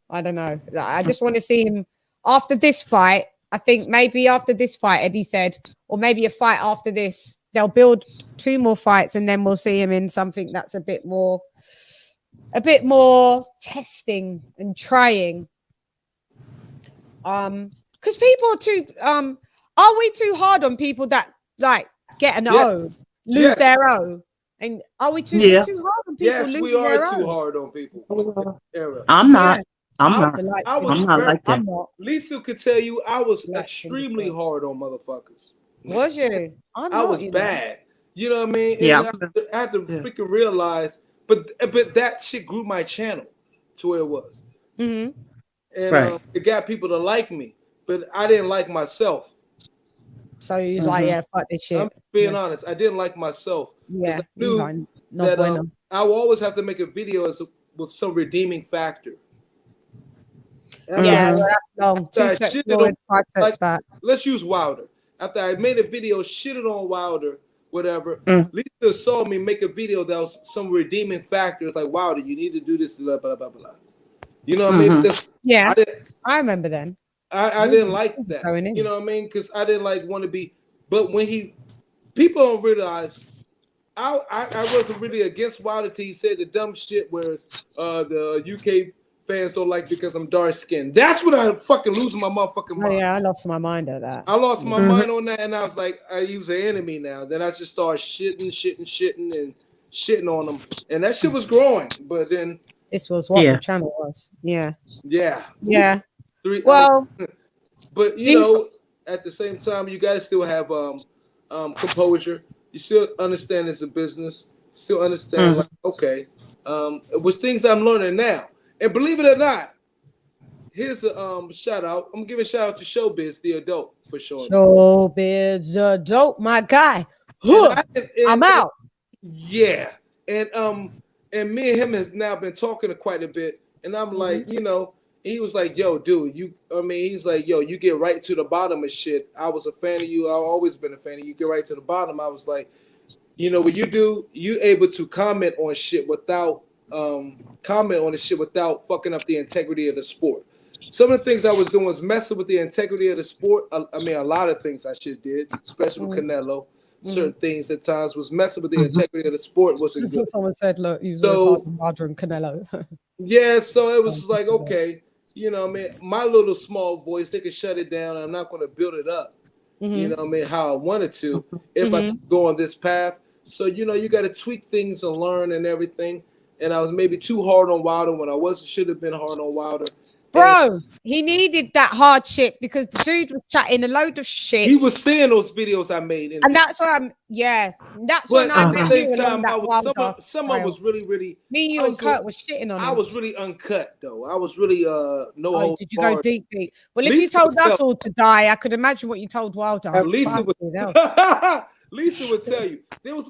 I don't know. I just want to see him after this fight. I think maybe after this fight, Eddie said, or maybe a fight after this, they'll build 2 more fights and then we'll see him in something that's a bit more testing and trying. Because people are too are we too hard on people that like get an O, lose their O? And are we too hard on people? Yes, we are too hard on people. I'm not. I I'm not like that. Lisa could tell you I was extremely hard on motherfuckers. Was you? I was bad. You know what I mean? Yeah. And I had to freaking realize, but that shit grew my channel to where it was. Mm-hmm. And it got people to like me, but I didn't like myself. So you was like, yeah, fuck this shit. I'm being honest. I didn't like myself. Yeah. I knew that I will always have to make a video with some redeeming factor. Yeah, that's long. Let's use Wilder. After I made a video shitting on Wilder, whatever, Lisa saw me make a video that was some redeeming factors like Wilder, you need to do this, blah, blah, blah, blah. You know what I mean? Yeah, I remember then. I didn't like that. You know what I mean? Because I didn't want to be. But when people don't realize, I wasn't really against Wilder till he said the dumb shit, whereas the UK fans don't like because I'm dark skinned. That's when I fucking lose my motherfucking mind. Oh, yeah, I lost my mind at that. I lost my mind on that, and I was like, he was an enemy now. Then I just started shitting on him, and that shit was growing. But then this was what the channel was. Yeah. Well, but you know, at the same time, you guys still have composure. You still understand it's a business. Still understand, like, okay, it was things I'm learning now. And believe it or not, here's a shout out. I'm gonna give a shout out to Showbiz, the adult, for sure. Showbiz, the adult, my guy. I'm out. Yeah, and me and him has now been talking quite a bit, and I'm like, you know, he was like, yo, dude, he's like, yo, you get right to the bottom of shit. I was a fan of you. I've always been a fan of you. Get right to the bottom. I was like, you know what you do? You able to comment on shit without fucking up the integrity of the sport. Some of the things I was doing was messing with the integrity of the sport. I mean, a lot of things I should did, especially with Canelo. Certain things at times was messing with the integrity of the sport. Wasn't good. Someone said, look, he's harder than Canelo. Yeah, so it was like, okay, you know what I mean? My little small voice, they can shut it down. I'm not going to build it up, you know what I mean, how I wanted to if I go on this path. So, you know, you got to tweak things and learn and everything. And I was maybe too hard on Wilder when I should have been hard on Wilder. Bro, he needed that hard shit because the dude was chatting a load of shit. He was seeing those videos I made. And that's why that's when I met you along that Wilder. Someone was really... Me, you, and Kurt was shitting on him. I was really uncut, though. I was really did you go deep? Well, if you told us all to die, I could imagine what you told Wilder. Lisa would tell you.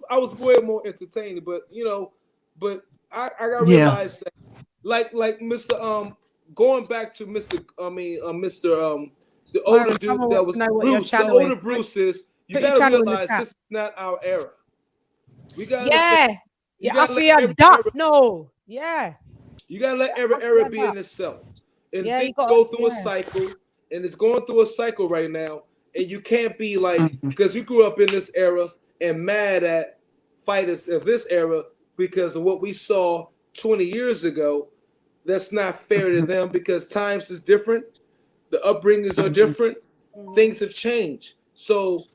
I was way more entertaining, but, you know, I got realized that like Mr. going back to Mr. The older dude that was Bruce. The older Bruce is. You gotta realize this is not our era. We gotta understand. I feel that. No. Yeah. You gotta let every era be in itself. And things go through a cycle, and it's going through a cycle right now. And you can't be like, because you grew up in this era and mad at fighters of this era because of what we saw 20 years ago. That's not fair to them because times is different. The upbringings are different. Things have changed. So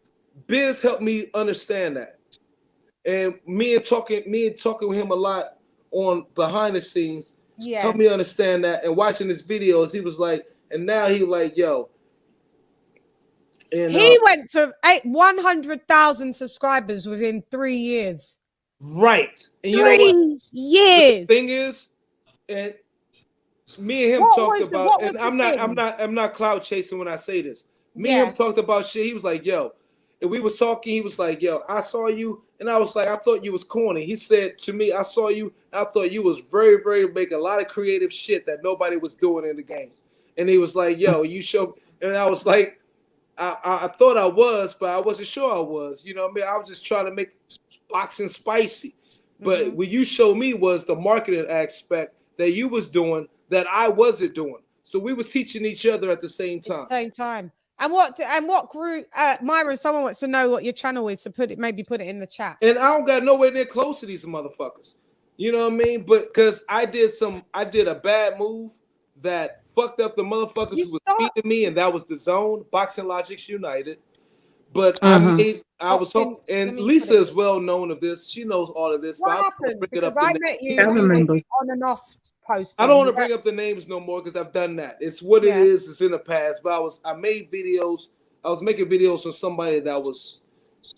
Biz helped me understand that. And me and talking with him a lot on behind the scenes helped me understand that. And watching his videos, he was like, and now he like, yo. And he went to 100,000 subscribers within 3 years. Right. And you know what? Years. The thing is, and me and him talked about, and I'm not cloud chasing when I say this. Me and him talked about shit. He was like, yo, and we was talking. He was like, yo, I saw you, and I was like, I thought you was corny. He said to me, I saw you, and I thought you was very, very making a lot of creative shit that nobody was doing in the game. And he was like, yo, you show, and I was like, I thought I was, but I wasn't sure I was. You know what I mean? I was just trying to make boxing spicy. But what you showed me was the marketing aspect that you was doing that I wasn't doing. So we was teaching each other at the same time. And what group, Myron, someone wants to know what your channel is, so maybe put it in the chat. And I don't got nowhere near close to these motherfuckers. You know what I mean? But because I did a bad move that fucked up the motherfuckers who was beating me, and that was the Zone, Boxing Logics United. But I was hoping, and Lisa is well known of this. She knows all of this. What happened? Because I met you on and off posting. I don't want to bring up the names no more because I've done that. It's what it is. It's in the past. But I made videos. I was making videos on somebody that was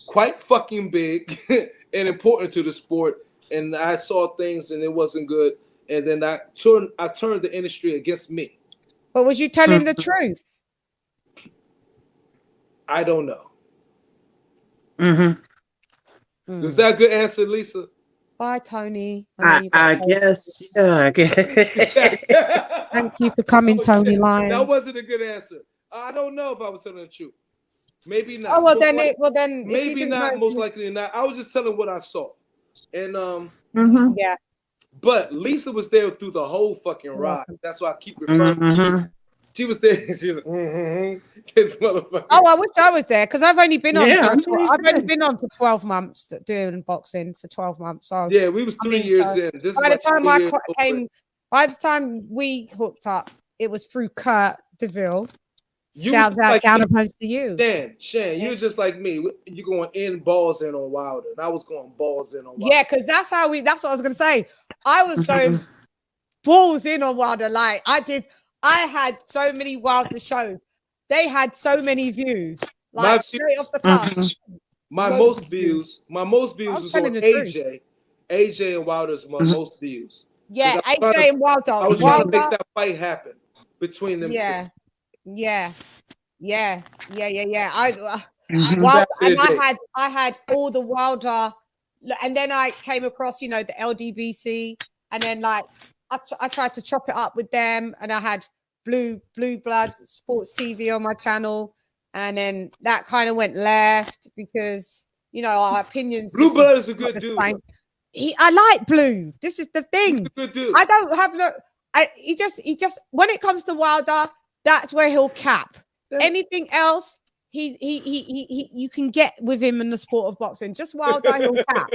quite fucking big and important to the sport. And I saw things and it wasn't good. And then I turned the industry against me. But was you telling the truth? I don't know. Is that a good answer, Lisa? Bye, Tony. I guess. Yeah, I guess. Thank you for coming, Tony Lyons. That wasn't a good answer. I don't know if I was telling the truth. Maybe not. Oh well, then maybe not. Most likely not. I was just telling what I saw, and yeah. But Lisa was there through the whole fucking ride. That's why I keep referring to her. She was there. She's like, this motherfucker. Oh, I wish I was there because I've only been on. I've only been on for 12 months doing boxing for 12 months. So yeah, we was 3 years in. By the time we hooked up, it was through Kurt DeVille. Shouts out counterpunch to you. Shan, you were just like me. You going in balls in on Wilder, and I was going balls in on Wilder. Yeah, because that's what I was gonna say. I was going balls in on Wilder. Like I had so many Wilder shows. They had so many views. Like straight off the cuff. My most views was on AJ. AJ and Wilder's my most views. Yeah, AJ and Wilder. I was trying to make that fight happen between them. Yeah. I had all the Wilder, and then I came across, the LDBC, and then like I tried to chop it up with them, and I had Blue Blood Sports TV on my channel, and then that kind of went left because our opinions. Blue Blood is a good dude. I like Blue. This is the thing. He's a good dude. I don't have he just when it comes to Wilder, that's where he'll cap. Anything else, you can get with him in the sport of boxing. Just Wilder, he'll cap.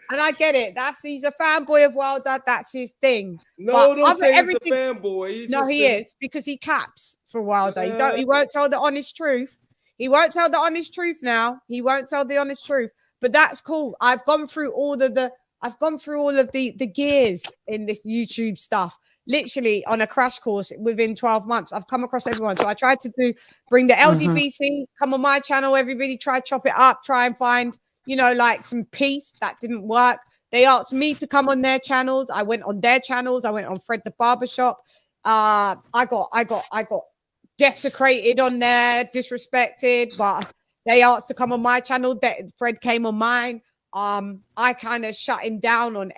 And I get it. He's a fanboy of Wilder. That's his thing. No, don't say he's a fanboy. He is because he caps for Wilder. He won't tell the honest truth. He won't tell the honest truth now. He won't tell the honest truth. But that's cool. I've gone through all of the gears in this YouTube stuff. Literally on a crash course within 12 months. I've come across everyone. So I tried to bring the LDBC, come on my channel. Everybody try to chop it up, try and find, like some peace. That didn't work. They asked me to come on their channels. I went on their channels. I went on Fred the Barbershop. I got desecrated on there, disrespected, but they asked to come on my channel. Fred came on mine. I kind of shut him down on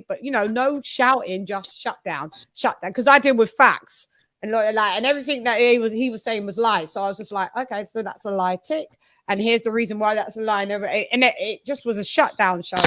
but no shouting, just shut down because I deal with facts. and and everything that he was saying was lies. So I was just like, okay, so that's a lie tick, and here's the reason why that's a lie. And it just was a shutdown show.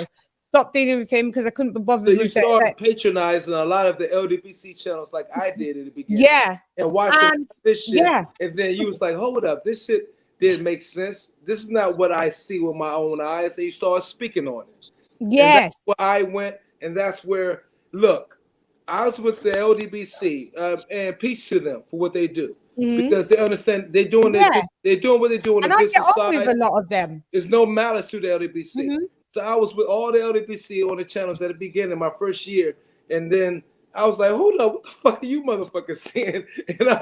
Stopped dealing with him because I couldn't be bothered. So you started patronizing a lot of the LDBC channels like I did in the beginning. Yeah. And watching this shit. Yeah. And then you was like, hold up, this shit didn't make sense. This is not what I see with my own eyes. And you start speaking on it. Yes. And that's where I went. And that's where, look, I was with the LDBC, and peace to them for what they do. Because they understand they're doing they're doing what they're doing on the business side. With a lot of them. There's no malice to the LDBC. So I was with all the LDBC on the channels at the beginning, my first year, and then I was like, "Hold up, what the fuck are you motherfuckers saying?" And I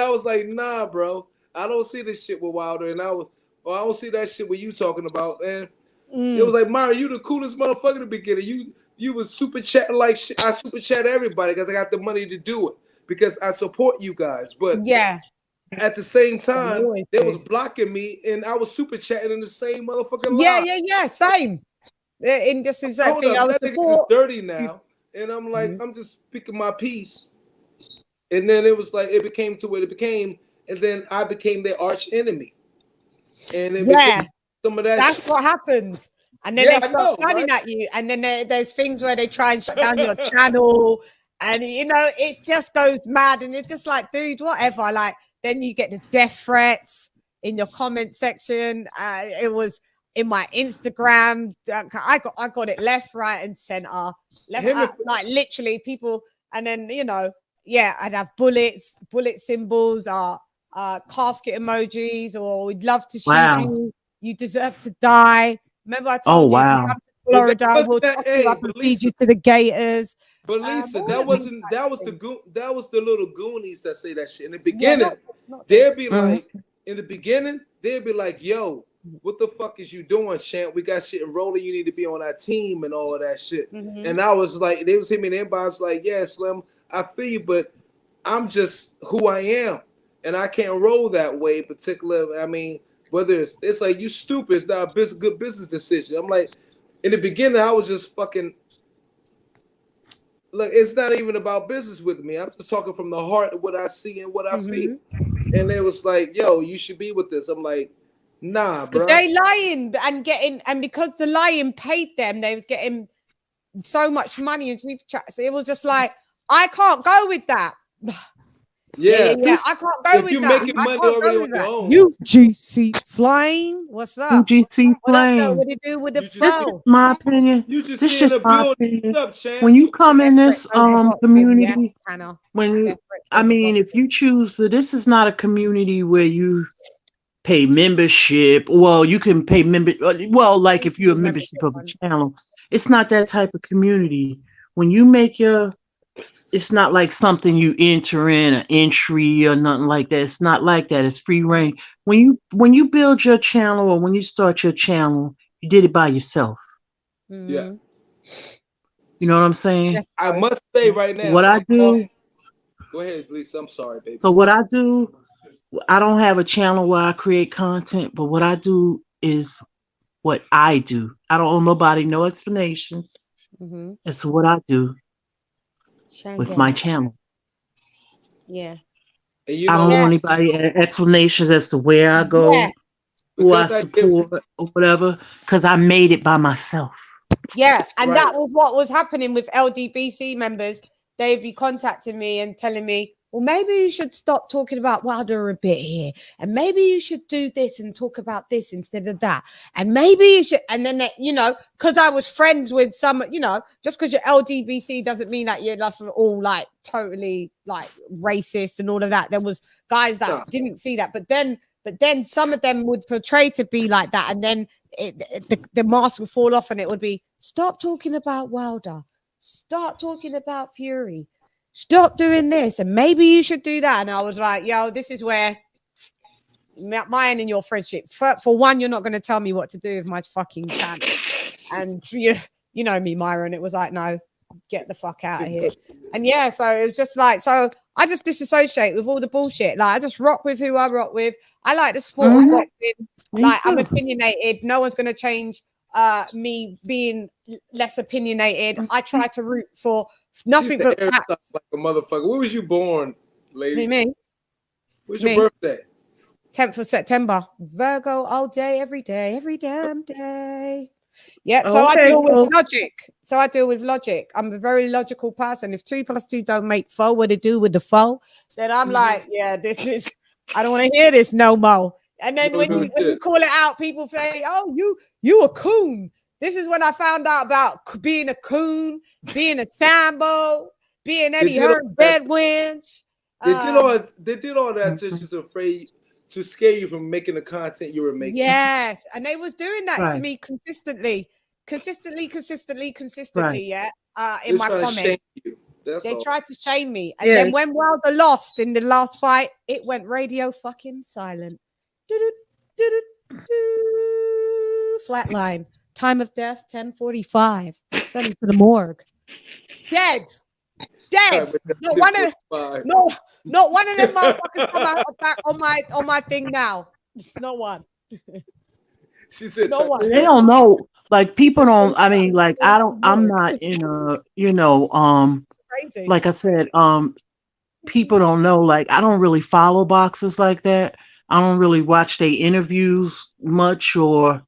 was like, "Nah, bro, I don't see this shit with Wilder." And I don't see that shit with you talking about. And it was like, "Mario, you the coolest motherfucker in the beginning. You was super chatting like shit. I super chat everybody because I got the money to do it because I support you guys." But yeah. At the same time, they was blocking me, and I was super chatting in the same motherfucking lie. Yeah, same. In just the same thing. That nigga is dirty now, and I'm like, I'm just speaking my piece. And then it was like it became to what it became, and then I became their arch enemy. And it became some of that. That's what happens. And then they start running at you, and then there's things where they try and shut down your channel, and it just goes mad, and it's just like, dude, whatever. Like. Then you get the death threats in your comment section. It was in my Instagram. I got it left, right, and center. Like literally people. And then I'd have bullet symbols, casket emojis, or we'd love to shoot you. You deserve to die. Remember I told you if you come to Florida, we'll chop you up and feed you to the gators. But Lisa, that was the little Goonies that say that shit in the beginning. They'd be like, in the beginning, they'd be like, "Yo, what the fuck is you doing, champ? We got shit enrolling. You need to be on our team and all of that shit." And I was like, they was hitting me in the inbox like, "Yeah, Slim, I feel you, but I'm just who I am, and I can't roll that way." Particularly, I mean, whether it's like you stupid, it's not a good business decision. I'm like, in the beginning, I was just fucking. Look, it's not even about business with me. I'm just talking from the heart of what I see and what I feel. And it was like, "Yo, you should be with this." I'm like, "Nah, bro." But they lying and because the lying paid them, they was getting so much money in super chats. It was just like, I can't go with that. Yeah. I can't go with you that. making money already on your own. UGC flying. What's up? UGC flying. What do you do with the flow? My opinion. You just this see just in the my building. opinion. What's up, champ? When you come in this community, when I mean, if you choose this is not a community where you pay membership. Well, you can pay like if you're a membership of a channel, it's not that type of community. When you make it's not like something you enter in an entry or nothing like that. It's not like that. It's free reign. When you build your channel or when you start your channel, you did it by yourself. Yeah. You know what I'm saying? I must say right now. What I do. Go ahead, please. I'm sorry, baby. So what I do, I don't have a channel where I create content, but what I do is what I do. I don't owe nobody no explanations. As to what I do with my channel. Yeah. And you I don't want anybody explanations as to where I go, who I support, or whatever, because I made it by myself. Yeah, and that was what was happening with LDBC members. They'd be contacting me and telling me, well, maybe you should stop talking about Wilder a bit here. And maybe you should do this and talk about this instead of that. And maybe you should, and then, because I was friends with some, just because you're LDBC doesn't mean that you're just all like totally like racist and all of that. There was guys that didn't see that. But then some of them would portray to be like that. And then the mask would fall off and it would be, stop talking about Wilder. Start talking about Fury. Stop doing this. And maybe you should do that. And I was like, yo, this is where mine and your friendship. For one, you're not going to tell me what to do with my fucking channel. And you know me, Myron. It was like, no, get the fuck out of here. And yeah, so it was just like, so I just disassociate with all the bullshit. Like I just rock with who I rock with. I like the sport of boxing. Like I'm opinionated. No one's going to change me being less opinionated. I try to root for nothing but like a motherfucker. Where was you born, Lady. Me. When's your birthday? 10th of September. Virgo all day, every damn day. Yep. So Okay, I deal cool. with logic. I'm a very logical person. If 2 + 2 don't make 4, what to do with the 4? Then I'm like, yeah, I don't want to hear this no more. And then when you call it out, people say, oh, you a coon. This is when I found out about being a coon, being a Sambo, being Eddie Hearn Bedwinch. They did all that to just afraid to scare you from making the content you were making. Yes, and they was doing that Right. to me consistently. Right. Yeah. In my comments, they tried to shame me, and Yeah. then when Wilder lost in the last fight, it went radio fucking silent. Flatline. Time of death 10:45. Send him to the morgue. Dead. Not one of them motherfuckers come out back on my thing now. It's not one. She said no one. They don't know. Like people don't. I mean, like I'm not in a. Crazy. Like I said, people don't know. Like I don't really follow boxers like that. I don't really watch their interviews much, or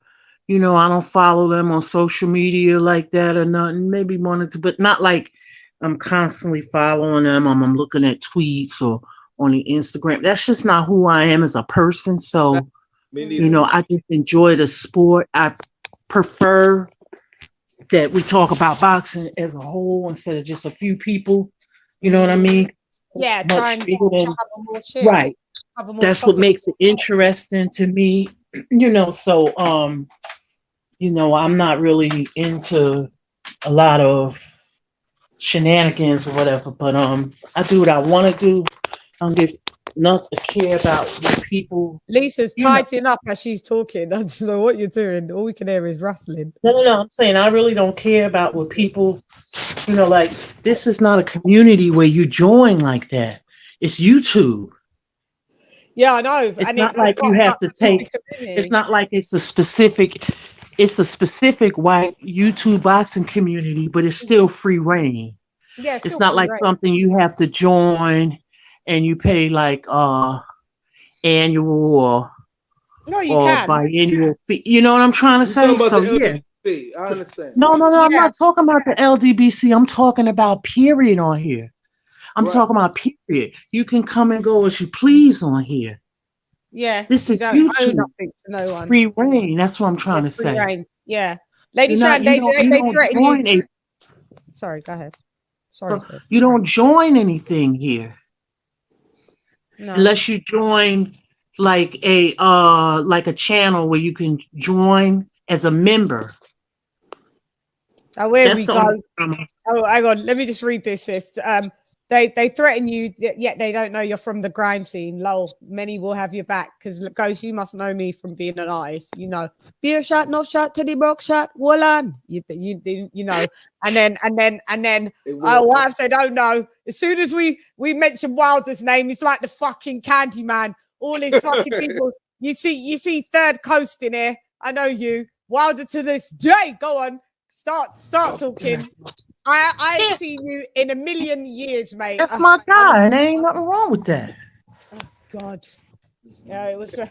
I don't follow them on social media like that or nothing. Maybe one or two, but not like I'm constantly following them. I'm looking at tweets or on the Instagram. That's just not who I am as a person. So, I just enjoy the sport. I prefer that we talk about boxing as a whole instead of just a few people. You know what I mean? Yeah, Much bigger than more shit. right. Have a more That's what topic. makes it interesting to me. So I'm not really into a lot of shenanigans or whatever, but I do what I want to do. I don't give nothing to care about what people. Lisa's tightening up as she's talking. I don't know what you're doing. All we can hear is rustling. No. I'm saying I really don't care about what people. Like this is not a community where you join like that. It's YouTube. Yeah, I know. It's not like you have to take. It's not like it's a specific white YouTube boxing community, but it's still free reign. Yeah, it's not like something you have to join and you pay like annual or biannual fee. You know what I'm trying to say? So yeah. I understand. No. I'm not talking about the LDBC. I'm talking about period on here. I'm talking about period. You can come and go as you please on here. Yeah. This is YouTube. It's free reign. That's what I'm trying to say. Reign. Yeah. LadyChann, they threaten you. Sorry, go ahead. Sorry, sis. You don't join anything here. No. Unless you join like a channel where you can join as a member. Oh, where we go. Oh, hang on. Let me just read this, sis. They threaten you, yet they don't know you're from the grime scene. Lol, many will have your back because Ghost, you must know me from being an artist. Beer shot, no shot, Teddy Brock shot, Wallan. You know, and then wife said, "Oh no!" As soon as we mention Wilder's name, it's like the fucking Candyman. All these fucking people. You see Third Coast in here. I know you, Wilder to this day. Go on. Start talking. I ain't seen you in a million years, mate. That's my guy, and there ain't nothing wrong with that. Oh God. Yeah, it was. Go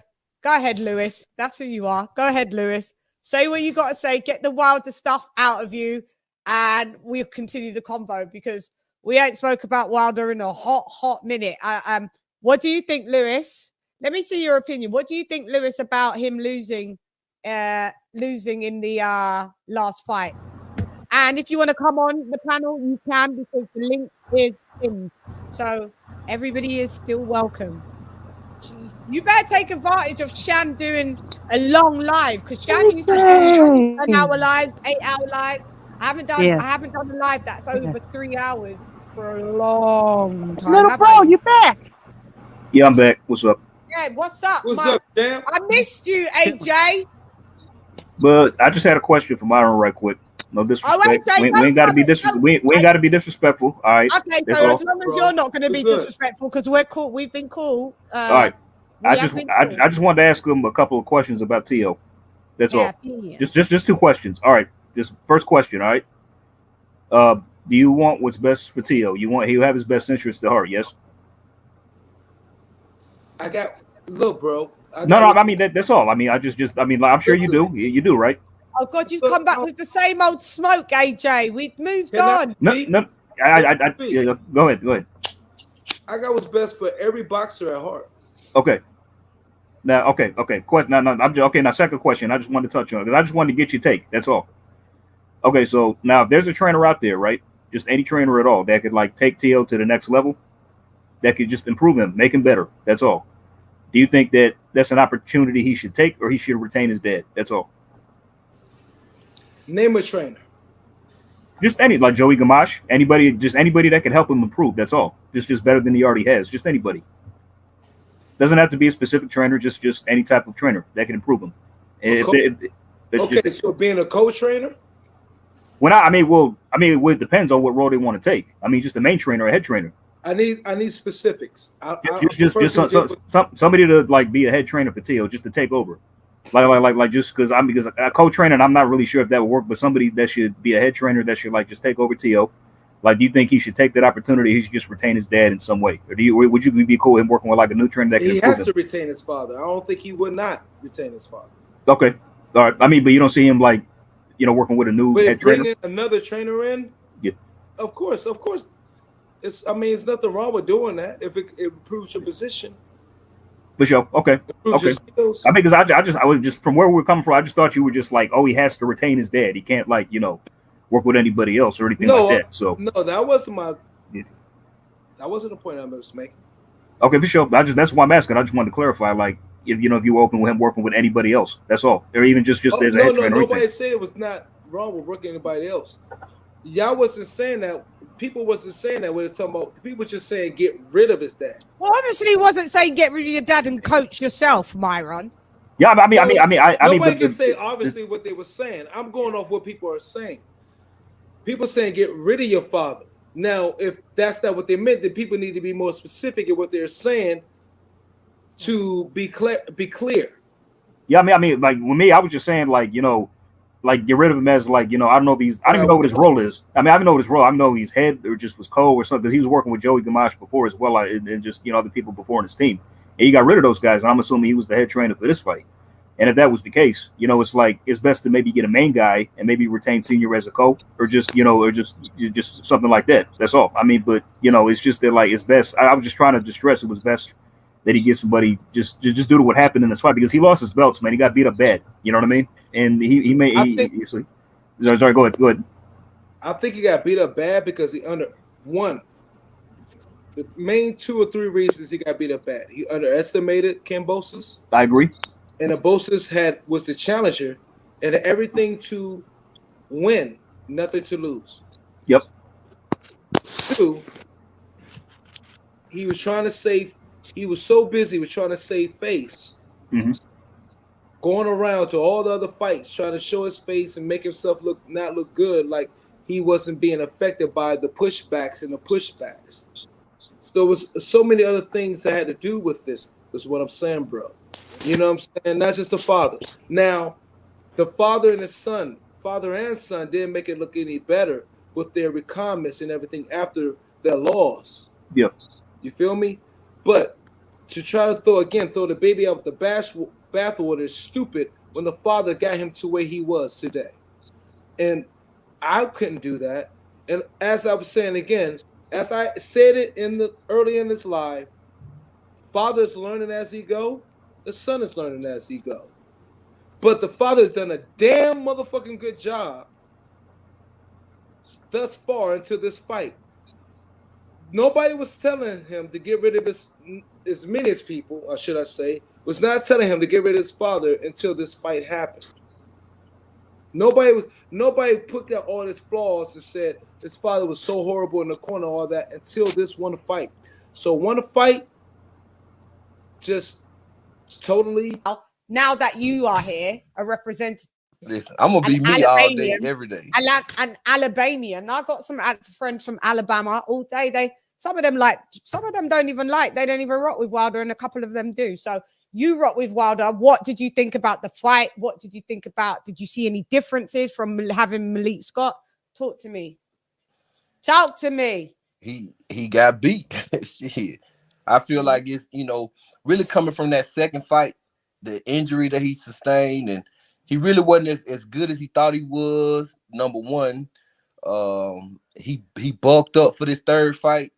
ahead, Lewis. That's who you are. Go ahead, Lewis. Say what you got to say. Get the Wilder stuff out of you, and we'll continue the convo because we ain't spoke about Wilder in a hot minute. What do you think, Lewis? Let me see your opinion. What do you think, Lewis, about him losing in the last fight? And if you want to come on the panel, you can because the link is pinned. So everybody is still welcome. You better take advantage of Shan doing a long live because Shan used to do 10-hour lives, 8-hour lives. I haven't done a live that's over 3 hours for a long time. Little bro, you back? Yeah, I'm back. What's up? Yeah, what's up? What's up, damn? I missed you, AJ. But I just had a question for Myron right quick. No disrespect. We ain't got to be disrespectful. We ain't got to be disrespectful. All right. Okay, so as long as you're not going to be disrespectful, because we're cool, we've been cool. All right. I just wanted to ask him a couple of questions about Tio. That's all. Just 2 questions. All right. Just first question. All right. Do you want what's best for Tio? You have his best interest at heart? Yes. I got look, bro. No, I mean that's all. I mean, I mean, like, I'm sure you do. You do, right? Oh God, you've come back with the same old smoke, AJ. We've moved on. No. Yeah, go ahead. I got what's best for every boxer at heart. Okay. Now, okay. Question. No. I'm just, okay. Now, second question. I just wanted to touch on because I just wanted to get your take. That's all. Okay. So now, if there's a trainer out there, right? Just any trainer at all that could like take T.O. to the next level, that could just improve him, make him better. That's all. Do you think that that's an opportunity he should take, or he should retain his dad? That's all. Name a trainer. Just any, like Joey Gamache, anybody that can help him improve. That's all. Just better than he already has. Just anybody. Doesn't have to be a specific trainer. Just any type of trainer that can improve him. Okay, so being a co-trainer. I mean, it depends on what role they want to take. I mean, just the main trainer or head trainer. I need specifics. Just somebody to like be a head trainer for T.O. just to take over. Like just because a co-trainer, and I'm not really sure if that would work, but somebody that should be a head trainer that should like just take over T.O. Like, do you think he should take that opportunity? He should just retain his dad in some way, or would you be cool with him working with like a new trainer that can? He has to retain his father. I don't think he would not retain his father. Okay, all right. I mean, but you don't see him like, working with a new head trainer. Bringing another trainer in. Yeah. Of course. It's nothing wrong with doing that if it improves your position. For sure. Okay. I mean, because I was just from where we were coming from. I just thought you were just like, oh, he has to retain his dad. He can't like work with anybody else or anything like that. So no, that wasn't that wasn't the point I was making. Okay, for sure. That's why I'm asking. I just wanted to clarify, like, if you were open with him working with anybody else. That's all, or even just as a head trainer. Nobody said it was not wrong with working with anybody else. Y'all wasn't saying that. People wasn't saying that when it's talking about. People just saying get rid of his dad. Well, obviously, he wasn't saying get rid of your dad and coach yourself, Myron. Yeah, I mean, nobody can say obviously what they were saying. I'm going off what people are saying. People saying get rid of your father. Now, if that's not what they meant, then people need to be more specific in what they're saying to be clear. Yeah, I mean, like with me, I was just saying, like, like get rid of him as like, I don't know if he's, I don't even know what his role is. I mean, I don't know what his role. I know he's head or just was co or something because he was working with Joey Gamache before as well, and just other people before in his team. And he got rid of those guys, and I'm assuming he was the head trainer for this fight. And if that was the case, it's like it's best to maybe get a main guy and maybe retain Senior as a co, or just just something like that. That's all. I mean, but it's just that like it's best. I was just trying to stress it was best that he gets somebody just due to what happened in this fight because he lost his belts, man. He got beat up bad. You know what I mean? And sorry, go ahead. I think he got beat up bad because he the main 2 or 3 reasons he got beat up bad. He underestimated Kambosos. I agree. And Kambosos was the challenger and everything to win, nothing to lose. Yep. 2, he was so busy with trying to save face. Mm-hmm. Going around to all the other fights, trying to show his face and make himself not look good, like he wasn't being affected by the pushbacks and the pushbacks. So there was so many other things that had to do with this, is what I'm saying, bro. You know what I'm saying? Not just the father. Now, the father and son didn't make it look any better with their recomments and everything after their loss. Yep. You feel me? But to try to throw the baby out with the bathwater is stupid when the father got him to where he was today. And I couldn't do that. And as I was saying again, as I said it early in this live, father's learning as he go, the son is learning as he go. But the father's done a damn motherfucking good job thus far until this fight. Nobody was telling him to get rid of as many as people, or should I say, was not telling him to get rid of his father until this fight happened. Nobody put out all his flaws and said his father was so horrible in the corner, all that, until this one fight. So one fight, just totally. Now that you are here, a representative. Listen, I'm gonna be me all day, every day. An Alabamian. I got some friends from Alabama all day. Some of them don't even they don't even rock with Wilder, and a couple of them do. So you rock with Wilder. What did you think about the fight? What did you think about? Did you see any differences from having Malik Scott? Talk to me. Talk to me. He got beat. Shit. I feel like it's, really coming from that second fight, the injury that he sustained, and he really wasn't as good as he thought he was. Number one, he bulked up for this third fight.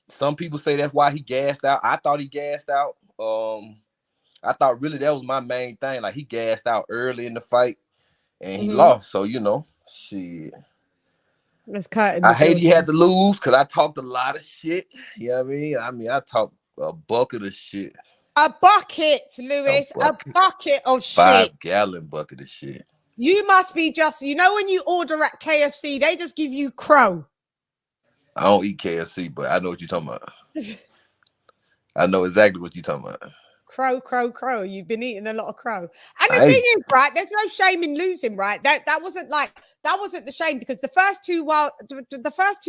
Some people say that's why he gassed out. I thought he gassed out. I thought really that was my main thing. Like, he gassed out early in the fight and he lost. So, shit. Let's cut. I hate he had to lose because I talked a lot of shit. You know what I mean? I talked a bucket of shit. A bucket, Lewis. A bucket of shit. 5-gallon bucket of shit. You must be just, when you order at KFC, they just give you crow. I don't eat KFC, but I know what you're talking about. I know exactly what you're talking about. Crow, crow, crow. You've been eating a lot of crow. And the thing is, right, there's no shame in losing, right? That wasn't the shame, because the first two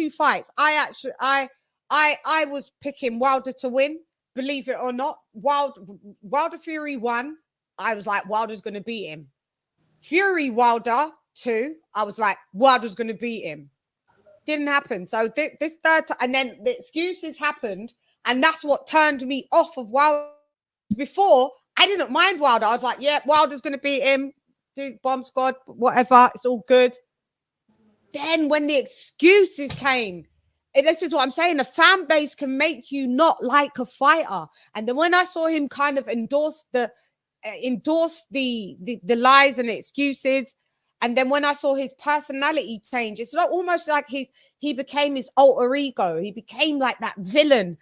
fights, I was picking Wilder to win, believe it or not. Wilder Fury won. I was like, Wilder's gonna beat him. Fury Wilder 2, I was like, Wilder's gonna beat him. Didn't happen. So this third time, and then the excuses happened, and that's what turned me off of Wilder. Before, I didn't mind Wilder. I was like, yeah, Wilder's going to beat him. Dude, bomb squad, whatever. It's all good. Then when the excuses came, and this is what I'm saying, the fan base can make you not like a fighter. And then when I saw him kind of endorse the lies and the excuses, and then when I saw his personality change, it's almost like he became his alter ego. He became like that villain.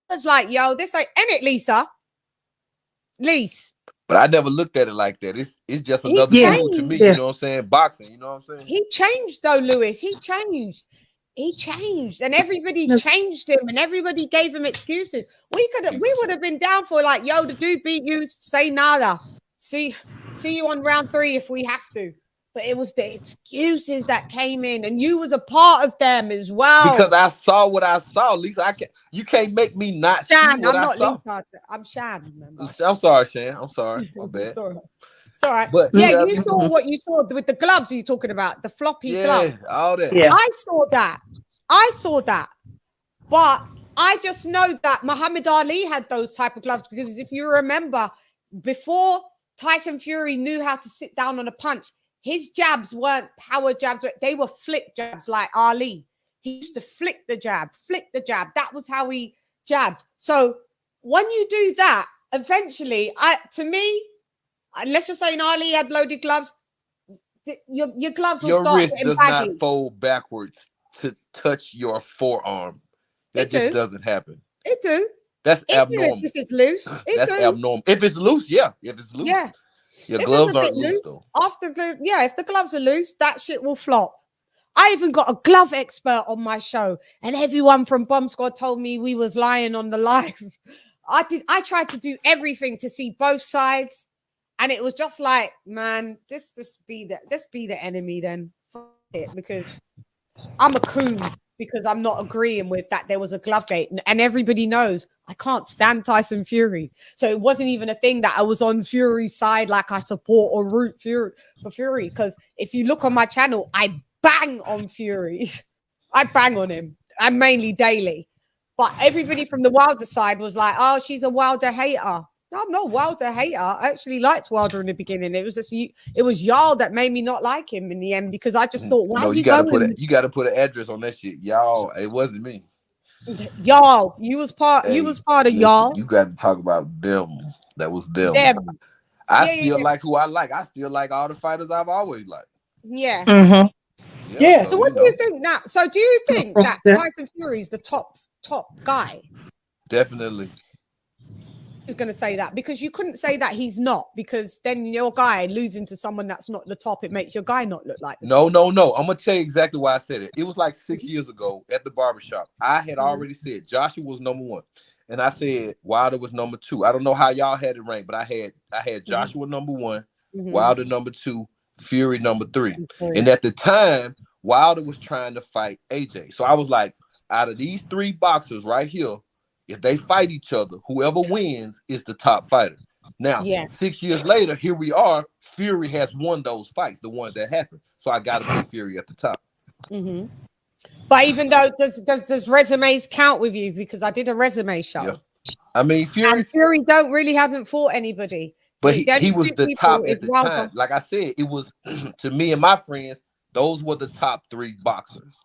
I was like, yo, this ain't it, Lisa. Lise. But I never looked at it like that. It's just another tool to me, you know what I'm saying? Boxing, you know what I'm saying? He changed though, Lewis. He changed. And everybody changed him, and everybody gave him excuses. We would have been down for like, yo, the dude beat you, say nada. See you on round 3 if we have to. But it was the excuses that came in, and you was a part of them as well. Because I saw what I saw, Lisa. You can't make me not see what I saw. I'm Shan. Remember? I'm sorry, Shan. I'm sorry. My bad. It's all right. But yeah, you saw what you saw with the gloves. You're talking about the floppy gloves. All that. Yeah, I saw that. But I just know that Muhammad Ali had those type of gloves, because if you remember, before Tyson Fury knew how to sit down on a punch, his jabs weren't power jabs. They were flick jabs like Ali. He used to flick the jab. That was how he jabbed. So when you do that, eventually, to me, unless you're saying Ali had loaded gloves, your gloves will start wrist getting does baggy. not fold backwards to touch your forearm. That just doesn't happen. It do. That's abnormal. If it's loose. That's abnormal. If it's loose, yeah. If it's loose. Yeah. Your gloves aren't loose, though. If the gloves are loose, that shit will flop. I even got a glove expert on my show, and everyone from Bomb Squad told me we was lying on the live. I tried to do everything to see both sides, and it was just like, man, just be the enemy then. Fuck it, because I'm a coon. Because I'm not agreeing with that there was a glove gate. And everybody knows I can't stand Tyson Fury. So it wasn't even a thing that I was on Fury's side, like I support or root for Fury. Because if you look on my channel, I bang on Fury. I bang on him. I'm mainly daily. But everybody from the Wilder side was like, oh, she's a Wilder hater. No, I'm not a Wilder hater. I actually liked Wilder in the beginning. It was y'all that made me not like him in the end, because I just thought, why you gotta put an address on that shit. Y'all, it wasn't me. Y'all, you was part of y'all. You got to talk about them. That was them. I still like who I like. I still like all the fighters I've always liked. Yeah. Mm-hmm. Yeah. So what do you think now? So do you think that Tyson Fury is the top guy? Definitely. Was going to say that, because you couldn't say that he's not, because then your guy losing to someone that's not the top, it makes your guy not look like no. I'm gonna tell you exactly why I said it. It was like 6 years ago at the barbershop. I had already said Joshua was number 1, and I said Wilder was number 2. I don't know how y'all had it ranked, but I had Joshua number 1, Wilder number 2, Fury number 3. And at the time, Wilder was trying to fight AJ. So I was like, out of these 3 boxers right here, if they fight each other, whoever wins is the top fighter. Now, 6 years later, here we are. Fury has won those fights, the ones that happened. So I got to put Fury at the top. Mm-hmm. But even though does resumes count with you? Because I did a resume show. Yeah. I mean, Fury hasn't fought anybody. But he was the top at the time. Like I said, it was to me and my friends, those were the top 3 boxers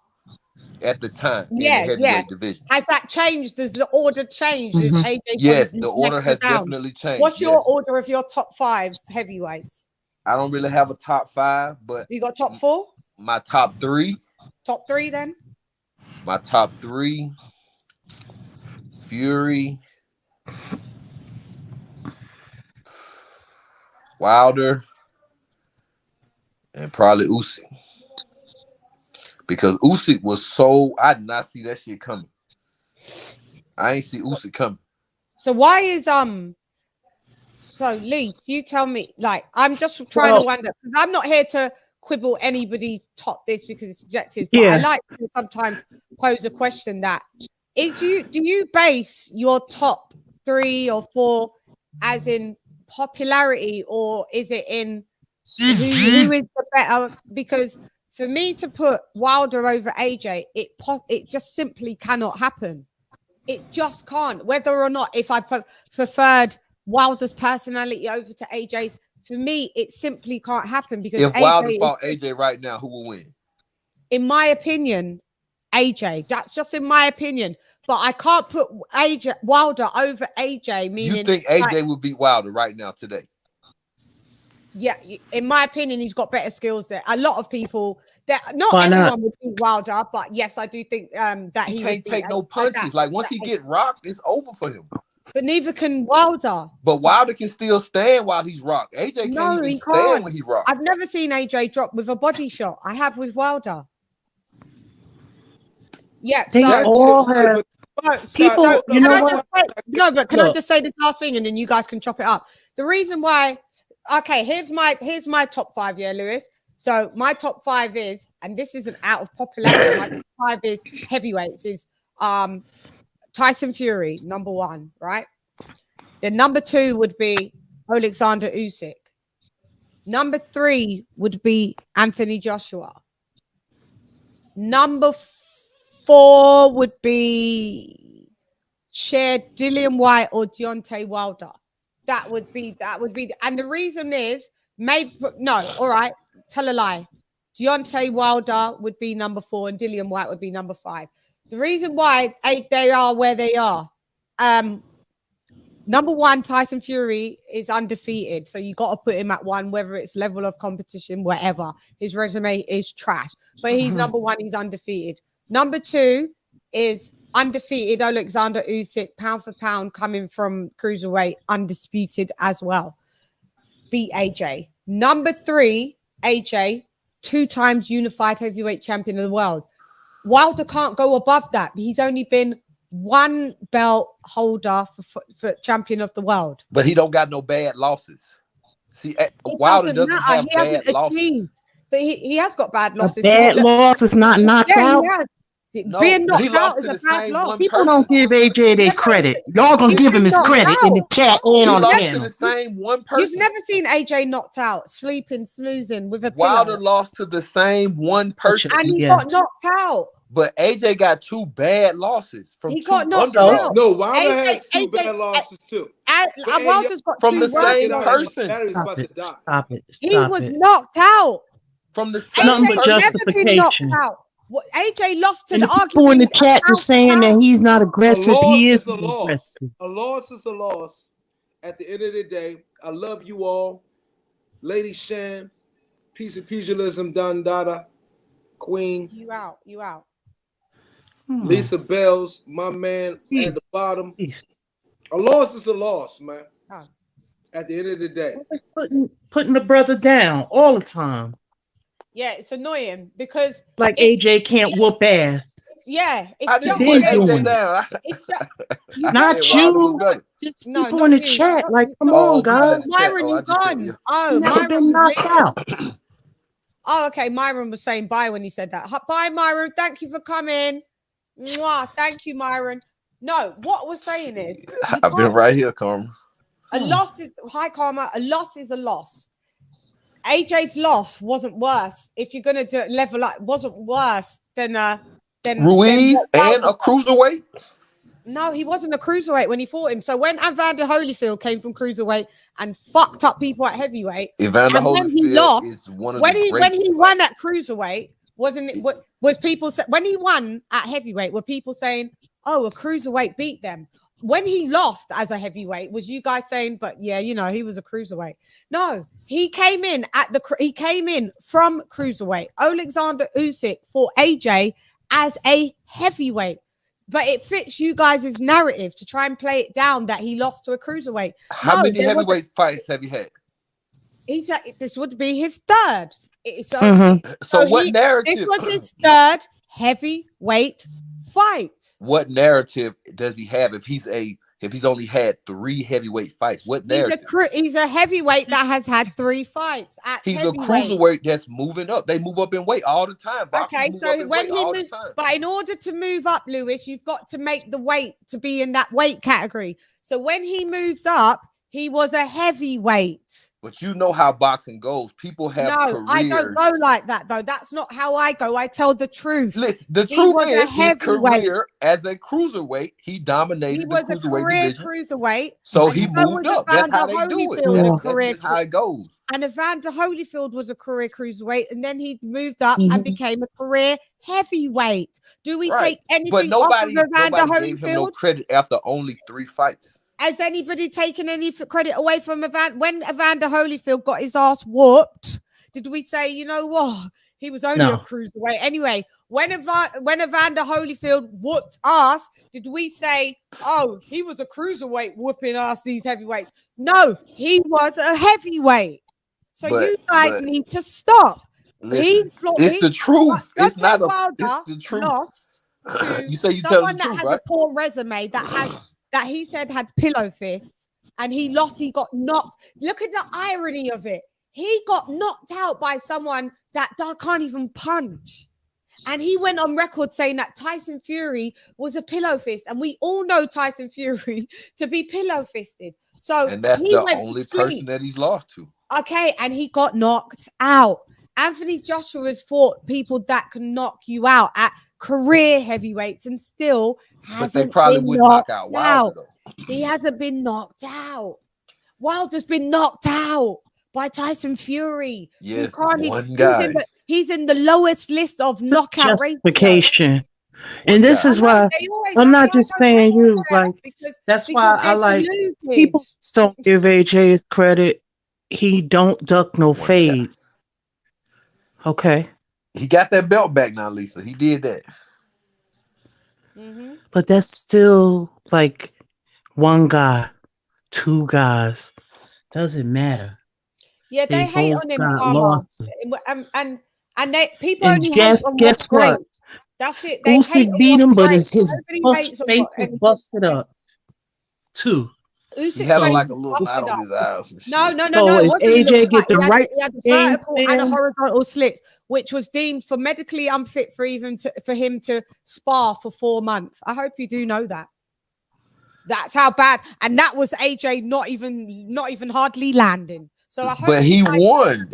at the time in the heavyweight division. Has that changed? Does the order change? Is AJ yes, the order has definitely changed. What's your order of your top 5 heavyweights? I don't really have a top 5, but you got top 4? My top 3. Top 3 then? My top 3. Fury. Wilder. And probably Usyk. Because Usyk was so, I did not see that shit coming. I ain't see Usyk coming. So why is so Lee, you tell me, like, I'm just trying to wonder, because I'm not here to quibble anybody's top this because it's subjective, but I like to sometimes pose a question that do you base your top 3 or 4 as in popularity, or is it in who is the better? Because for me to put Wilder over AJ, it just simply cannot happen. It just can't. Whether or not if I preferred Wilder's personality over to AJ's, for me, it simply can't happen because if Wilder fought AJ right now, who will win? In my opinion, AJ. That's just in my opinion. But I can't put Wilder over AJ. Meaning, you think AJ would beat Wilder right now today? Yeah, in my opinion, he's got better skills there. A lot of people that not everyone would beat Wilder, but yes, I do think that he can't take no punches. Like once he get rocked, it's over for him. But neither can Wilder. But Wilder can still stand while he's rocked. AJ can't even stand when he rocked. I've never seen AJ drop with a body shot. I have with Wilder. Yeah, they all have people. You know what? But can I just say this last thing, and then you guys can chop it up. The reason why. Okay, here's my top 5, Lewis. So my top 5 is, and this isn't out of popularity. My top 5 is heavyweights. Is Tyson Fury, number 1, right? Then number 2 would be Alexander Usyk. Number 3 would be Anthony Joshua. Number 4 would be Dillian White or Deontay Wilder. That would be, and the reason is all right, tell a lie. Deontay Wilder would be number 4 and Dillian White would be number 5. The reason why they are where they are, number 1, Tyson Fury is undefeated, so you got to put him at 1, whether it's level of competition, whatever. His resume is trash, but he's number 1. He's undefeated. Number 2 is undefeated Alexander Usyk, pound for pound, coming from cruiserweight, undisputed as well. Beat AJ. Number 3, AJ, 2 times unified heavyweight champion of the world. Wilder can't go above that. He's only been 1 belt holder for champion of the world. But he don't got no bad losses. See, Wilder doesn't have bad losses. But he has got bad losses. Bad loss is not knocked out. No, being knocked out is a bad loss. People don't give AJ their credit. Y'all gonna give him his credit in the chat and on camera. The same one person. You've never seen AJ knocked out, sleeping, snoozing with a pillow. Wilder lost to the same one person, and he got knocked out. But AJ got 2 bad losses from. He got knocked out. No, Wilder has 2 bad losses too. Wilder's got from the same person. Stop it. He was knocked out from the same person. Justification. What AJ lost to the people argument. In the chat are saying that he's not aggressive. He is aggressive. A loss is a loss. At the end of the day, I love you all. LadyChann, piece of pugilism, Don Dada, Queen. You out. Lisa Bells, my man at the bottom. A loss is a loss, man. At the end of the day. Putting the brother down all the time. Yeah, it's annoying because like AJ can't whoop ass. Yeah, it's just AJ down. Not you. Just people in the chat. Like, come on, guys. Myron, you gone. Oh, Myron been knocked out. Oh, okay. Myron was saying bye when he said that. Bye, Myron. Thank you for coming. Mwah. Thank you, Myron. No, what we're saying is I've been right here, Karma. A loss is Karma. A loss is a loss. AJ's loss wasn't worse. If you're gonna do it level up, wasn't worse than Ruiz and a cruiserweight. No, he wasn't a cruiserweight when he fought him. So when Evander Holyfield came from cruiserweight and fucked up people at heavyweight, Evander and when he Holyfield lost, is one of when the he greatest. won at cruiserweight, wasn't it? Was people when he won at heavyweight? Were people saying, "Oh, a cruiserweight beat them"? When he lost as a heavyweight, was you guys saying, "But yeah, you know, he was a cruiserweight"? No, he came in from cruiserweight. Alexander Usyk fought AJ as a heavyweight. But it fits you guys' narrative to try and play it down that he lost to a cruiserweight. How many heavyweight fights have you had? This would be his third. So what narrative? This was his third heavyweight fight. What narrative does he have if he's only had 3 heavyweight fights? What narrative? He's a heavyweight that has had 3 fights. He's a cruiserweight that's moving up. They move up in weight all the time. Okay, so when he moved, but in order to move up, Lewis, you've got to make the weight to be in that weight category. So when he moved up, he was a heavyweight. But you know how boxing goes. People have careers. I don't go like that, though. That's not how I go. I tell the truth. Listen, the truth is his career as a cruiserweight, he dominated the cruiserweight division. Cruiserweight. So he moved up. That's how they do it. That's how it goes. And Evander Holyfield was a career cruiserweight, and then he moved up and became a career heavyweight. Do we take anything off of Evander Holyfield? Gave him no credit after only 3 fights. Has anybody taken any credit away from Evander? When Evander Holyfield got his ass whooped, did we say, you know what? He was only a cruiserweight. Anyway, when Evander Holyfield whooped ass, did we say, oh, he was a cruiserweight whooping ass these heavyweights? No, he was a heavyweight. So you guys need to stop. It's the truth. It's not it's the truth. Lost you say you someone tell the truth, that has right? a poor resume that he said had pillow fists, and he lost. He got knocked. Look at the irony of it. He got knocked out by someone that can't even punch. And he went on record saying that Tyson Fury was a pillow fist. And we all know Tyson Fury to be pillow fisted. And that's the only person that he's lost to. Okay, and he got knocked out. Anthony Joshua has fought people that can knock you out at career heavyweights and still hasn't. But they probably would knock out Wilder, though. He hasn't been knocked out. Wilder's been knocked out by Tyson Fury. Yes, one guy. He's in the lowest list of knockout justification. And this is why I'm not just saying you, like, that's why I like people don't give AJ credit. He don't duck no fades. Okay. He got that belt back now, Lisa. He did that. But that's still like one guy, 2 guys. Doesn't matter. Yeah, they hate on him. And people only hate on what's great. That's it. They Usyk beat him, but his face was busted up. 2. He had like a little knot on his eyes. No. If AJ get the right, he had a vertical and a horizontal slit, which was deemed for medically unfit for him to spar for 4 months. I hope you do know that. That's how bad, and that was AJ not even hardly landing. So I hope. But he won.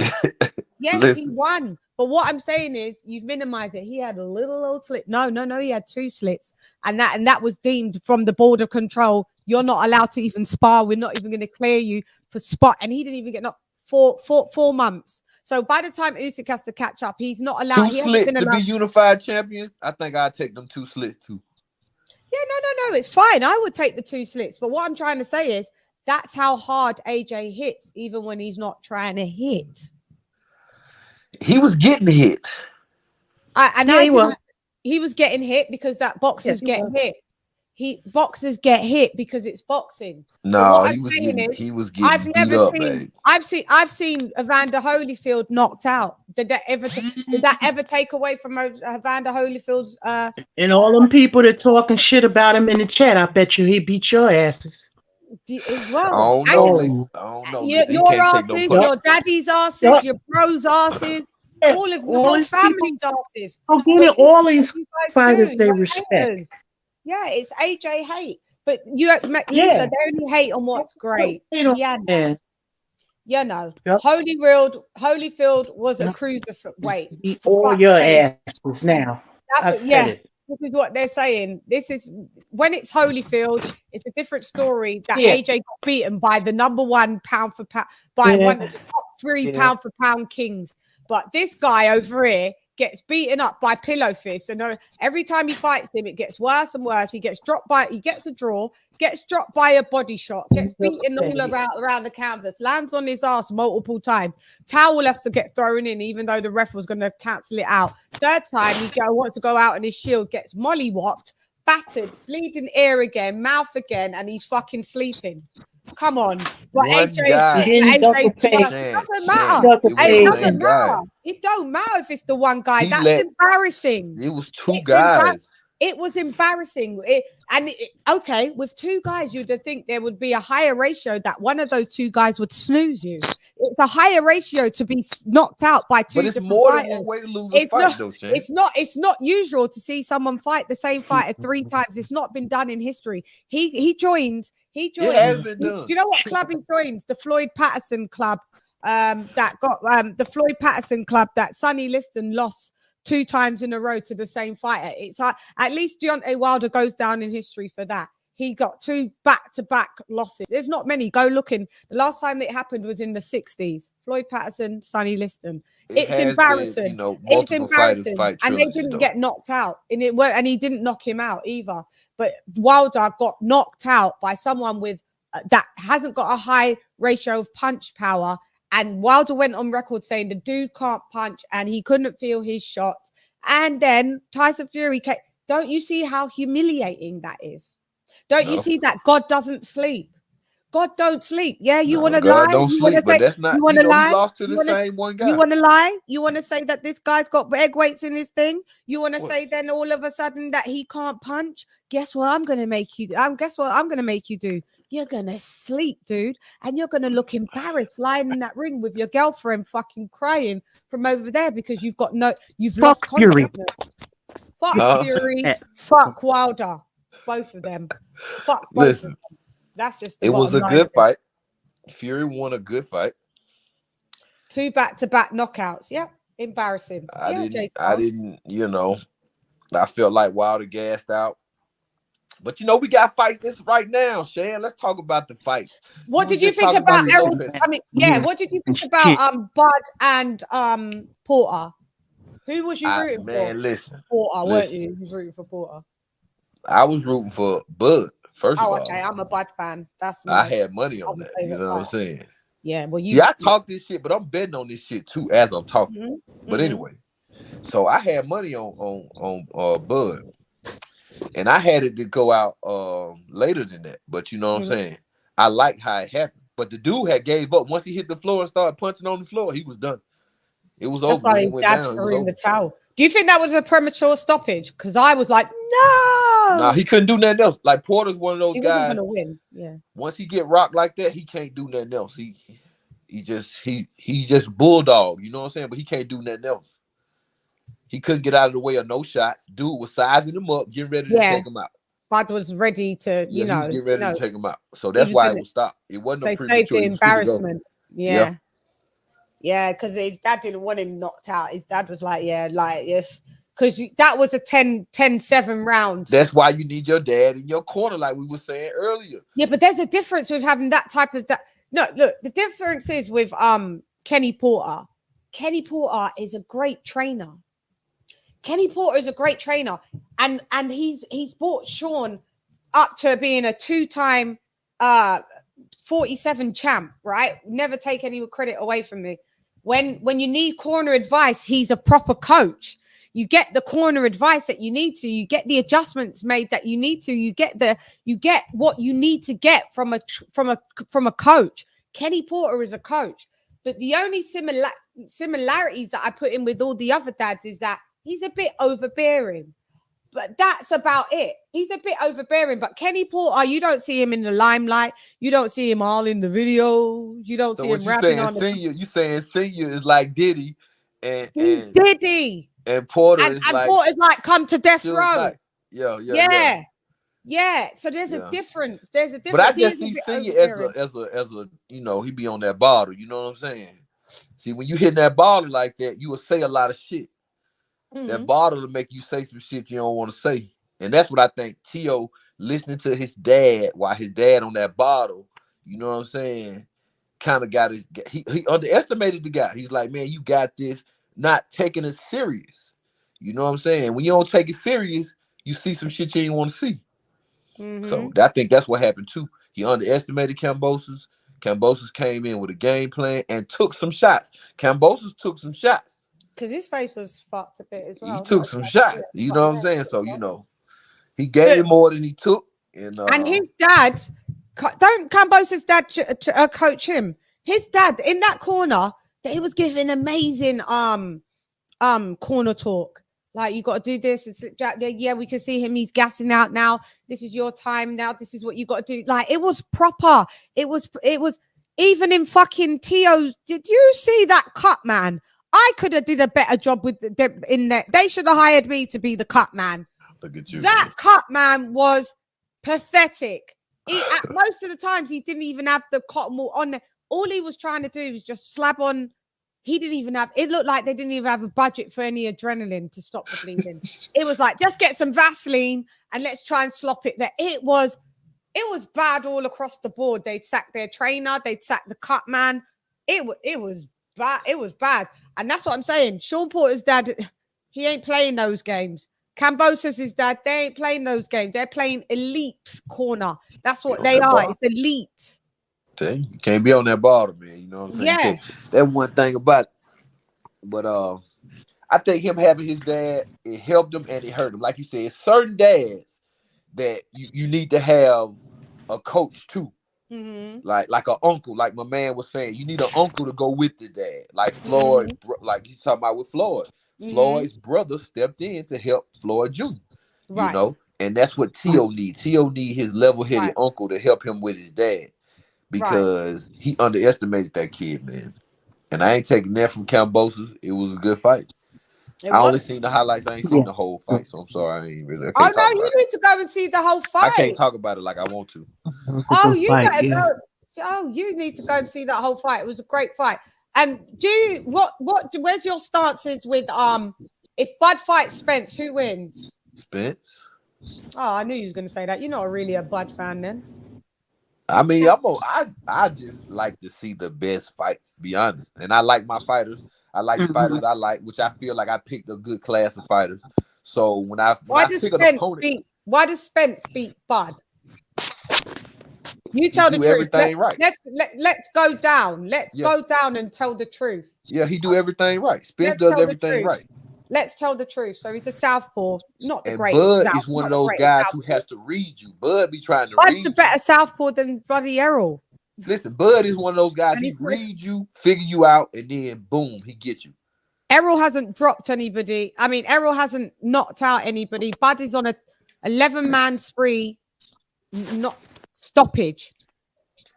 Yes, he won. But what I'm saying is, you've minimized it. He had a little old slit. No, he had 2 slits, and that was deemed from the board of control. You're not allowed to even spar. We're not even going to clear you for spot. And he didn't even get knocked 4 months. So by the time Usyk has to catch up, he's not allowed. 2 slits to be unified champion. I think I'd take them 2 slits too. Yeah, no. It's fine. I would take the 2 slits. But what I'm trying to say is that's how hard AJ hits, even when he's not trying to hit. He was getting hit. He was getting hit because that boxer's getting hit. Boxers get hit because it's boxing. No, he was getting beat up. I've seen Evander Holyfield knocked out. Did that ever take away from Evander Holyfield's and all them people that talking shit about him in the chat? I bet you he beat your asses. As well. I don't know. Your asses, your daddy's asses, your bro's asses, all of your family's asses. I'm getting all these fighters they respect. Yeah, it's AJ hate, but Lisa, they only hate on what's great. Yeah. Holyfield was a cruiserweight. All your asses now. I've said it. This is what they're saying. This is when it's Holyfield, it's a different story that Yeah. AJ got beaten by the #1 pound for pound, by Yeah. one of the top 3 Yeah. pound for pound kings. But this guy over here gets beaten up by pillow fists, and every time he fights him, it gets worse and worse. He gets a draw, gets dropped by a body shot, gets beaten all around the canvas, lands on his ass multiple times. Towel has to get thrown in, even though the ref was going to cancel it out. Third time, he wants to go out and his shield gets mollywopped, battered, bleeding ear again, mouth again, and he's fucking sleeping. Come on. But One AJ, guy. it doesn't matter. It doesn't matter. It don't matter if it's the one guy. That's embarrassing. It was two guys. It was embarrassing. Okay, with 2 guys, you'd think there would be a higher ratio that one of those 2 guys would snooze you. It's a higher ratio to be knocked out by 2 different fighters. But it's more than one way to lose a fight, though, Shane. It's not usual to see someone fight the same fighter 3 times. It's not been done in history. He joined. It has been done. Do you know what club he joins? The Floyd Patterson club. That got the Floyd Patterson club that Sonny Liston lost 2 times in a row to the same fighter. It's at least Deontay Wilder goes down in history for that. He got 2 back-to-back losses. There's not many. Go looking. The last time it happened was in the 60s. Floyd Patterson, Sonny Liston. It's embarrassing. Been, it's embarrassing. And they didn't get knocked out. And he didn't knock him out either. But Wilder got knocked out by someone with that hasn't got a high ratio of punch power. And Wilder went on record saying the dude can't punch and he couldn't feel his shots. And then Tyson Fury came. Don't you see how humiliating that is? Don't you see that God doesn't sleep? God don't sleep. Yeah, you want to lie? God don't sleep, but that's not. You want to lie? He lost to the same one guy. You want to lie? You want to say that this guy's got egg weights in his thing? You want to say then all of a sudden that he can't punch? Guess what I'm going to make you? Guess what I'm going to make you do? You're going to sleep, dude, and you're going to look embarrassed lying in that ring with your girlfriend fucking crying from over there because you've lost Fury. Fuck Fury. Fuck Wilder. Both of them. Fuck both of them. That's just it was a good fight. Fury won a good fight. 2 back-to-back knockouts. Yep. Embarrassing. I didn't, I felt like Wilder gassed out. But we got fights this right now, Shan. Let's talk about the fights. What did you think about Errol? What did you think about Bud and Porter? Who was you rooting for? Man, listen. Porter, weren't you? You was rooting for Porter. I was rooting for Bud, first of all. Okay. I'm a Bud fan. I had money on that. You know what I'm saying? Yeah, well, I talk this shit, but I'm betting on this shit too as I'm talking. Mm-hmm. But anyway, so I had money on Bud. And I had it to go out later than that. But you know what I'm saying? I like how it happened. But the dude had gave up. Once he hit the floor and started punching on the floor, he was done. It was over. Why his dad threw in the towel. Do you think that was a premature stoppage? Because I was like, no. Nah, he couldn't do nothing else. Like Porter's one of those guys. He wasn't gonna win. Yeah. Once he get rocked like that, he can't do nothing else. He just bulldog. You know what I'm saying? But he can't do nothing else. He couldn't get out of the way of no shots. Dude was sizing him up, getting ready to take him out. Bud was ready to, he was getting ready to take him out. So that's why it was stopped. It wasn't a premature. They saved the embarrassment. Yeah. Yeah, because his dad didn't want him knocked out. His dad was like, yes. Because that was a 10-7 round. That's why you need your dad in your corner, like we were saying earlier. Yeah, but there's a difference with having that type of... No, look, the difference is with Kenny Porter. Kenny Porter is a great trainer. Kenny Porter is a great trainer, and he's brought Sean up to being a 2-time 47 champ, right? Never take any credit away from me. When you need corner advice, he's a proper coach. You get the corner advice that you need to. You get the adjustments made that you need to. You get what you need to get from a coach. Kenny Porter is a coach, but the only similarities that I put in with all the other dads is that he's a bit overbearing, but that's about it. He's a bit overbearing, but Kenny Porter, you don't see him in the limelight. You don't see him all in the video. You don't see him rapping on the... You saying Senior is like Diddy and Diddy. And Porter is like... Porter's like come to death row. Yeah. So there's a difference. There's a difference. But I just see Senior as a he be on that bottle. You know what I'm saying? See, when you hit that bottle like that, you will say a lot of shit. That bottle will make you say some shit you don't want to say. And that's what I think Tio listening to his dad while his dad on that bottle, you know what I'm saying, kind of got his, he underestimated the guy. He's like, man, you got this, not taking it serious. You know what I'm saying? When you don't take it serious, you see some shit you didn't want to see. So I think that's what happened too. He underestimated Kambosos. Kambosos came in with a game plan and took some shots. Kambosos took some shots. Because his face was fucked a bit as well. He took some shots. You know what I'm saying? So, you know, he gave more than he took. And his dad, don't Kambosos' dad coach him? His dad in that corner, that he was giving amazing corner talk. Like, you got to do this. Yeah, we can see him. He's gassing out now. This is your time now. This is what you got to do. Like, it was proper. It was even in fucking Tio's. Did you see that cut, man? I could have did a better job with them in there. They should have hired me to be the cut man. Look at you. That cut man was pathetic. Most of the times he didn't even have the cotton wool on there. All he was trying to do was just slab on. He didn't even have, it looked like they didn't even have a budget for any adrenaline to stop the bleeding. It was like, just get some Vaseline and let's try and slop it there. It was bad all across the board. They'd sack their trainer. They'd sack the cut man. It was bad. It was bad. And that's what I'm saying. Sean Porter's dad, he ain't playing those games. Kambosos' dad, they ain't playing those games. They're playing elite corner. That's what they are. It's elite. You can't be on that bottle, man. You know what I'm saying? Yeah. That's one thing about it. But I think him having his dad, it helped him and it hurt him. Like you said, certain dads that you need to have a coach too. Like an uncle, like my man was saying, you need an uncle to go with the dad. Like Floyd, like he's talking about with Floyd. Floyd's brother stepped in to help Floyd Jr. You know, and that's what Tio needs. Tio need his level-headed uncle to help him with his dad. Because he underestimated that kid, man. And I ain't taking that from Kambosos. It was a good fight. I only seen the highlights. I ain't seen the whole fight, so I'm sorry. I ain't really. Oh no, you need to go and see the whole fight. I can't talk about it like I want to. Oh, you better go. Oh, you need to go and see that whole fight. It was a great fight. And where's your stances with if Bud fights Spence, who wins? Spence. Oh, I knew you was gonna say that. You're not really a Bud fan then. I mean, I just like to see the best fights, to be honest. And I like my fighters. I like the fighters I like, which I feel like I picked a good class of fighters. So when I pick an opponent, why does Spence beat Bud? You tell the truth. Everything right. Let's go down. Let's go down and tell the truth. Yeah, he do everything right. Spence does everything right. Let's tell the truth. So he's a southpaw, not the great. Bud is one of those guys who has to read you. Bud be trying to read you. Bud's a better southpaw than bloody Errol. Listen, Bud is one of those guys. He read you, figure you out, and then boom, he gets you. Errol hasn't dropped anybody. I mean, Errol hasn't knocked out anybody. Bud is on a 11-man spree, not stoppage.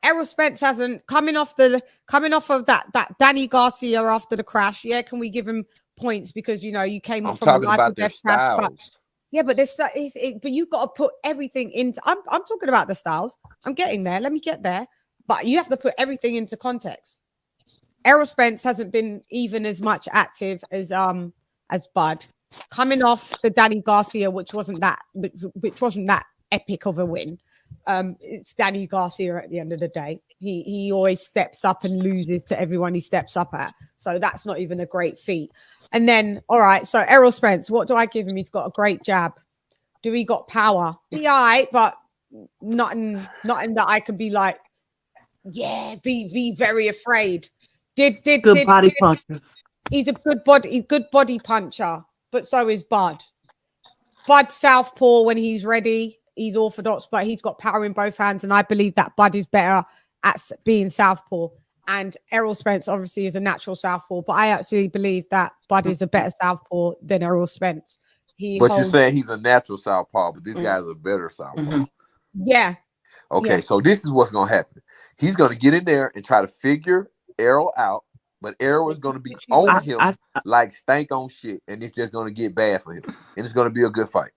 Errol Spence hasn't coming off of that Danny Garcia after the crash. Yeah, can we give him points because you came off from a life or death crash? Yeah, but but you've got to put everything into. I'm talking about the styles. I'm getting there. Let me get there. But you have to put everything into context. Errol Spence hasn't been even as much active as Bud, coming off the Danny Garcia, which wasn't that epic of a win. It's Danny Garcia at the end of the day. He always steps up and loses to everyone he steps up at. So that's not even a great feat. And then, all right, so Errol Spence, what do I give him? He's got a great jab. Do he got power? He all right, but nothing that I could be like, yeah, be very afraid. Good body puncher. He's a good body puncher, but so is Bud. Bud southpaw when he's ready. He's orthodox, but he's got power in both hands, and I believe that Bud is better at being southpaw. And Errol Spence obviously is a natural southpaw, but I actually believe that Bud is a better southpaw than Errol Spence. You're saying he's a natural southpaw, but this guy's a better southpaw. Yeah. Okay, so this is what's going to happen. He's going to get in there and try to figure Errol out, but Errol is going to be on him like stank on shit, and it's just going to get bad for him, and it's going to be a good fight.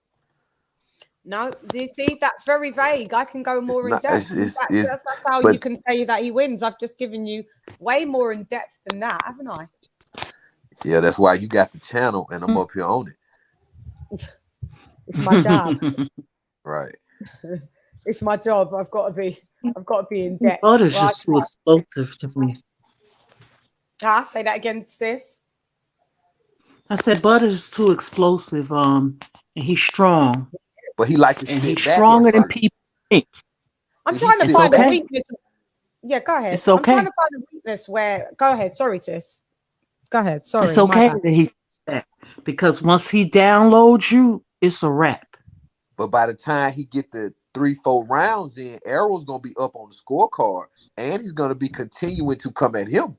No, you see, that's very vague. I can go more in depth. That's how you can say that he wins. I've just given you way more in depth than that, haven't I? Yeah, that's why you got the channel, and I'm up here on it. It's my job. Right. It's my job. I've got to be in depth. Butter's just too explosive to me. Say that again, sis. I said Butter's too explosive. And he's strong. But he like to and sit he's back stronger at than first. people think. I'm trying to find a weakness. Yeah, go ahead. It's okay. I'm trying to find a weakness where. Go ahead. Sorry, sis. Go ahead. Sorry. It's okay that he thinks that, because once he downloads you, it's a wrap. But by the time he get the 3-4 rounds in, Errol's gonna be up on the scorecard, and he's gonna be continuing to come at him.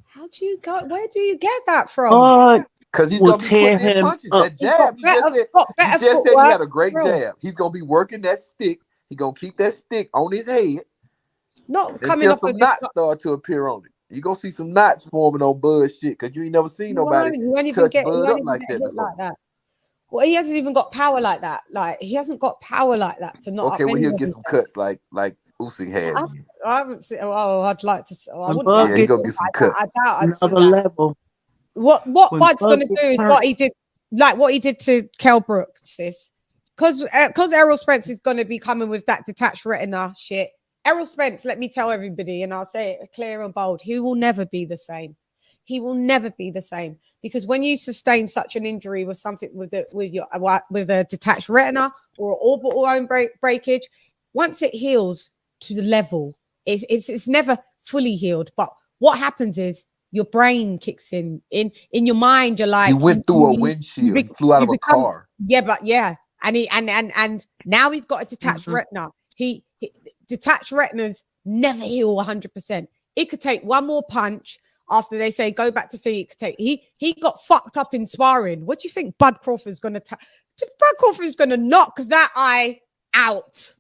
How do you go? Where do you get that from? Because he's gonna be putting in punches. That jab, you just said he had a great jab. He's gonna be working that stick. He's gonna keep that stick on his head. Not coming until up some knots start to appear on it. You're gonna see some knots forming on Bud's shit, because you ain't never seen nobody touch Bud up like that before. Well, he hasn't even got power like that. Like, he hasn't got power like that to not. Okay, well, he'll get some cuts like Usyk had. I haven't seen. Oh, I'd like to. I wouldn't. Yeah, he gonna get some cuts. I doubt I'd see Another that. level. What When Bud's Bud gonna do gets is hurt. what he did to Kell Brook, sis. Because Errol Spence is gonna be coming with that detached retina shit. Errol Spence, let me tell everybody, and I'll say it clear and bold, he will never be the same. He will never be the same, because when you sustain such an injury with something with a detached retina or orbital bone breakage, once it heals to the level, it's never fully healed. But what happens is your brain kicks in your mind. You're like, he went through a windshield. He flew out of a car. Yeah, and now he's got a detached retina. He detached retinas never heal 100%. It could take one more punch. After they say go back to feet, he got fucked up in sparring. What do you think Bud Crawford's gonna Bud Crawford's gonna knock that eye out?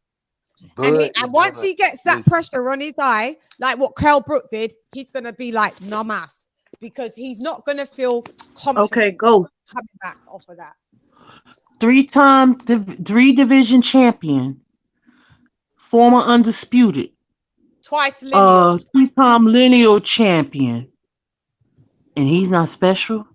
And once he gets that pressure on his eye, like what Kell Brook did, he's gonna be like namas, because he's not gonna feel confident. Okay, go. Coming back off of that. 3-time 3-division champion, former undisputed, twice lineal, 3-time lineal champion. And he's not special?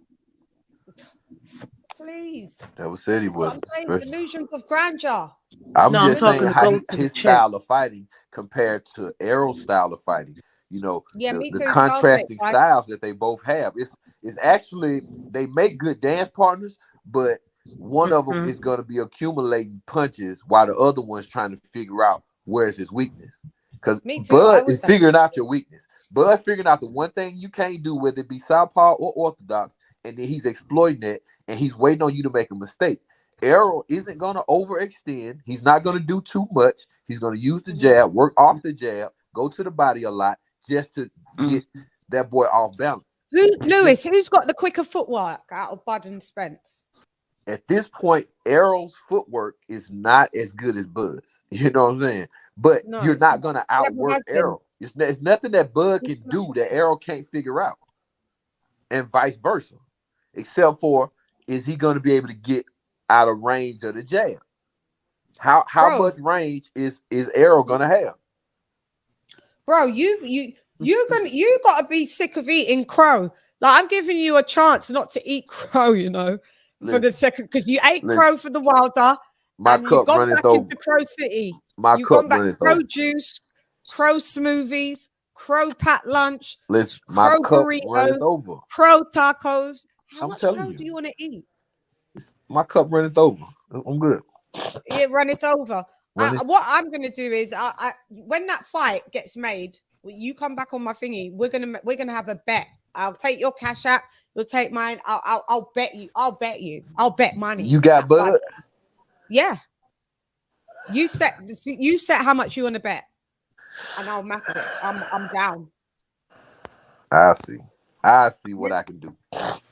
Please. Never said he wasn't special. Delusions of grandeur. I'm just saying how his style of fighting compared to Errol's style of fighting. You know, the contrasting styles that they both have. It's actually, they make good dance partners, but one of them is going to be accumulating punches while the other one's trying to figure out where's his weakness. Because Bud is figuring out your weakness. Bud figuring out the one thing you can't do, whether it be southpaw or orthodox, and then he's exploiting it, and he's waiting on you to make a mistake. Errol isn't going to overextend. He's not going to do too much. He's going to use the jab, work off the jab, go to the body a lot, just to get that boy off balance. Who's got the quicker footwork out of Bud and Spence? At this point, Errol's footwork is not as good as Bud's. You know what I'm saying? But you're not going to outwork Errol. It's nothing that Bud can do that Errol can't figure out. And vice versa. Except for, is he going to be able to get out of range of the jab? How much range is Errol going to have? Bro, you got to be sick of eating crow. Like, I'm giving you a chance not to eat crow, you know, for the second, because you ate crow for the Wilder. My and cup you've gone runneth back over. into Crow City. My You've cup gone back runneth Crow over. Juice, Crow Smoothies, Crow Pat Lunch, Listen, my Crow cup Burrito, runneth over. Crow Tacos. How I'm much telling crow you. do you want to eat? My cup runneth over. I'm good. It runneth over. What I'm going to do is, when that fight gets made, you come back on my thingy. We're gonna have a bet. I'll take your cash app. You'll take mine. I'll bet you. I'll bet money. You got Bud? Yeah. You set how much you want to bet, and I'll match it. I'm down. I see what I can do.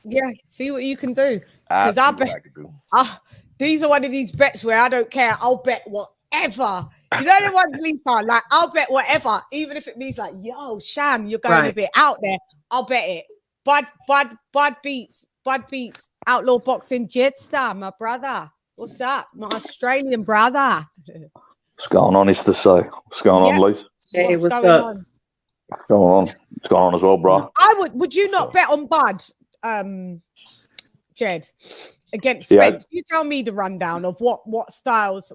Yeah, see what you can do. Because I bet. These are one of these bets where I don't care. I'll bet whatever. You know the ones, Lisa, like, I'll bet whatever, even if it means like, yo, Shan, you're going a bit out there. I'll bet it. Bud beats Outlaw Boxing Jetstar, my brother. What's up, my Australian brother? What's going on, is to say? What's going on, Lisa? Hey, what's going up? on? What's going on? What's going on as well, bro? Would you not bet on Bud Jed, against Spence. You tell me the rundown of what styles,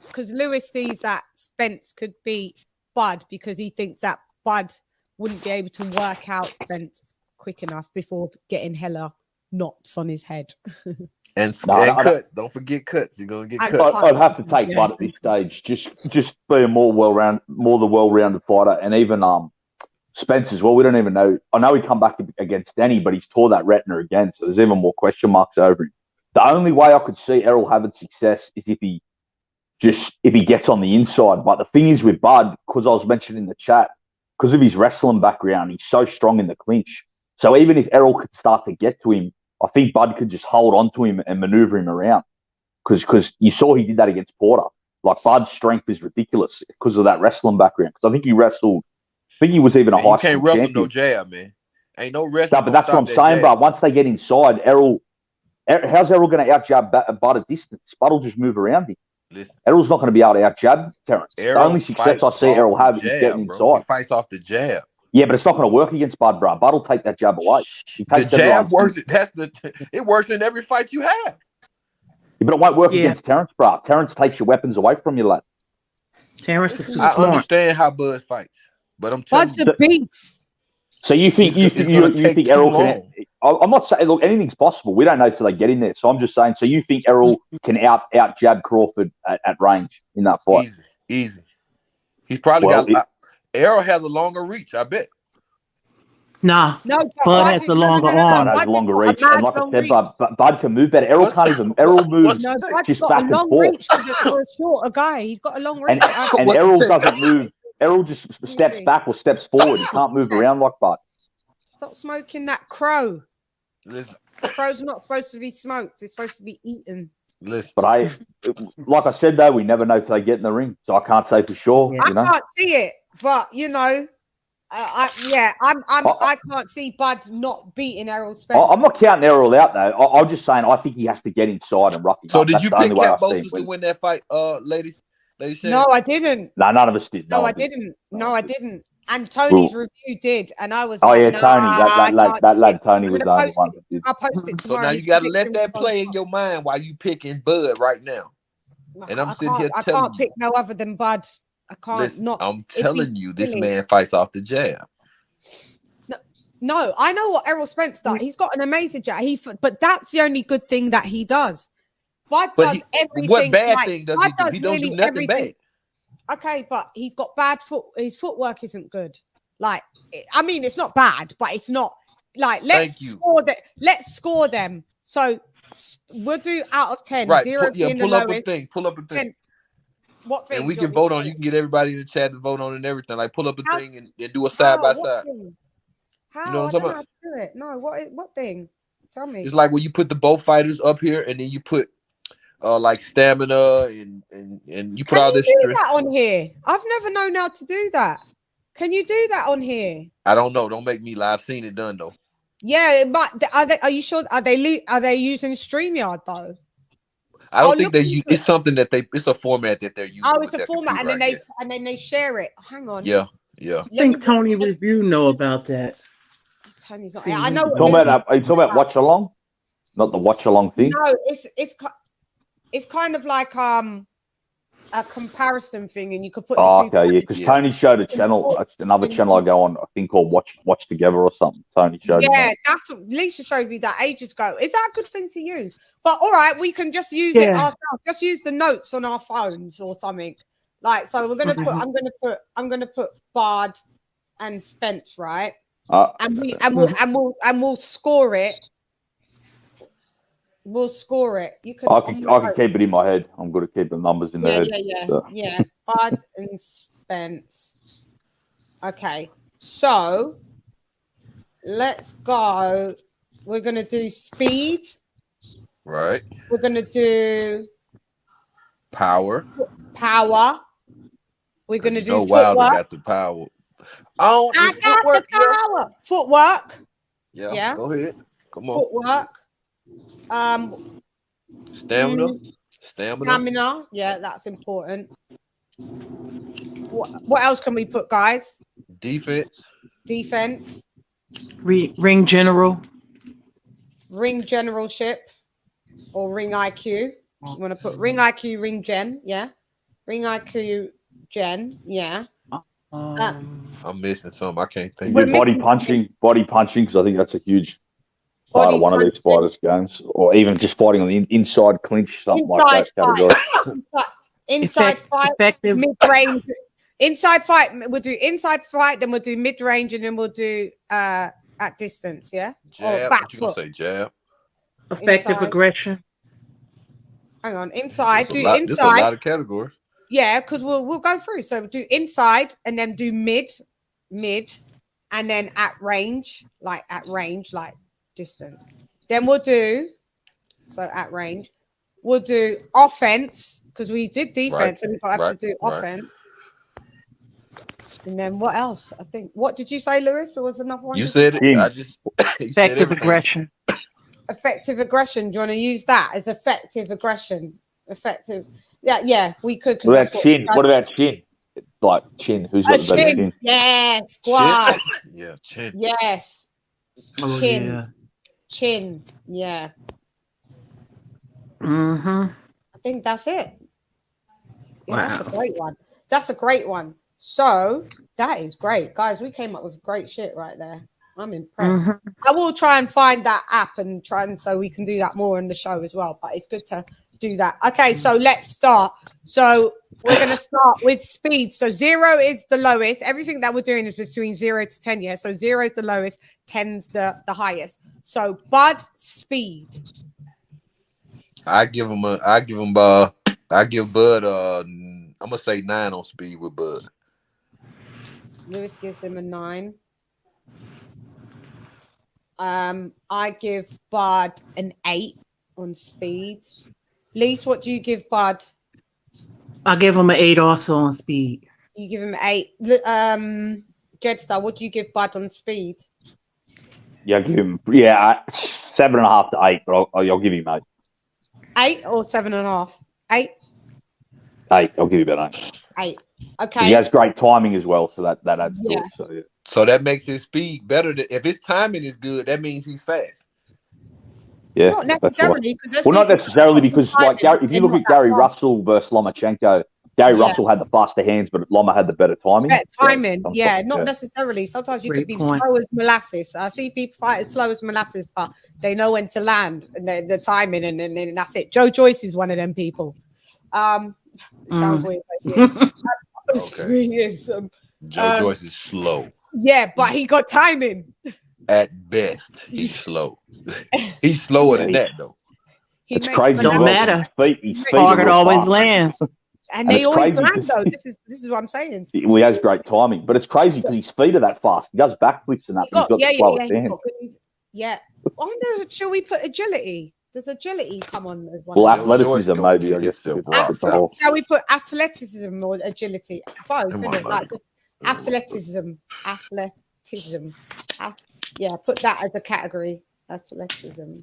because Lewis sees that Spence could beat Bud because he thinks that Bud wouldn't be able to work out Spence quick enough before getting hella knots on his head. And cuts. Don't forget cuts. You're gonna get cuts. I'd have to take Bud at this stage. Just be a more the well-rounded fighter, and even Spence as well. We don't even know. I know he come back against Danny, but he's tore that retina again, so there's even more question marks over him. The only way I could see Errol having success is if he gets on the inside. But the thing is with Bud, because I was mentioning in the chat, because of his wrestling background, he's so strong in the clinch. So even if Errol could start to get to him, I think Bud could just hold on to him and maneuver him around. Because you saw he did that against Porter. Like, Bud's strength is ridiculous because of that wrestling background. Because I think he wrestled. I think he was even a high school champion. You can't wrestle no jab, man. Ain't no wrestling. No, but that's what I'm saying, bro. Once they get inside, how's Errol going to out-jab Bud at distance? Bud will just move around him. Listen, Errol's not going to be able to out-jab Terrence. The only success I see Errol have is getting inside. He fights off the jab. Yeah, but it's not going to work against Bud, bro. Bud will take that jab away. The jab works. It works in every fight you have. Yeah, but it won't work against Terrence, bro. Terrence takes your weapons away from you, lad. Terrence is I understand how Bud fights, but I'm telling you, Bud's a beast. So you think Errol can? I'm not saying, look, anything's possible. We don't know till they get in there. So I'm just saying. So you think Errol can out jab Crawford at range in that fight? Easy. He's probably Errol has a longer reach. I bet. Nah, no, Bud has the longer arm. Bud has a longer reach, and like I said, Bud can move better. Errol can't even. Errol moves just back and forth. For a shorter guy, he's got a long reach. And Errol doesn't move. Errol just steps back or steps forward. He can't move around like Bud. Stop smoking that crow. Listen. Crow's not supposed to be smoked. It's supposed to be eaten. Listen. But like I said though, we never know till they get in the ring, so I can't say for sure. I can't see it, but you know, I can't see Bud not beating Errol Spence. I'm not counting Errol out though. I'm just saying I think he has to get inside and rough him up. So did you pick Cambosos to win that fight, lady? No, I didn't. No, none of us did. No, I didn't. No, I didn't. And Tony's review did, and I was. Oh yeah, Tony. That lad Tony was the only one that did. I'll post it tomorrow. So now you got to let that play in your mind while you picking Bud right now. And I'm sitting here telling you, I can't pick no other than Bud. I can't. Listen, not. I'm telling you, this man fights off the jab. No, I know what Errol Spence does. He's got an amazing jab. But that's the only good thing that he does. Bud does everything. What bad thing does he do? He don't do nothing bad. Okay, but he's got bad foot. His footwork isn't good. Like, I mean, it's not bad, but it's not like let's score them. So we'll do out of 10. Right. 0 being the lowest. Pull up a thing. 10. What thing? And we can vote on. You can get everybody in the chat to vote on and everything. Like pull up a thing and do a side by side. How? You know what I'm talking about? I don't know how to do it. No. What thing? Tell me. It's like when you put the both fighters up here and then you put like stamina and you put all this. Can you do that on here? I've never known how to do that. Can you do that on here? I don't know. Don't make me lie. I've seen it done though. Yeah, but are you sure? Are they using StreamYard though? I don't think they use. It's something that it's a format that they're using. Oh, it's a format, and then they share it. Hang on. Yeah. I think Tony Review know about that. Tony's not. I know. Are you talking about watch along? Not the watch along thing. No, it's kind of like a comparison thing, and you could put. Because Tony showed a channel, another channel I go on, I think called Watch Together or something. Tony showed. Yeah, that's what Lisa showed me that ages ago. Is that a good thing to use? But all right, we can just use it ourselves. Just use the notes on our phones or something. Like, so we're gonna put. I'm gonna put Bard and Spence, right? And we'll score it. We'll score it. You can. I can keep it in my head. I'm good at keeping numbers in the head. Yeah. Bud and Spence. Okay, so let's go. We're gonna do speed. Right. We're gonna do power. We're gonna do footwork. Wilder got the power. I got the power. Footwork. Yeah. Go ahead. Come on. Footwork. Stamina. Yeah, that's important. What else can we put, guys? Defense. Ring general. ring generalship or ring IQ. You want to put ring IQ, ring gen, yeah. Ring IQ, gen, yeah. I'm missing something. I can't think. You do body punching, because I think that's a huge part of one of these fighters' games, or even just fighting on the inside clinch, something like that category. Inside fight, mid-range. Inside fight, we'll do inside fight, then we'll do mid-range, and then we'll do at distance, yeah? Jab. What you gonna say? Jab. Effective aggression. Hang on, inside. Do inside. There's a lot of categories. Yeah, because we'll go through. So do inside and then do mid, and then at range, like distant. Then we'll do at range. We'll do offense because we did defense, so we have to do offense. And then what else? I think. What did you say, Lewis? Or was another one? You said it. I just effective aggression. Effective aggression. Do you want to use that as effective aggression? Effective. Yeah, we could. What about chin? What about chin? Like chin. Who's got the better chin? Yes, squad. Yeah, chin. Yes. Oh, chin. Yeah. Chin. Yeah. Mm-hmm. I think that's it. Yeah, Wow. that's a great one. That's a great one. So that is great, guys. We came up with great shit right there. I'm impressed. Mm-hmm. I will try and find that app and so we can do that more in the show as well. But it's good to do that. Okay, so let's start. So we're going to start with speed. So 0 is the lowest. Everything that we're doing is between 0 to 10. Yeah. So 0 is the lowest, 10's the highest. So Bud, speed. I give Bud. I'm gonna say 9 on speed with Bud. Lewis gives him a 9. I give Bud an 8 on speed. Lise, what do you give Bud? I give him an 8 also on speed. You give him 8. Jedstar, what do you give Bud on speed? Yeah, give him 7.5 to 8, but I'll give him 8. 8 or 7.5? 8. 8. I'll give you about 8. 8. Okay. He has great timing as well, so that adds to it. So, yeah. So that makes his speed better. If his timing is good, that means he's fast. Yeah, not necessarily. Well, not necessarily because, like, if you look at Gary Russell versus Lomachenko, Gary Russell had the faster hands, but Loma had the better timing. Not necessarily. Sometimes you could be slow as molasses. I see people fight as slow as molasses, but they know when to land and the timing, and then that's it. Joe Joyce is one of them people. Sounds weird. Okay. Joe Joyce is slow. Yeah, but he got timing. At best, he's slow. He's slower than that, though. It's crazy. Don't matter. His target always lands. And they always land, though. This is what I'm saying. He has great timing, but it's crazy because his feet are that fast. He does backflips and that. He's got the slowest hands. Yeah. I wonder, should we put agility? Does agility come on as one? Well, athleticism, maybe. I guess. Shall we put athleticism or agility? Both, isn't it? Like athleticism. Yeah, put that as a category. Athleticism.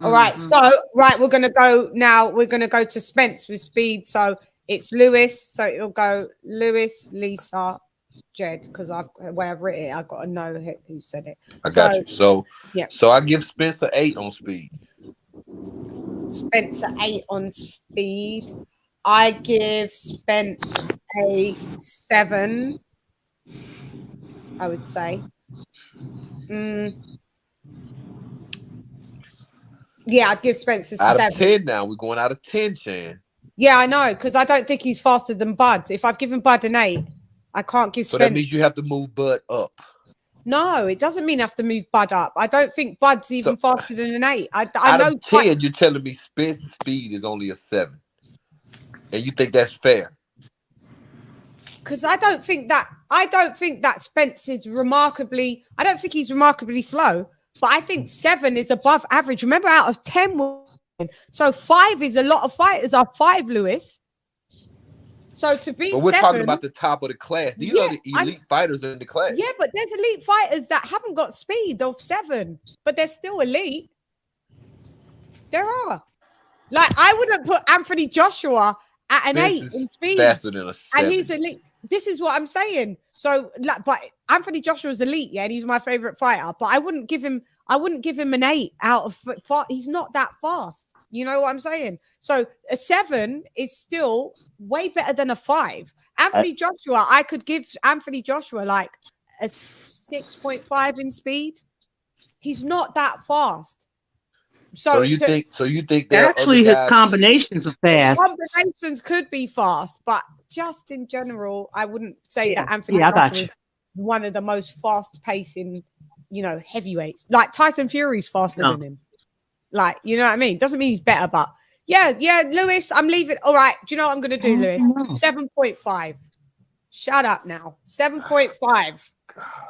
All right, so we're gonna go now. We're gonna go to Spence with speed. So it's Lewis. So it'll go Lewis, Lisa, Jed, because the way I've written it, I've got to know who said it. I got you. So So I give Spence an 8 on speed. Spence an 8 on speed. I give Spence a 7. I would say. Yeah, I'd give Spence a 7. Out of 10 now. We're going out of 10, Chan. Yeah, I know, because I don't think he's faster than Bud. If I've given Bud an 8, I can't give Spence. So that means you have to move Bud up. No, it doesn't mean I have to move Bud up. I don't think Bud's even faster than an 8. I out know of 10, you're telling me Spence's speed is only a 7. And you think that's fair? Because I don't think that Spence is remarkably. I don't think he's remarkably slow, but I think 7 is above average. Remember, out of 10, so 5 is a lot of fighters are 5, Lewis. So to be, but we're 7, talking about the top of the class. These are the elite fighters in the class. Yeah, but there's elite fighters that haven't got speed of 7, but they're still elite. There are. Like, I wouldn't put Anthony Joshua at an 8 in speed. Faster than a 7. And he's elite. this is what I'm saying. So, but Anthony Joshua's elite, yeah, and he's my favorite fighter. But I wouldn't give him an 8 out of 5. He's not that fast. You know what I'm saying? So a 7 is still way better than a 5. Anthony Joshua, I could give Anthony Joshua like a 6.5 in speed. He's not that fast. So you think there actually his combinations are fast. Combinations could be fast, but just in general, I wouldn't say that Anthony Joshua is one of the most fast pacing, heavyweights. Like Tyson Fury's faster than him. Like, you know what I mean? Doesn't mean he's better, but yeah, Lewis, I'm leaving. All right, do you know what I'm going to do, Lewis? 7.5. Shut up now. 7.5.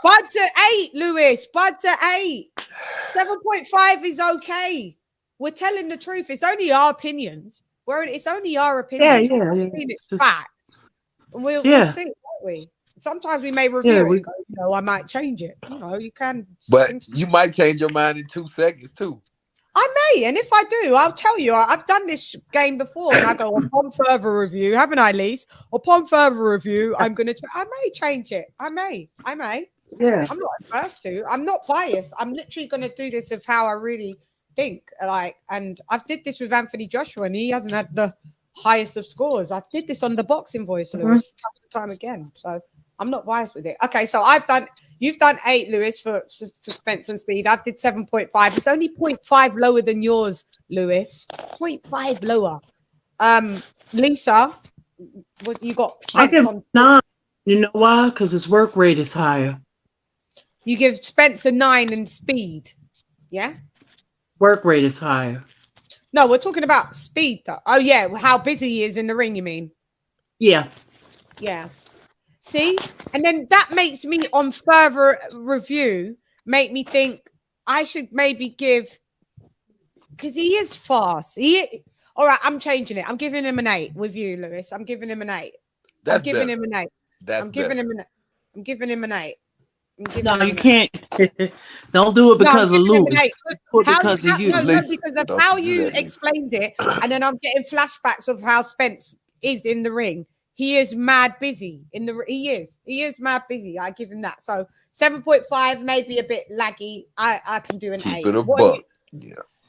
Bud to 8, Lewis. Bud to 8. 7.5 is okay. We're telling the truth. It's only our opinions. It's only our opinions. Yeah. It's fact. And we'll see, won't we? Sometimes we may review it and go, I might change it. You can. But you might change your mind in 2 seconds too. I may, and if I do, I'll tell you. I've done this game before, and I go upon further review, haven't I, Lise? Upon further review, I may change it. I may. Yeah, I'm not adverse to. I'm not biased. I'm literally going to do this of how I really think. And I've did this with Anthony Joshua, and he hasn't had the highest of scores. I did this on the Boxing Voice, Lewis, time again. So I'm not biased with it. Okay, so you've done 8, Lewis, for Spence and Speed. I did 7.5. It's only 0.5 lower than yours, Lewis. 0.5 lower. Lisa, what you got? I give 9. You know why? Because his work rate is higher. You give Spence a 9 in Speed. Yeah? Work rate is higher. No, we're talking about Speed, though. Oh, yeah. How busy he is in the ring, you mean? Yeah. Yeah. See? And then that makes me, on further review, make me think I should maybe give, because he is fast. All right, I'm changing it. I'm giving him an 8 with you, Lewis. I'm giving him an 8. I'm giving him an 8. I'm giving him an 8. No, you can't. Don't do it because of Lewis. Because of you. No, because of how you explained it. And then I'm getting flashbacks of how Spence is in the ring. He is mad busy He is mad busy. I give him that. So 7.5, maybe a bit laggy. I can do an 8. Keep it a buck.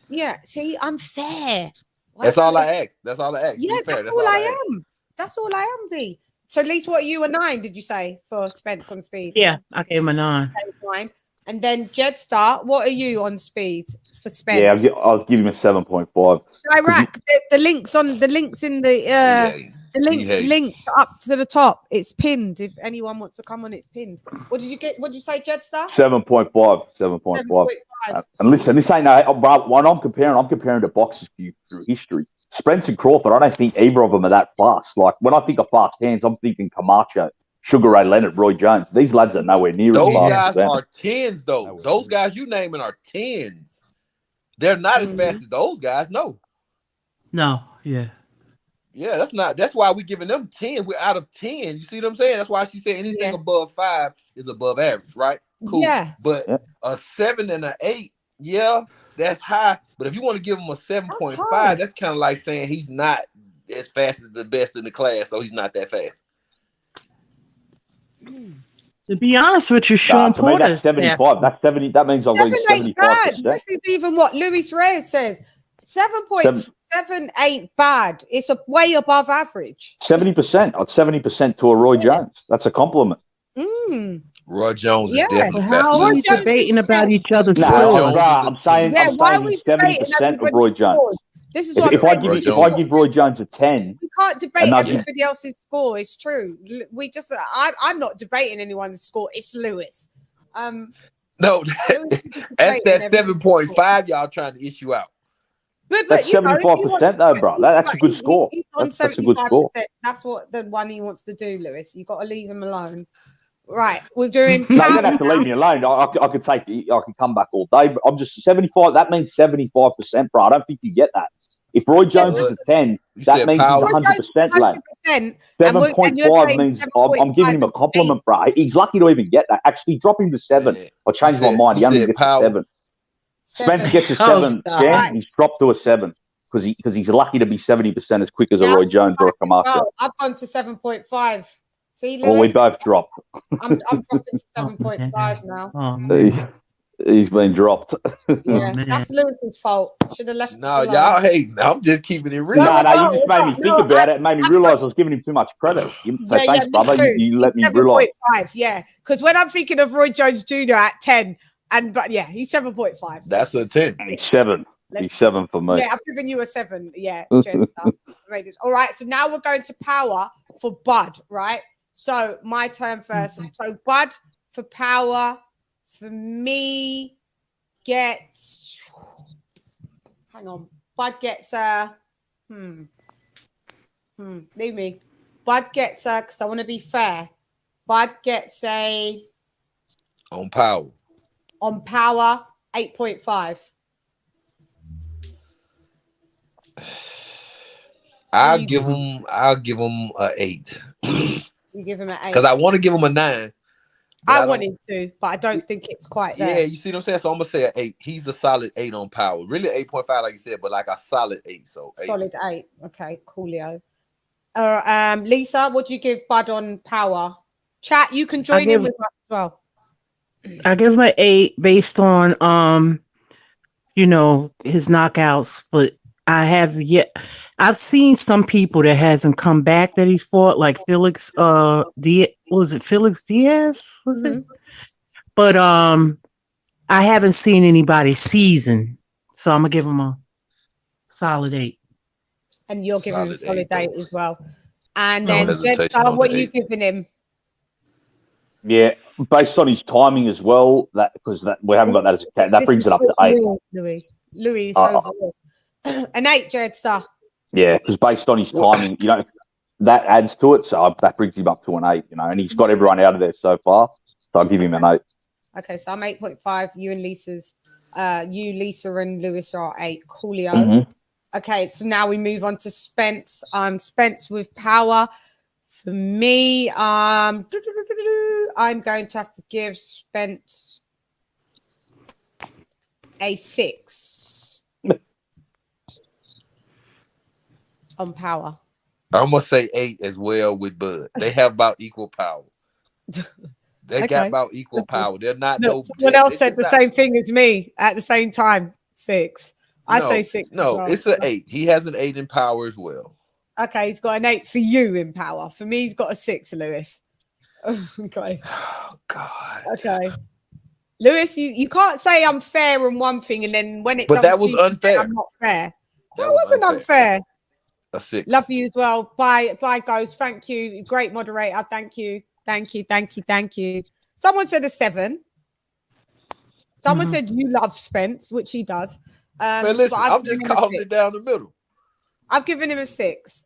Yeah. See, I'm fair. That's all I asked. Yeah, that's all I am. That's all I am, D. So, Lisa, what are you, a 9, did you say, for Spence on Speed? Yeah, I gave him a 9. Okay, and then Jedstar, what are you on Speed for Spence? Yeah, I'll give him a 7.5. Iraq, the links in the link up to the top. It's pinned. If anyone wants to come on, it's pinned. What did you get? What did you say, Jedstar? 7.5. And listen, this ain't when I'm comparing the boxers through history. Spence and Crawford, I don't think either of them are that fast. Like when I think of fast hands, I'm thinking Camacho, Sugar Ray Leonard, Roy Jones. These lads are nowhere near as fast. Those guys are 10s, though. Those guys you naming are 10s. They're not as fast as those guys. No. Yeah. Yeah, that's why we're giving them 10. We're out of 10. You see what I'm saying? That's why she said anything above 5 is above average, right? Cool. Yeah. But a 7 and an 8, yeah, that's high. But if you want to give him a 7.5, that's kind of like saying he's not as fast as the best in the class, so he's not that fast. To be honest with you, Sean Porter. That's 75. That's 70. That means I've got 75%. This is even what Luis Reyes says. 7.7 ain't bad. It's way above average. 70%. I'd 70% to a Roy Jones. That's a compliment. Roy Jones is definitely faster. How are we debating about each other's scores? I'm saying he's 70% of Roy Jones. This is what if I give Roy Jones a 10, we can't debate everybody else's score. It's true. We just I'm not debating anyone's score. It's Lewis. No, that's that 7.5 y'all trying to issue out. But that's 75% though, bro. That's a good score. That's a good score. That's what the one he wants to do, Lewis. You got to leave him alone. Right, we're doing. No, you don't have to leave me alone. I could take it. I can come back all day. But I'm just 75. That means 75%, bro. I don't think you get that. If Roy Jones is a 10, that means he's 100%, lad. 7.5 means I'm giving him a compliment, bro. He's lucky to even get that. Actually, drop him to 7. I changed my mind. He only gets a 7. Spence gets a 7. Jan, he's dropped to a 7 because he's lucky to be 70% as quick as a Roy Jones or a Camacho. I've gone to 7.5. See, Well, we Lewis? both dropped. I'm dropping to 7.5 now. Oh man. He's been dropped. Yeah, that's Lewis's fault. Should have left it No, alone. y'all hating. I'm just keeping it real. No, you just made me think about it. It made me realise I was giving him too much credit. So thanks, me brother. too. You let me He's realise. 7.5, yeah. Because when I'm thinking of Roy Jones Jr. at 10, but yeah, he's 7.5. That's a 10. And he's 7. He's 7 for me. Yeah, I've given you a 7. Yeah, all right, so now we're going to power for Bud, right? So my turn first. So Bud for power for me gets. Hang on. Bud gets leave me. Bud gets because I want to be fair. Bud gets a On power. On power 8.5. I'll give him a 8. You give him an 8. Because I want to give him a 9. I wanted to, but I don't think it's quite there. Yeah, you see what I'm saying? So I'm gonna say an 8. He's a solid 8 on power. Really 8.5, like you said, but like a solid 8. So 8. Solid 8. Okay, coolio. Lisa, what do you give Bud on power? Chat, you can join in with us as well. I give him an 8 based on his knockouts, but I've seen some people that hasn't come back that he's fought, like Felix was it Felix Diaz? Was it? But I haven't seen anybody seasoned, so I'm gonna give him a solid 8. And you're giving him a solid 8 as well. And No then hesitation on what the are you 8. giving him? Yeah, based on his timing as well, because we haven't got that as a cat. That brings it up to 8. Louis, overall. An 8, Jetstar. Yeah, because based on his timing, that adds to it. So that brings him up to an 8, and he's got everyone out of there so far. So I'll give him an 8. Okay, so I'm 8.5. You and Lisa's, Lisa and Lewis are 8. Coolio. Mm-hmm. Okay, so now we move on to Spence. Spence with power. For me, I'm going to have to give Spence a 6 on power. I'm gonna say 8 as well with Bud. They have about equal power. They got about equal power. They're not someone else said the same thing as me at the same time. 6. I say 6. No, it's an 8. He has an 8 in power as well. Okay, he's got an 8 for you in power. For me, he's got a 6, Lewis. Okay. Oh, God. Okay. Lewis, you can't say I'm fair on one thing and then when it But that was unfair. I'm not fair. That wasn't unfair. A 6. Love you as well. Bye, Ghost. Thank you. Great moderator. Thank you. Someone said a 7. Someone said you love Spence, which he does. Man, listen, I'm just calling it down the middle. I've given him a 6.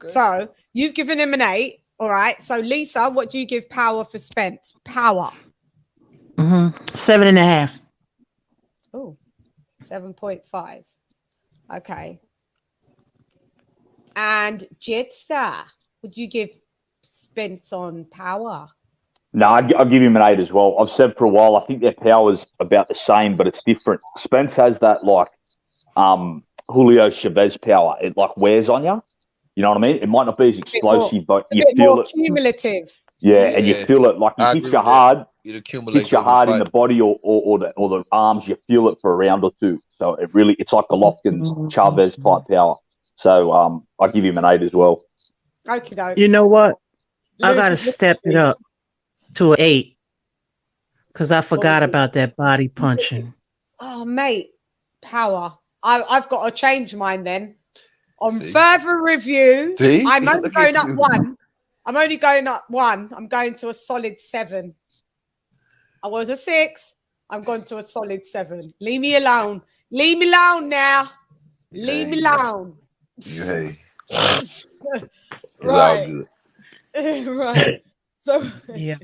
Okay. So you've given him an 8. All right. So Lisa, what do you give power for Spence? Power. 7.5. Oh, 7.5. Okay. And Jetstar, would you give Spence on power? No, I'll give him an 8 as well. I've said for a while, I think their power's about the same, but it's different. Spence has that Julio Chavez power. It wears on you. You know what I mean? It might not be as explosive, but you feel it. Cumulative. Yeah, and you feel it. Like, it hits you hard. It accumulates. Hits you hard in the body or the arms. You feel it for a round or two. So it's like Golovkin Chavez type power. So I'll give him an 8 as well. Okay. You know what? I gotta step it up to an 8 because I forgot about that body punching. Oh, mate, power. I've got to change mine then. On further review, I'm only going up 1. I'm only going up 1. I'm going to a solid 7. I was a 6. I'm going to a solid 7. Leave me alone. Leave me alone now. Leave me alone. Hey. Right. It's all good. Right. So yeah.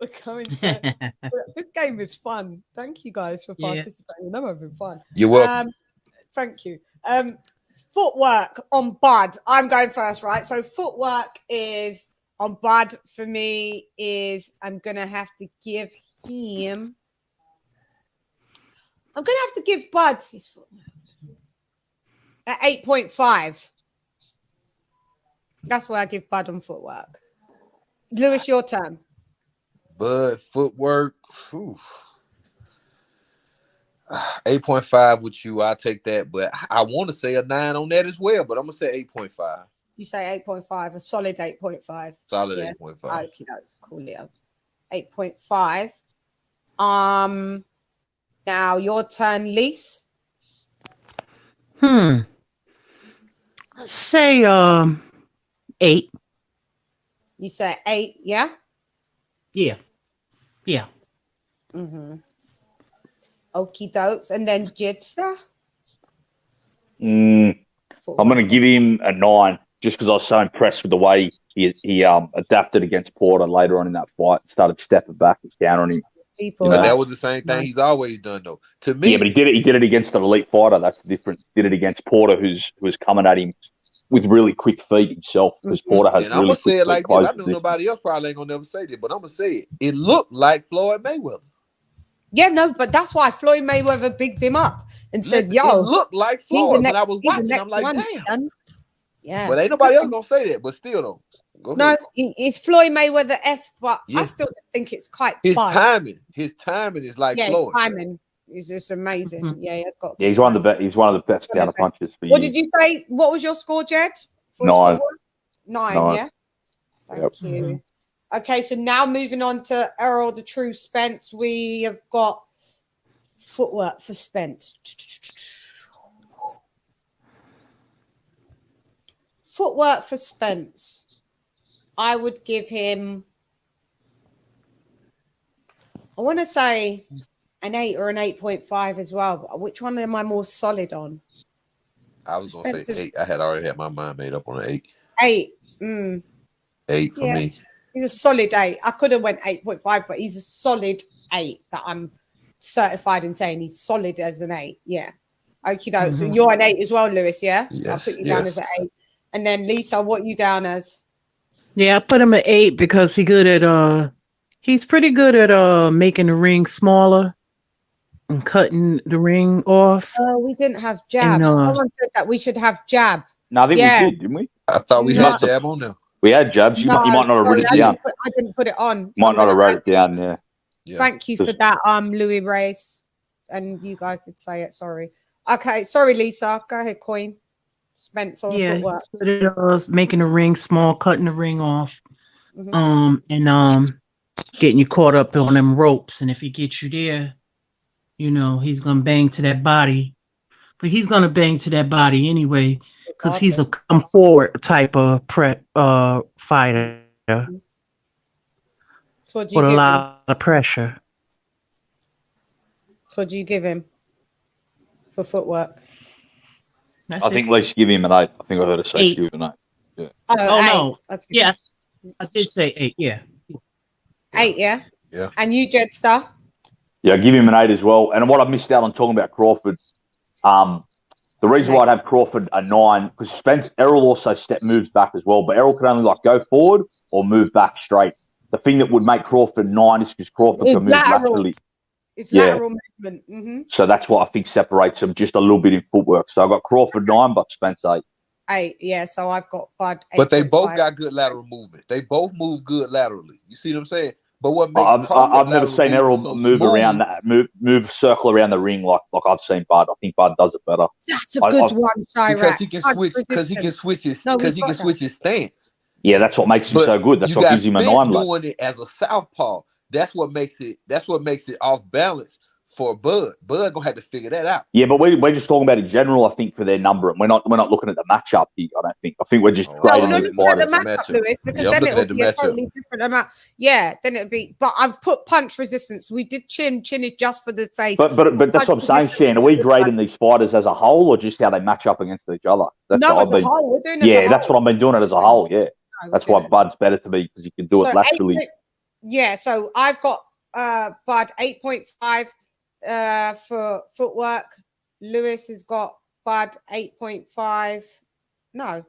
We're coming to this game is fun. Thank you guys for participating. I'm having fun. You're welcome. Thank you. Footwork on Bud. I'm going first, right? So footwork is on Bud for me is I'm gonna have to give him. I'm gonna have to give Bud his footwork at 8.5. That's why I give Bud on footwork. Lewis, your turn. Bud, footwork. 8.5 with you. I'll take that. But I want to say a 9 on that as well. But I'm gonna say 8.5. You say 8.5, a solid 8.5. Solid yeah. 8.5. Okay, that's cool, Leo. 8.5. Now your turn, Lise. Say 8. You say 8, yeah? Yeah. Yeah. Okie dokes. And then Jitsa? I'm going to give him a 9 just because I was so impressed with the way he adapted against Porter later on in that fight, started stepping back and down on him. But that was the same thing he's always done, though. To me, yeah, but he did it against an elite fighter. That's the difference. Did it against Porter, who was coming at him with really quick feet himself, because Porter has and I'm really gonna quick say it feet. like this. I know nobody else probably ain't gonna never say this, but I'm gonna say it. It looked like Floyd Mayweather. Yeah, no, but that's why Floyd Mayweather bigged him up and said, "Yo, it looked like Floyd." When I was watching, I'm like, damn. Son. Yeah, But ain't nobody else gonna say that. But still, though, go ahead. It's Floyd Mayweather-esque, but I still think it's quite his fun. timing is like Floyd. His timing is just amazing. Yeah, he's one of the best. He's one of the best counter punchers for What years. did you say? What was your score, Jed? 9. 9, 9. yeah. Thank you. Okay, so now moving on to Errol the True Spence. We have got footwork for Spence. Footwork for Spence. I would give him, I want to say an 8 or an 8.5 as well. But which one am I more solid on? I was gonna say 8. I had already had my mind made up on an 8. 8. 8 for me. He's a solid 8. I could have went 8.5, but he's a solid 8 that I'm certified in saying he's solid as an 8. Yeah. Okie doke. So you're an 8 as well, Lewis, yeah? Yes, So I'll put you down as an 8. And then Lisa, what you down as? Yeah, I put him at 8 because he's pretty good at making the ring smaller and cutting the ring off. Oh, we didn't have jab. And, Someone said that we should have jab. No, I think we did, didn't we? I thought we had jab on there. We had jabs. You might not have written it down. I didn't put it on. Might not have wrote it down. Yeah. Thank you for that, Louis Reyes, and you guys did say it. Sorry. Okay, sorry, Lisa. Go ahead, Queen. Spence on footwork. Making the ring small, cutting the ring off, and getting you caught up on them ropes. And if he gets you there, he's gonna bang to that body. But he's gonna bang to that body anyway, because he's a come forward type of fighter with a lot of pressure. So what do you give him for footwork? I think Lisa give him an 8. I think I heard her say give him an 8. Yeah. No. Okay. Yes, I did say 8. Yeah. 8, yeah? Yeah. And you, Jetstar? Yeah, I give him an 8 as well. And what I missed out on talking about Crawford, the reason why I'd have Crawford a 9, because Errol also moves back as well, but Errol can only go forward or move back straight. The thing that would make Crawford 9 is because Crawford can move laterally. It's lateral movement. So that's what I think separates them just a little bit in footwork. So I got Crawford 9, but Spence 8. 8, yeah. So I've got Bud 8. But they both got good lateral movement. They both move good laterally. You see what I'm saying? But what makes I've never seen Errol move around that, move circle around the ring like I've seen Bud. I think Bud does it better. That's a good one, Chirac. Because he can switch his stance. Yeah, that's what makes him so good. That's what gives him a 9. Doing it as a southpaw. That's what makes it off balance for Bud. Bud gonna have to figure that out. Yeah, but we're just talking about in general, I think, for their number. We're not looking at the matchup here, I don't think. I think we're just grading these fighters. The matchup, Lewis, because then it would be a totally different amount. Yeah, then it would be, but I've put punch resistance. We did chin is just for the face. But that's what I'm saying, Shan. Are we grading these fighters as a whole or just how they match up against each other? That's no, as a whole. We're doing it as a whole. That's what I've been doing it as a whole, yeah. No, that's why Bud's better to me, because you can do it laterally. Yeah, so I've got Bud 8.5 for footwork. Lewis has got Bud 8.5. No,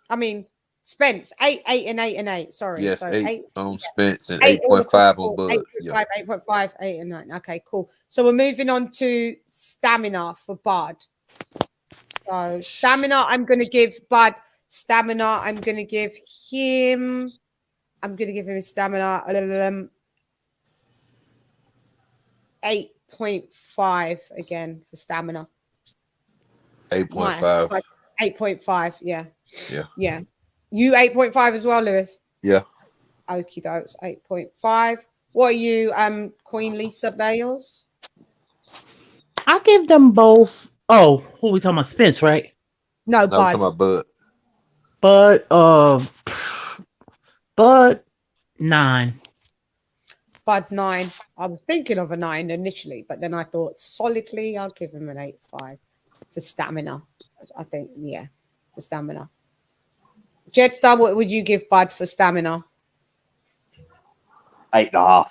I mean Spence 8, 8, and 8 and 8. Sorry, yes, so 8 on Spence and 8.5 on Bud. 8.5, 8.5, 8 and 9. Okay, cool. So we're moving on to stamina for Bud. So stamina, I'm going to give Bud stamina. I'm going to give him I'm going to give him his stamina 8.5 again for stamina. 8.5. 8.5, yeah. Yeah. Yeah. You 8.5 as well, Lewis? Yeah. Okie dokes, 8.5. What are you, Queen Lisa Bales? I give them both. Oh, who are we talking about? Spence, right? No, No, we're talking Bud. about Bud. Bud 9. Bud 9. I was thinking of a 9 initially, but then I thought solidly I'll give him an 8.5 for stamina. I think, yeah, for stamina. Jetstar, what would you give Bud for stamina? 8.5.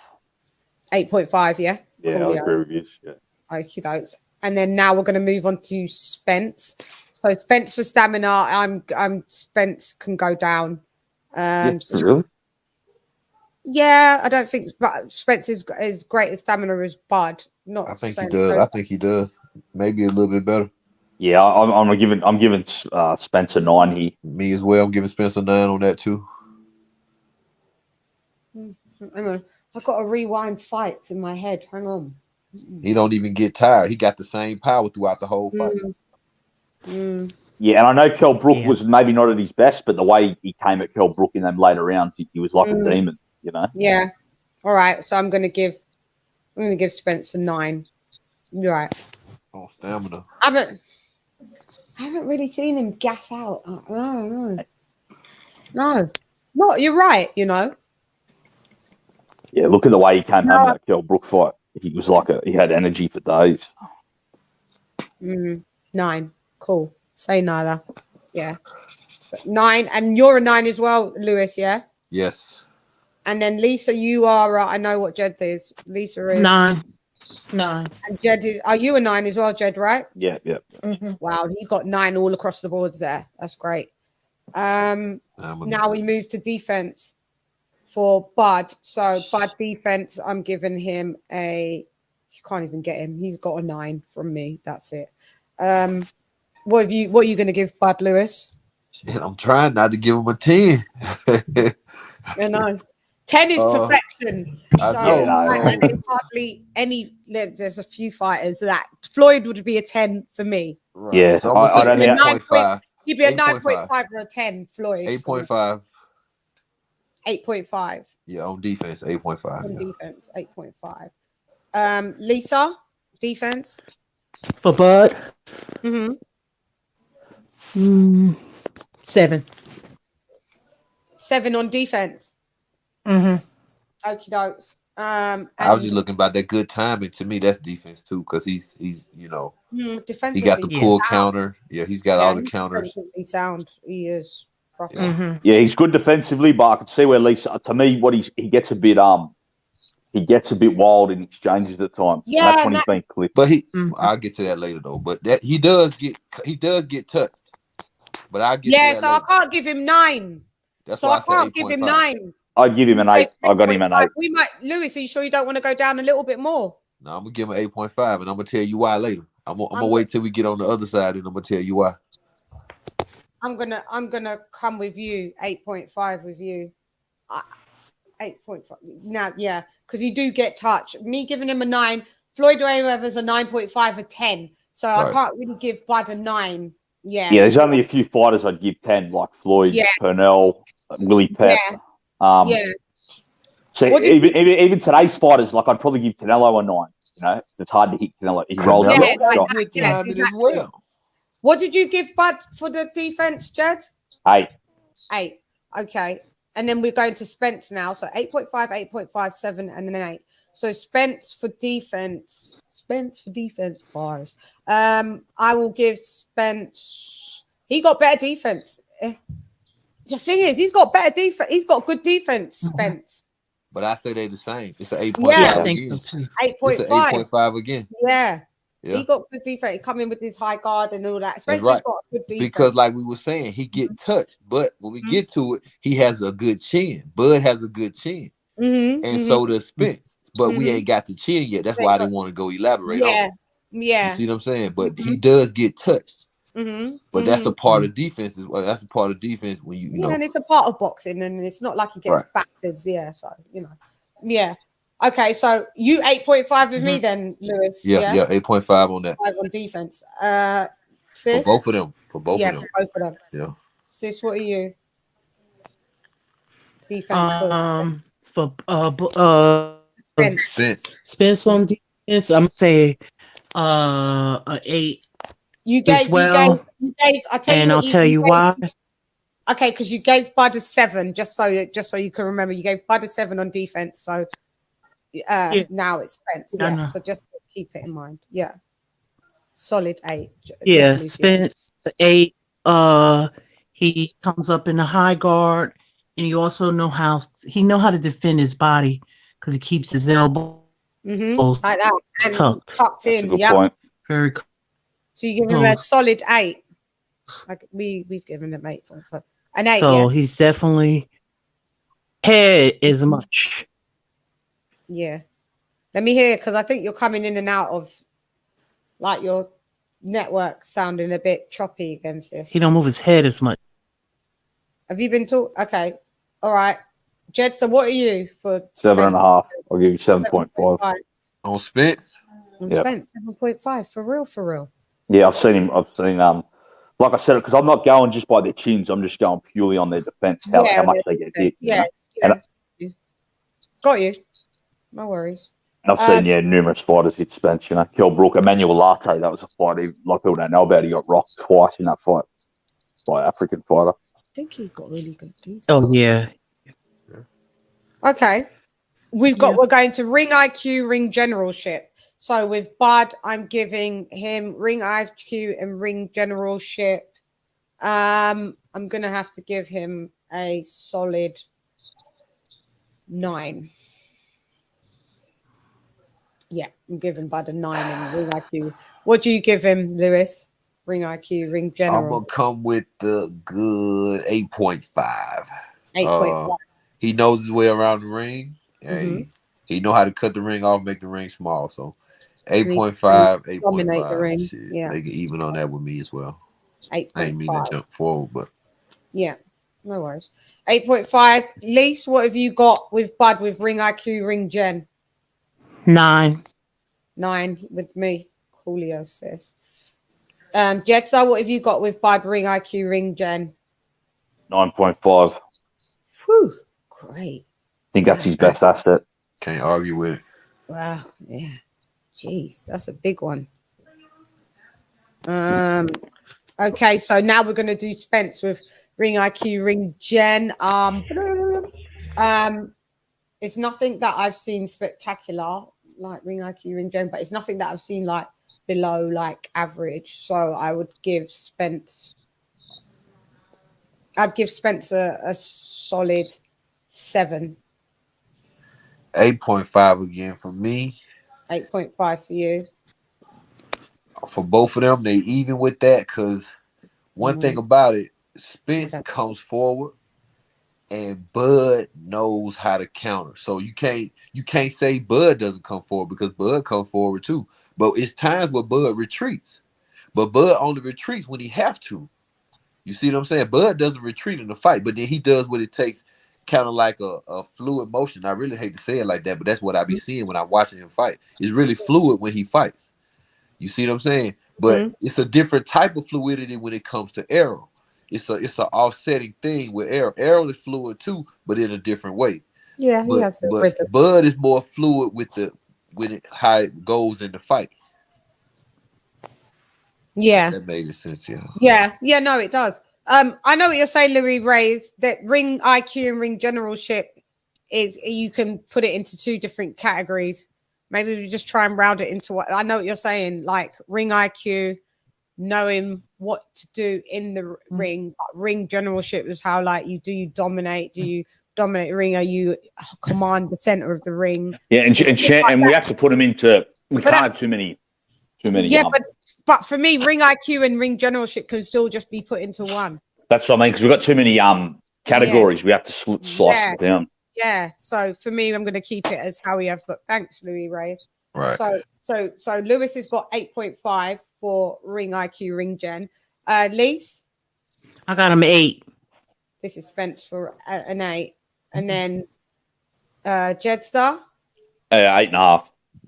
8.5, yeah? Yeah, Cool, I agree with you. Yeah. Okie dokes. And then now we're going to move on to Spence. So Spence for stamina, I'm Spence can go down. Really? Yeah, I don't think Spence is as great as stamina as Bud. Not I think he saying does. so. I think he does. Maybe a little bit better. Yeah, I'm giving Spencer 9 here. Me as well. I'm giving Spencer 9 on that too. Hang on. I've got to rewind fights in my head. Hang on. He don't even get tired. He got the same power throughout the whole fight. Yeah, and I know Kell Brook was maybe not at his best, but the way he came at Kell Brook in them later rounds, he was like a demon, you know. Yeah. All right. So I'm gonna give Spencer 9. You're right. Oh, stamina. I haven't really seen him gas out. No. You're right. You know. Yeah, look at the way he came home in that Kell Brook fight. He was like he had energy for days. 9. Cool. Say neither. Yeah. So 9, and you're a 9 as well, Lewis. Yeah. Yes. And then Lisa, you are. I know what Jed is. Lisa is 9. And Jed is. Are you a 9 as well, Jed? Right? Yeah. Wow, he's got 9 all across the boards there. That's great. Now we move to defense for Bud. So Bud defense, I'm giving him you can't even get him. He's got a 9 from me. That's it. What are you going to give Bud, Lewis? Shit, I'm trying not to give him a 10. I know. 10 is perfection. I So know. and there's hardly any. There's a few fighters that Floyd would be a 10 for me. Right. Yeah, So I'm going to say 8.5. He'd be a 9.5 or a 10, Floyd. 8.5. 8.5. Yeah, on defense, 8.5. On defense, 8.5. Lisa, defense. For Bud? 7. 7 on defense. Okie dokes. I was just looking about that good timing. To me, that's defense too, because he's he got the pull counter. Yeah, he's got all the counters. He's sound. He is. Yeah, he's good defensively, but I could see where Lisa. To me, he gets a bit wild in exchanges at times. Yeah, and that's when he's been clipped. But I'll get to that later though. But that he does get touched. But I get so I can't give him 9. That's so why I can't give him 9. I'd give him an 8. I got him an 8. We might, Lewis. Are you sure you don't want to go down a little bit more? No, I'm gonna give him 8.5, and I'm gonna tell you why later. I'm gonna wait till we get on the other side, and I'm gonna tell you why. I'm gonna come with you. 8.5 with you. 8.5. Now, yeah, because you do get touched. Me giving him a 9. Floyd Mayweather's a 9.5, a 10. So I can't really give Bud a 9. Yeah. Yeah, there's only a few fighters I'd give 10, like Floyd, Purnell, Willie Pep. So even today's fighters, like I'd probably give Canelo a 9. You know, it's hard to hit Canelo. He rolls out the shot. As well. What did you give Bud for the defense, Jed? 8. 8. Okay. And then we're going to Spence now. So 8.5, 8.5, 7, and then 8. So Spence for defense. Bars. I will give Spence. He got better defense. The thing is, he's got better defense. He's got good defense, Spence. But I say they're the same. It's an 8.5 again. 8.5. It's an 8.5 again. Yeah. He got good defense. He come in with his high guard and all that. Spencer's got a good defense. Because like we were saying, he get touched. But when we get to it, he has a good chin. Bud has a good chin. And so does Spence. But we ain't got the chin yet. That's why I didn't want to go elaborate on it. Yeah. You see what I'm saying? But he does get touched. But that's a part of defense as well. That's a part of defense when you know. And it's a part of boxing, and it's not like he gets battered. Yeah, so yeah. Okay, so you 8.5 with me then, Lewis. Yeah, 8.5 on that. 5 on defense. For Sis? both of them. For both of them. For both of them. Yeah. Sis, what are you? Defense Spence on defense. I'm gonna say an 8. You gave. I tell you, I'll tell you why. Okay, because you gave Bud a 7, just so you can remember. You gave Bud a 7 on defense, so now it's Spence. Yeah, so just keep it in mind. Yeah, solid 8. Yeah, Spence 8. He comes up in the high guard, and you also know how to defend his body because he keeps his elbows like that and tucked in. Good point. Very. So you give him a solid 8. Like we've given him 8. An 8. So he's definitely head as much. Yeah. Let me hear, because I think you're coming in and out of like your network sounding a bit choppy against this. He don't move his head as much. Have you been taught? Okay. All right. Jedster, what are you for? 7.5. I'll give you 7.5. On Spence? On Spence, 7.5. For real. Yeah, I've seen like I said, because I'm not going just by their chins. I'm just going purely on their defense, how much they get hit. Yeah. Got you. No worries. And I've seen, numerous fighters hit Spence, Kell Brook, Emmanuel Latte, that was a fight a lot of people don't know about. He got rocked twice in that fight by an African fighter. I think he got really good defense. Oh, yeah. Okay. We're going to ring IQ, ring generalship. So with Bud, I'm giving him ring IQ and ring generalship. I'm going to have to give him a solid 9. Yeah, I'm giving Bud a 9 and ring IQ. What do you give him, Lewis? Ring IQ, ring general. I'm going to come with the good 8.5. 8.5. He knows his way around the ring. He know how to cut the ring off, make the ring small. So 8.5, 8.5. Yeah. They get even on that with me as well. 8.5. I ain't mean to jump forward, but yeah, no worries. 8.5. Lise, what have you got with Bud with ring IQ, ring gen? 9. 9 with me. Coolio says. Jetsa, what have you got with Bud ring IQ, ring gen? 9.5. Whew, great. I think that's his best asset. Can't argue with it. Wow, yeah. Jeez, that's a big one. Okay, so now we're gonna do Spence with ring IQ, ring gen. It's nothing that I've seen spectacular like ring IQ, ring gen, but it's nothing that I've seen like below like average. So I would give Spence. I'd give Spence a solid 7. 8.5 again for me. 8.5 for you. For both of them, they even with that because one thing about it, Spence comes forward and Bud knows how to counter. So you can't say Bud doesn't come forward because Bud comes forward too. But it's times where Bud retreats. But Bud only retreats when he have to. You see what I'm saying? Bud doesn't retreat in the fight, but then he does what it takes, kind of like a fluid motion. I really hate to say it like that, but that's what I be seeing when I'm watching him fight. It's really fluid when he fights. You see what I'm saying? But it's a different type of fluidity when it comes to Errol. It's an offsetting thing with Errol. Errol is fluid too, but in a different way. Yeah, he has a rhythm. Bud is more fluid with how it goes in the fight. Yeah, that made sense. Yeah. Yeah. No, it does. I know what you're saying, Louis Reyes. That ring IQ and ring generalship is you can put it into 2 different categories. Maybe we just try and round it into what I know what you're saying. Like ring IQ, knowing what to do in the ring. Ring generalship is how like you dominate? Do you dominate the ring? Are you command the center of the ring? Yeah, and we have to put them into. We can't have too many. Yeah, but for me, ring IQ and ring generalship can still just be put into 1. That's what I mean, because we've got too many categories. Yeah. We have to slice it down. Yeah. So for me, I'm going to keep it as how we have. But thanks, Louis Reyes. Right. So Lewis has got 8.5 for ring IQ, ring gen. Lise? I got him 8. This is Spence for an 8. And then Jedstar? 8.5.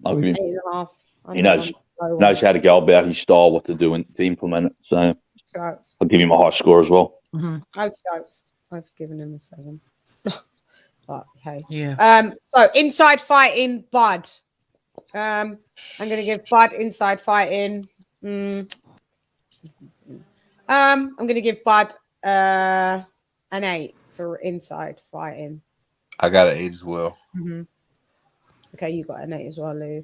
I'll give him. 8.5. He knows how to go about his style, what to do, and to implement it. So I'll give him a high score as well. I've given him a 7. But hey. Yeah. So inside fighting, Bud. I'm gonna give Bud inside fighting. I'm gonna give Bud an 8 for inside fighting. I got an 8 as well. Mm-hmm. Okay, you got an 8 as well, Lou.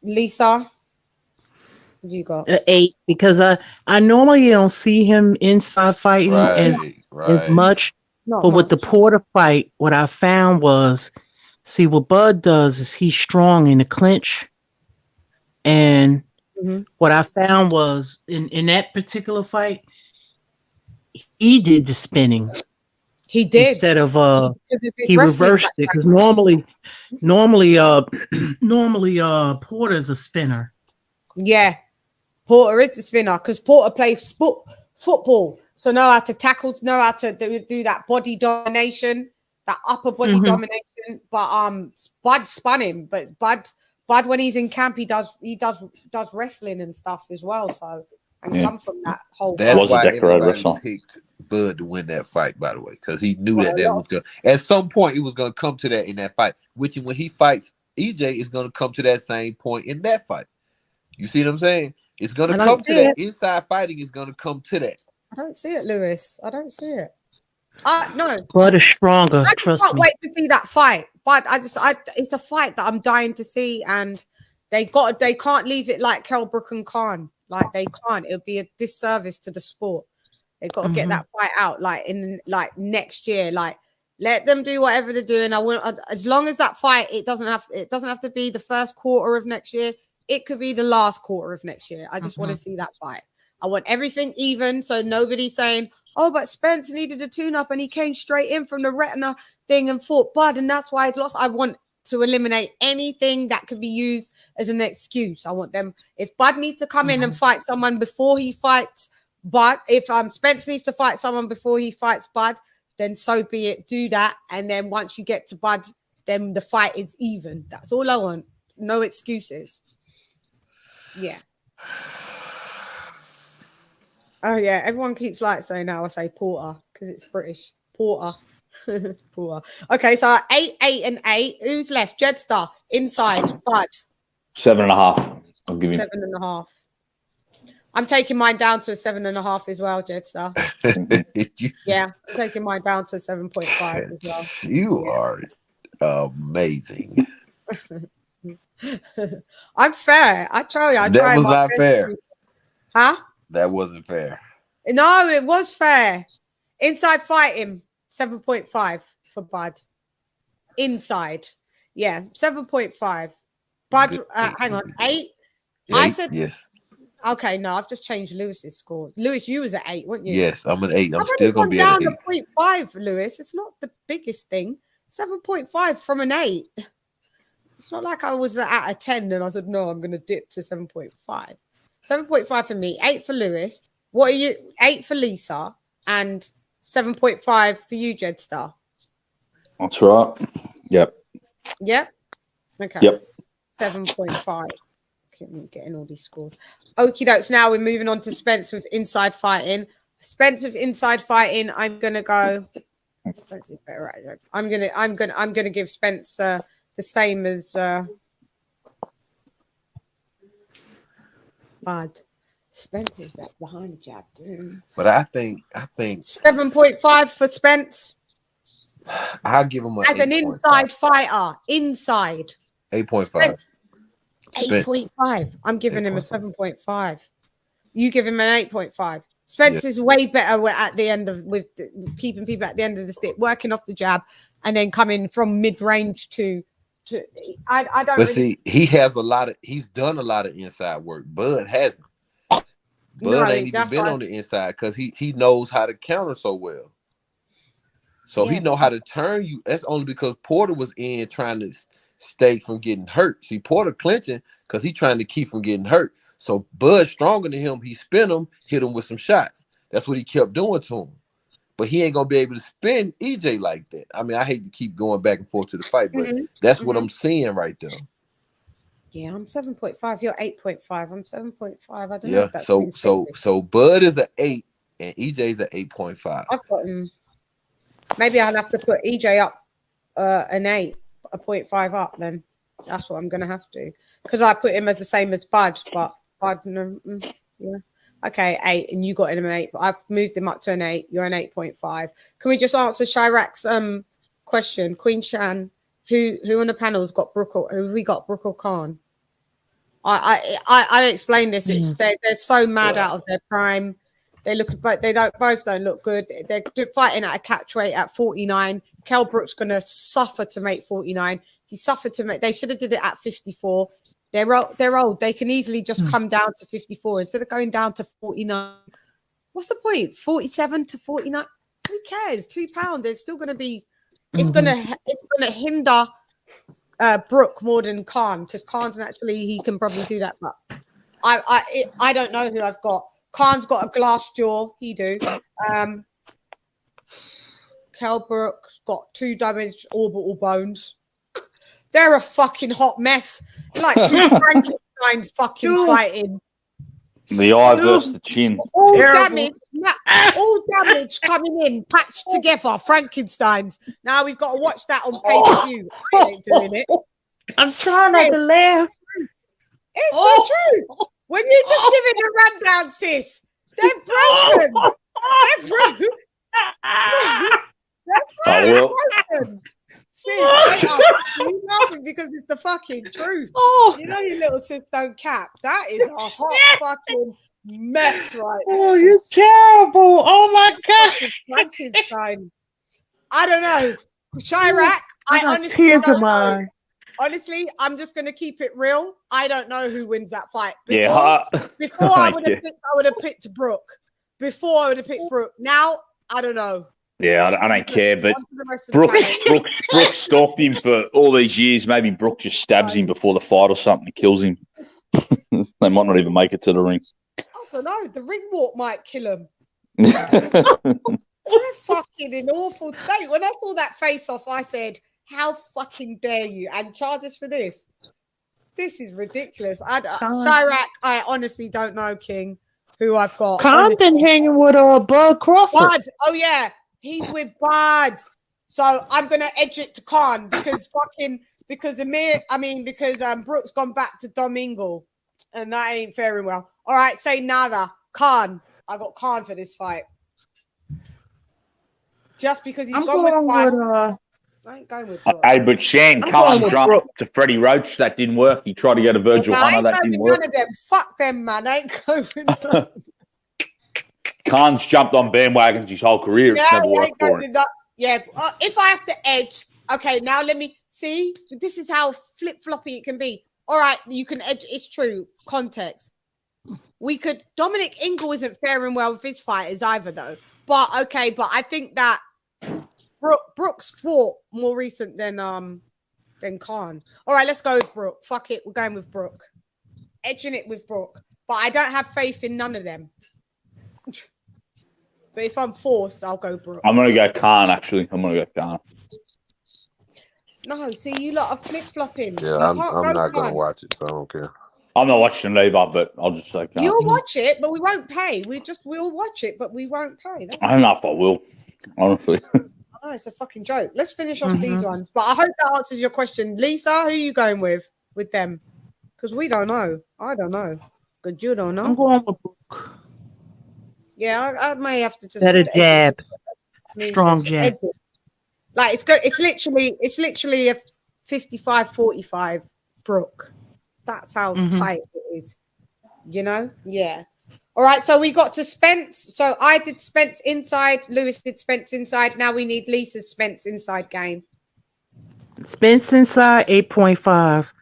Lisa, what you got? 8, because I normally don't see him inside fighting as much. But with the Porter fight, what I found was, see, what Bud does is he's strong in the clinch. And what I found was in that particular fight, he did the spinning. He did. Instead of he reversed it, because normally Porter's a spinner. Yeah, Porter is the spinner because Porter plays football, so know how to tackle, know how to do that body domination, that upper body domination. But Bud spun him, but Bud when he's in camp, he does wrestling and stuff as well. So and come from that whole. That's why everybody picked Bud to win that fight, by the way, because he knew that was going. At some point, it was going to come to that in that fight. Which when he fights EJ, is going to come to that same point in that fight. You see what I'm saying? It's going to come to that. Inside fighting is going to come to that. I don't see it, Lewis. I don't see it. No. Bud is stronger. I Trust can't me. wait to see that fight. But it's a fight that I'm dying to see, and they can't leave it like Kell Brook and Khan. Like they can't. It would be a disservice to the sport. They got to get that fight out in next year. Like let them do whatever they're doing. I want as long as that fight. It doesn't have to be the first quarter of next year. It could be the last quarter of next year. I just want to see that fight. I want everything even, so nobody's saying, "Oh, but Spence needed a tune-up and he came straight in from the retina thing and fought Bud, and that's why he's lost." I want to eliminate anything that could be used as an excuse. I want them. If Bud needs to come in and fight someone before he fights Bud, if Spence needs to fight someone before he fights Bud, then so be it. Do that, and then once you get to Bud, then the fight is even. That's all I want. No excuses. Yeah. Oh yeah, everyone keeps saying now I say Porter because it's British. Porter. Porter. Okay, so 8, 8, and 8. Who's left? Jedstar. Inside. Bud. 7.5. I'll give him 7.5. I'm taking mine down to a 7.5 as well, Jedstar. Yeah, I'm taking mine down to 7.5 as well. You are amazing. I'm fair. I tell you, that was not fair. Huh? That wasn't fair. No, it was fair. Inside fighting, 7.5 for Bud. Inside. Yeah, 7.5. Bud, hang on, 8? I said yes. Okay, no, I've just changed Lewis's score. Lewis, you was at 8, weren't you? Yes, I'm an 8. I'm I've still going to be at 8. Down to 0.5, Lewis. It's not the biggest thing. 7.5 from an 8. It's not like I was at a 10 and I said, no, I'm going to dip to 7.5. 7.5 for me, 8 for Lewis. What are you? 8 for Lisa and 7.5 for you, Jedstar. That's right. Yep. Yep. Okay. Yep. 7.5. Keep getting all these scores. Okie dokes. Now we're moving on to Spence with inside fighting. Spence with inside fighting. I'm gonna go. Let's see better right. I'm gonna give Spence the same as Bud. Spence is back behind the jab, dude. But I think 7.5 for Spence. I'll give him as an inside fighter. Inside 8.5. 8.5. I'm giving him a 7.5. You give him an 8.5. Spence is way better at the end of with keeping people at the end of the stick, working off the jab, and then coming from mid range to. I don't. But see, he's done a lot of inside work. Bud hasn't. Bud ain't even been on the inside because he knows how to counter so well. So he know how to turn you. That's only because Porter was in trying to stay from getting hurt. See, Porter clinching because he's trying to keep from getting hurt. So Bud stronger than him. He spin him, hit him with some shots. That's what he kept doing to him. But he ain't gonna be able to spin EJ like that. I mean, I hate to keep going back and forth to the fight, but that's what I'm seeing right there. Yeah, I'm 7.5. You're 8.5. I'm 7.5. I don't know. Yeah. If that's So Bud is an 8 and EJ's an 8.5. I've got him. Maybe I'll have to put EJ up an 8, a 0.5 up then. That's what I'm gonna have to. Because I put him as the same as Bud, but Bud, yeah. Okay, 8, and you got him an 8, but I've moved him up to an 8. You're an 8.5. Can we just answer Chirac's question? Queen Shan, who on the panel's got Brooke or who we got Brooke or Khan? I explained this. It's they're so mad out of their prime. They look, but they both don't look good. They're fighting at a catch weight at 49. Kell Brook's gonna suffer to make 49. He suffered to make. They should have did it at 54. They're old. They can easily just come down to 54 instead of going down to 49. What's the point? 47 to 49. Who cares? £2. It's still going to be. It's gonna hinder Brooke more than Khan because Khan's naturally he can probably do that. But I don't know who I've got. Khan's got a glass jaw. He do. Kell Brook's got 2 damaged orbital bones. They're a fucking hot mess. Like 2 Frankensteins fucking fighting. The eye versus the chin. All damage coming in, patched together, Frankensteins. Now we've got to watch that on pay-per-view. I ain't doing it. I'm trying not to laugh. It's so true. When you just give it a rundown, sis, they're broken. They're broken. They're broken. Sis, they are you laughing because it's the fucking truth. You know you little sis don't cap. That is a hot fucking mess right there. Oh, you're terrible. Oh my God. Frankenstein. I don't know. Chirac, I honestly tears don't of know. mine. Honestly, I'm just gonna keep it real. I don't know who wins that fight. Before I would have picked Brooke. Before I would have picked Brooke. Now I don't know. Yeah, I don't care, but Brooke stalked him for all these years. Maybe Brooke just stabs him before the fight or something and kills him. They might not even make it to the ring. I don't know. The ring walk might kill him. They're fucking in awful state. When I saw that face off, I said, how fucking dare you? And charge us for this. This is ridiculous. Chirac, I honestly don't know, King, who I've got. Khan's been hanging with Bud Crawford. Bud. Oh, yeah. He's with Bud. So I'm going to edge it to Khan because Brooke's gone back to Domingo. And that ain't faring well. All right, say nada. Khan. I got Khan for this fight. Just because he's gone with Bud. I ain't going with Brooke. Hey, but Shan Khan jumped to Freddie Roach. That didn't work. He tried to go to Virgil Hunter. That didn't work. None of them. Fuck them, man. I ain't going with them. Khan's jumped on bandwagons his whole career. It's never worked for him. Yeah, if I have to edge, okay, now let me see. This is how flip-floppy it can be. All right, you can edge. It's true. Context. Dominic Ingle isn't faring well with his fighters either, though. But I think that Brooks fought more recent than Khan. All right, let's go with Brooke. Fuck it, we're going with Brooke. Edging it with Brooke. But I don't have faith in none of them. But if I'm forced, I'll go Brooke. I'm going to go Khan, actually. I'm going to go Khan. No, see, you lot are flip-flopping. Yeah, I'm not going to watch it, so I don't care. I'm not watching either, but I'll just say Khan. You'll watch it, but we won't pay. We'll watch it, but we won't pay. I don't know if I will, honestly. Oh, it's a fucking joke. Let's finish off these ones. But I hope that answers your question. Lisa, who are you going with them? Because we don't know. I don't know. Good, you don't know. I'm going with Brooke. Yeah, I may have to just better jab. Strong jab. Like it's literally a 55-45 Brooke. That's how tight it is. You know? Yeah. All right, so we got to Spence. So I did Spence inside. Lewis did Spence inside. Now we need Lisa's Spence inside game. Spence inside 8.5.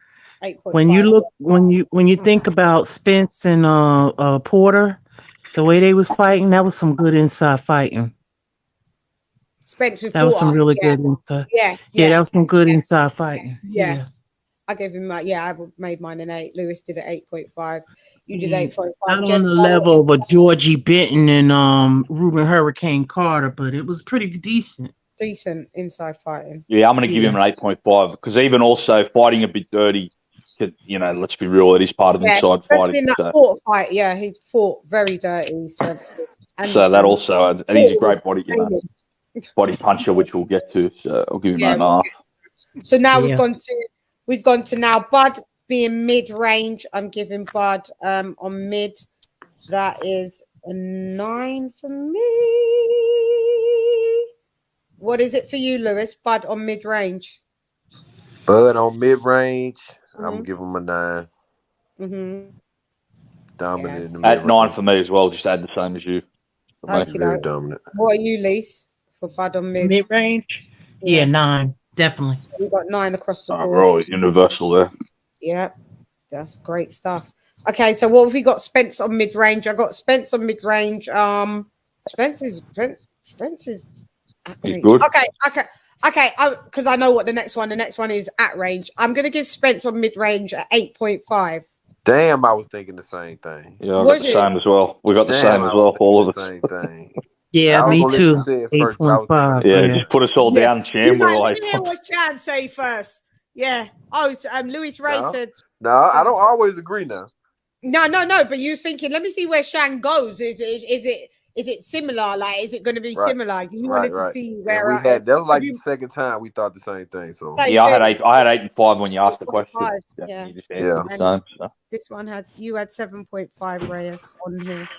8.5. When you think about Spence and Porter, the way they was fighting, that was some good inside fighting. Spence with that was some really good inside. Yeah, that was some good inside fighting. Yeah. I gave him yeah, I made mine an 8. Lewis did an 8.5. You did 8.5. Not on the level of a Georgie Benton and Ruben Hurricane Carter, but it was pretty decent. Decent inside fighting. Yeah, I'm going to give him an 8.5 because even also fighting a bit dirty, you know, let's be real, it is part of inside fighting. In that court fight, yeah, he fought very dirty, Spencer. So that also adds, and he's a great body, you know, body puncher, which we'll get to. So I'll give him 8.5. So now we've gone to now Bud being mid-range. I'm giving Bud on mid. That is a 9 for me. What is it for you, Lewis? Bud on mid-range. Bud on mid-range, I'm giving him a 9. Dominant in the At 9 for me as well. Just add the same as you. Very dominant. What are you, Lise, for Bud on mid? Mid-range? Yeah, 9. Definitely. So we've got 9 across the board. We're always universal there. Yeah, that's great stuff. Okay, so what have we got? Spence on mid-range. I got Spence on mid-range. Spence is He's good. Okay. Because I know what the next one is at range. I'm going to give Spence on mid-range at 8.5. Damn, I was thinking the same thing. Yeah, I got the same as well. We got the same as well, all of us. Same thing. Yeah, me too. 8.5. Yeah, just put us all down, Chan. We're like, let me hear what Chad say first. Yeah. Oh, so, Louis Ray said. No, I don't always agree now. No. But you was thinking, let me see where Shan goes. Is it similar? Like, is it going to be similar? You wanted to see where that was like the second time we thought the same thing. So yeah, I had 8 and 5 when you asked the question. Yeah. This one you had 7.5 Reyes on here.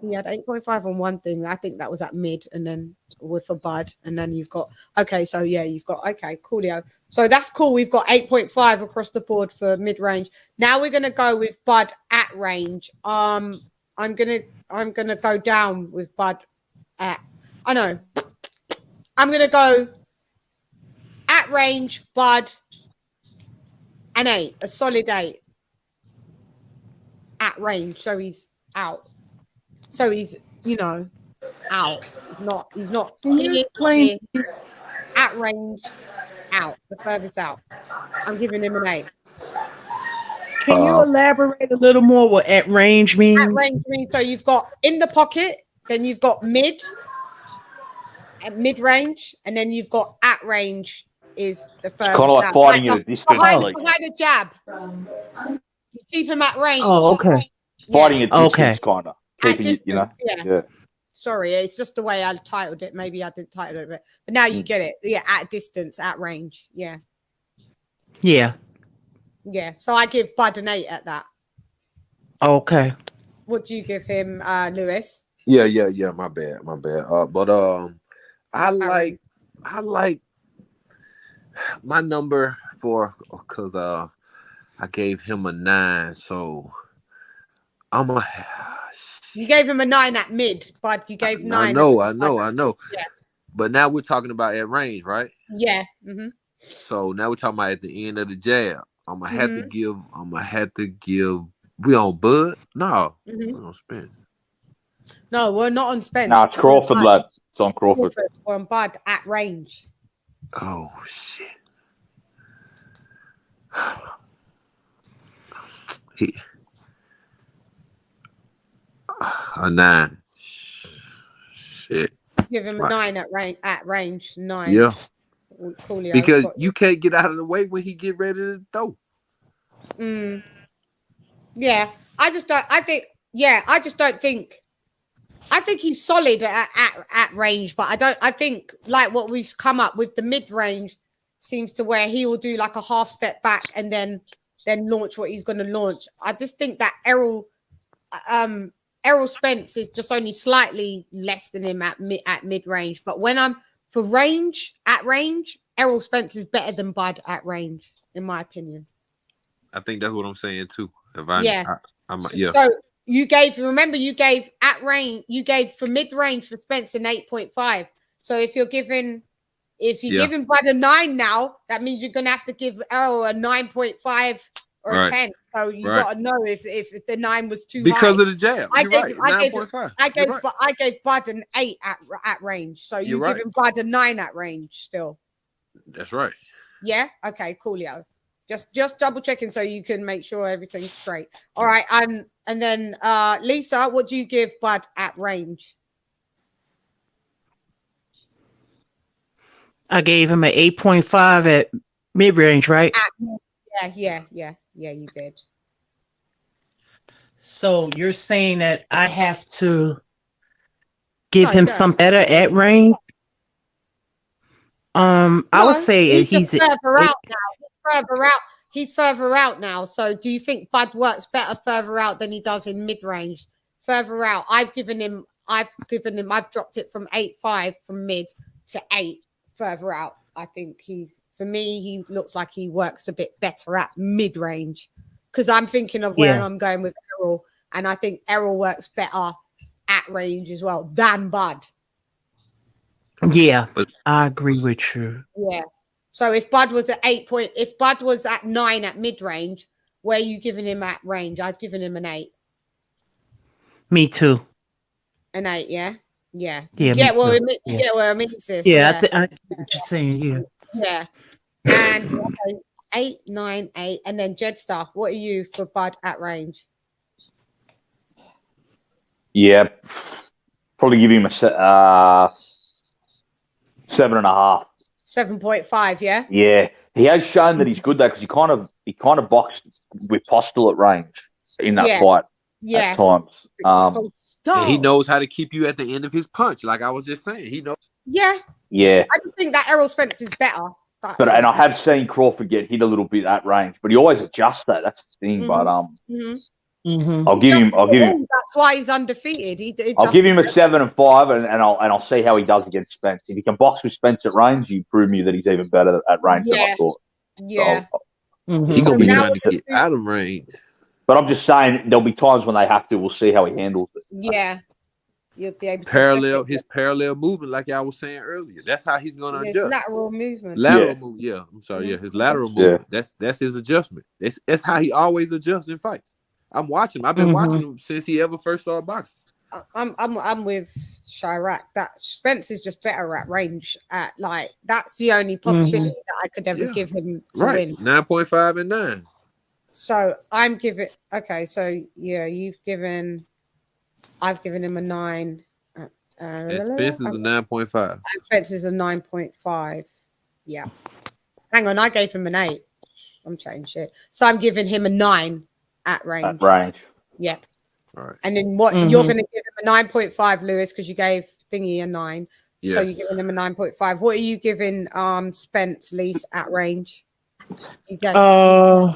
He had 8.5 on one thing. I think that was at mid, and then with a Bud, and then you've got coolio. So that's cool. We've got 8.5 across the board for mid range. Now we're gonna go with Bud at range. I'm gonna go down with Bud at. I'm gonna go at range, Bud, an 8, a solid 8. At range, so he's out. So he's, out. He's not playing at range, out, the furthest out. I'm giving him an 8. Can you elaborate a little more what at range means? At range means so you've got in the pocket, then you've got mid range, and then you've got at range is the furthest. Kind of like fighting at a distance. Behind a jab. You keep him at range. Oh, okay. Fighting at distance, kind of. Keeping it, yeah. Sorry, it's just the way I titled it. Maybe I didn't title it, but now you get it. Yeah, at distance, at range. Yeah. Yeah. Yeah. So I give Bud an 8 at that. Okay. What do you give him, Lewis? Yeah. My bad. But I like my number because I gave him a 9, so You gave him a 9 at mid, but you gave 9. I know. Yeah. But now we're talking about at range, right? Yeah. So now we're talking about at the end of the jab. I'm gonna have to give. We on Bud? No, we're on Spence. No, we're not on Spence. No, it's Crawford, lad. It's on Crawford. We're on Bud at range. Oh shit. A 9. Shit. Give him a 9 at range. 9. Yeah. Coolio. Because you can't get out of the way when he get ready to throw. Yeah. I just don't think he's solid at range, but I think like what we've come up with, the mid range seems to where he will do like a half step back and then launch what he's going to launch. I just think that Errol Spence is just only slightly less than him at mid range, but when I'm for range, at range, Errol Spence is better than Bud at range, in my opinion. I think that's what I'm saying too. So you gave at range, you gave for mid range for Spence an 8.5. So if you're giving Bud a 9 now, that means you're gonna have to give Errol a 9.5 or a 10. So you gotta know if the 9 was too because high. of the jab. I gave Bud an 8 at range. So you're giving Bud a 9 at range still. That's right. Yeah. Okay. Coolio. Just double checking so you can make sure everything's straight. All right, and then Lisa, what do you give Bud at range? I gave him an 8.5 at mid-range, right? Yeah, you did. So you're saying that I have to give him some better at range? I would say he's just further out now. He's further out. He's further out now. So do you think Bud works better further out than he does in mid-range? Further out. I've dropped it from 8.5 from mid to 8 further out. I think for me, he looks like he works a bit better at mid-range. Because I'm thinking of where I'm going with Errol. And I think Errol works better at range as well than Bud. Yeah, I agree with you. Yeah. So if Bud was at 9 at mid-range, where are you giving him at range? I've given him an 8. Me too. An 8, yeah? Yeah. Yeah. You get where I mean, sis? Yeah, I get what you're saying, yeah. Yeah. And 8, 9, 8. And then Jedstar, what are you for Bud at range? Yeah. Probably give him a 7.5. 7.5, yeah? Yeah. He has shown that he's good though, because he kind of boxed with Postel at range in that fight at times. He knows how to keep you at the end of his punch, like I was just saying. He knows. Yeah. Yeah. I just think that Errol Spence is better. And I have seen Crawford get hit a little bit at range, but he always adjusts that. That's the thing. But I'll give him. That's why he's undefeated. I'll give him a 7.5, and I'll see how he does against Spence. If he can box with Spence at range, you prove me that he's even better at range than I thought. Yeah. He's gonna be trying to get out of range. But I'm just saying, there'll be times when they have to. We'll see how he handles it. Yeah. You'll be able to parallel movement, like I was saying earlier. That's how he's gonna adjust. Lateral movement. Move. Yeah, I'm sorry. Yeah, his lateral movement. That's his adjustment. That's how he always adjusts in fights. I'm watching him. I've been watching him since he ever first started boxing. I'm with Chirac. That Spence is just better at range. That's the only possibility that I could ever give him to win. 9.5 and 9. So I'm giving. Okay, so yeah, I've given him a 9. And Spence is a 9.5. Spence is a 9.5. Yeah. Hang on, I gave him an 8. I'm changing shit. So I'm giving him a 9 at range. At range. Yeah. All right. And then what you're going to give him a 9.5, Lewis, because you gave Thingy a 9. Yes. So you're giving him a 9.5. What are you giving Spence, Lise, at range? You get 8.5.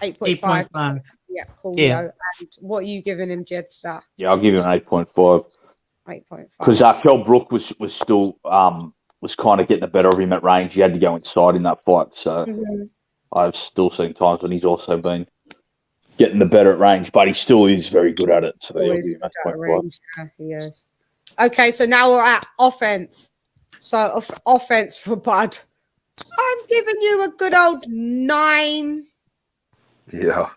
8.5. Yeah, cool. Yeah. And what are you giving him, Jedstar? Yeah, I'll give him an 8.5. 8.5. Because Kell Brook was still was kind of getting the better of him at range. He had to go inside in that fight. So I've still seen times when he's also been getting the better at range, but he still is very good at it. So I'll give him 8.5. Yeah, he is. Okay, so now we're at offense. So offense for Bud. I'm giving you a good old 9. Yeah.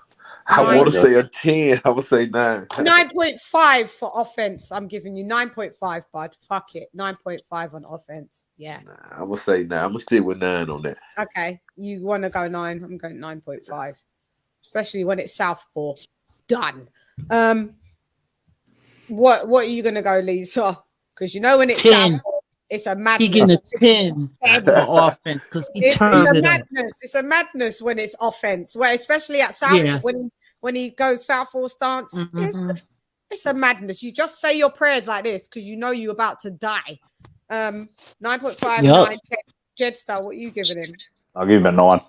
I want to say a 10. I would say 9. 9.5 for offense. I'm giving you 9.5, Bud. Fuck it. 9.5 on offense. Yeah. Nah, I'm going to say 9. I'm going to stick with 9 on that. Okay. You want to go 9? I'm going 9.5. Especially when it's southpaw. Done. What are you going to go, Lisa? Because you know when it's 10. southpaw, it's a madness. He getting a 10 for offense because he turns it up. It's a madness when it's offense. Where especially at south when he goes southpaw stance, it's a madness. You just say your prayers like this because you know you're about to die. 9.5, 9, 10. Jedstar, what are you giving him? I'll give him a 9.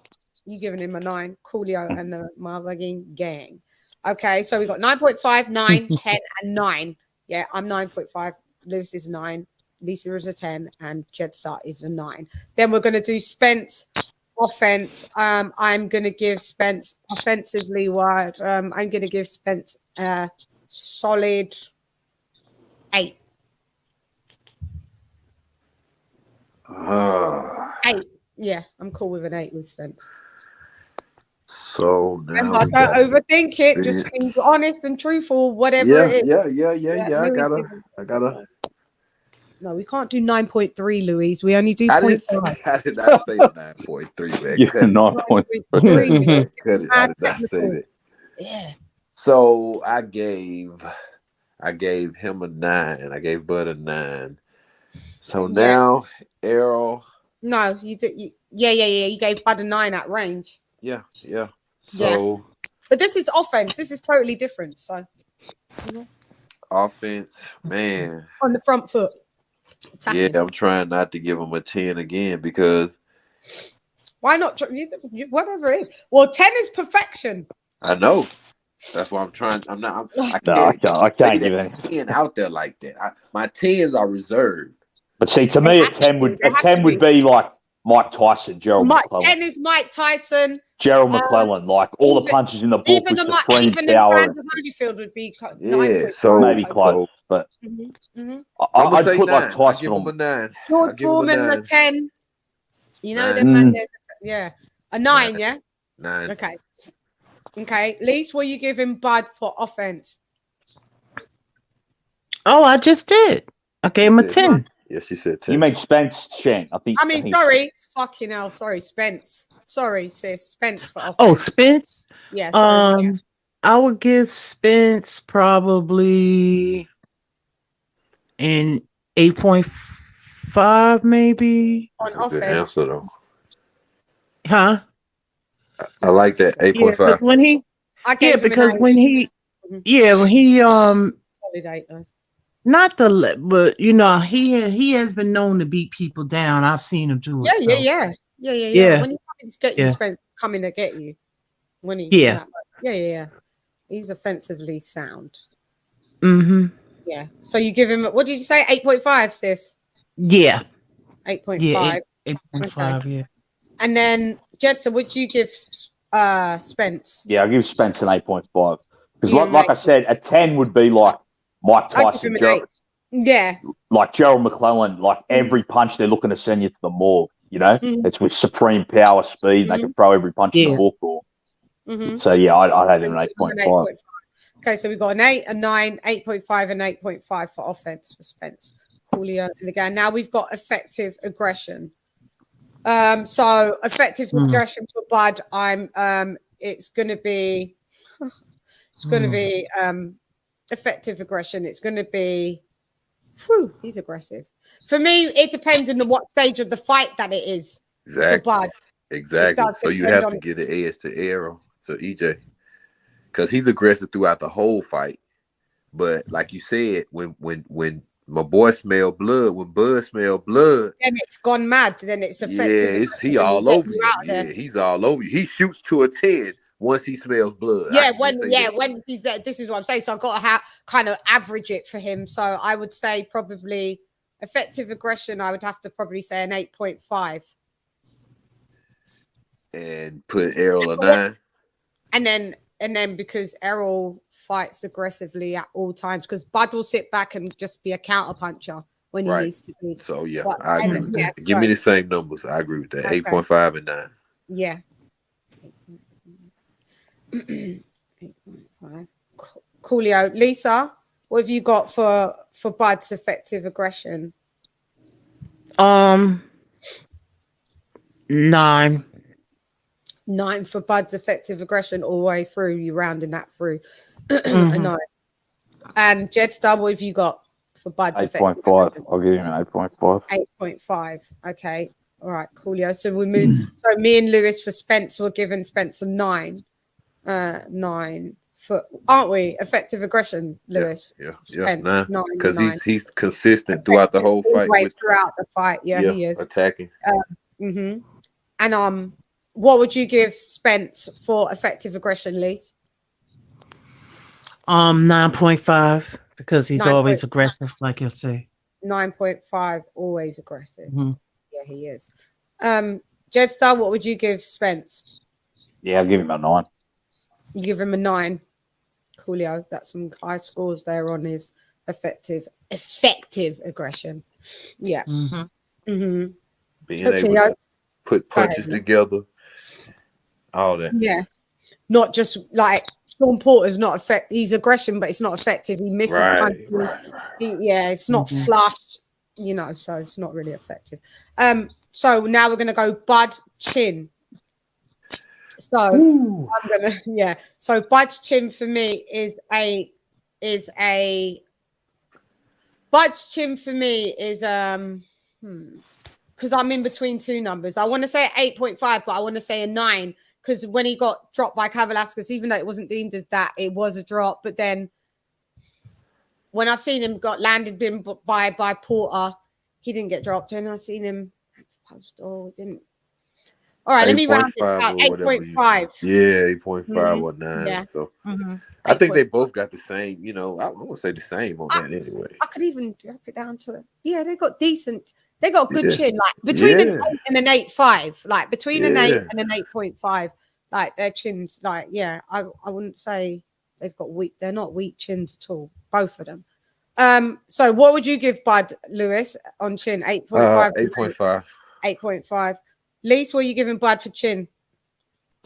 You giving him a 9. Coolio and the motherfucking gang. Okay, so we got 9.5, 9, 10, and 9. Yeah, I'm 9.5. Lewis is 9. Lisa is a 10 and Jedstar is a 9. Then we're going to do Spence offense. I'm going to give Spence offensively wide. I'm going to give Spence a solid 8. 8. Yeah, I'm cool with an 8 with Spence. So now don't overthink it. Just be honest and truthful, whatever it is. Yeah. I gotta. No, we can't do 9.3, Louise. We only do I 0.5. did not say 9.3, man. Yeah, Cut it. 9.3. Cut it. I did not say that. Yeah. So I gave him a 9. I gave Bud a 9. So now Errol. No, you did. Yeah. You gave Bud a 9 at range. Yeah. So. Yeah. But this is offense. This is totally different. So. Offense, man. On the front foot. Attacking. Yeah, I'm trying not to give him a 10 again because. Why not? Whatever it is. Well, 10 is perfection. I know. That's why I'm trying. I can't give any 10 out there like that. My 10s are reserved. But see, to me, a 10 would be like Mike Tyson, Gerald McClellan. 10 is Mike Tyson. Gerald McClellan, like all the punches in the book with supreme power. Even Holyfield would be 9. So maybe close, but I'd put like Tyson on. Him a 9. George Foreman a 10. You know the man. Yeah, a 9. Yeah. 9. Okay. Lise, what you giving Bud for offense? Oh, I just did. I gave him a 10. Yes, she said 10. You mean Spence Shank? I think. Sorry. Fucking hell. Sorry, Spence. Sorry, sis. Spence for offense. Oh, Spence. Yeah. Sorry. I would give Spence probably an 8.5, maybe. On That's a good offense. answer though. Huh? I like that 8.5. Yeah, when he, when he solid 8 though. Not the, but you know, he has been known to beat people down. I've seen him do it. Yeah. When he comes to get you, Spence coming to get you. When he yeah. He's offensively sound. Mm-hmm. Yeah. So you give him, what did you say? 8.5, sis? Yeah. 8.5. Yeah, 8.5, yeah. And then Jedson, would you give Spence? Yeah, I'll give Spence an 8.5. Because like I said, a 10 would be like Mike Tyson, like Gerald McClellan, like every punch they're looking to send you to the morgue, you know? It's with supreme power, speed, they can throw every punch in the book. So yeah, I'd have him an 8.5. Okay, so we've got an 8, a 9, 8.5, and 8.5 for offense for Spence. Coolio. And again, now we've got effective aggression. So effective aggression for Bud, it's gonna be effective aggression. It's gonna be he's aggressive. For me, it depends on what stage of the fight that it is. Exactly. For Bud. Exactly. So you have to get an edge to Errol, to EJ. Because he's aggressive throughout the whole fight. But like you said, when my boy smell blood, when Bud smell blood, then it's gone mad. Then it's effective. Yeah, he all over you. Yeah, he's all over you. He shoots to a 10 once he smells blood. Yeah, when he's there. This is what I'm saying. So I've got to kind of average it for him. So I would say probably effective aggression. I would have to probably say an 8.5. And put Errol a 9. And then because Errol fights aggressively at all times, because Bud will sit back and just be a counter puncher when he needs to be. So yeah, I agree with that. Give me the same numbers. I agree with that. 8.5 and 9. Yeah. 8.5. Coolio. Lisa, what have you got for Bud's effective aggression? 9. 9 for Bud's effective aggression all the way through. You rounding that through. A 9. And Jedstar, what have you got for Bud's effective 8.5. I'll give him an 8.5. 8.5. Okay. All right, coolio. So we move. So me and Lewis for Spence were giving Spence a 9. 9 for, aren't we? Effective aggression, Lewis. Yeah. 9. Because he's consistent throughout the whole fight. Throughout the fight, he is attacking. And what would you give Spence for effective aggression, Lise? 9.5, because he's always aggressive, like you say. 9.5, always aggressive. Yeah, he is. Jedstar, what would you give Spence? Yeah, I'll give him a 9. You give him a 9. Coolio. That's some high scores there on his effective aggression. Yeah. Being able to put punches together. All that. Yeah. Not just like Sean Porter's not effective. He's aggression, but it's not effective. He misses punches. It's not flush. you know, so it's not really effective. So now we're gonna go Bud Chin. So I'm gonna So Bud's Chin for me is Bud's Chin for me is because I'm in between two numbers. I want to say 8.5, but I want to say a 9 because when he got dropped by Kavaliauskas, even though it wasn't deemed as that, it was a drop. But then when I've seen him got landed by Porter, he didn't get dropped, and I've seen him post didn't. All right, let me round it out. 8.5. Yeah, 8.5 or 9. Yeah. So Mm-hmm. I think they both got the same, you know, I would say the same on that anyway. I could even drop it down to it. Yeah, they got decent. They got a good chin, like between an 8 and an 8.5, like between an 8 and an 8.5. Like their chins, like I wouldn't say they've got weak. They're not weak chins at all, both of them. So what would you give Bud Lewis on chin? 8.5. 8.5. 8.5. Lise, what are you giving Bud for chin?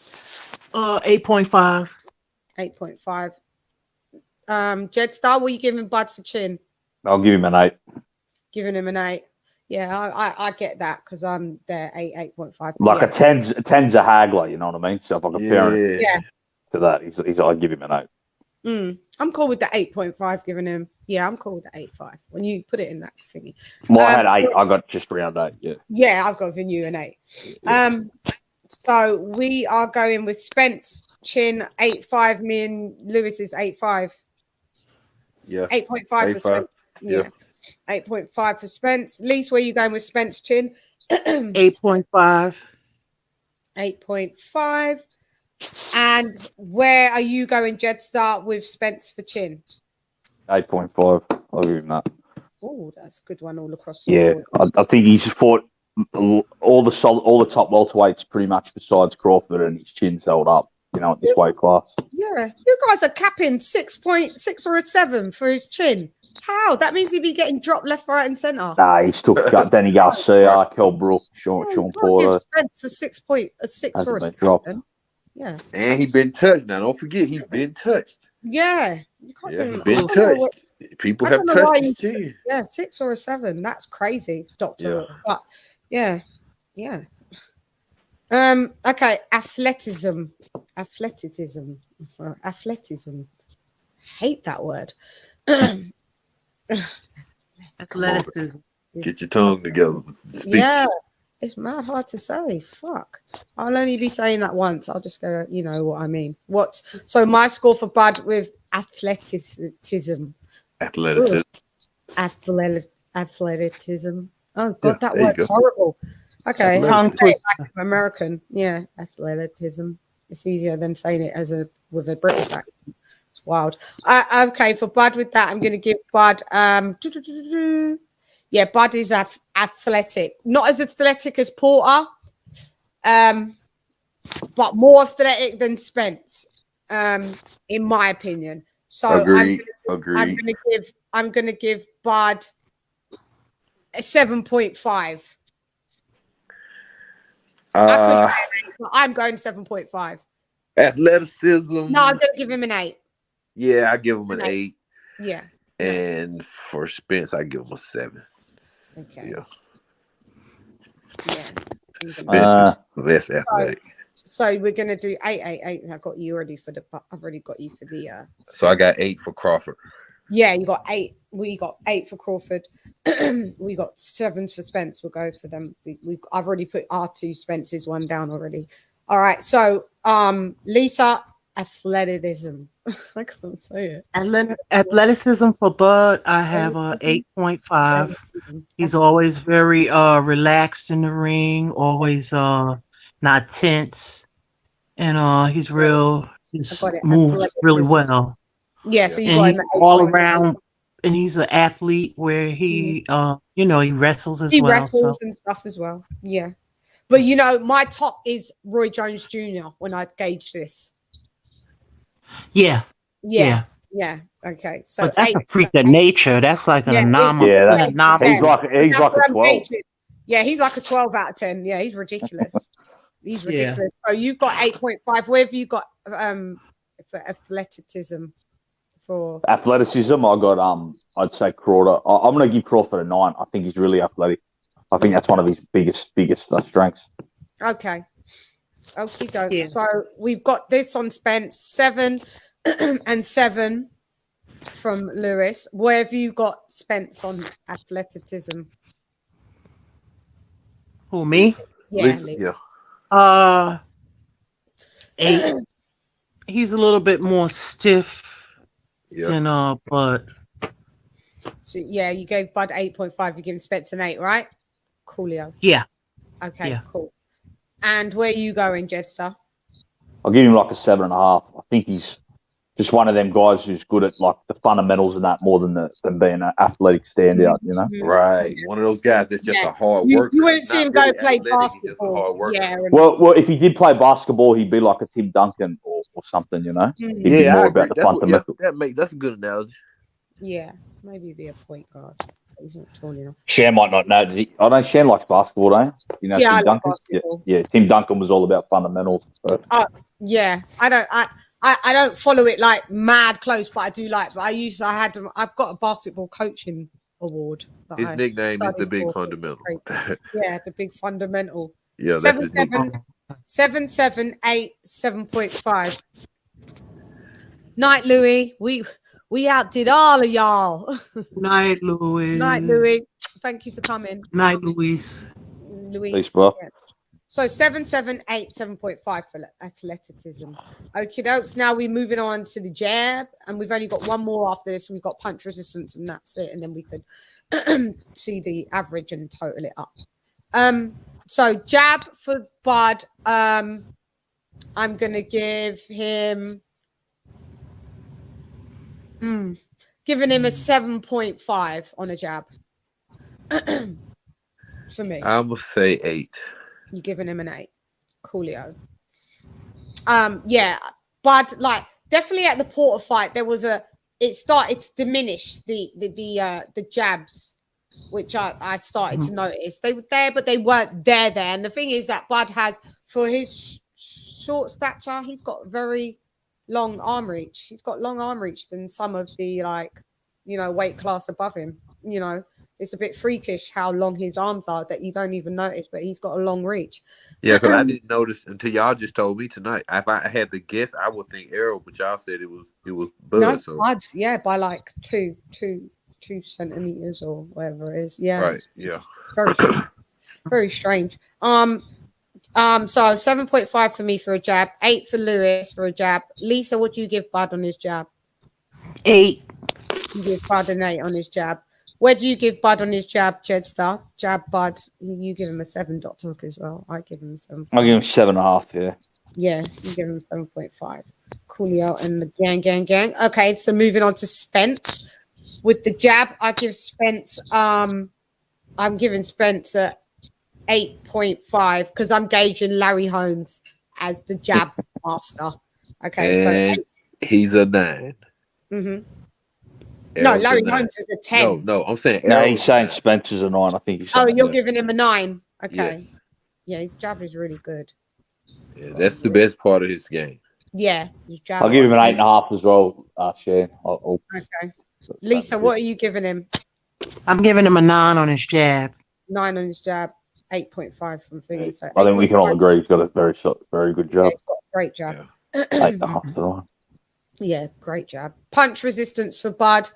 8.5. 8.5. Jetstar, what are you giving Bud for chin? I'll give him an 8. Giving him an 8. Yeah, I get that because I'm there 8.5. Like a 10's a haggler, you know what I mean? So if I compare him to that, I'd give him an 8. I'm cool with the 8.5 giving him. Yeah, I'm cool with the 8.5 when you put it in that thingy. Well, I had 8. I got just around 8. Yeah. Yeah, I've got you an 8. So we are going with Spence chin 8.5. Me and Lewis is 8.5. Yeah. 8.5 for Spence. Yeah. 8.5 for Spence. Lise, where are you going with Spence chin? 8.5. 8.5. And where are you going, Jetstar, with Spence for chin? 8.5. I'll give him that. Oh, that's a good one all across the board. I think he's fought all the top welterweights pretty much besides Crawford, and his chin's held up, you know, at this weight class. Yeah, you guys are capping 6.6 or a 7 for his chin. How? That means he'd be getting dropped left, right, and centre. Nah, he's took Danny Garcia, Kell Brook, Sean Porter. Spence a 6 or a 7. Yeah. And he's been touched. Now, don't forget, he's been touched. Yeah. He's been touched. People have touched his chin. Yeah, 6 or a 7. That's crazy, Doctor. But yeah. Okay, athleticism. Hate that word. Athleticism. Get your tongue together. Speak. Yeah, it's mad hard to say. Fuck. I'll only be saying that once. I'll just go, you know what I mean. So my score for Bud with athleticism. Athleticism. Athleticism. Oh God, that word's horrible. Okay, American. Yeah, athleticism. It's easier than saying it with a British accent. It's wild. Okay, for Bud with that, I'm going to give Bud. Yeah, Bud is athletic, not as athletic as Porter, but more athletic than Spence, in my opinion. So Agreed. I'm going to give Bud a 7.5. I'm going 7.5. Athleticism. No, I'm going to give him an 8. Yeah, I give him an 8. Yeah. And for Spence, I give him a 7. Okay. Yeah. Spence less athletic. So we're gonna do 8. I've got you already for the. I've already got you for the. So I got 8 for Crawford. Yeah, you got 8. We got 8 for Crawford. We got 7s for Spence. We'll go for them. I've already put our 2 Spence's one down already. All right. So Lisa, athleticism. I can't say it. Athleticism for Bud, I have a 8.5. He's always very relaxed in the ring, always not tense, and he's just moves really well. Yeah, so you and got him all around, and he's an athlete where he he wrestles as well. He wrestles and stuff as well. Yeah. But my top is Roy Jones Jr. when I gauge this. Yeah. Okay, so but that's a freak of nature. That's like an anomaly. Yeah, he's like a 12. Yeah, he's like a 12 out of 10. Yeah, he's ridiculous. He's ridiculous. So you've got 8.5. Where have you got for athleticism? For athleticism, I got I'd say Crawford. I'm going to give Crawford a 9. I think he's really athletic. I think that's one of his biggest strengths. okay. Okie doke. Yeah. So we've got this on Spence 7 and 7 from Lewis. Where have you got Spence on athleticism? Who, me? Yeah. 8. He's a little bit more stiff than Bud. So yeah, you gave Bud 8.5. You give Spence an 8, right? Coolio. Yeah. Okay, cool. And where are you going, Jester? I'll give him like a 7.5. I think he's just one of them guys who's good at like the fundamentals and that more than being an athletic standout, you know? Right. One of those guys that's just a hard worker. You wouldn't see him go play basketball. Yeah. Well, if he did play basketball, he'd be like a Tim Duncan or something, you know? He'd be more about the fundamentals. That's a good analogy. Yeah, maybe be a point guard. He's not tall enough. Shan might not know. I know Shan likes basketball, don't you? You know, Tim Duncan. Yeah, Tim Duncan was all about fundamentals. So. Yeah, I don't follow it like mad close, but I do like. But I've got a basketball coaching award. His nickname is the Big Fundamental. Yeah, the Big Fundamental. Yeah, that's his nickname. 7, 7, 8, 7.5. Night, Louis. We outdid all of y'all. Night, Louis. Night, Louis. Thank you for coming. Night, Louis. Thanks, bro. Yeah. So 7, 7, 8, 7.5 for athleticism. Okie dokes. Now we're moving on to the jab, and we've only got one more after this. We've got punch resistance, and that's it. And then we could see the average and total it up. So jab for Bud. I'm gonna give him. Giving him a 7.5 on a jab. For me. I would say 8. You're giving him an 8. Coolio. Yeah, but like definitely at the Porter fight, it started to diminish the jabs, which I started to notice. They were there, but they weren't there. And the thing is that Bud has, for his short stature, he's got very long arm reach. He's got long arm reach than some of the weight class above him. You know, it's a bit freakish how long his arms are that you don't even notice, but he's got a long reach. Yeah, because I didn't notice until y'all just told me tonight. If I had to guess, I would think Arrow, but y'all said it was Bud. No, so. Bud, yeah, by like 2 centimeters or whatever it is. Yeah, right. Yeah, very strange. So 7.5 for me for a jab, 8 for Lewis for a jab. Lisa, what do you give Bud on his jab? 8. You give Bud an 8 on his jab. Where do you give Bud on his jab, Jedstar? Jab Bud. You give him a 7, Dr. Hook, as well. I give him 7. I'll give him 7.5, yeah. Yeah, you give him 7.5. Coolio and the gang. Okay, so moving on to Spence. With the jab, I give Spence, I'm giving Spence 8.5 because I'm gauging Larry Holmes as the jab master. Okay, and so he's a 9. Mm-hmm. No, Larry Holmes is a 10. No, I'm saying he's saying Spencer's a 9. I think he's. You're giving him a 9. Okay. Yes. Yeah, his jab is really good. Yeah, that's the best part of his game. Yeah, his jab. I'll give him an 8.5 as well, Shane. Okay. Lisa, what are you giving him? I'm giving him a 9 on his jab. 9 on his jab, 8.5 from Figgy. So I think we can all agree he's got a very good jab. Yeah, he's got a great jab. 8.5 to 9. Yeah, great jab. Punch resistance for Bud.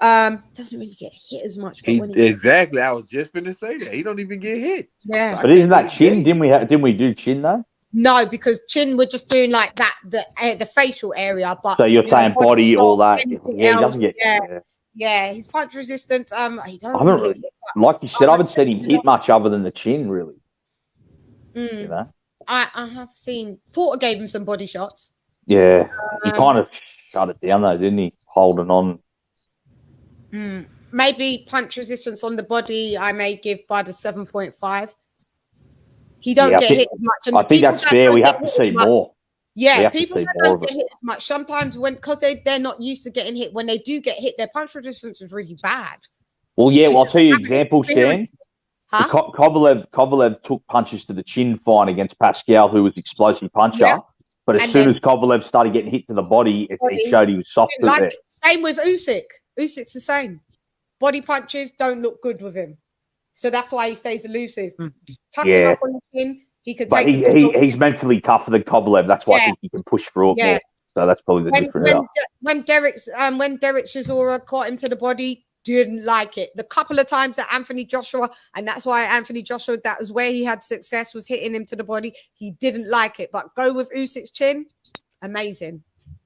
Doesn't really get hit as much. But exactly. I was just finna say that. He don't even get hit. Yeah. But isn't that chin? Didn't we do chin though? No, because chin we're just doing like that, the facial area. But so you're saying body, all that. Yeah, he doesn't get. Yeah, his punch resistance. He don't. I haven't really, like you said, I haven't seen him hit much other than the chin, really. You know. I have seen Porter gave him some body shots. Yeah, he kind of shut it down though, didn't he? Holding on. Maybe punch resistance on the body. I may give Bud a 7.5. He don't get hit as much. And I think that's fair. We have to see more. Yeah, people don't get hit as much. Sometimes because they're not used to getting hit, when they do get hit, their punch resistance is really bad. Well, yeah, I'll tell you an example, Stan. Kovalev took punches to the chin fine against Pascal, who was explosive puncher. But as soon as Kovalev started getting hit to the body, it showed he was soft. Same with Usyk. Usyk's the same. Body punches don't look good with him. So that's why he stays elusive. Tuck him up on the chin, he could take he's mentally tougher than Kovalev. That's why I think he can push through it more. So that's probably the difference. When Derek Chisora caught him to the body, didn't like it. The couple of times that Anthony Joshua, and that's why Anthony Joshua, that was where he had success, was hitting him to the body. He didn't like it. But go with Usyk's chin, amazing.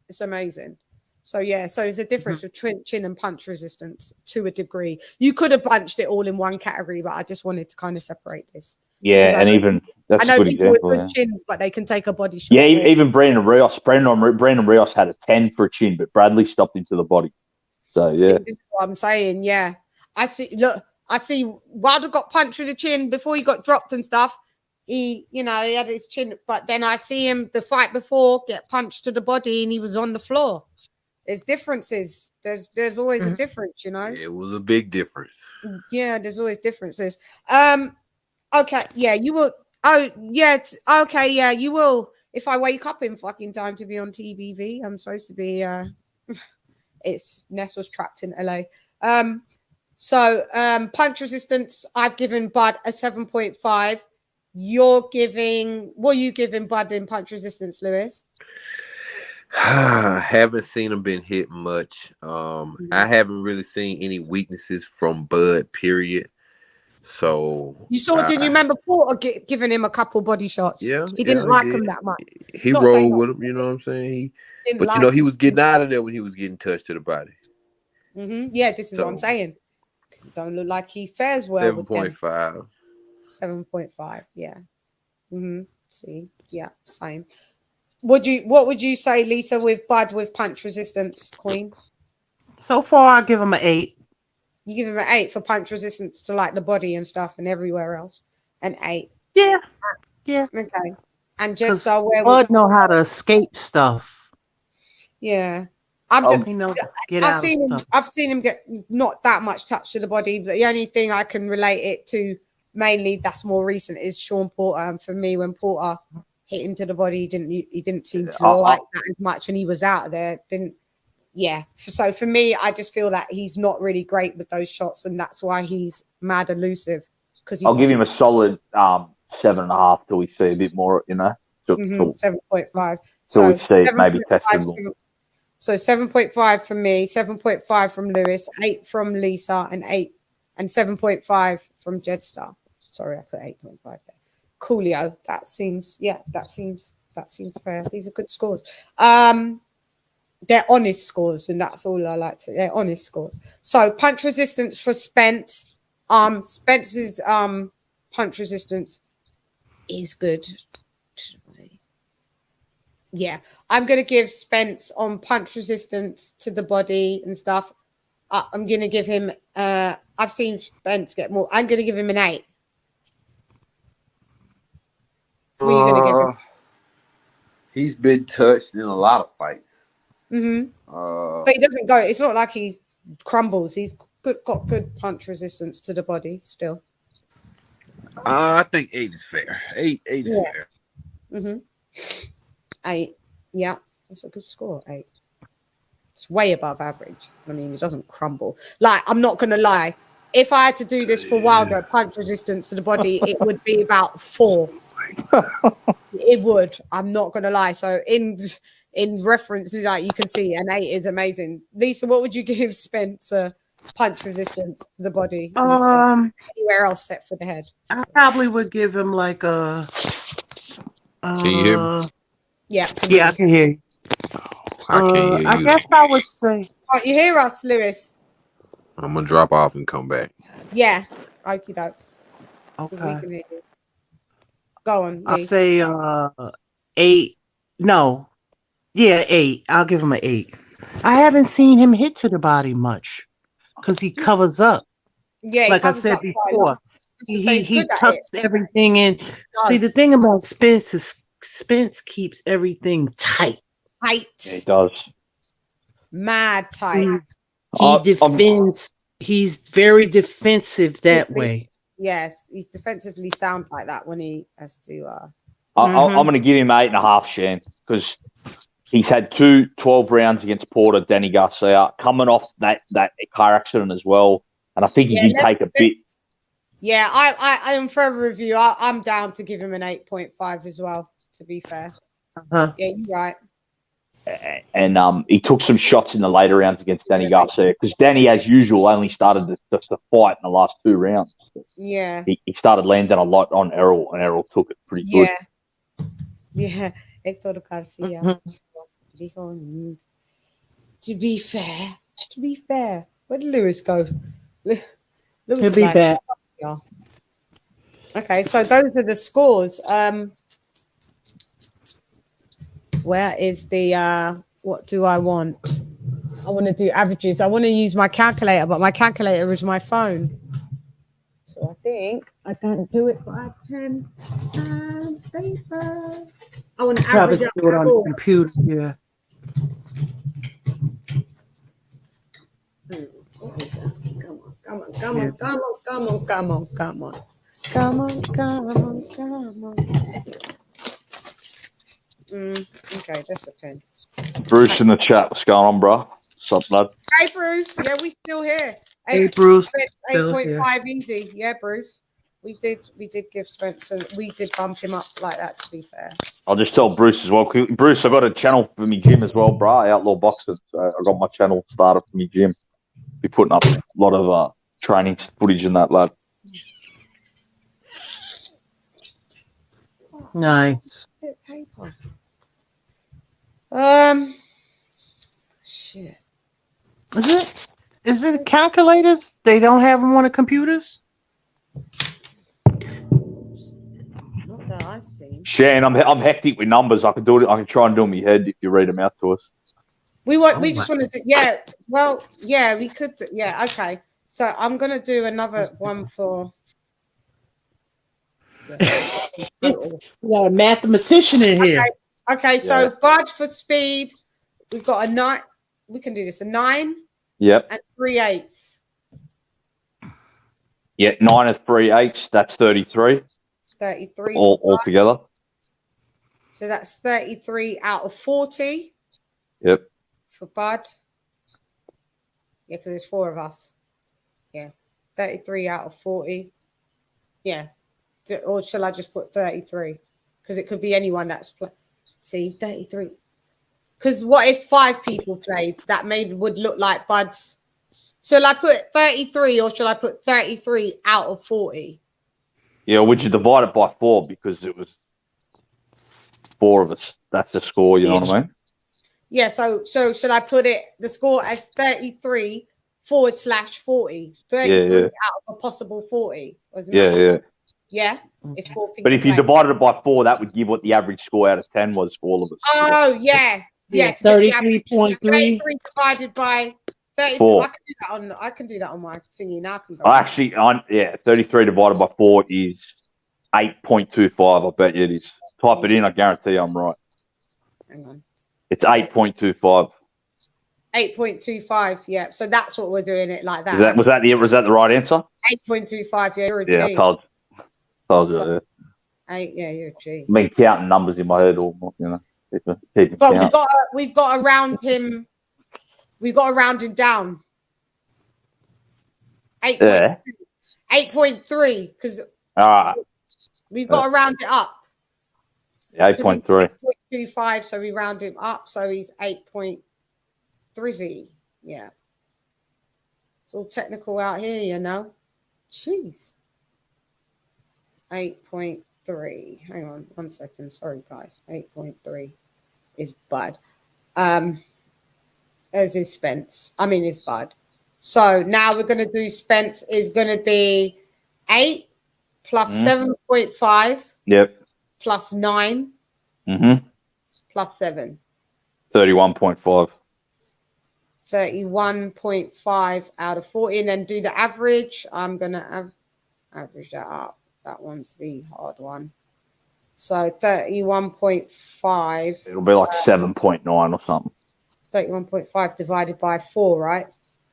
It's amazing. So yeah, so there's a difference between chin and punch resistance to a degree. You could have bunched it all in one category, but I just wanted to kind of separate this. Yeah, and even that's a good example. With good chins, but they can take a body shot. Yeah, even Brandon Rios. Brandon Rios had a 10 for a chin, but Bradley stopped into the body. So yeah, see, this is what I'm saying. Yeah, I see. Look, I see. Wilder got punched with the chin before he got dropped and stuff. He had his chin, but then I see him the fight before get punched to the body, and he was on the floor. There's differences. There's always a difference, It was a big difference. Yeah, there's always differences. Okay, yeah, you will. Oh, yeah, okay, yeah, you will. If I wake up in fucking time to be on TBV, I'm supposed to be. It's Ness was trapped in LA. So punch resistance, I've given Bud a 7.5. You're giving. What are you giving Bud in punch resistance, Lewis? I haven't seen him been hit much. I haven't really seen any weaknesses from Bud, period. So you saw, did you remember Porter giving him a couple body shots? Yeah, he didn't like him that much. He rolled with him, you know what I'm saying? But he was getting out of there when he was getting touched to the body. Yeah, this is what I'm saying. It don't look like he fares well. 7.5. 7.5. Yeah. See, yeah, same. What would you say, Lisa, with Bud with punch resistance, Queen? So far, I give him an 8. You give him an 8 for punch resistance to like the body and stuff and everywhere else. An 8. Yeah. Okay. And just so Bud know how to escape stuff. Yeah. I've seen him get not that much touch to the body, but the only thing I can relate it to mainly that's more recent is Sean Porter. And for me, when Porter hit him to the body, he didn't seem to like that as much, and he was out there. So for me, I just feel that he's not really great with those shots, and that's why he's mad elusive. Because I'll give him a solid 7.5 till we see a bit more, 7.5. Till we see it maybe tested. So 7.5 from me, 7.5 from Lewis, 8 from Lisa, and 7.5 from Jedstar. Sorry, I put 8.5 there. Coolio, that seems fair. These are good scores. They're honest scores, and that's all I like to. They're honest scores. So punch resistance for Spence. Spence's punch resistance is good. Yeah, I'm gonna give Spence on punch resistance to the body and stuff. I'm gonna give him. I've seen Spence get more. I'm gonna give him an 8. What are you gonna give him? He's been touched in a lot of fights. But he doesn't go. It's not like he crumbles. He's got good punch resistance to the body still. I think 8 is fair. 8 is fair. 8. Yeah, that's a good score. 8. It's way above average. I mean, it doesn't crumble. Like, I'm not gonna lie. If I had to do this for Wilder, punch resistance to the body, it would be about 4. It would. I'm not gonna lie. So in reference to that, you can see an 8 is amazing. Lisa, what would you give Spencer punch resistance to the body? Anywhere else set for the head? I probably would give him like a. Can you hear me? Yeah. Yeah, I can hear you. I can't hear you. I guess I would say. Oh, you hear us, Lewis? I'm gonna drop off and come back. Yeah. Okie dokes. Okay. Go on. I'll say 8. No. Yeah, 8. I'll give him an 8. I haven't seen him hit to the body much because he covers up. Yeah, like I said before, he tucks everything in. See, the thing about Spence is Spence keeps everything tight. Tight. Yeah, he does. Mad tight. He defends. He's very defensive that way. Yes, he's defensively sound like that when he has to. I'm going to give him 8.5, Shan, because he's had 12 rounds against Porter, Danny Garcia, coming off that car accident as well. And I think he did take a bit. Yeah, I am further review. I'm down to give him an 8.5 as well, to be fair. Yeah, you're right. And he took some shots in the later rounds against Danny Garcia because Danny, as usual, only started the fight in the last 2 rounds. Yeah. He started landing a lot on Errol, and Errol took it pretty good. Yeah. Hector Garcia. To be fair, where did Lewis go? Lewis He'll be back. Yeah. Okay, so those are the scores. Where is the what do I want? I want to do averages. I want to use my calculator, but my calculator is my phone. So I think I can't do it by pen and paper. I want to average Probably up do it on the computer. Yeah. Come on. Okay, that's a pen. Bruce in the chat, what's going on, bro? What's up, lad? Hey, Bruce. Yeah, we still here. Hey, Bruce. 8.5 easy. Yeah, Bruce. We did give Spencer. We did bump him up like that. To be fair. I'll just tell Bruce as well. Bruce, I got a channel for me gym as well, bro. Outlaw Boxing. So I got my channel started for me gym. Be putting up a lot of training footage in that, lad. Nice. Paper. Shit. Is it calculators? They don't have them on the computers? Not that I've seen. Shane, I'm hectic with numbers. I can do it. I can try and do them in your head if you read them out to us. We just want to do, yeah. Well, yeah, we could. Yeah, okay. So I'm gonna do another one for. We got a mathematician in here. Okay, so Bud for speed, we've got a 9. We can do this, a 9. Yep. And 3/8. Yeah, 9 and 3/8. That's 33. 33. All together. So that's 33 out of 40. Yep. For Bud. Yeah, because there's 4 of us. Yeah. 33 out of 40. Yeah. Or shall I just put 33? Because it could be anyone that's see 33. Because what if 5 people played? That maybe would look like Bud's. Shall I put 33 or shall I put 33 out of 40? Yeah, would you divide it by 4 because it was 4 of us. That's the score. You know what I mean? Yeah. So should I put the score as 33 /40? 33 out of a possible 40. Yeah. Yeah. If 4 people. But if you divided it by 4, that would give what the average score out of 10 was for all of us. Oh yeah. Yeah. 33.3. 33 divided by 34. 4. I can do that on my thingy now. 33 divided by 4 is 8.25. I bet you it is. Type it in. I guarantee I'm right. Hang on. It's 8.25. 8.25. Yeah. So that's what we're doing it like that. Was that the right answer? 8.25. Yeah, you're a G. I told you. Yeah, you're a G. I've been counting numbers in my head all, keep But count. we've got to round him. We've got to round him down. 8.3. 8.3 because we've got to round it up. 8.3. 8.25, so we round him up, so he's 8.3. Yeah. It's all technical out here, you know. Jeez. 8.3. Hang on 1 second. Sorry, guys. 8.3 is Bud. As is Spence. Is Bud. So now we're going to do Spence is going to be 8 plus 7.5. Yep. Plus 9. Plus 7. 31.5. 31.5 out of 40. And then do the average. I'm going to average that up. That one's the hard one. So 31.5. It'll be like 7.9 or something. 31.5 divided by 4, right?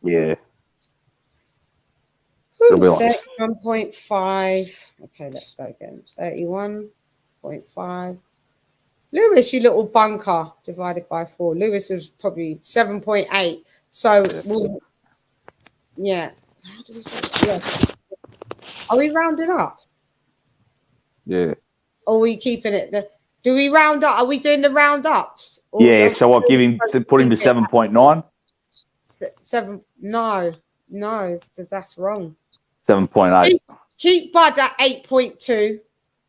Yeah. It'll be like 31.5. Okay, let's go again. 31 0.5. Lewis, you little bunker, divided by 4. Lewis was probably 7.8. So, we'll, yeah. How do we say that? Yeah. Are we rounding up? Yeah. Or are we keeping it? Do we round up? Are we doing the roundups? Yeah. So I'll give him to put him to 7.9. 7. No, that's wrong. 7.8. Keep Bud at 8.2.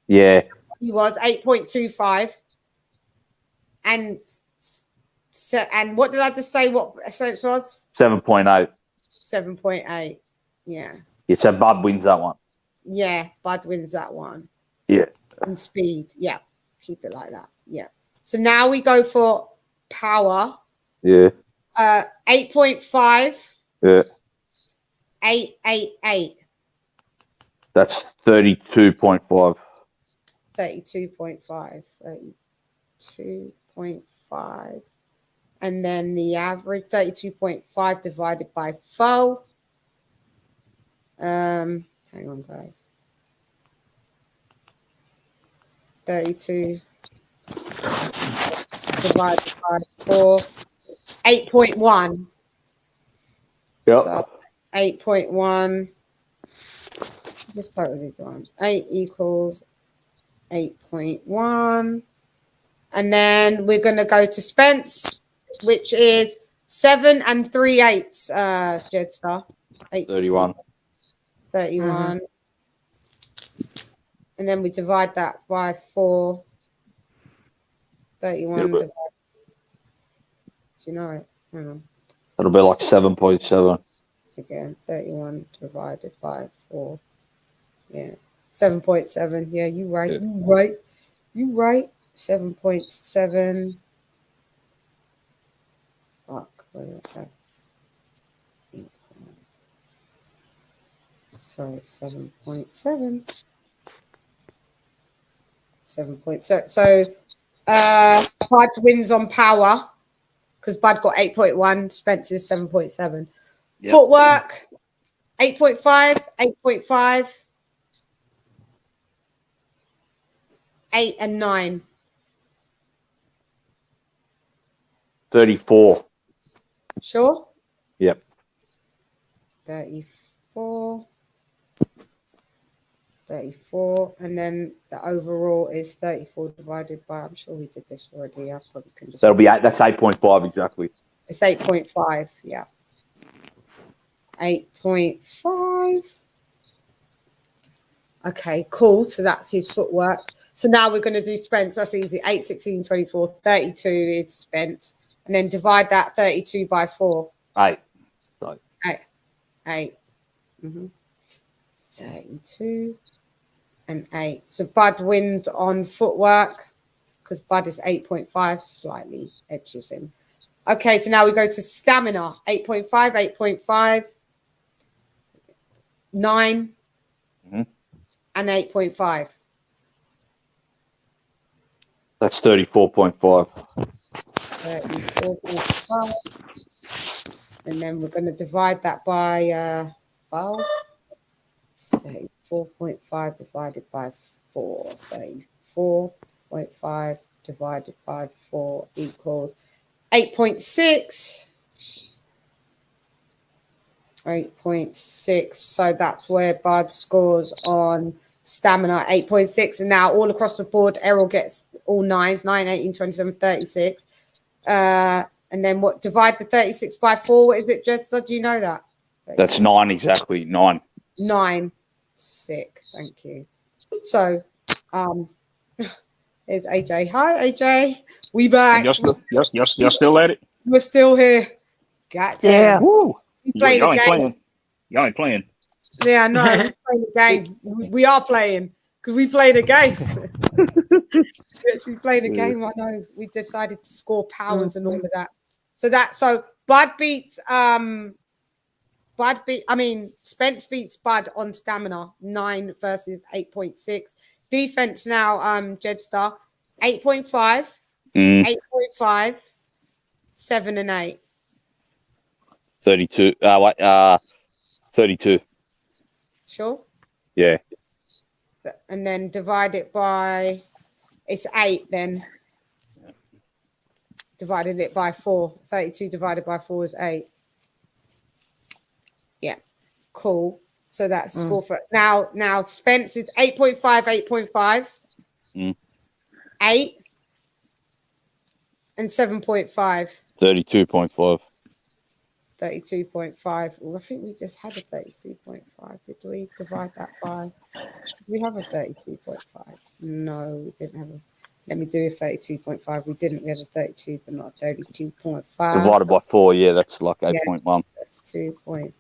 Yeah. He was 8.25. And what did I just say? What Spence was? 7.8. 7.8. Yeah. Yeah. So Bud wins that one. Yeah, Bud wins that one. Yeah. And speed. Yeah. Keep it like that. Yeah. So now we go for power. Yeah. 8.5. Yeah. 888. That's 32.5. 32.5. 32.5. And then the average 32.5 divided by 4. Hang on, guys. 32 divided by 4. 8.1. Yep. So 8.1. Just start with this one. 8 equals 8.1. And then we're going to go to Spence, which is 7 3/8, Jetstar. 31. 31. And then we divide that by 4. 31 divided. Do you know it? Hang on. That'll be like 7.7. Again, 31 divided by 4. Yeah. 7.7. Yeah, you right. Yeah. You right. 7.7. Fuck. Sorry, 7.7. 7.7. So Bud wins on power because Bud got 8.1. Spencer's 7.7. Yep. Footwork 8.5. 8.5. 8 and 9. 34. Sure? Yep. 34. 34. And then the overall is 34 divided by, I'm sure we did this already. I probably can just. That'll be 8. That's 8.5 exactly. It's 8.5. Yeah. 8.5. Okay, cool. So that's his footwork. So now we're going to do Spence. That's easy. 8, 16, 24, 32 is Spence. And then divide that 32 by 4. 8. So. 8. 32 and 8. So Bud wins on footwork because Bud is 8.5, slightly edges him. Okay, so now we go to stamina. 8.5, 8.5, 9, and 8.5. That's 34.5. 34.5. And then we're going to divide that by 12. 34.5 divided by 4. 34.5 divided by 4 equals 8.6. 8.6. So that's where Bud scores on stamina, 8.6. And now all across the board, Errol gets all 9s, 9, 18, 27, 36. And then what? Divide the 36 by 4. What is it, Jess? Do you know that? 36. That's 9 exactly. 9. 9. Sick. Thank you. So, here's AJ. Hi, AJ. We back. You're still at it? We're still here. Goddamn. Yeah. Woo. Y'all ain't playing. Y'all ain't playing. Yeah, no, we playing the game. We are playing because we played a game. We actually played a game. I know. We decided to score powers and all of that. So Bud beats Spence beats Bud on stamina, 9 versus 8.6. Defense now, Jetstar, 8.5, 8.5, 7 and 8. 32. 32. Sure. Yeah. And then divide it by It's 8 then. Divided it by 4. 32 divided by 4 is 8. Yeah, cool. So that's the score for now. Spence is 8.5, 8.5, 8, and 7.5. 32.5. 32.5. Well, I think we just had a 32.5. Did we divide that by? Did we have a 32.5? No, we didn't have a. Let me do a 32.5. We didn't. We had a 32, but not a 32.5. Divided by 4, yeah, that's like 8.1. 2.5.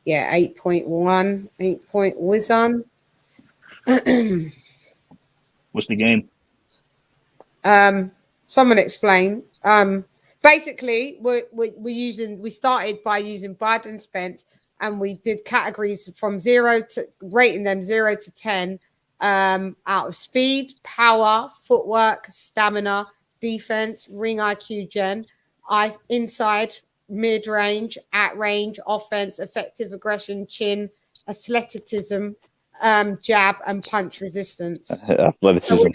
Yeah, 8.1. 8 point whizzon. What's the game? Someone explain. Basically, we started by using Bud and Spence, and we did categories from 0 to rating them 0 to 10 out of speed, power, footwork, stamina, defense, ring IQ gen, inside, mid range, at range, offense, effective aggression, chin, athleticism, jab, and punch resistance. Athleticism.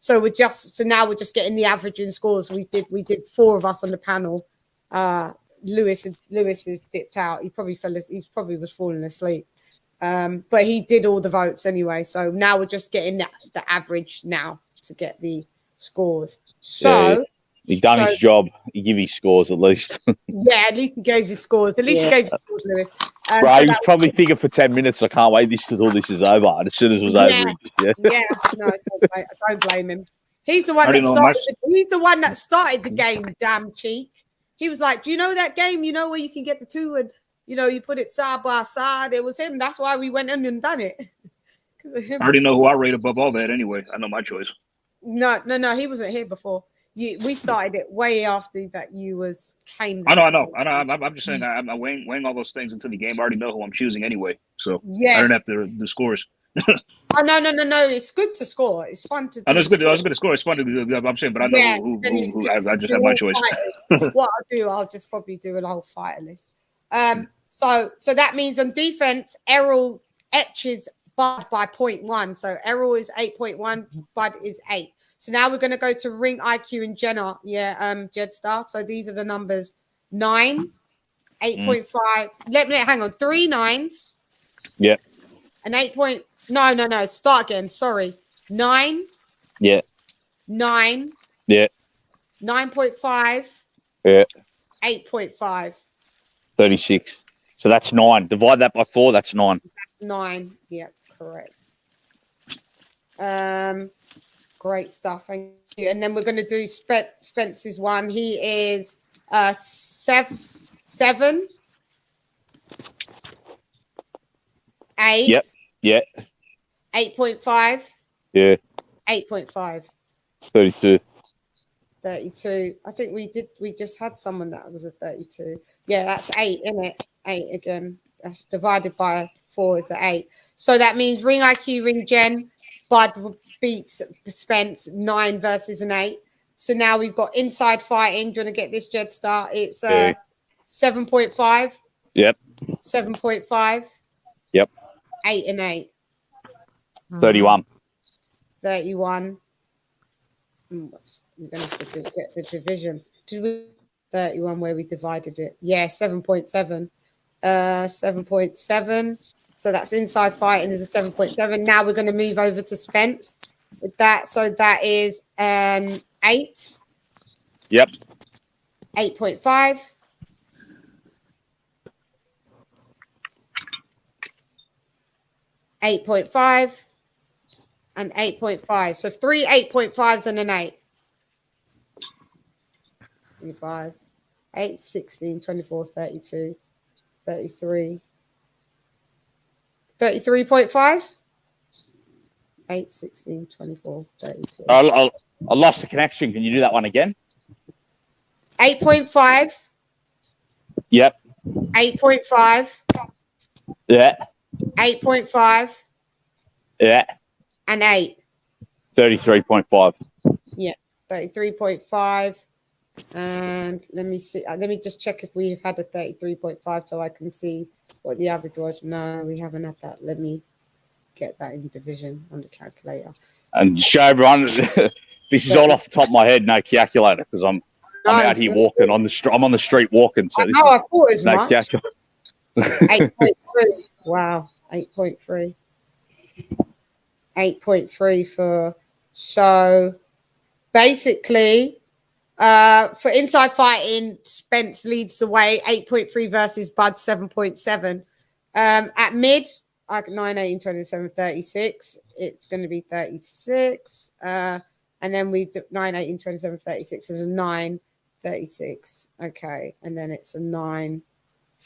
So now we're just getting the averaging scores. We did 4 of us on the panel. Lewis has dipped out. He probably was falling asleep. But he did all the votes anyway. So now we're just getting the average now to get the scores. So he done his job. He give his scores at least. Yeah, at least he gave his scores. At least he gave his scores, Lewis. Bro, he was probably thinking for 10 minutes, I can't wait till this is over. And as soon as it was over, no, I don't blame him. He's the one that started. He's the one that started the game. Damn cheek. He was like, "Do you know that game? You know where you can get the 2 and you put it side by side." It was him. That's why we went in and done it. I already know who I rate above all that anyway. I know my choice. No. He wasn't here before. We started it way after that. Came. I know. I'm just saying. I'm weighing all those things into the game. I already know who I'm choosing anyway, so yeah. I don't have to the scores. Oh no! It's good to score. It's fun to. I know it's good. I was going to score. It's fun. I'm saying, but I know who I just have my choice. What I'll do, I'll just probably do a whole fighter list. So that means on defense, Errol etches Bud by 0.1. So Errol is 8.1, Bud is 8. So now we're going to go to ring IQ and Jenna. Jedstar. So these are the numbers: 9, 8.5. Hang on, 3 9s. Yeah. An 8 point. No. Start again. Sorry. 9. Yeah. 9. Yeah. 9.5. Yeah. 8.5. 36. So that's 9. Divide that by 4. That's 9. That's 9. Yeah, correct. Great stuff. Thank you. And then we're going to do Spence's one. He is 7. 8. Yep. Yeah. 8.5. Yeah. 8.5. 32. 32. I think we just had someone that was a 32. Yeah, that's 8, isn't it? 8 again. That's divided by 4 is 8. So that means ring IQ, ring gen, Bud beats Spence 9 versus an 8. So now we've got inside fighting. Do you want to get this, Jedstar? It's 7.5. Yep. 7.5. Yep. 8 and 8. 31. 31. We're going to have to get the division. 31 where we divided it. Yeah, 7.7. 7.7. So that's inside fighting is a 7.7. Now we're going to move over to Spence with that. So that is 8. Yep. 8.5. 8.5 and 8.5. So 3 8.5s and an 8. 25, 8, 16, 24, 32, 33. 33.5? 8, 16, 24, 32. I lost the connection. Can you do that one again? 8.5. Yep. 8.5. Yeah. 8.5. Yeah. And 8. 33.5. Yeah. 33.5. And let me see. Let me just check if we've had a 33.5 so I can see what the average was. No, we haven't had that. Let me get that in division on the calculator. And show everyone, this is all off the top of my head, no calculator, because I'm out here walking on the street. I'm on the street walking. So I know, I thought as no much. calculator. 8.3. Wow, 8.3. 8.3 for, so basically for inside fighting, Spence leads the way, 8.3 versus Bud 7.7. At mid, like 9, 18, 27, 36, it's going to be 36. And then we 9, 18, 27, 36 is a 9, 36. Okay, and then it's a 9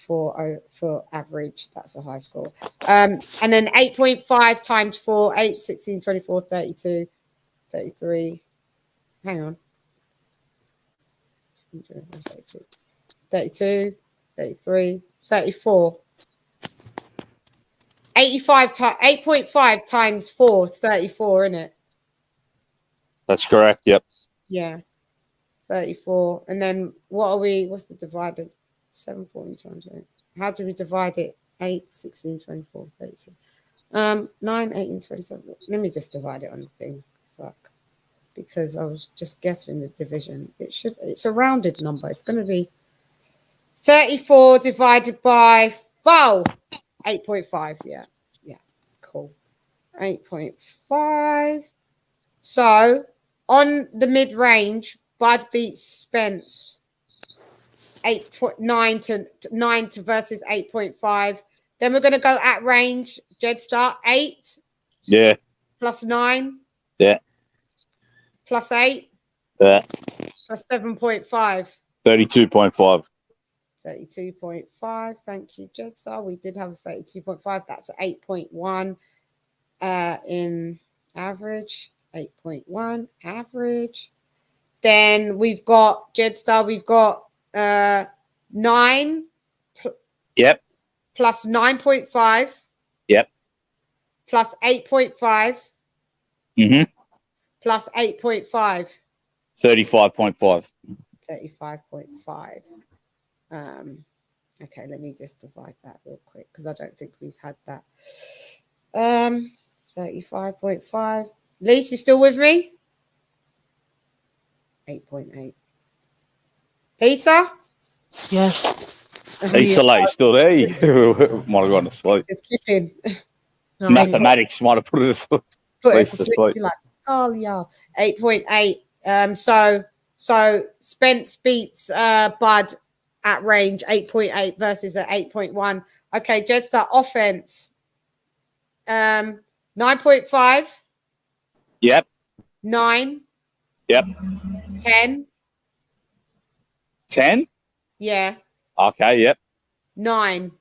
for average. That's a high score. And then 8.5 times 4, 8, 16, 24, 32, 33. Hang on. 32, 33, 34. 8.5 times 4 is 34, isn't it? That's correct. Yep. Yeah. 34. And then what's the divided? 7, 14, 22. How do we divide it? 8, 16, 24, 32. 9, 18, 27. Let me just divide it on the thing. Fuck. Because I was just guessing the division. It's a rounded number. It's going to be 34 divided by 4. 8.5. Yeah. Yeah. Cool. 8.5. So on the mid range, Bud beats Spence 8.9 to versus 8.5. Then we're going to go at range. Jetstar 8. Yeah. Plus 9. Yeah. Plus 8. Yeah. Plus 7.5. 32.5. 32.5. Thank you, Jetstar. We did have a 32.5. That's 8.1 in average. 8.1 average. Then we've got Jetstar. We've got 9. Yep. Plus 9.5. Yep. Plus 8.5. Mm-hmm. Plus 8.5. 35.5. 35.5. Okay, let me just divide that real quick because I don't think we've had that. 35.5. Lisa, you still with me? 8.8. Lisa? Yes. Lisa, like, still there? Might have gone to sleep. Just kidding. Mathematics might have put it to sleep. Like, oh yeah. 8.8. So Spence beats Bud at range 8.8 versus at 8.1. Okay, Jetstar offense. 9.5. Yep. 9. Yep. 10. 10? Yeah. Okay, yep. 9.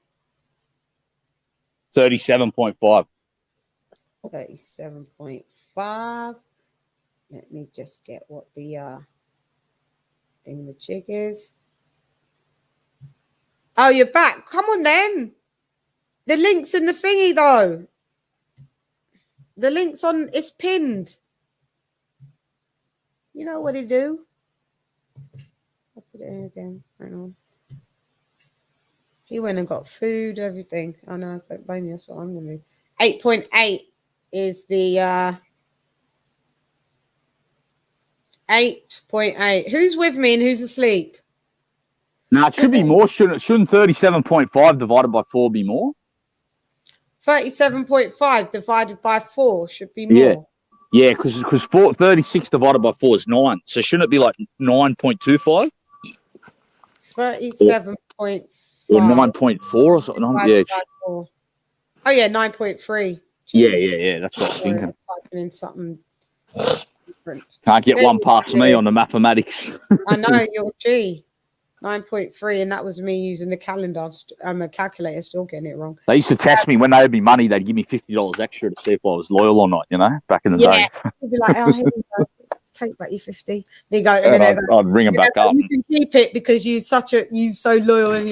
37.5. 37.5. Let me just get what the thingamajig is. Oh, you're back. Come on then. The link's in the thingy though. The link's on, it's pinned. You know what to do. I'll put it in again. Hang on. He went and got food, everything. I know, don't blame me. That's what I'm going to do. 8.8 is the 8.8. Who's with me and who's asleep? No, it should be more. Shouldn't 37.5 divided by 4 be more? 37.5 divided by 4 should be more. Yeah. Yeah, because 36 divided by 4 is 9. So shouldn't it be like 9.25? 37.5. Or 9.4 or something? Yeah. Oh, yeah, 9.3. Yeah. That's what I was thinking. Typing in something different. Can't get one past me on the mathematics. I know, you're G. 9.3, and that was me using the calendar. I'm a calculator, still getting it wrong. They used to test me when they owed me money. They'd give me $50 extra to see if I was loyal or not. You know, back in the day. You'd be like, "Oh, here you go. Take back your 50." They go, and then I'd ring them back up. You can keep it because you so loyal, and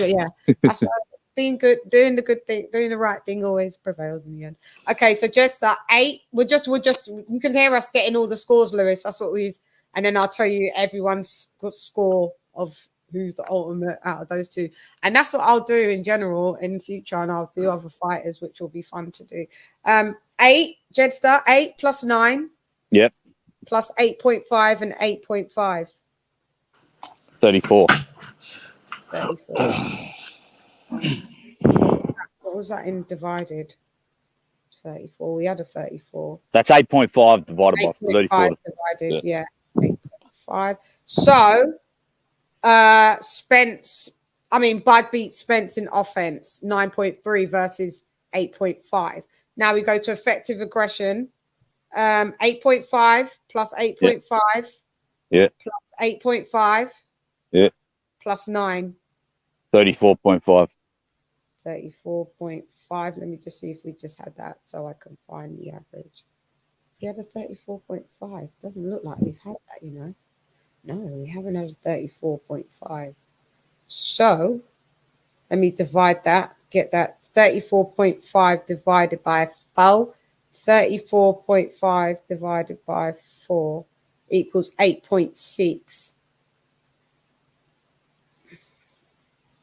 that's why being good, doing the good thing, doing the right thing always prevails in the end. Okay, so just that 8. We're just. You can hear us getting all the scores, Lewis. That's what we use, and then I'll tell you everyone's score of who's the ultimate out of those two. And that's what I'll do in general in the future. And I'll do other fighters, which will be fun to do. 8, Jedster, 8 plus 9. Yep. Plus 8.5 and 8.5. 34. 34. What was that in divided? 34. We had a 34. That's 8.5 divided by 34. Divided, yeah. 8.5. So, Bud beat Spence in offense, 9.3 versus 8.5. Now we go to effective aggression. 8.5 plus 8.5. Yeah. Plus 8.5. Yeah. Plus 9. 34.5. 34.5. Let me just see if we just had that so I can find the average. We had a 34.5. Doesn't look like we've had that, you know. No, we haven't had a 34.5. So let me divide that. Get that 34.5 divided by 4. 34.5 divided by 4 equals 8.6.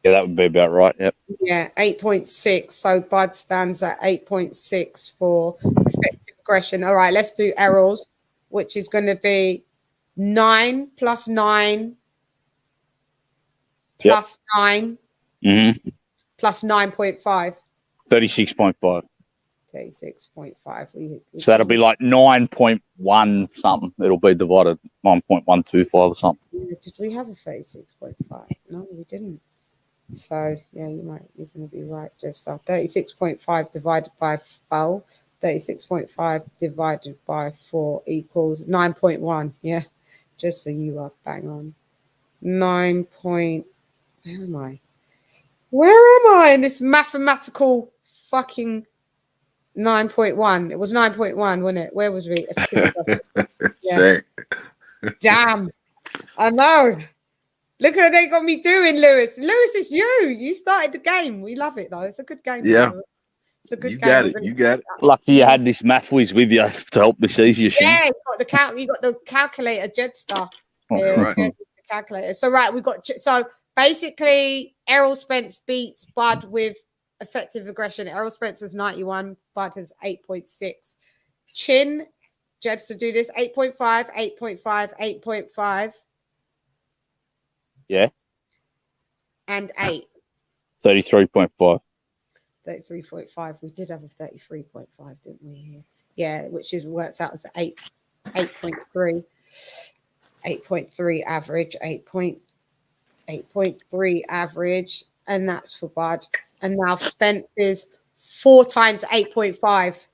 Yeah, that would be about right. Yep. Yeah, 8.6. So Bud stands at 8.6 for effective aggression. All right, let's do Errol's, which is going to be 9 plus 9 plus 9 plus 9.5. 36.5. 36.5. So that'll be like 9.1 something. It'll be divided 9.125 or something. Yeah, did we have a 36.5? No, we didn't. So yeah, you're going to be right. Just 36.5 divided by 4. 36.5 divided by 4 equals 9.1. Yeah, just so you are bang on. 9 point. Where am I? Where am I in this mathematical fucking 9.1? It was 9.1, wasn't it? Where was we? Yeah. Damn. I know. Look what they got me doing, Lewis. Lewis, it's you. You started the game. We love it, though. It's a good game. Yeah. It's a good You game. got it. You got it. Lucky you had this math whiz with you to help this easier. Yeah, you got the calculator, Jedster. Right. The calculator. So right, we got so basically Errol Spence beats Bud with effective aggression. Errol Spence is 91, Bud has 8.6. Chin, Jedster do this 8.5, 8.5, 8.5. Yeah. And 8. 33.5. 33.5. We did have a 33.5, didn't we? Yeah, which works out as 8.3. 8.3 average, 8.3 average, and that's for Bud. And now Spence is 4 times 8.5.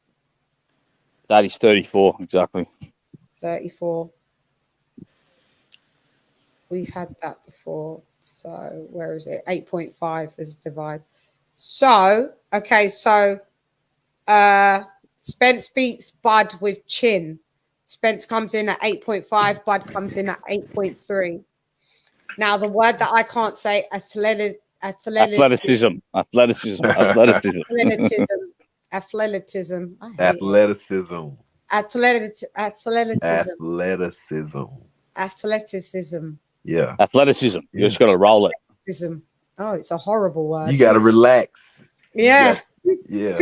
That is 34, exactly. 34. We've had that before. So where is it? 8.5 is divide. So, okay, so Spence beats Bud with Chin. Spence comes in at 8.5. Bud comes in at 8.3. Now, the word that I can't say, athleticism. Athleticism. I hate athleticism. Yeah. Athleticism. You just got to roll it. Oh, it's a horrible word. You got to relax. Yeah. Yeah.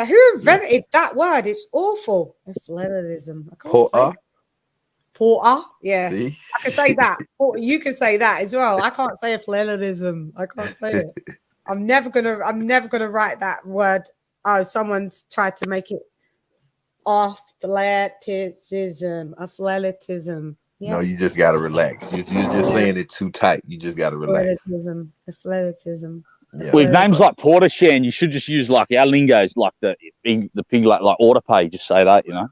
Who invented that word? It's awful. Athleticism. I can't say it. Porter. Yeah. See? I can say that. You can say that as well. I can't say athleticism. I can't say it. I'm never gonna write that word. Oh, someone's tried to make it athleticism. Athleticism. Yes. No, you just got to relax. You're just saying it too tight. You just got to relax. Athleticism. Yeah. With names like Porter-Shan, you should just use like our lingos, like the pig like autopay. Just say that, you know.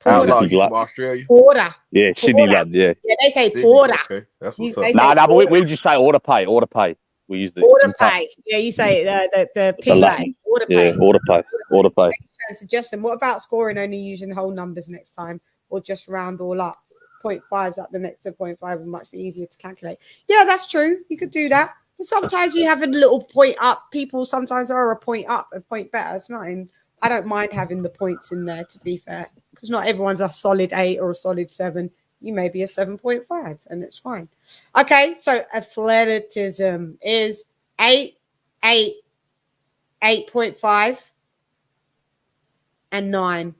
Outlaw, you from Australia? Porter. Yeah, Sydney lad. Yeah. Yeah, they say Porter. Okay, that's what's up. No, but we just say autopay. Autopay. We use the autopay. Yeah, you say the pig lad. Autopay. Yeah, autopay. Suggestion. What about scoring only using whole numbers next time, or just round all up? 0.5s up the next to 0.5 would much be easier to calculate. Yeah, that's true. You could do that. But sometimes you have a little point up. People sometimes are a point up, a point better. It's not in. I don't mind having the points in there, to be fair, because not everyone's a solid 8 or a solid 7. You may be a 7.5, and it's fine. Okay, so athleticism is 8, 8, 8.5, and 9.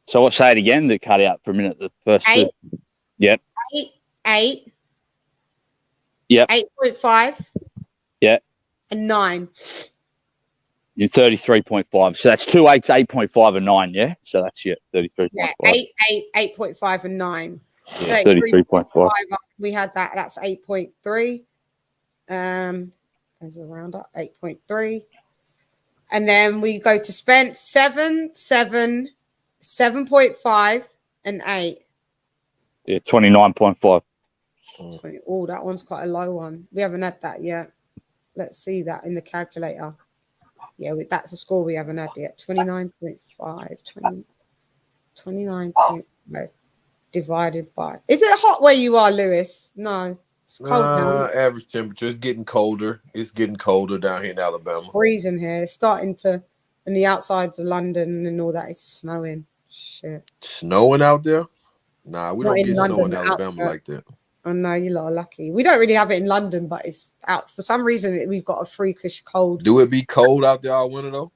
So what? Say it again. That cut out for a minute. The first 8, two. Yep. 8, 8. Yep. 8.5. Yeah. And 9. You're 33.5. So that's 2 8s, 8.5 and 9, yeah? So that's 33.5. Yeah, 8, 8, 8.5 and 9. Yeah, 33.5. We had that. That's 8.3. There's a round up, 8.3. And then we go to Spence, 7, 7, 7.5, and 8. Yeah, 29.5. Oh, that one's quite a low one. We haven't had that yet. Let's see that in the calculator. Yeah, that's a score we haven't had yet. 29.5. 29.5 divided by. Is it hot where you are, Lewis? No, it's cold now. Average temperature. It's getting colder. It's getting colder down here in Alabama. Freezing here. It's starting to, and the outsides of London and all that is snowing. Shit. Snowing out there? Nah, we don't get London, snow in Alabama like that. Oh no, you lot are lucky. We don't really have it in London, but it's out for some reason. We've got a freakish cold. Do it be cold out there all winter though?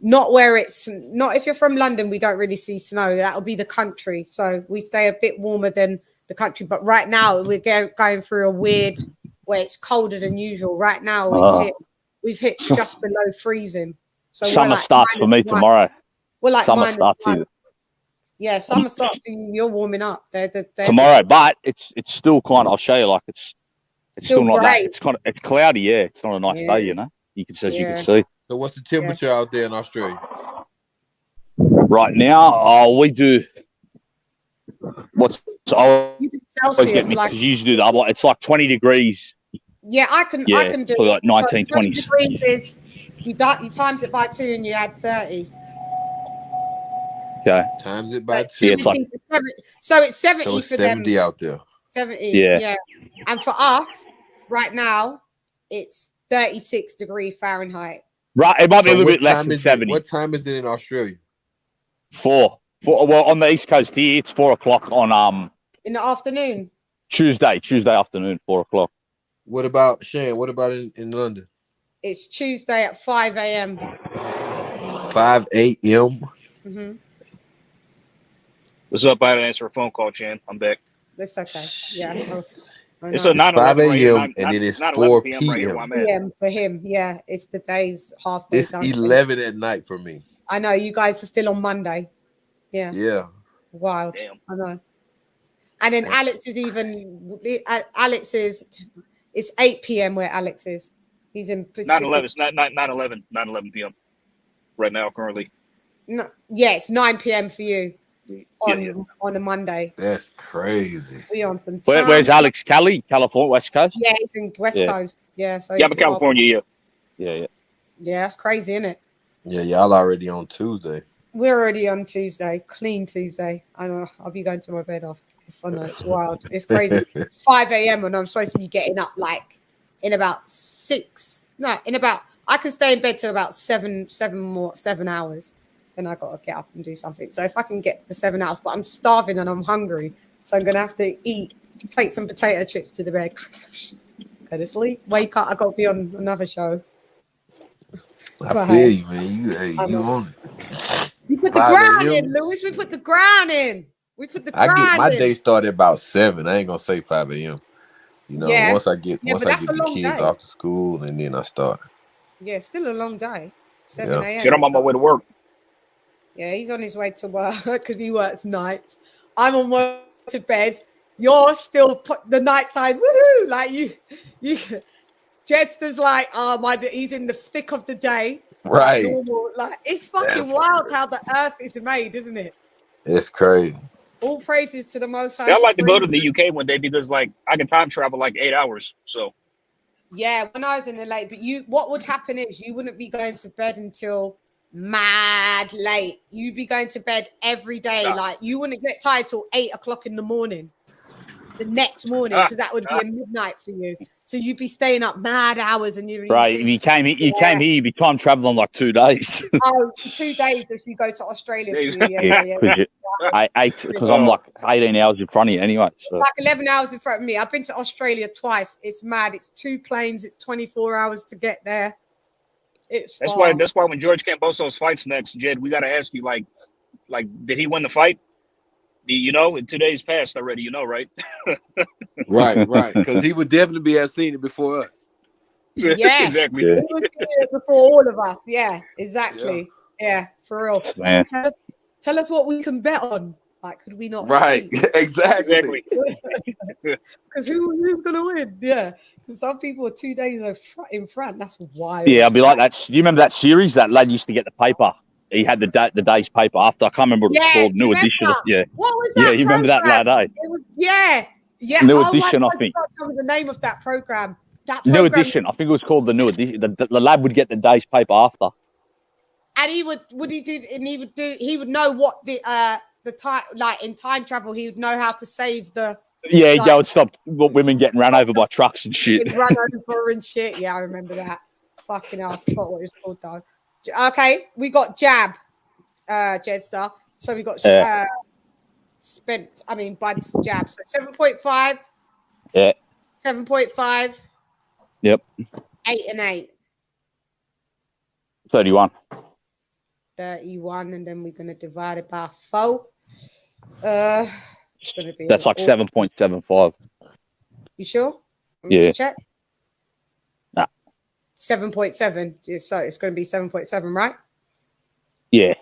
Not where it's not. If you're from London, we don't really see snow. That'll be the country, so we stay a bit warmer than the country. But right now, we're going through a weird where it's colder than usual. Right now, we've hit just below freezing. So summer starts for me tomorrow. We're like summer starts either. Yeah, summer starts. You're warming up. They're tomorrow, but it's still kind of. I'll show you. Like it's still not that. It's kind of it's cloudy. Yeah, it's not a nice day. You know, you can as you can see. So what's the temperature out there in Australia? Right now, we do. What's I always get me because you usually do that. It's like 20 degrees. Yeah, I can do like 19, 20 degrees is you timed it by 2 and you add 30. Okay. Times it by 2. Yeah, it's like, so it's 70 so it's for 70 them. out there. 70. Yeah. And for us, right now, it's 36 degree Fahrenheit. Right, it might be a little bit less than 70. What time is it in Australia? 4. Well, on the east coast here, it's 4 o'clock on in the afternoon. Tuesday afternoon, 4 o'clock. What about Shane? What about in London? It's Tuesday at 5 a.m. 5 a.m. Mm-hmm. What's up? I had to answer a phone call, Chan. I'm back. That's okay. Yeah. It's a 9 5 a.m. and then it's 4 p.m. right here where I'm at. For him, yeah. It's the day's halfway It's done. 11 at night for me. I know you guys are still on Monday. Yeah. Yeah. Wild. Damn. I know. And then Alex is it's 8 p.m. where Alex is. He's in Pacific. 9/11. It's 9/11 p.m. right now currently. No, yeah, it's 9 p.m. for you on a Monday. That's crazy. We on some time. Where's Alex? California, West Coast? Yeah, he's in West Coast. Yeah, so I'm in California. Yeah. Yeah, that's crazy, isn't it? Yeah, y'all already on Tuesday. We're already on Tuesday, clean Tuesday. I know I'll be going to my bed after this. I know it's wild. It's crazy. 5 a.m. and I'm supposed to be getting up like in about 6. No, I can stay in bed till about 7 hours. Then I gotta get up and do something. So if I can get the 7 hours, but I'm starving and I'm hungry, so I'm gonna have to take some potato chips to the bed, go to sleep, wake up. I gotta be on another show. I feel you, man. You on it. We put the ground in, Lewis. We put the ground in. I get my day started about 7. I ain't gonna say 5 a.m. You know, once I get the kids off to school and then I start. Yeah, still a long day. 7 a.m. Shit, I'm on my way to work. Yeah, he's on his way to work because he works nights. I'm on my way to bed. You're still put the nighttime. Woohoo! Like you. Jedster's like, he's in the thick of the day. Right. Like it's fucking wild how the earth is made, isn't it? It's crazy. All praises to the Most High. See, I'd like to go to the UK one day because, like, I can time travel like 8 hours. So. Yeah, when I was in the late, but what would happen is you wouldn't be going to bed until mad late. You'd be going to bed every day. Like you wouldn't get tired till 8 o'clock in the morning. the next morning because that would be a midnight for you. So you'd be staying up mad hours and you're Right, if you came here, you'd be time traveling like 2 days. Oh, 2 days if you go to Australia for you. Yeah. Because I'm like 18 hours in front of you anyway. So. Like 11 hours in front of me. I've been to Australia twice. It's mad. It's 2 planes. It's 24 hours to get there. It's That's far. why when George Kambosos fights next, Jed, we got to ask you like, did he win the fight? You know, in 2 days passed already. You know, right? Right. Because he would definitely have seen it before us. Yeah, exactly. He was here before all of us. Yeah, exactly. Yeah, for real. Man. Tell us what we can bet on. Like, could we not? Right, exactly. Because who's gonna win? Yeah, some people are 2 days in front. That's wild. Yeah, I'll be like that. Do you remember that series? That lad used to get the paper. He had the day's paper after. I can't remember what it's called. New edition. Yeah. What was that? Yeah, you remember that lad? Eh? It was, yeah. New edition, I think. Tell me the name of that program. New edition. I think it was called the new edition. The lad would get the day's paper after. And he would know what the time, like in time travel, he would know how to save the. Yeah, he'd go and stop women getting run over by trucks and shit. Run over and shit. Yeah, I remember that. Fucking hell, I forgot what it was called though. Okay, we got jab, Jetstar. So we got Bud's jab. So 7.5. Yeah. 7.5. Yep. 8 and 8. 31. 31, and then we're gonna divide it by 4. It's gonna be that's like 7.75. You sure? Yeah. Check. 7.7. So it's going to be 7.7, right? Yeah.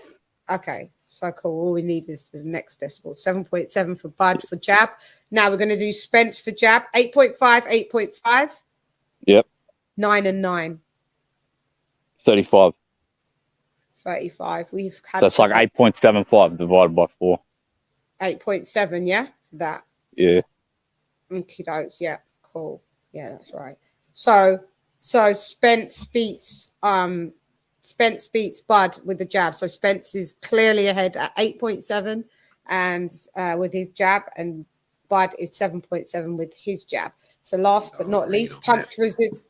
Okay. So cool. All we need is the next decimal. 7.7 for Bud for jab. Now we're going to do Spence for jab. 8.5, 8.5. Yep. 9 and 9. 35. 35. We've had. That's like 8.75 divided by 4. 8.7. Yeah. That. Yeah. Okie dokes. Yeah. Cool. Yeah, that's right. So Spence beats Bud with the jab. So Spence is clearly ahead at 8.7 and with his jab, and Bud is 7.7 with his jab. So last but not least, punch resistance.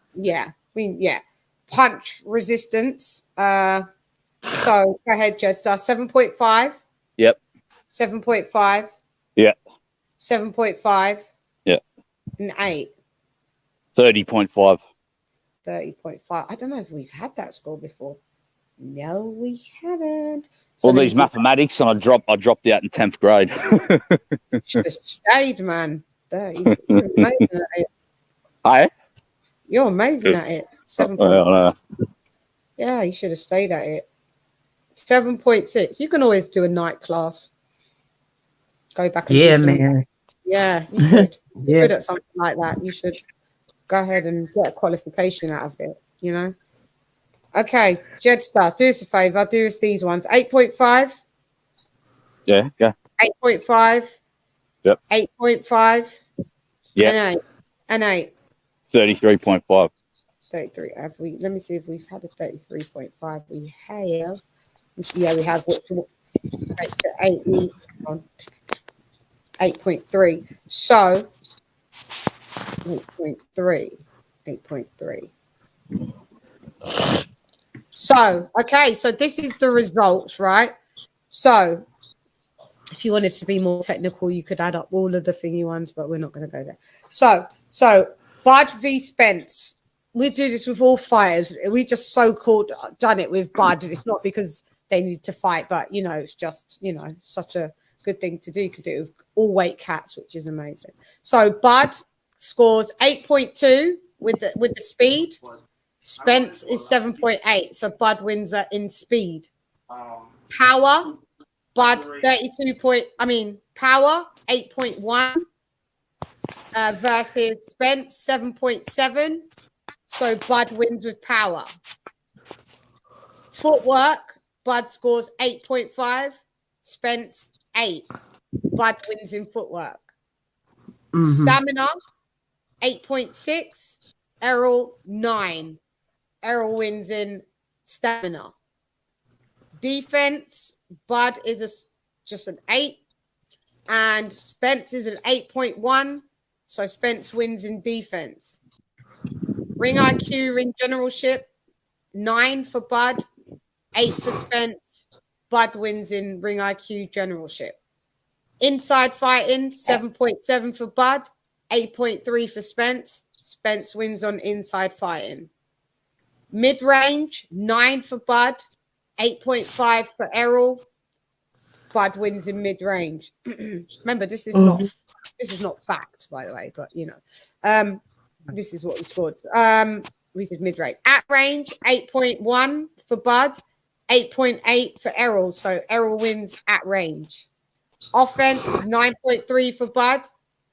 Punch resistance. So go ahead, Jetstar. 7.5. Yep. 7.5. Yep. 7.5. Yep. And 8. 30.5. 30.5. I don't know if we've had that score before. No, we haven't. So All these mathematics, and I dropped out in 10th grade. Should have stayed, man. 30. You're amazing at it. Hi. You're amazing at it. 7.6. Yeah, you should have stayed at it. 7.6. You can always do a night class. Go back and do man. Yeah, you should. You're good at something like that. You should go ahead and get a qualification out of it, you know? Okay, Jetstar, do us a favor. Do us these ones. 8.5. Yeah, go. 8.5. Yep. 8.5. Yeah. And 8. 33.5. 33. Have we? Let me see if we've had a 33.5. We have. Yeah, we have. Right, so 8.3. So 8.3. So, okay, so this is the results, right? So, if you wanted to be more technical, you could add up all of the thingy ones, but we're not going to go there. So Bud v. Spence. We do this with all fighters. We just so-called done it with Bud. It's not because they need to fight, but, you know, it's just, you know, such a good thing to do. You could do it with all weight cats, which is amazing. So Bud scores 8.2 with the speed. Spence is 7.8. So Bud wins in speed. Power, Bud 8.1 versus Spence 7.7. So Bud wins with power. Footwork, Bud scores 8.5. Spence 8. Bud wins in footwork. Stamina 8.6. Errol 9. Errol wins in stamina. Defense, Bud is just an 8. And Spence is an 8.1. So Spence wins in defense. Ring IQ, ring generalship, 9 for Bud, 8 for Spence. Bud wins in ring IQ generalship. Inside fighting, 7.7 for Bud, 8.3 for Spence. Spence wins on inside fighting. Mid-range, 9 for Bud, 8.5 for Errol. Bud wins in mid-range. Remember, this is not fact, by the way, but you know. This is what we scored. We did mid-range. At range, 8.1 for Bud, 8.8 for Errol. So Errol wins at range. Offense, 9.3 for Bud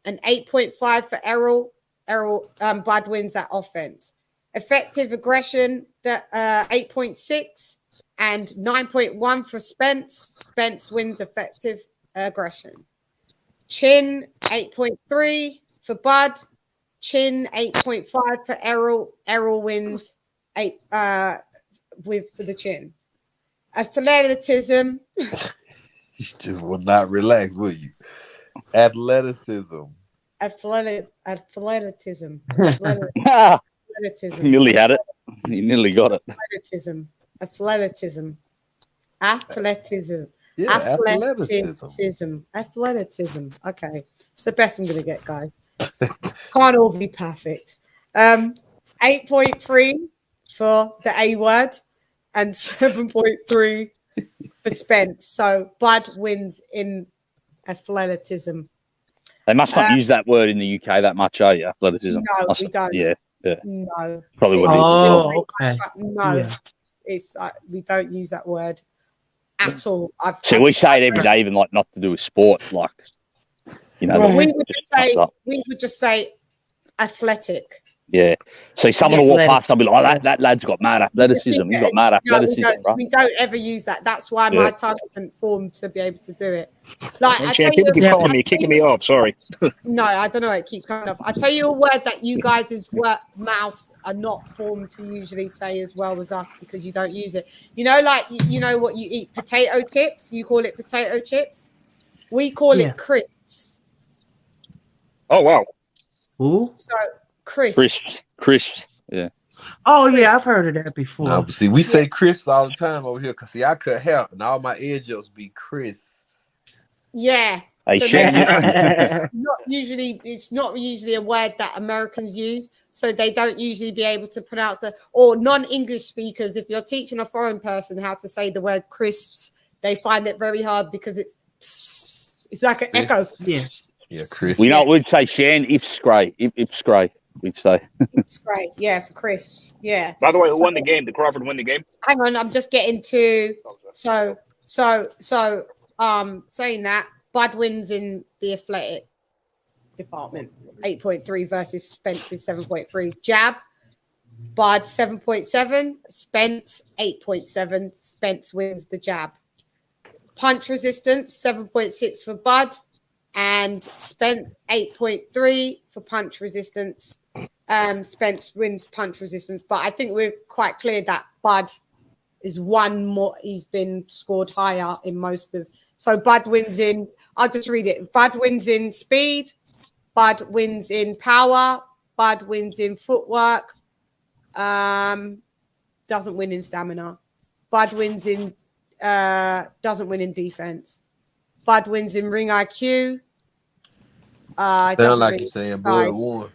and 8.5 for Errol. Bud wins at offense. Effective aggression, 8.6 and 9.1 for Spence. Spence wins effective aggression. Chin, 8.3 for Bud. Chin, 8.5 for Errol. Errol wins 8 for the chin. Athleticism. You just will not relax, will you? Athleticism. Athleticism. You nearly had it. You nearly got it. Athleticism. Yeah, athleticism. Okay. It's the best I'm going to get, guys. Can't all be perfect. 8.3 for the A word and 7.3 for Spence. So Bud wins in athleticism. They must not use that word in the UK that much, are you? Athleticism. No, we don't. Yeah. No. Probably what it is. Oh, okay. No, Yeah. it's we don't use that word at all. See, we say it every day, even like not to do with sport, like you know. Well, we would just say athletic. Yeah. So someone will walk past and I'll be like, oh, that lad's got mad athleticism. He's got mad athleticism, bro. We don't ever use that. That's why my tongue isn't formed to be able to do it. Like I tell People keep you, calling me, kicking me off. Sorry. No, I don't know. It keeps coming off. I tell you a word that you guys' mouths are not formed to usually say as well as us because you don't use it. You know, like you know what you eat, potato chips. You call it potato chips. We call it crisps. Oh wow. Ooh. So crisps. Yeah. Oh yeah, I've heard of that before. No, but see, we say crisps all the time over here because see, I cut hair and all my edges be crisps. Yeah. Hey, so it's not usually a word that Americans use, so they don't usually be able to pronounce it. Or non-English speakers, if you're teaching a foreign person how to say the word crisps, they find it very hard because it's like an echo. Yeah, crisps. We know we'd say Shan if scray. We'd say. It's great, yeah, for crisps. Yeah. By the way, who won the game? Did Crawford win the game? Hang on, I'm just getting to saying that Bud wins in the athletic department, 8.3 versus Spence's 7.3. Jab, Bud 7.7, Spence 8.7. Spence wins the jab. Punch resistance 7.6 for Bud, and Spence 8.3 for punch resistance. Spence wins punch resistance, but I think we're quite clear that Bud is one more. He's been scored higher in most of. So Bud wins in. I'll just read it. Bud wins in speed. Bud wins in power. Bud wins in footwork. Doesn't win in stamina. Bud wins in. Doesn't win in defense. Bud wins in ring IQ. Sound like you're saying Bud won.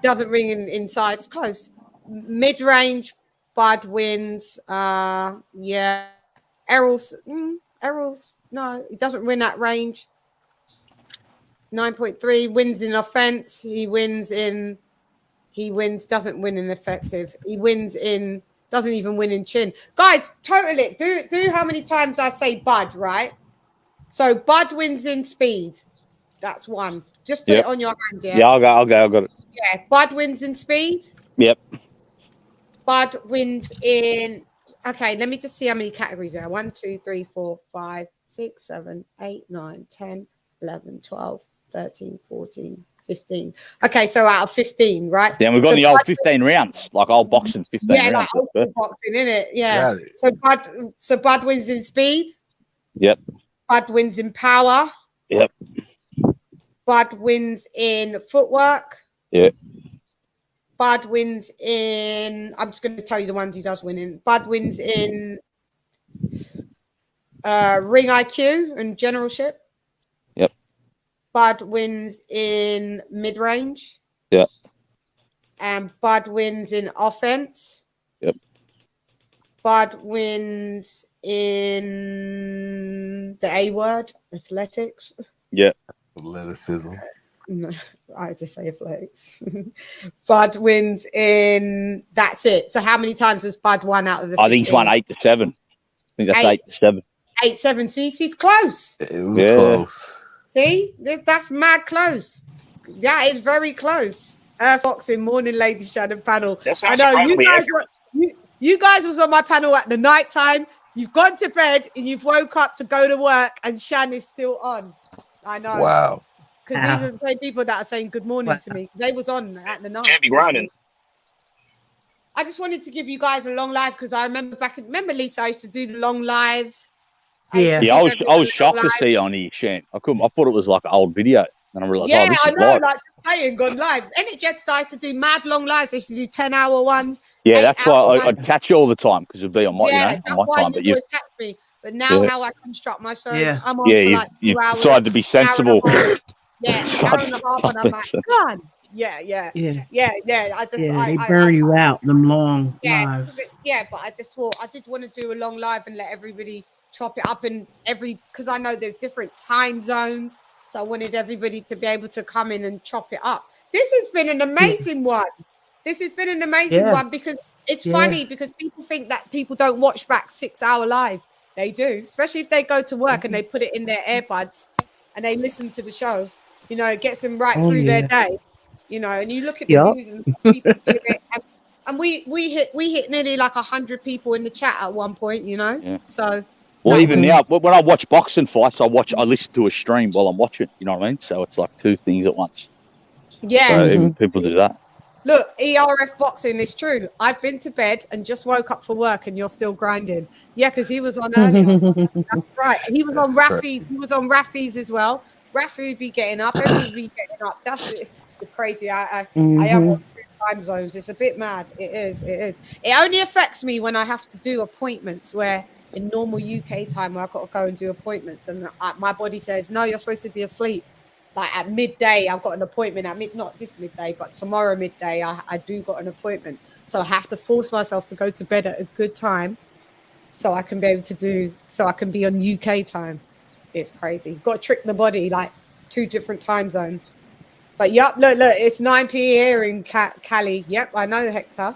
Doesn't ring in inside. It's close. Mid range. Bud wins. Yeah. Errol's no, he doesn't win at range. 9.3 wins in offense. Doesn't win in effective. Doesn't even win in chin. Guys, total it. Do how many times I say Bud, right? So Bud wins in speed. That's one. Just put it on your hand, yeah? Yeah, I'll go. I got it. Yeah, Bud wins in speed. Yep. Bud wins in. Okay, let me just see how many categories there are. 1, 2, 3, 4, 5, 6, 7, 8, 9, 10, 11, 12, 13, 14, 15. Okay, so out of 15, right? Then we've got the old 15 rounds, like old boxing 15 rounds. Yeah, like old boxing, innit? Yeah. So Bud wins in speed. Yep. Bud wins in power. Yep. Bud wins in footwork. Yeah. Bud wins in. I'm just going to tell you the ones he does win in. Bud wins in ring IQ and generalship. Yep. Bud wins in mid range. Yep. And Bud wins in offense. Yep. Bud wins in the A word, athletics. Yeah. Athleticism. No, I just say athletics. Bud wins in. That's it. So how many times has Bud won out of the 15? I think he's won 8 to 7. I think that's 8 to 7. 8-7. See, he's close. It was close. See, that's mad close. Yeah, it's very close. Boxing morning, LadyChann panel. I know you guys was on my panel at the night time. You've gone to bed and you've woke up to go to work, and Shan is still on. I know. Wow. Because these are the same people that are saying good morning to me. They was on at the night. Can't be grinding. I just wanted to give you guys a long live because I remember remember Lisa, I used to do the long lives. Yeah, I was shocked to see on here, Shan. I thought it was like an old video. And I realized, I know, live. like playing gone live. And it just starts to do mad long lives. They used to do 10-hour ones. Yeah, that's why I'd catch you all the time because it'd be on my, that's on my why time. you But you always catch me. But now how I construct my shows, I'm on for like 2 you hours. decided to be sensible. An hour and a half, and I'm like, God. Yeah. I just they burn you out, them long lives. But I just thought I did want to do a long live and let everybody chop it up in because I know there's different time zones. So I wanted everybody to be able to come in and chop it up. This has been an amazing one. This has been an amazing one because it's funny because people think that people don't watch back 6-hour lives. They do, especially if they go to work and they put it in their earbuds and they listen to the show. You know, it gets them right through their day. You know, and you look at the views and people doing it. And we hit nearly like 100 people in the chat at one point. You know, so. Well, even now, when I watch boxing fights, I listen to a stream while I'm watching. You know what I mean? So it's like 2 things at once. Yeah. So even people do that. Look, ERF boxing is true. I've been to bed and just woke up for work, and you're still grinding. Yeah, because he was on earlier. That's right. He was on Rafi's. He was on Rafi's as well. Rafi would be getting up. Everybody would be getting up. That's it. It's crazy. I am on 2 time zones. It's a bit mad. It is. It only affects me when I have to do appointments where. In normal UK time where I've got to go and do appointments and my body says, no, you're supposed to be asleep. Like at midday, I've got an appointment not this midday, but tomorrow midday, I do got an appointment. So I have to force myself to go to bed at a good time so I can be able to so I can be on UK time. It's crazy. You've got to trick the body, like 2 different time zones. But yep, look, it's 9 p.m. here in Cali. Yep, I know, Hector.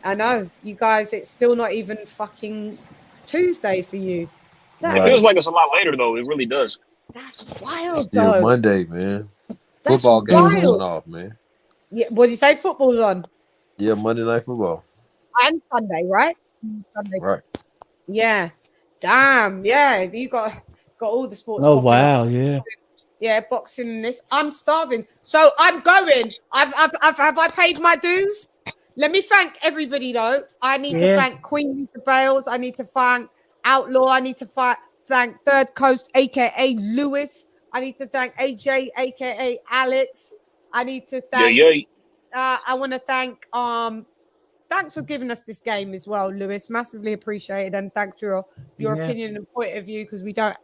I know. You guys, it's still not even fucking Tuesday for you. It feels like it's a lot later though. It really does. That's wild though. Yeah, Monday, man. Football game's going off, man. Yeah, what do you say? Football's on. Yeah, Monday Night Football. And Sunday, right? Sunday. Right. Yeah. Damn. Yeah, you got all the sports. Oh wow, yeah. Yeah, boxing and this. I'm starving. So I'm going. Have I paid my dues? Let me thank everybody, though. I need to thank Queen Lisa Bales. I need to thank Outlaw. I need to thank Third Coast, a.k.a. Lewis. I need to thank AJ, a.k.a. Alex. I need to thank... I want to thank... thanks for giving us this game as well, Lewis. Massively appreciated. And thanks for your opinion and point of view, because we don't...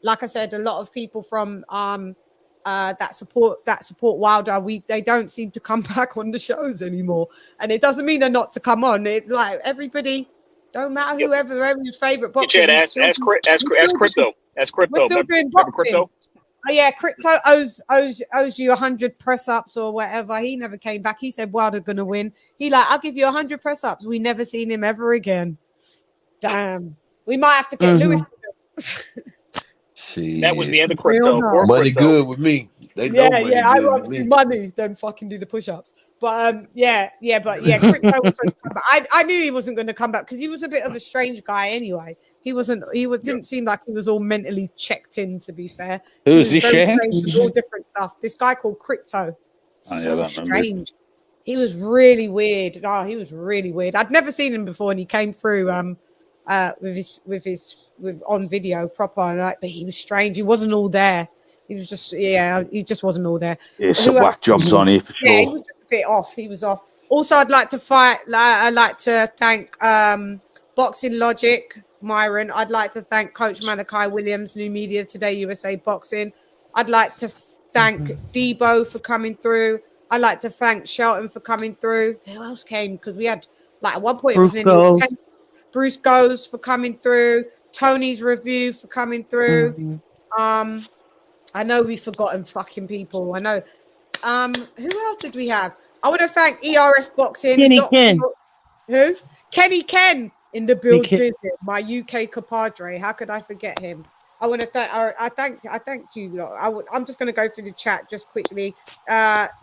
Like I said, a lot of people from... that support Wilder, they don't seem to come back on the shows anymore, and it doesn't mean they're not to come on. It's like everybody, don't matter whoever's favorite boxer. Ask Crypto. We're still doing boxing. Crypto. Oh yeah, Crypto owes you 100 press ups or whatever. He never came back. He said Wilder gonna win. I'll give you 100 press ups. We never seen him ever again. Damn, we might have to get Lewis. That was the end of Crypto. Money good with me. They know money I good rather with me. do money than fucking do the push-ups. But Crypto was going to come back. I knew he wasn't going to come back because he was a bit of a strange guy anyway. Didn't seem like he was all mentally checked in, to be fair. Who's this shit? All different stuff. This guy called Crypto. So strange. He was really weird. Oh, he was really weird. I'd never seen him before, and he came through with on video proper, but he was strange. He wasn't all there. He was just, he just wasn't all there. Yeah, some whack jobs on here for sure. Yeah, he was just a bit off. He was off. Also, I'd like to thank Boxing Logic, Myron. I'd like to thank Coach Malachi Williams, New Media Today, USA Boxing. I'd like to thank Debo for coming through. I'd like to thank Shelton for coming through. Who else came? Because we had, like, at one point, Bruce Goes for coming through. Tony's Review for coming through. I know we've forgotten fucking people. I know. Who else did we have? I want to thank ERF Boxing. Who? Kenny Ken in the building. My UK compadre. How could I forget him? I want to thank. I thank you lot. I'm just going to go through the chat just quickly.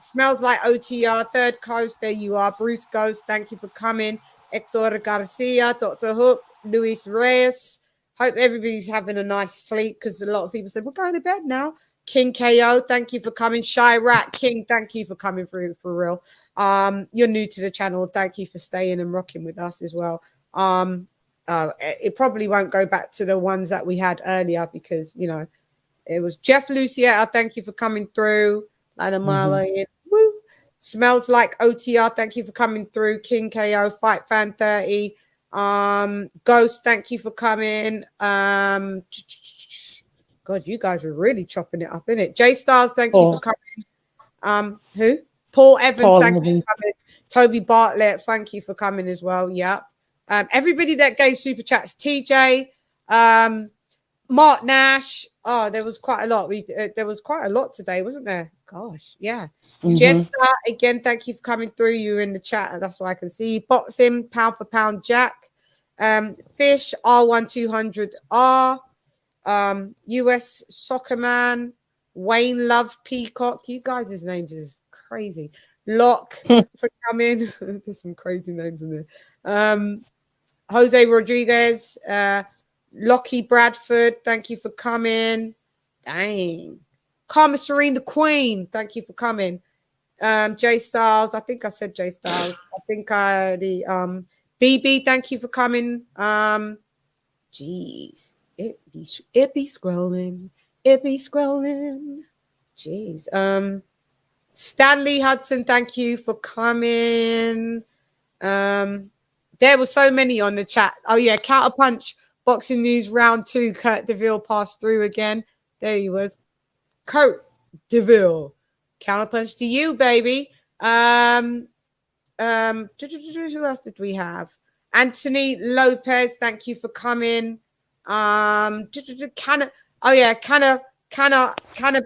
Smells like OTR. Third Coast. There you are. Bruce Goes. Thank you for coming. Hector Garcia. Dr. Hook. Luis Reyes. Hope everybody's having a nice sleep because a lot of people said we're going to bed now. King KO, thank you for coming. Shy Rat King, thank you for coming through for real. You're new to the channel. Thank you for staying and rocking with us as well. It probably won't go back to the ones that we had earlier because, you know, it was Jeff Lucietta. Thank you for coming through. Lana Marley. Woo. Smells like OTR. Thank you for coming through. King KO, Fight Fan 30. Ghost, thank you for coming. God, you guys are really chopping it up, innit? J Stars, thank you for coming. Who? Paul Evans, thank you for coming. Toby Bartlett, thank you for coming as well. Yep. Everybody that gave super chats, TJ, Mark Nash. Oh, there was quite a lot. There was quite a lot today, wasn't there? Gosh, yeah. Jetstar, again, thank you for coming through. You were in the chat, and that's why I can see. Boxing, Pound for Pound Jack. Fish, R1200R. US Soccer Man, Wayne Love Peacock. You guys' names is crazy. Locke for coming. There's some crazy names in there. Jose Rodriguez, Lockie Bradford, thank you for coming. Dang. Karma Serene the Queen, thank you for coming. J Styles, I think I said J Styles. I think the BB, thank you for coming. Jeez. It be scrolling. Jeez. Stanley Hudson, thank you for coming. There were so many on the chat. Oh yeah, Counterpunch Boxing News Round 2. Kurt DeVille passed through again. There he was. Kurt DeVille. Counterpunch to you, baby. Who else did we have? Anthony Lopez, thank you for coming. Canna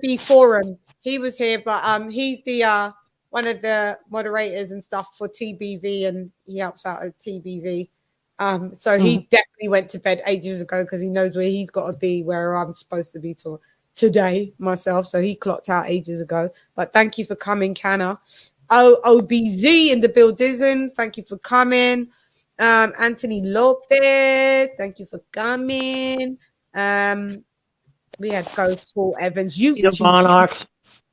be Forum. He was here, but he's the one of the moderators and stuff for TBV, and he helps out at TBV. So he definitely went to bed ages ago because he knows where he's got to be, where I'm supposed to be today myself. So he clocked out ages ago. But thank you for coming, Canna. OBZ in the building. Thank you for coming. Anthony Lopez, thank you for coming. We had Ghost Paul Evans,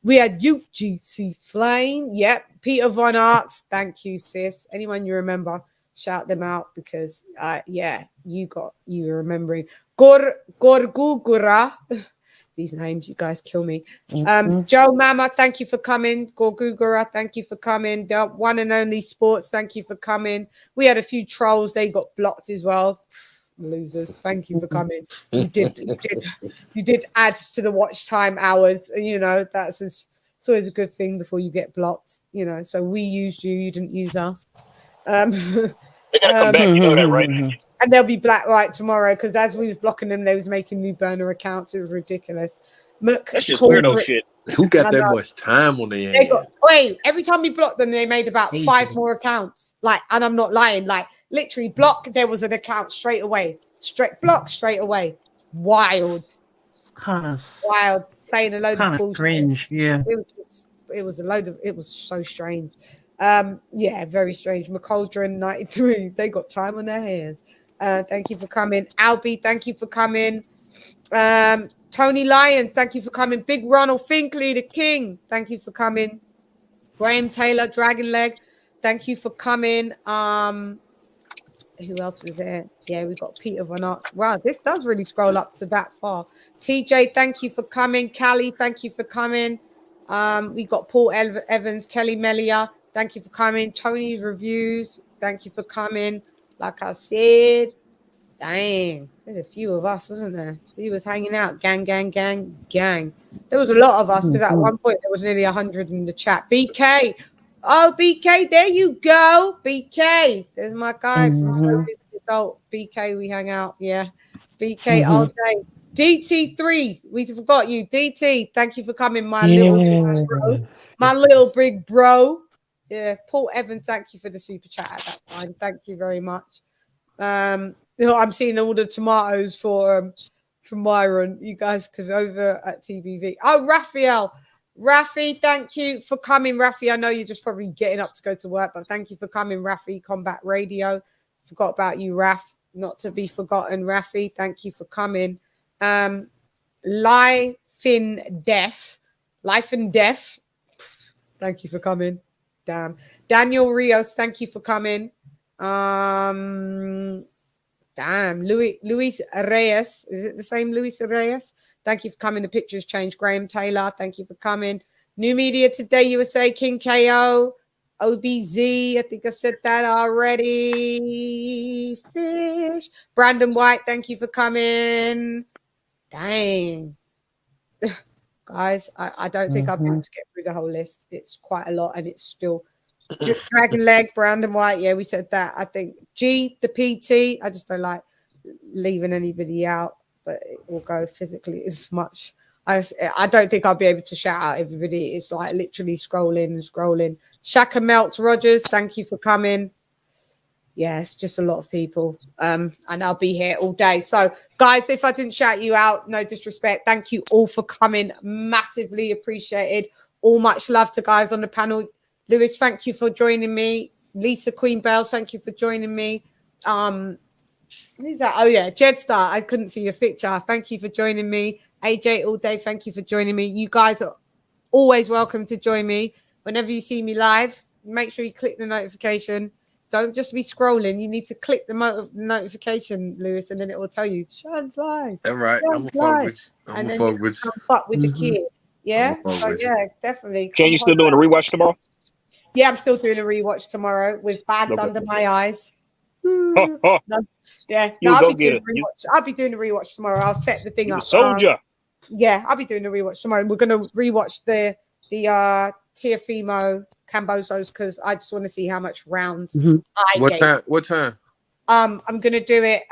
we had UGC Flame, yep. Peter Von Arts, thank you, sis. Anyone you remember, shout them out because yeah, you were remembering. Gorgugura. These names, you guys kill me. Joe Mama, thank you for coming. Gorgugura, thank you for coming. The One and Only Sports, thank you for coming. We had a few trolls, they got blocked as well. Losers, thank you for coming. You did add to the watch time hours. You know, it's always a good thing before you get blocked. You know, so we used you, you didn't use us. They're gonna come back, you know that, right? And they'll be black right tomorrow because as we was blocking them, they was making new burner accounts. It was ridiculous. That's just weirdo shit. Who got that much time on their hands? Wait, every time we blocked them, they made about 5 more accounts. Like, and I'm not lying. Like, literally, block. There was an account straight away. Block straight away. Wild. Wild. Saying a load of bullshit. Cringe. Yeah. It was so strange. Yeah, very strange. McCauldron 93. They got time on their hands. Thank you for coming. Albie, thank you for coming. Tony Lyon, thank you for coming. Big Ronald Finkley, the king, thank you for coming. Graham Taylor, Dragon Leg, thank you for coming. who else was there? Yeah, we got Peter Van Arts. Wow, this does really scroll up to that far. TJ, thank you for coming. Callie, thank you for coming. We got Paul Evans, Kelly Melia, thank you for coming. Tony's Reviews, thank you for coming. Like I said, dang, there's a few of us, wasn't there? We was hanging out, gang. There was a lot of us because at one point there was nearly 100 in the chat. BK, oh BK, there you go, BK. There's my guy from Adult BK. We hang out, yeah. BK all day. DT3, we forgot you. DT, thank you for coming, my little big bro. Yeah, Paul Evans, thank you for the super chat at that time. Thank you very much. You know, I'm seeing all the tomatoes for Myron, you guys, because over at TBV. Oh, Raphael. Rafi, thank you for coming, Rafi. I know you're just probably getting up to go to work, but thank you for coming, Rafi. Combat Radio. Forgot about you, Raf. Not to be forgotten, Rafi. Thank you for coming. Life and Death. Thank you for coming. Damn. Daniel Rios, thank you for coming. Damn, Luis Reyes. Is it the same Luis Reyes? Thank you for coming. The pictures changed. Graham Taylor, thank you for coming. New Media Today, USA, King KO, OBZ. I think I said that already. Fish. Brandon White, thank you for coming. Dang. Guys, I don't think I'll be able to get through the whole list. It's quite a lot, and it's still Dragon Leg, Brandon White. Yeah, we said that. I think G, the PT. I just don't like leaving anybody out, but it will go physically as much. I don't think I'll be able to shout out everybody. It's like literally scrolling. Shaka Melts Rogers, thank you for coming. Yeah, it's just a lot of people. And I'll be here all day. So, guys, if I didn't shout you out, no disrespect. Thank you all for coming. Massively appreciated. All much love to guys on the panel. Lewis, thank you for joining me. Lisa Queen Bells, thank you for joining me. Who's that? Oh, yeah, Jedstar. I couldn't see your picture. Thank you for joining me. AJ all day, thank you for joining me. You guys are always welcome to join me. Whenever you see me live, make sure you click the notification. Don't just be scrolling. You need to click the notification, Lewis, and then it will tell you, Sean's live. All right, I'm Sean's gonna fuck live. with you. And then you can come fuck with the kid. Yeah? So, yeah, definitely. Jane, you still doing a rewatch tomorrow? Yeah, I'm still doing a rewatch tomorrow with bags under my eyes. No, yeah, no, I'll be doing a rewatch tomorrow. I'll set the thing up. Soldier. Yeah, I'll be doing a rewatch tomorrow. We're gonna rewatch the Teofimo Cambosos because I just want to see how much rounds I get. What time? I'm gonna do it.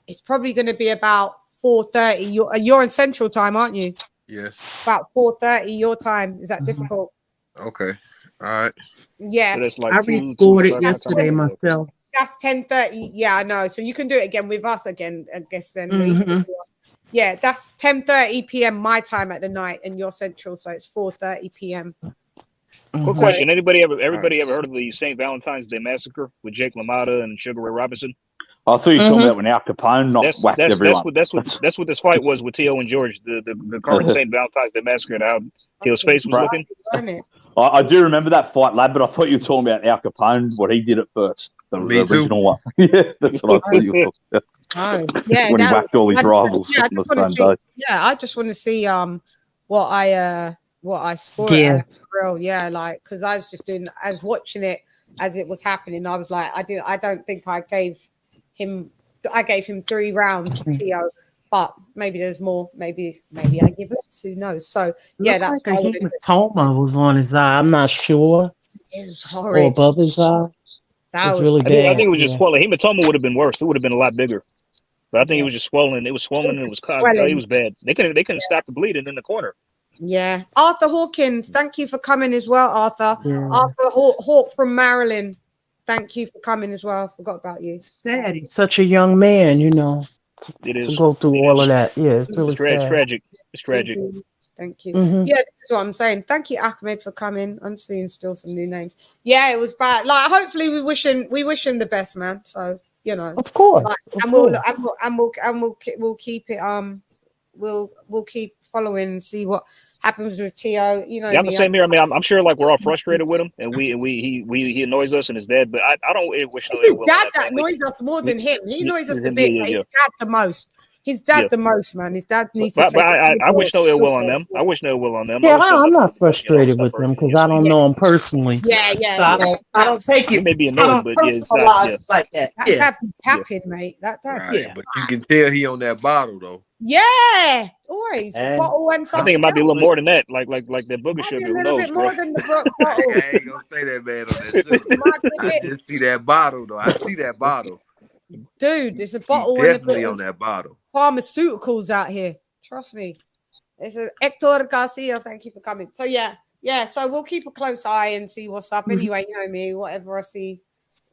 It's probably gonna be about 4:30. You're in Central Time, aren't you? Yes. About 4:30 your time. Is that difficult? Okay. All right. Yeah. I rescored it yesterday myself. That's 10:30. Yeah, I know. So you can do it again with us again, I guess then. Yeah, that's 10:30 p.m. my time at the night, and you're Central, so it's 4:30 p.m. Quick question: Everybody ever heard of the St. Valentine's Day Massacre with Jake LaMotta and Sugar Ray Robinson? I thought you were talking about when Al Capone whacked everyone. That's what this fight was with Teo and George. The current St. Valentine's Day Massacre and how Teo's face was looking. I do remember that fight, lad, but I thought you were talking about Al Capone, what he did at first. The original one. Yeah, that's what I thought you were talking about. Yeah, when he whacked all his rivals on the same day. Yeah, I just want to see what I scored. Yeah. Real, yeah, like because I was watching it as it was happening. I was like, I don't think I gave him 3 rounds, Teo, but maybe there's more. Maybe I give it. Who knows? So yeah, that's like a hematoma was on his eye. I'm not sure. It was horrid. Or above his eye. That's really bad. I think it was just swollen. Hematoma would have been worse. It would have been a lot bigger. But I think it was just swollen. It was swollen and it was it was bad. They couldn't stop the bleeding in the corner. Yeah. Arthur Hawkins, thank you for coming as well, Arthur. Yeah. Arthur Hawk from Maryland. Thank you for coming as well. Forgot about you. Sad. He's such a young man, you know. It is. To go through all of that. Yeah, it's really sad. It's tragic. It's tragic. Thank you. Yeah, this is what I'm saying. Thank you, Ahmed, for coming. I'm seeing still some new names. Yeah, it was bad. Like, hopefully, we wish him the best, man. So you know, of course, we'll keep it. We'll keep following and see happens with Tio. You know, Yeah, I'm the same here. I mean, I'm sure like we're all frustrated with him, and he annoys us and his dad. But I don't wish no It's ill his will on dad that that family. annoys us more than him. He annoys us a Him, bit, yeah, but yeah. his dad the most. His dad Yeah. the most, man. His dad needs to But take. I wish no ill will on them. I wish no ill will on them. I Yeah, wish them I'm nothing not but the best, you know, frustrated stuff with them personally. because Yeah, I so don't yeah. know them personally. Yeah, So I don't take We it. may be I annoyed, don't but yeah, it's not. personalize Yeah. it like that. That Yeah. dad be capping, mate. That dad. Right, but you can tell he on that bottle though. Yeah, always And bottle and I something. think it might be a little else. more than that, like that booger Might be sugar. a Who little knows, bit bro? more than the bottle. I ain't gonna say that man on that sugar. Might be a I bit. just see that bottle though. I see that bottle. Dude, there's a He bottle and a definitely bit on of that bottle. pharmaceuticals out here. Trust me. There's a Hector Garcia. Thank you for coming. So yeah. So we'll keep a close eye and see what's up. Anyway, you know me. Whatever I see,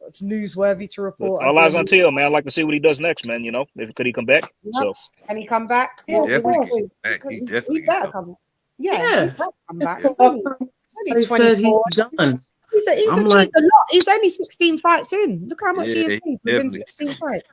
it's newsworthy to report. All eyes on Tio, man. I'd like to see what he does next, man. You know, could he come back? So Can he come back? He definitely get back. He definitely better get come back. He yeah, better come back. so He's they said he's 24. done. He's I'm achieved like, a lot. He's only 16 fights in. Look how much he Yeah, achieved within definitely. 16 fights.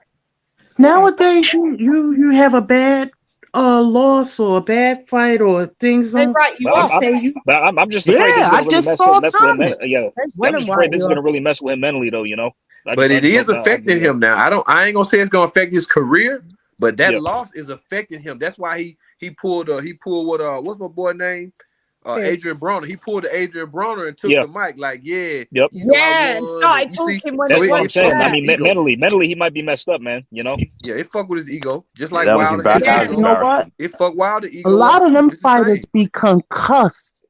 nowadays you have a bad loss or a bad fight or things They on. write you They off. say you. I'm just Yeah, afraid this is I gonna really just mess saw a with him. comment. Yeah, I'm just afraid this is gonna really mess with him mentally, though. You know, But it I just is hope not. affecting him now. I ain't gonna say it's gonna affect his career, but that Yeah. loss is affecting him. That's why he pulled what what's my boy name? Adrian Broner. He pulled the Adrian Broner and took the mic. Like, yeah, Yep. you know, Yeah, I and won. started You talking see? when That's it what I'm went. saying. I with mean, his ego. mentally, he might be messed up, man. You know. Yeah, it fuck with his ego, just Yeah, like that was Wilder. embarrassing. Had That his was You know ego. what? embarrassing. It fucked Wilder A ego lot up of too. them It's the fighters same. be concussed.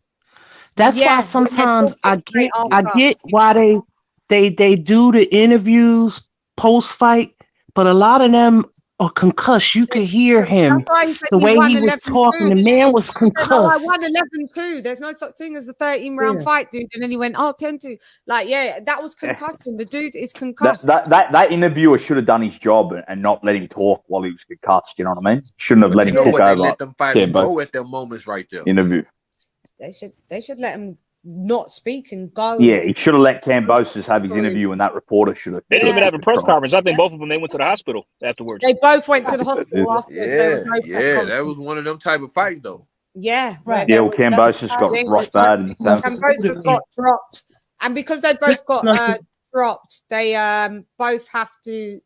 That's why sometimes I get why they do the interviews post fight, but a lot of them are concussed. You could hear him That's why he said the he way won he was 11-2. talking. The man was He said, "Oh, I concussed. won 11-2. There's no such thing as a 13-round Yeah. fight, dude." And then he went, "Oh, 10-2." Like, yeah, that was concussion. The dude is That, concussed. that interviewer should have done his job and not let him talk while he was concussed. You know what I mean? Shouldn't have But let you him know take what? They over. let them fighters Cambo go at their moments right there. interview. They should let him not speak and go. Yeah, he should have let Cambosis have his interview, and that reporter should have. They didn't even have a press control. conference. I think both of them they went to the hospital afterwards. They both went to the hospital after. There was Yeah, no press yeah, that conference. was one of them type of fights though. Yeah, Right. Yeah, well, Cambosis got rocked bad in the and sense. both got dropped, and because they both got dropped, they both have to,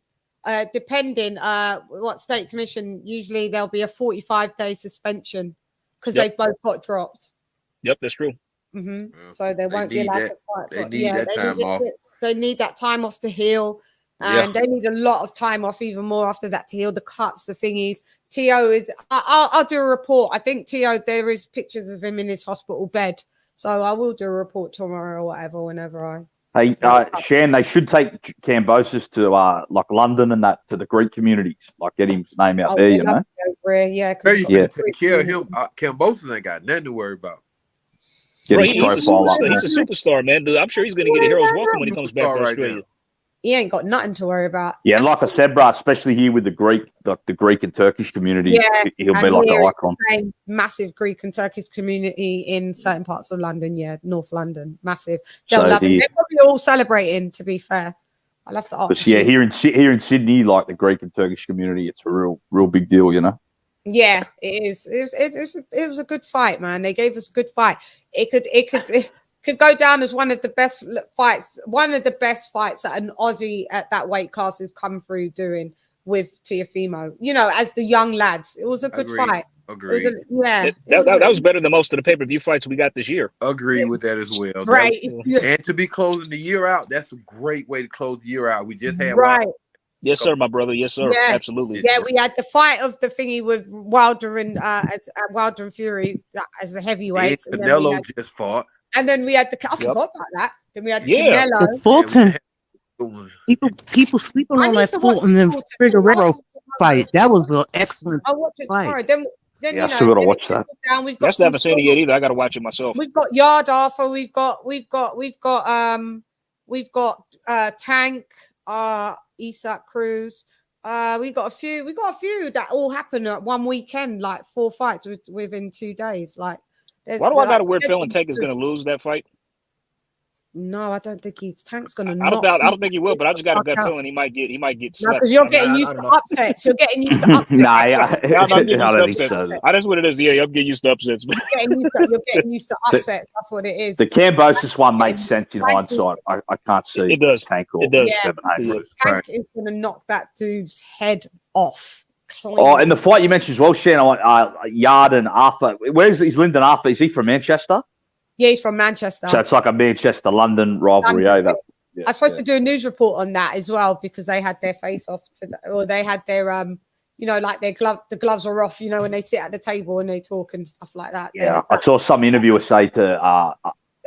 depending what state commission. Usually there'll be a 45-day suspension because Yep. they both got dropped. Yep, that's true. So they won't be need allowed that- to fight. they But need yeah, that time off. They need that time off to heal. And they need a lot of time off, even more after that, to heal the cuts, the thingies. Tio is. I'll do a report. I think Tio. There is pictures of him in his hospital bed, so I will do a report tomorrow or whatever. Whenever I. Hey, Shan, they should take Cambosis to like London and that to the Greek communities, like get his name out there. You know. Yeah. Hey, you Yeah. finna take care of him. Cambosis ain't got nothing to worry about. Get Bro, his he's a profile up. superstar. He's a superstar, man. Dude, I'm sure he's going to get a hero's welcome when he comes back to Right Australia. now. He ain't got nothing to worry about. Yeah, and like I said, bro, especially here with the Greek and Turkish community, he'll be and like here an it's the icon. same massive Greek and Turkish community in certain parts of London. Yeah, North London, massive. They'll So love it. he- They're probably all celebrating. To be fair, I'll have to ask. But yeah, here in Sydney, like the Greek and Turkish community, it's a real big deal, you know. Yeah, it is. It was a good fight, man. They gave us a good fight. It could go down as one of the best fights that an Aussie at that weight class has come through doing with TEOFIMO. You know, as the young lads, it was a good fight. Agreed. That was better than most of the pay-per-view fights we got this year. Agree with that as well. Right. And to be closing the year out, that's a great way to close the year out. We just had right. Yes, sir, my brother. Yes, sir. Yeah. Absolutely. Yeah, we had the fight of the thingy with Wilder and Fury as the heavyweights. And Canelo just fought. And then we had I forgot about that. Then we had Yeah. Canelo. Fulton. People sleeping on that Fulton and Figueroa fight. That was an excellent I'll watch it tomorrow. fight. Then Yeah, I still gotta watch that. down. We've got That's haven't seen it yet either. I got to watch it myself. We've got Yard Arthur. We've got Tank, Isak Cruz. We got a few that all happened at one weekend, like 4 fights within 2 days. Like, Why do I got a weird feeling Tank is going to lose that fight? No, I don't think Tank's gonna I knock. don't think he will, but I just got a gut out. feeling he might get No, slept. because you're I mean, getting I used don't to know. upsets. You're getting used to upsets. Nah, I'm getting used to I don't think upsets. so. That's what it is. Yeah, I'm getting used to upsets. You're getting used to upsets. That's what it is. The Cambosis one makes sense in hindsight. I can't see It does. Tank or It does. Yeah, Devin Haney lose. Tank is gonna knock that dude's head off. Clean. Oh, and the fight you mentioned as well, Shan, I want Yard and Arthur. Where's Lyndon Arthur? Is he from Manchester? Yeah, he's from Manchester. So it's like a Manchester-London rivalry, London. eh? I was supposed to do a news report on that as well because they had their face off today, or they had their like the gloves are off, when they sit at the table and they talk and stuff like that. Yeah, I saw some interviewer say to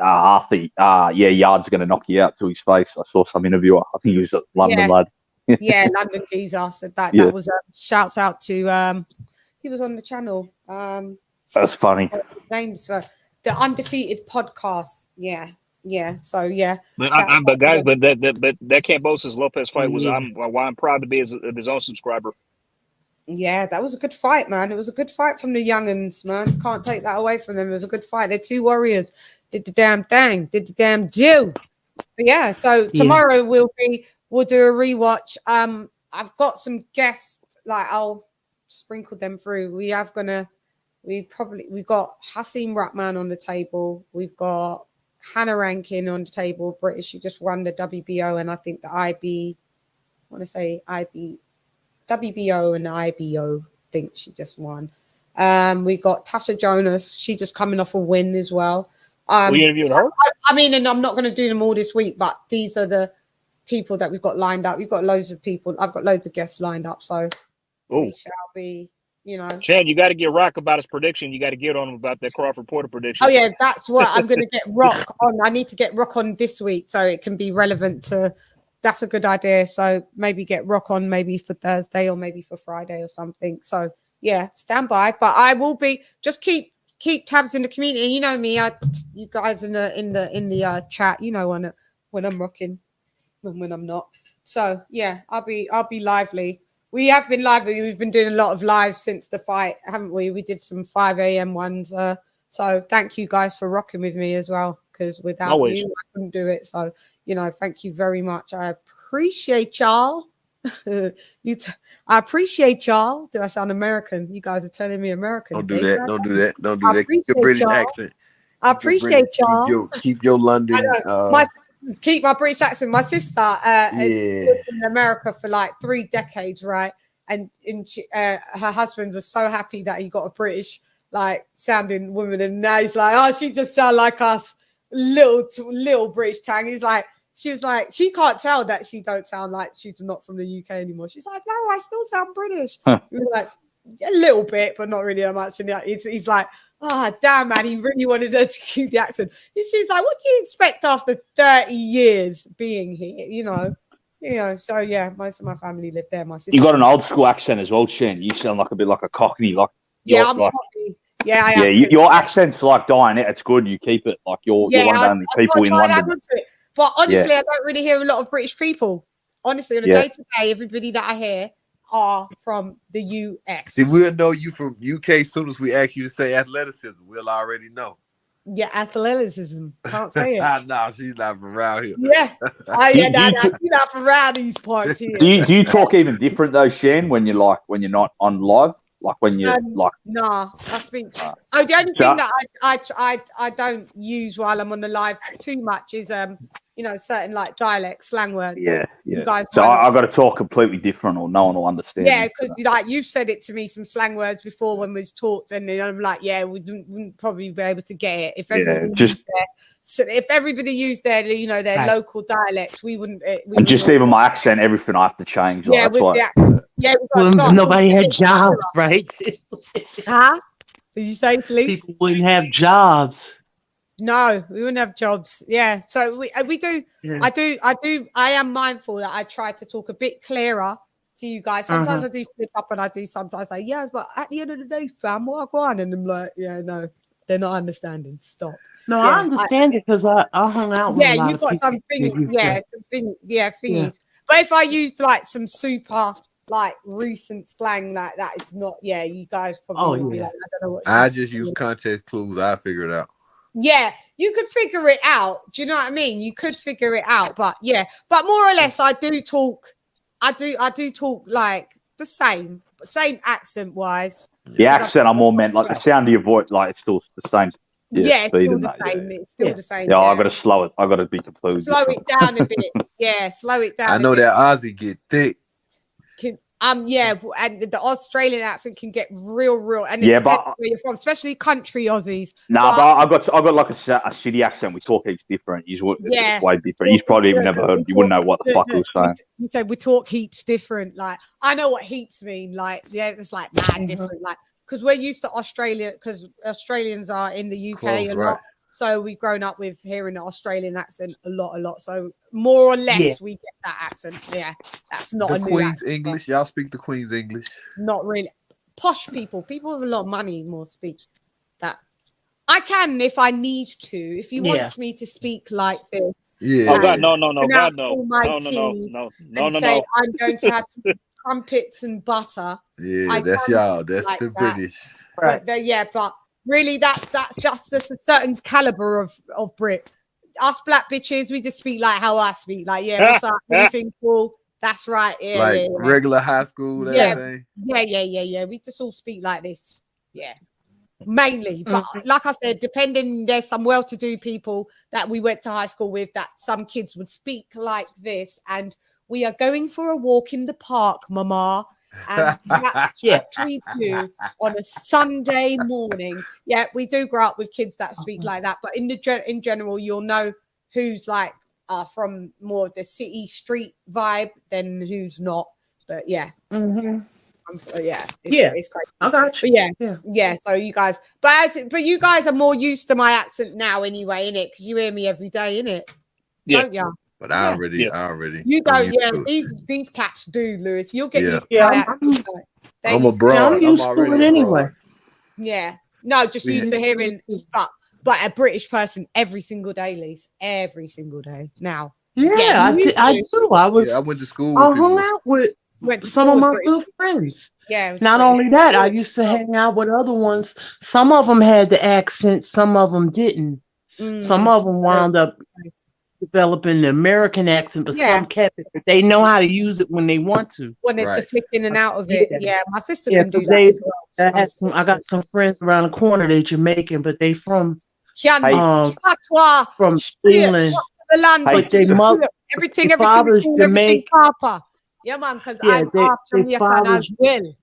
Arthur, Yard's going to knock you out to his face. I saw some interviewer. I think he was a London lad. Yeah, London geezer said that. Yeah. That was shouts out to he was on the channel. That's funny. Names for the Undefeated podcast. Yeah. So yeah. But guys, that Cambosis Lopez fight was why I'm proud to be his own subscriber. Yeah, that was a good fight, man. It was a good fight from the youngins, man. Can't take that away from them. It was a good fight. They're two warriors. Did the damn thing. Did the damn do. But yeah, so tomorrow we'll do a rewatch. I've got some guests, like I'll sprinkle them through. We've got Hasim Rahman on the table. We've got Hannah Rankin on the table, British. She just won the WBO and I think the WBO and the IBO. I think she just won. We got Tasha Jonas. She just coming off a win as well. Were you interviewing her? I mean, and I'm not going to do them all this week, but these are the people that we've got lined up. We've got loads of people. I've got loads of guests lined up, so we shall be, Chad, you got to get Rock about his prediction. You got to get on him about that Crawford Porter prediction. Oh yeah, that's what I'm going to get Rock on. I need to get Rock on this week so it can be relevant to. That's a good idea. So maybe get Rock on maybe for Thursday or maybe for Friday or something. So yeah, stand by. But I will be just keep tabs in the community. You know me, you guys in the chat. You know when I'm rocking and when I'm not. So yeah, I'll be lively. We have been lively. We've been doing a lot of lives since the fight, haven't we? We did some 5 a.m. ones. So thank you guys for rocking with me as well. Because without you, I couldn't do it. So thank you very much. I appreciate y'all. I appreciate y'all. Do I sound American? You guys are telling me American. Don't do that. Don't do that. Don't do that. Keep your British accent. I appreciate y'all. Keep your London. Keep my British accent. My sister lived in America for like 3 decades, right? And her husband was so happy that he got a British sounding woman, and now he's like, oh, she just sound like us, little British tang. He's like, she was like, she can't tell that she don't sound like she's not from the UK anymore. She's like, no, I still sound British. We were like, a little bit, but not really that much. And he's like, damn, man, he really wanted her to keep the accent. She's like, what do you expect after 30 years being here? So yeah, most of my family lived there. My sister. You got an old school accent as well, Shen. You sound like a bit like a Cockney. I'm Cockney. Yeah, I am. Your accent's like dying. It's good. You keep it. Like you're one of the only people in London. But honestly, I don't really hear a lot of British people. Honestly, on a day-to-day, everybody that I hear are from the US. See, we'll know you from UK as soon as we ask you to say athleticism. We'll already know. Yeah, athleticism. Can't say it. No, she's not from around here. Yeah. She's not from around these parts here. Do you talk even different though, Shan, when you're not on live? Like when you're Nah, I think the only thing that I don't use while I'm on the live too much is certain dialect slang words. Yeah. You guys I got to talk completely different, or no one will understand. Yeah, because you've said it to me, some slang words before when we've talked, and then I'm like, yeah, we wouldn't probably be able to get it if everybody used their their local dialect, we wouldn't. Even my accent, everything I have to change. Yeah, nobody had jobs, right? Huh? Did you say, Felice? People wouldn't have jobs. No, we wouldn't have jobs. Yeah, so we do. Yeah. I am mindful that I try to talk a bit clearer to you guys. Sometimes I do slip up, and I do sometimes say, yeah, but at the end of the day, fam, what go on? And I'm like, yeah, no, they're not understanding. Stop. No, I understand it because I hung out with a lot you've got some things. Things. But if I used some super recent slang like that, it's not. Yeah, you guys probably would be like, I don't know what. I just use context clues. I figure it out. Yeah, you could figure it out. Do you know what I mean? You could figure it out, but yeah, but more or less, I do talk like the same accent wise. The accent, I'm more meant like the sound of your voice, like it's still the same. Yeah, speed it's still and the that. same. It's still the same. Yeah, I got to slow it. I got to be completely slow different. it down a bit. Yeah, slow it down. I know that Aussie get thick. Yeah, and the Australian accent can get real, and Yeah, it depends but where you're from, especially country Aussies. but I got like a city accent. We talk heaps different. It's way different. He's probably even never heard. You wouldn't know what the fuck he was saying. You said we talk heaps different. Like I know what heaps mean. Like yeah, it's like mad different. Like because we're used to Australia, because Australians are in the UK a lot. So we've grown up with hearing the Australian accent a lot. So more or less we get that accent. Yeah, that's not The a new Queen's accent. English. Y'all speak the Queen's English. Not really. Posh people with a lot of money more speak that. I can if I need to. If you want me to speak like this. Yeah. Oh God, no, God, no. No. Say I'm going to have some crumpets and butter. Yeah, that's y'all. That's like the British. Right. But really, that's a certain caliber of Brit. Us black bitches, we just speak like how I speak. Like, yeah, what's up? Everything cool? That's right. Yeah, like regular high school. Everything. Yeah. We just all speak like this. Yeah, mainly. But like I said, depending, there's some well-to-do people that we went to high school with that some kids would speak like this. And we are going for a walk in the park, Mama. And that's what we do on a Sunday morning. Yeah, we do grow up with kids that speak like that, but in general, you'll know who's like from more of the city street vibe than who's not. But yeah, it's crazy. I got you. But yeah. So you guys, but you guys are more used to my accent now, anyway, innit? Because you hear me every day, innit? Yeah. Don't you? But I already. You don't, These cats do, Lewis. You'll get used to my accent. I'm abroad. I'm already anyway. Yeah. No, just used to hearing, but a British person every single day, Lise. Every single day now. Yeah, I do. I went to school. I hung out with some of my good friends. Yeah. Not only that, I used to hang out with other ones. Some of them had the accent, some of them didn't. Some of them wound up developing the American accent, but some kept it. But they know how to use it when they want to. When it's a flick in and out of it. Yeah, my sister can do that. I got some friends around the corner. They're Jamaican, but they from from England. The land everything Papa. Yeah, man, because I'm half Jamaican as well.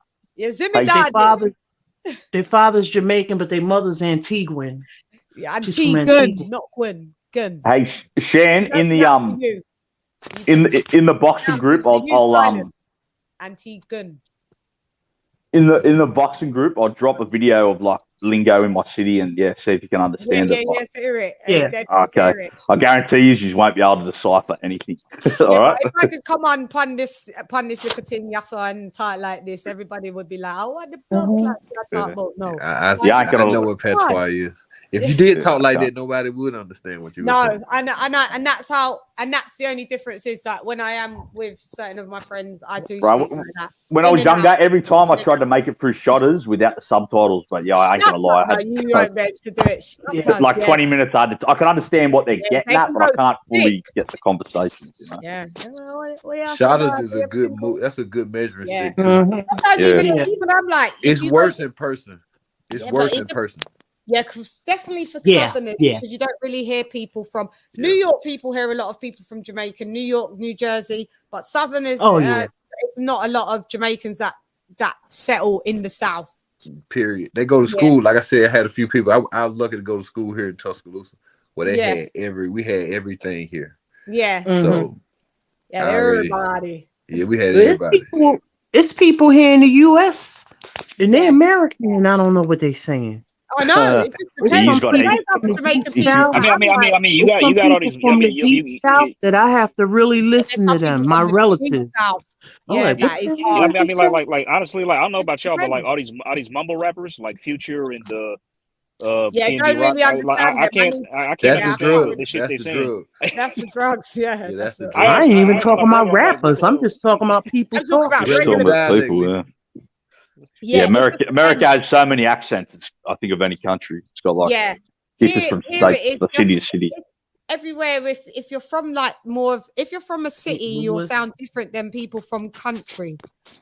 Their father's Jamaican, but their mother's Antiguan. Yeah, Antiguan, not Quinn. Gun. Hey, Shan, in the boxing group, I'll Anti-gun. In the boxing group, I'll drop a video of like lingo in my city and see if you can understand it. Hear it. Okay. I guarantee you won't be able to decipher anything. All right. If I could come on pun this little thing, and type like this, everybody would be like, "Oh, what the blood clot?" No. I know what patois is. If you did talk like that, nobody would understand what you were saying. And that's the only difference is that when I am with certain of my friends, I do speak like that. When I was younger, every time I tried to make it through Shotters without the subtitles, but I ain't gonna lie. You weren't meant to do it. Like 20 minutes, I can understand what they're getting at, but I can't fully get the conversation. Yeah. Shotters is a good move. That's a good measuring stick too. Even I'm like, it's worse in person. It's worse in person. Yeah, definitely for Southerners, because you don't really hear people from New York. People hear a lot of people from Jamaica, New York, New Jersey, but Southerners, it's not a lot of Jamaicans that settle in the South. Period. They go to school. Like I said, I had a few people. I was lucky to go to school here in Tuscaloosa, where they had we had everything here. Yeah. So everybody. Yeah, we had everybody. It's people here in the U.S. and they're American, and I don't know what they're saying. I know. You got all these from the deep South that I have to really listen to them. My relatives. Yeah, like honestly, like I don't know about y'all, but like all these mumble rappers, like Future and don't really understand. I can't. That's the drug. The shit they saying. That's the drugs. Yeah, that's the drugs. I ain't even talking about rappers. I'm just talking about people talking. Yeah, America has so many accents. I think of any country. It's got like Differs from state, the city to city. Everywhere, if you're from like if you're from a city, you'll sound different than people from country,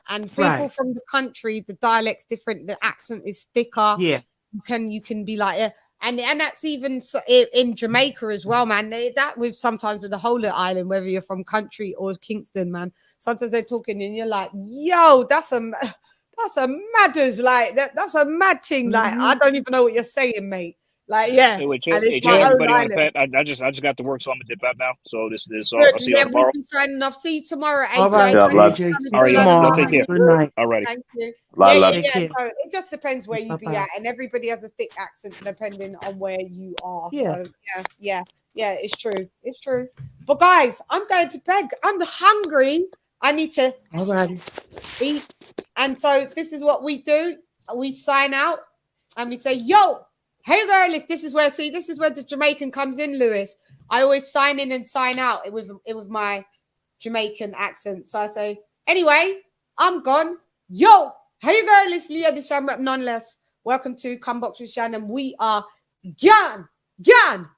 and people from the country, the dialect's different, the accent is thicker. Yeah, you can be like, and that's even in Jamaica as well, man. That sometimes with the whole of the island, whether you're from country or Kingston, man. Sometimes they're talking and you're like, yo, that's a matters, like that's a mad thing. Like I don't even know what you're saying, mate. Like, yeah. Hey, wait, and it's Jay, my everybody own on the island. pad. I just got to work, so I'm gonna dip out now. So this Good. I'll see you Yeah, tomorrow. we'll be signing off. See you tomorrow, AJ. all right, AJ. All right, y'all take care. Good night. All righty. Thank you. Love. Yeah. So it just depends where you be at, and everybody has a thick accent depending on where you are. Yeah. So, yeah. It's true. It's true. But guys, I'm going to bed. I'm hungry. I need to eat. And so this is what we do. We sign out and we say, yo, hey girl, this is where the Jamaican comes in, Lewis. I always sign in and sign out with my Jamaican accent. So I say, anyway, I'm gone. Yo, hey girl, it's LadyChann nonetheless. Welcome to Come Box with Shannon. We are gone. LadyChann.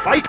Fight.